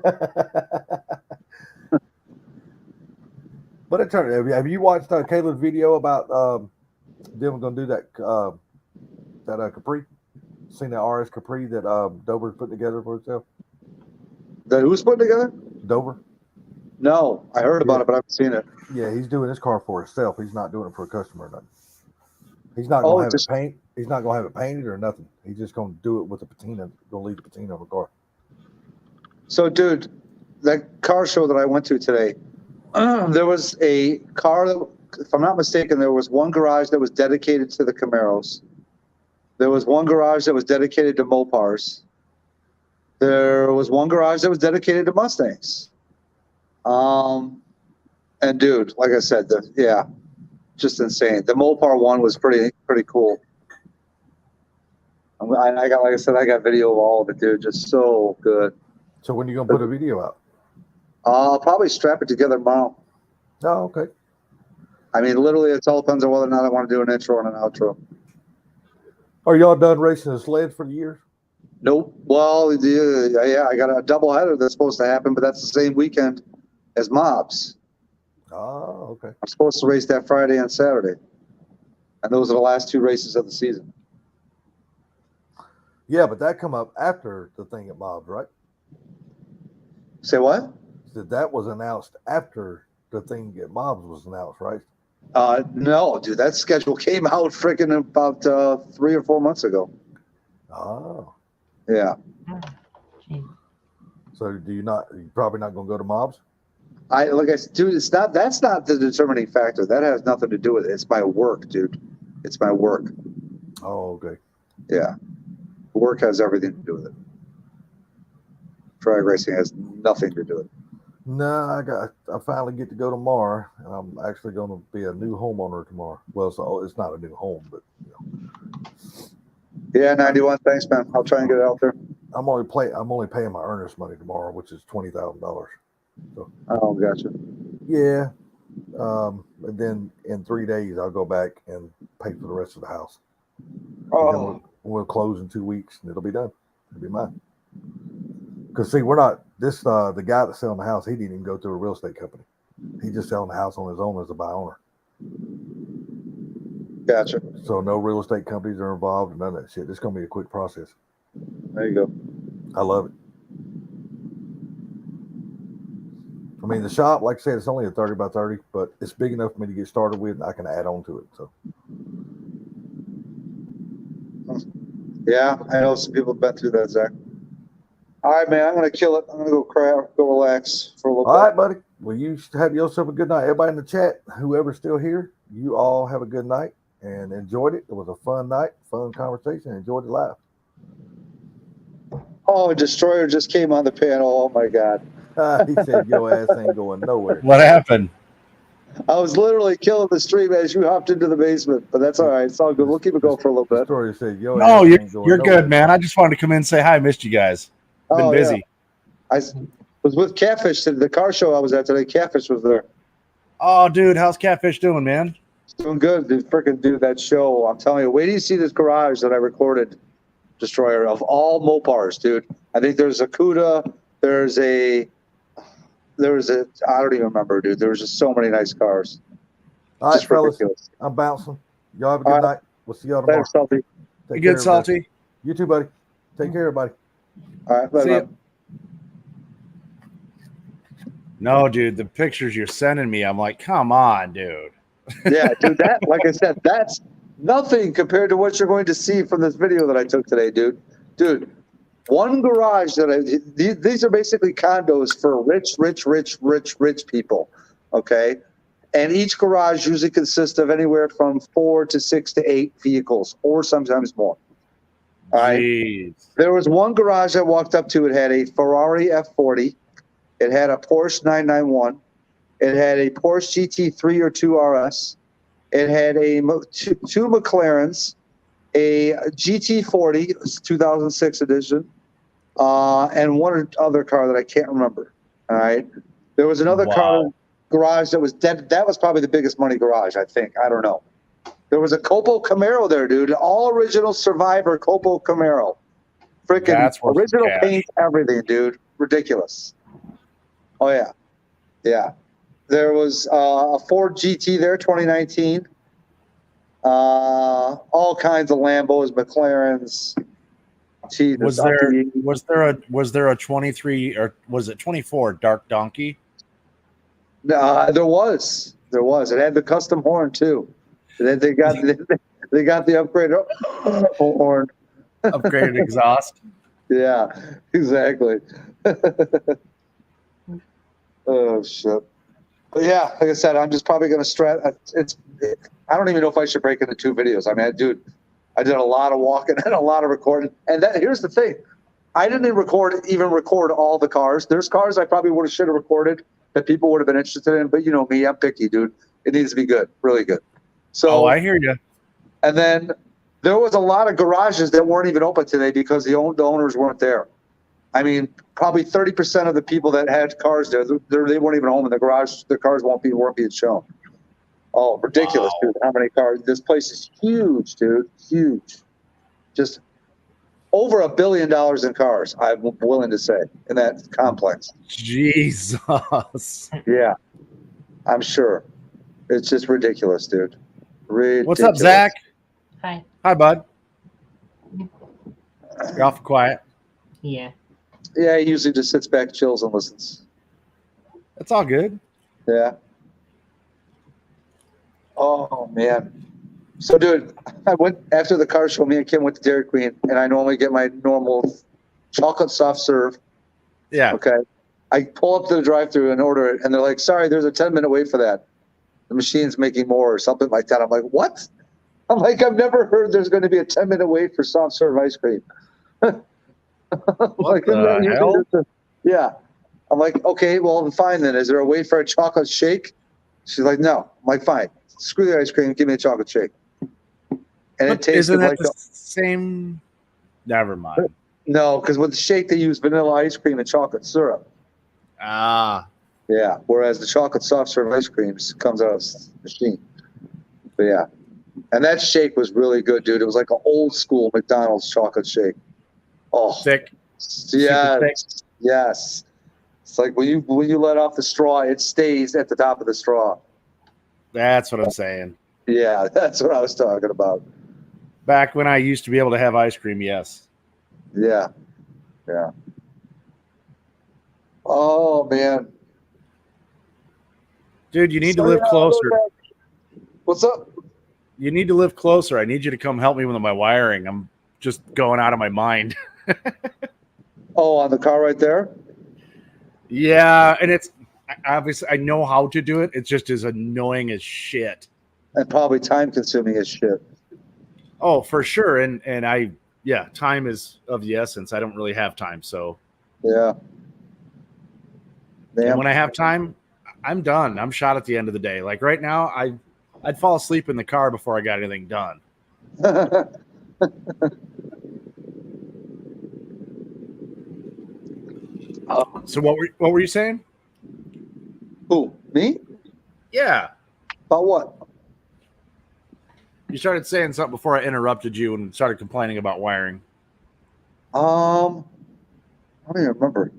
But it turned. Have you watched Caleb's video about them going to do that Capri? Seen that RS Capri that Dover's putting together for itself? That who's putting together? Dover. No, I heard about it, but I haven't seen it. Yeah, he's doing this car for himself. He's not doing it for a customer or nothing. He's not going to have it paint. He's not going to have it painted or nothing. He's just going to do it with the patina. Going to leave the patina on the car. So, dude, that car show that I went to today, there was a car that, if I'm not mistaken, there was one garage that was dedicated to the Camaros. There was one garage that was dedicated to Mopars. There was one garage that was dedicated to Mustangs. And dude, like I said, just insane. The Mopar one was pretty cool. I got video of all of it, dude. Just so good. So when are you gonna put a video out? I'll probably strap it together tomorrow. Oh, okay. I mean, literally, it all depends on whether or not I want to do an intro and an outro. Are y'all done racing the sled for the year? Nope. Well, yeah, I got a doubleheader that's supposed to happen, but that's the same weekend as Mobs. Oh, okay. I'm supposed to race that Friday and Saturday. And those are the last two races of the season. Yeah, but that come up after the thing at Mobs, right? Say what? That was announced after the thing at Mobs was announced, right? No, dude, that schedule came out freaking about 3 or 4 months ago. Oh. Yeah. So you're probably not going to go to Mobs? Dude, that's not the determining factor. That has nothing to do with it. It's my work, dude. It's my work. Oh, okay. Yeah. Work has everything to do with it. Drag racing has nothing to do with it. No, I finally get to go tomorrow, and I'm actually going to be a new homeowner tomorrow. Well, so it's not a new home, but Yeah, 91. Thanks, man. I'll try and get it out there. I'm only paying my earnest money tomorrow, which is $20,000. So, oh, gotcha. Yeah. And then in 3 days, I'll go back and pay for the rest of the house. Oh. We'll close in 2 weeks, and it'll be done. It'll be mine. Because, see, we're not – the guy that's selling the house, he didn't even go through a real estate company. He's just selling the house on his own as a buy owner. Gotcha. So no real estate companies are involved, none of that shit. It's going to be a quick process. There you go. I love it. I mean, the shop, like I said, it's only a 30 by 30, but it's big enough for me to get started with, and I can add on to it. So, Yeah, I know some people have been through that, Zach. All right, man, I'm gonna kill it. I'm gonna go cry, go relax for a little all bit. right, buddy. Well, you have yourself a good night. Everybody in the chat, whoever's still here, you all have a good night and enjoyed it. It was a fun night, fun conversation. Enjoyed it live. Oh, Destroyer just came on the panel. Oh my God. He said your ass ain't going nowhere. What happened? I was literally killing the stream as you hopped into the basement, but that's all right. It's all good. We'll keep it going for a little bit. Destroyer said your No, ass you're, ain't going you're nowhere. good, man. I just wanted to come in and say hi. Missed you guys. Been busy. Yeah. I was with Catfish at the car show I was at today. Catfish was there. Oh, dude, how's Catfish doing, man? Doing good. Dude, freaking do that show. I'm telling you. Wait till you see this garage that I recorded, Destroyer, of all Mopars, dude. I think there's a Cuda. There's a I don't even remember, dude. There was just so many nice cars. All right, Just fellas. ridiculous. I'm bouncing. Y'all have a good All right. night. We'll see y'all tomorrow. Thanks, Salty. You Take good, care, everybody. Salty? You too, buddy. Take care, everybody. All right, bye, See bye. ya. No, dude, the pictures you're sending me, I'm like, come on, dude. Yeah, dude, that, like I said, that's nothing compared to what you're going to see from this video that I took today, dude. Dude, one garage these are basically condos for rich people, okay? And each garage usually consists of anywhere from 4 to 6 to 8 vehicles, or sometimes more. All right. Jeez. There was one garage I walked up to. It had a Ferrari F40. It had a Porsche 991. It had a Porsche GT3 or 2 RS. It had two McLarens, a GT40 2006 edition, and one other car that I can't remember. All right. There was another car garage that was dead. That was probably the biggest money garage, I think. I don't know. There was a Copo Camaro there, dude. All original Survivor Copo Camaro. Freaking That's worth original cash. paint, everything, dude. Ridiculous. Oh, yeah. Yeah. There was a Ford GT there, 2019. All kinds of Lambos, McLarens. Jesus, Was there a 23 or was it 24 Dark Donkey? There was. It had the custom horn too. They got the upgraded horn. Upgraded exhaust. Yeah, exactly. Oh shit. But yeah, like I said, I'm just probably going to I don't even know if I should break into 2 videos. I mean, dude, I did a lot of walking and a lot of recording. And here's the thing. I didn't even record all the cars. There's cars I probably should have recorded that people would have been interested in. But you know me, I'm picky, dude. It needs to be good, really good. So I hear you. And then there was a lot of garages that weren't even open today because the owners weren't there. I mean, probably 30% of the people that had cars there, they weren't even home in the garage. Their cars weren't being shown. Oh, ridiculous, dude. How many cars? This place is huge, dude. Huge. Just over $1 billion in cars, I'm willing to say, in that complex. Jesus. Yeah, I'm sure. It's just ridiculous, dude. Ridiculous. What's up, Zach? Hi. Hi, bud. You're awful quiet. Yeah. Yeah, he usually just sits back, chills, and listens. That's all good. Yeah. Oh, man. So, dude, I went after the car show. Me and Kim went to Dairy Queen, and I normally get my normal chocolate soft serve. Yeah. Okay. I pull up to the drive-thru and order it, and they're like, "Sorry, there's a 10-minute wait for that. The machine's making more," or something like that. I'm like, "What?" I'm like, "I've never heard there's going to be a 10-minute wait for soft serve ice cream." What the hell? Yeah. I'm like, "Okay, well, fine then. Is there a wait for a chocolate shake?" She's like, "No." I'm like, "Fine. Screw the ice cream. Give me a chocolate shake." And it tasted Isn't it like the same? Never mind. no, because with the shake they use vanilla ice cream and chocolate syrup. Ah. Yeah. Whereas the chocolate soft serve ice cream comes out of the machine. But yeah. And that shake was really good, dude. It was like an old school McDonald's chocolate shake. Oh, thick. Yeah. Thick. Yes. It's like when you let off the straw, it stays at the top of the straw. That's what I'm saying. Yeah, that's what I was talking about. Back when I used to be able to have ice cream, yes. Yeah. Yeah. Oh man. Dude, you need to So, live yeah, closer. What's up? You need to live closer. I need you to come help me with my wiring. I'm just going out of my mind. Oh, on the car right there? Yeah, and it's obviously I know how to do it. It's just as annoying as shit. And probably time consuming as shit. Oh, for sure. And time is of the essence. I don't really have time, so yeah. And when I have time, I'm done. I'm shot at the end of the day. Like right now, I'd fall asleep in the car before I got anything done. So what were you saying? Who? Me? Yeah. About what? You started saying something before I interrupted you and started complaining about wiring. I don't even remember.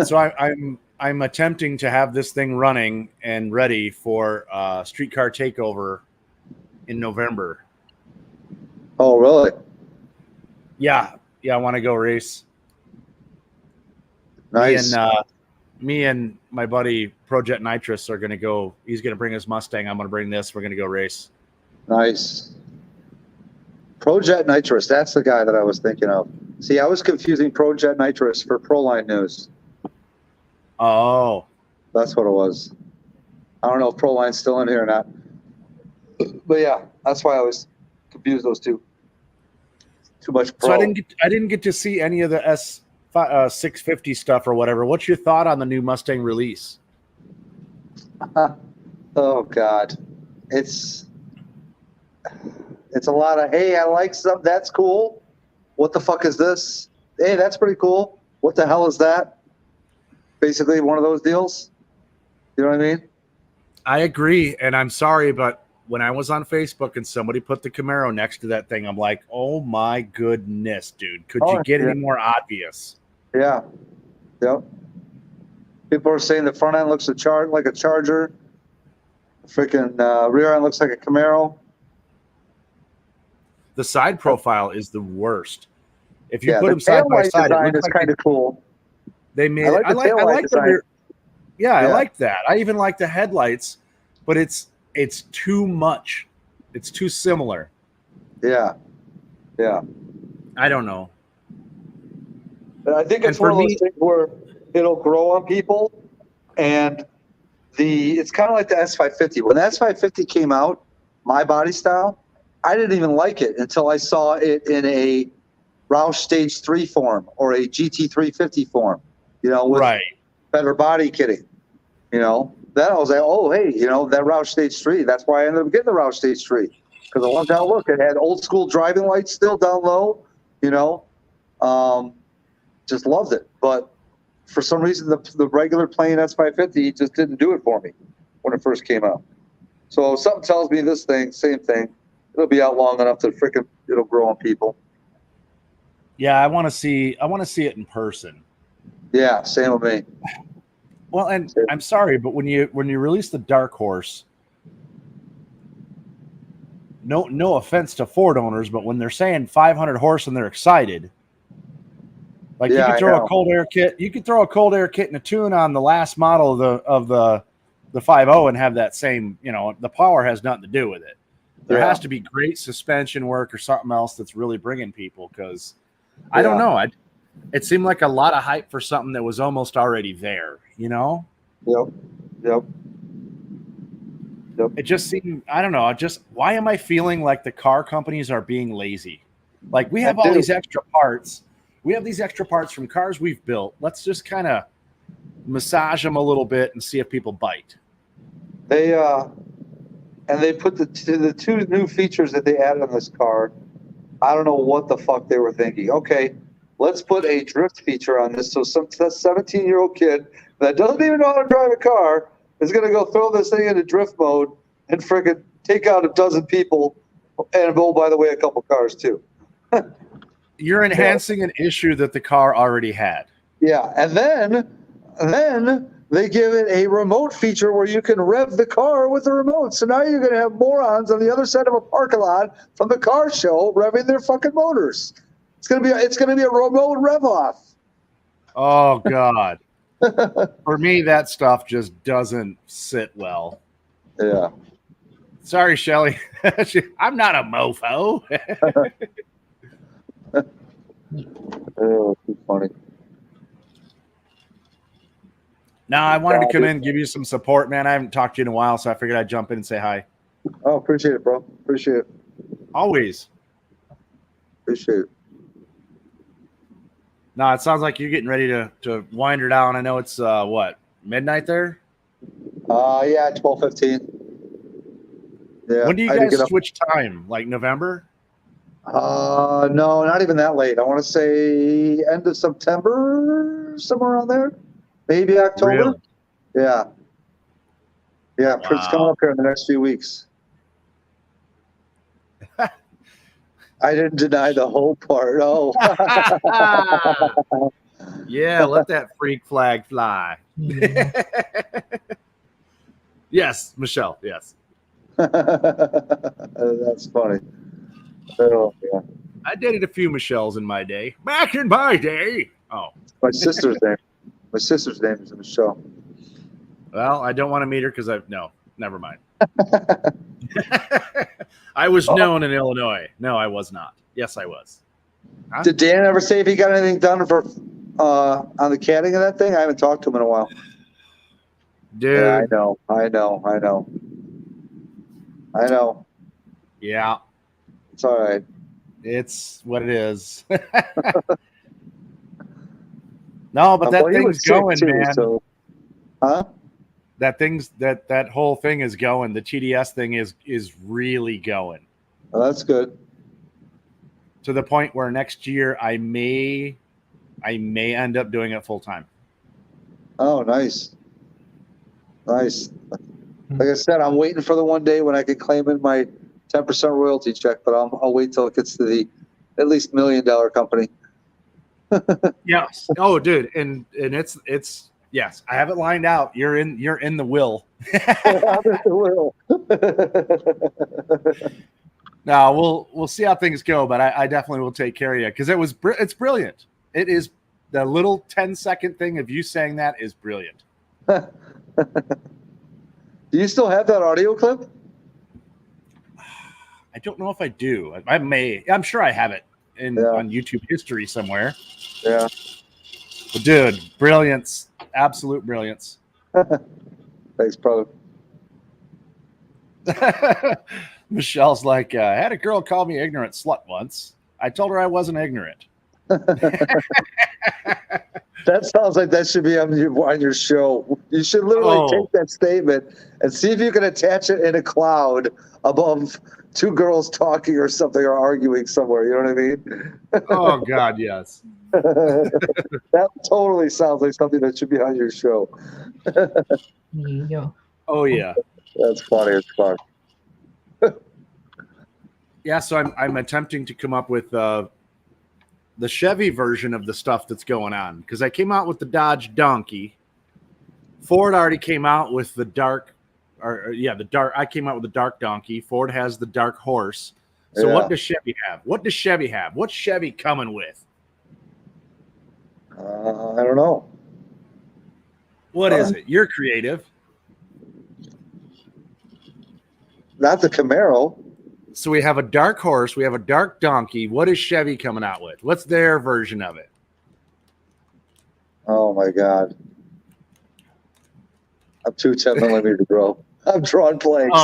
So I'm attempting to have this thing running and ready for Streetcar Takeover in November. Oh, really? Yeah, I want to go race. Nice. Me and my buddy Project Nitrous are going to go. He's going to bring his Mustang. I'm going to bring this. We're going to go race. Nice. Project Nitrous. That's the guy that I was thinking of. See, I was confusing Project Nitrous for Proline News. Oh. That's what it was. I don't know if Proline's still in here or not. But yeah, that's why I was confused those two. Too much Pro. So I didn't get to see any of the S650 stuff or whatever. What's your thought on the new Mustang release? Oh God, it's a lot of, hey, I like something. That's cool. What the fuck is this? Hey, that's pretty cool. What the hell is that? Basically, one of those deals. You know what I mean? I agree, and I'm sorry, but when I was on Facebook and somebody put the Camaro next to that thing, I'm like, oh my goodness, dude. Could you get any more obvious? Yeah. Yep. People are saying the front end looks like a Charger. Freaking rear end looks like a Camaro. The side profile is the worst. If you Yeah, put the them side by taillight side, design it looks is like kind of cool. they made I it. like the taillight I like the design. rear. Yeah, I Yeah. like that. I even like the headlights, but it's too much. It's too similar. Yeah. Yeah. I don't know. But I think it's And one for of those me- things where it'll grow on people, and it's kind of like the S550. When the S550 came out, my body style, I didn't even like it until I saw it in a Roush Stage 3 form or a GT350 form, with better body kitting, Then I was like, oh, hey, that Roush Stage 3. That's why I ended up getting the Roush Stage 3. Because I wanted to look. It had old school driving lights still down low, just loved it. But for some reason, the regular plain S550 just didn't do it for me when it first came out. So something tells me this thing, same thing, it'll be out long enough that it'll grow on people. Yeah, I want to see it in person. Yeah, same with me. Well, and I'm sorry, but when you release the Dark Horse, no offense to Ford owners, but when they're saying 500 horse and they're excited, like Yeah, you I could throw know. a cold air kit, and a tune on the last model of the 5.0 and have that same, the power has nothing to do with it. There Yeah. has to be great suspension work or something else that's really bringing people, because I don't know. It seemed like a lot of hype for something that was almost already there, Yep. It just seemed, I don't know. Why am I feeling like the car companies are being lazy? Like we have I all do. these extra parts. We have these extra parts from cars we've built. Let's just kind of massage them a little bit and see if people bite. They put the two new features that they added on this car. I don't know what the fuck they were thinking. Okay, let's put a drift feature on this, so some 17-year-old kid that doesn't even know how to drive a car is going to go throw this thing into drift mode and friggin' take out a dozen people, and oh, by the way, a couple cars too. You're enhancing an issue that the car already had. Yeah, and then they give it a remote feature where you can rev the car with the remote. So now you're going to have morons on the other side of a parking lot from the car show revving their fucking motors. It's going to be a remote rev off. Oh God. For me, that stuff just doesn't sit well. Yeah. Sorry, Shelly. I'm not a mofo. Oh, too funny. Now, I wanted to come in and give you some support, man. I haven't talked to you in a while, so I figured I'd jump in and say hi. Oh, appreciate it, bro. Appreciate it. Always. Appreciate it. No, it sounds like you're getting ready to wind her down. I know it's what, midnight there? Yeah, 12:15. Yeah. When do you I had to guys get up- switch time? Like November? No, not even that late. I want to say end of September, somewhere around there. Maybe October. Really? Yeah. Yeah, it's coming up here in the next few weeks. I didn't deny the whole part. Oh. Yeah, let that freak flag fly. Yes, Michelle. Yes. That's funny. Oh, yeah. I dated a few Michelles in my day. Back in my day. Oh. My sister's name. My sister's name is Michelle. Well, I don't want to meet her because never mind. I was known in Illinois. No, I was not. Yes, I was. Huh? Did Dan ever say if he got anything done for on the catting of that thing? I haven't talked to him in a while. Dude. Yeah, I know. Yeah. It's all right. It's what it is. No, but that Well, he thing's was sick going, too, man. so- Huh? That whole thing is going. The TDS thing is really going. Well, that's good. To the point where next year I may end up doing it full time. Oh, nice. Nice. Like I said, I'm waiting for the one day when I can claim in my 10% royalty check, but I'll wait till it gets to the at least $1 million company. Yes. Oh, dude, and it's yes, I have it lined out. You're in the will. I'm in the will. No, we'll see how things go, but I definitely will take care of you because it's brilliant. It is the little 10-second thing of you saying that is brilliant. Do you still have that audio clip? I don't know if I do. I may. I'm sure I have it on YouTube history somewhere. Yeah. But dude, brilliance, absolute brilliance. Thanks, brother. Michelle's like, I had a girl call me ignorant slut once. I told her I wasn't ignorant. That sounds like that should be on your show. You should literally take that statement and see if you can attach it in a cloud above two girls talking or something or arguing somewhere. You know what I mean? Oh, God, yes. That totally sounds like something that should be on your show. Yeah. Oh, yeah. That's funny. It's fun. Yeah, so I'm attempting to come up with the Chevy version of the stuff that's going on because I came out with the Dodge Donkey. Ford already came out with the dark. I came out with the dark donkey. Ford has the dark horse. So Yeah. what does Chevy have? What does Chevy have? What's Chevy coming with? I don't know. What is it? You're creative. Not the Camaro. So we have a dark horse. We have a dark donkey. What is Chevy coming out with? What's their version of it? Oh my God. I'm too 10 millimeter, bro. I'm drawing blanks.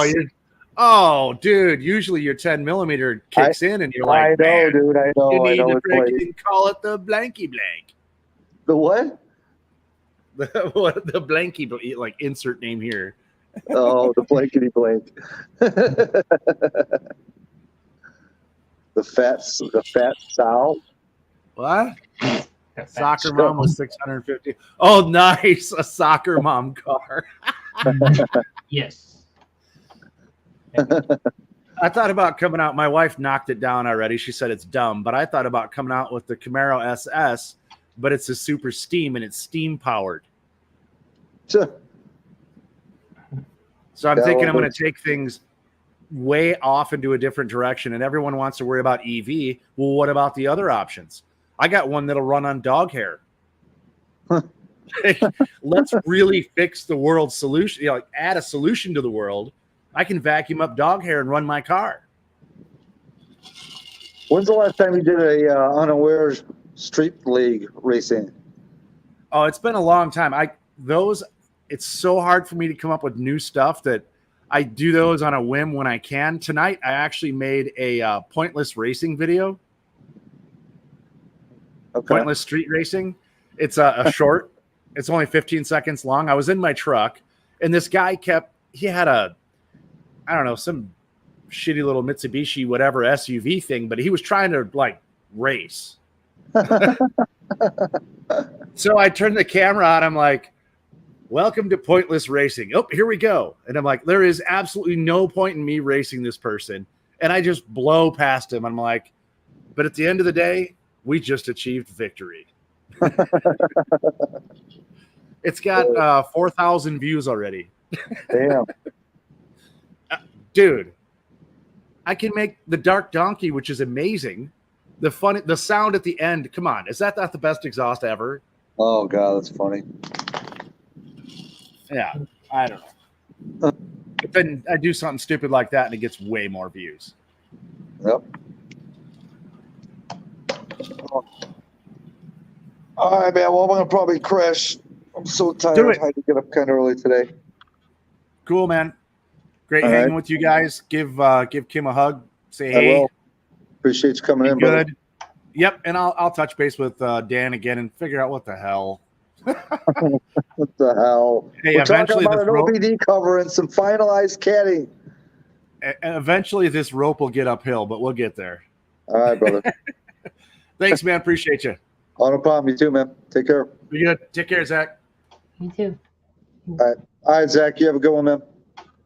Oh, dude. Usually your 10 millimeter kicks in, and you're like, I know, man, dude. I know. you I need know. to It's like, freaking call it the blanky blank. the what? The blanky, like insert name here. Oh, the blankety blank. The fat sow. What? Soccer mom was 650. Oh, nice. A soccer mom car. Yes. I thought about coming out. My wife knocked it down already. She said it's dumb, but I thought about coming out with the Camaro SS, but it's a super steam and it's steam powered. So I'm thinking I'm going to take things way off into a different direction, and everyone wants to worry about EV. Well, what about the other options? I got one that'll run on dog hair. Let's really fix the world's solution. Like add a solution to the world. I can vacuum up dog hair and run my car. When's the last time you did a unaware street league racing? Oh, it's been a long time. It's so hard for me to come up with new stuff that I do those on a whim when I can. Tonight, I actually made a pointless racing video. Okay. Pointless street racing. It's a short. It's only 15 seconds long. I was in my truck, and this guy he had some shitty little Mitsubishi whatever SUV thing, but he was trying to like race. So I turned the camera on. I'm like, welcome to pointless racing. Oh, here we go. And I'm like, there is absolutely no point in me racing this person. And I just blow past him. I'm like, but at the end of the day, we just achieved victory. It's got 4,000 views already. Damn. Dude, I can make the Dark Donkey, which is amazing. The sound at the end. Come on. Is that not the best exhaust ever? Oh, God, that's funny. Yeah, I don't know. But then I do something stupid like that and it gets way more views. Yep. All right, man. Well, I'm going to probably crash. I'm so tired. I had to get up kind of early today. Cool, man. Great All hanging right. with you guys. Give Kim a hug. Say I hey. will. Appreciate you coming in, brother. Good. Yep, and I'll touch base with Dan again and figure out what the hell. What the hell? Hey, We're talking eventually about this an OBD cover and some finalized caddying. And eventually this rope will get uphill, but we'll get there. All right, brother. Thanks, man. Appreciate you. Oh, no problem. You too, man. Take care. Be good. Take care, Zach. You too. All right, Zach. You have a good one, man.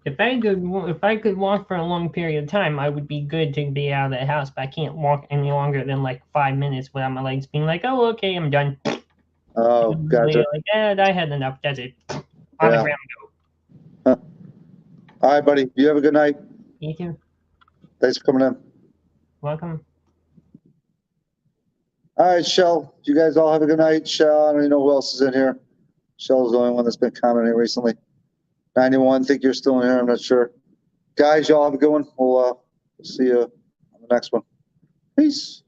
If I could walk for a long period of time, I would be good to be out of the house. But I can't walk any longer than like 5 minutes without my legs being like, "Oh, okay, I'm done." Oh, gotcha. Like, I had enough. That's it. On the Yeah. ground. All right, buddy. You have a good night. You too. Thanks for coming in. Welcome. All right, Shell. You guys all have a good night. Shell, I don't even know who else is in here. Shell's the only one that's been commenting recently. 91, think you're still in here. I'm not sure. Guys, y'all have a good one. We'll see you on the next one. Peace.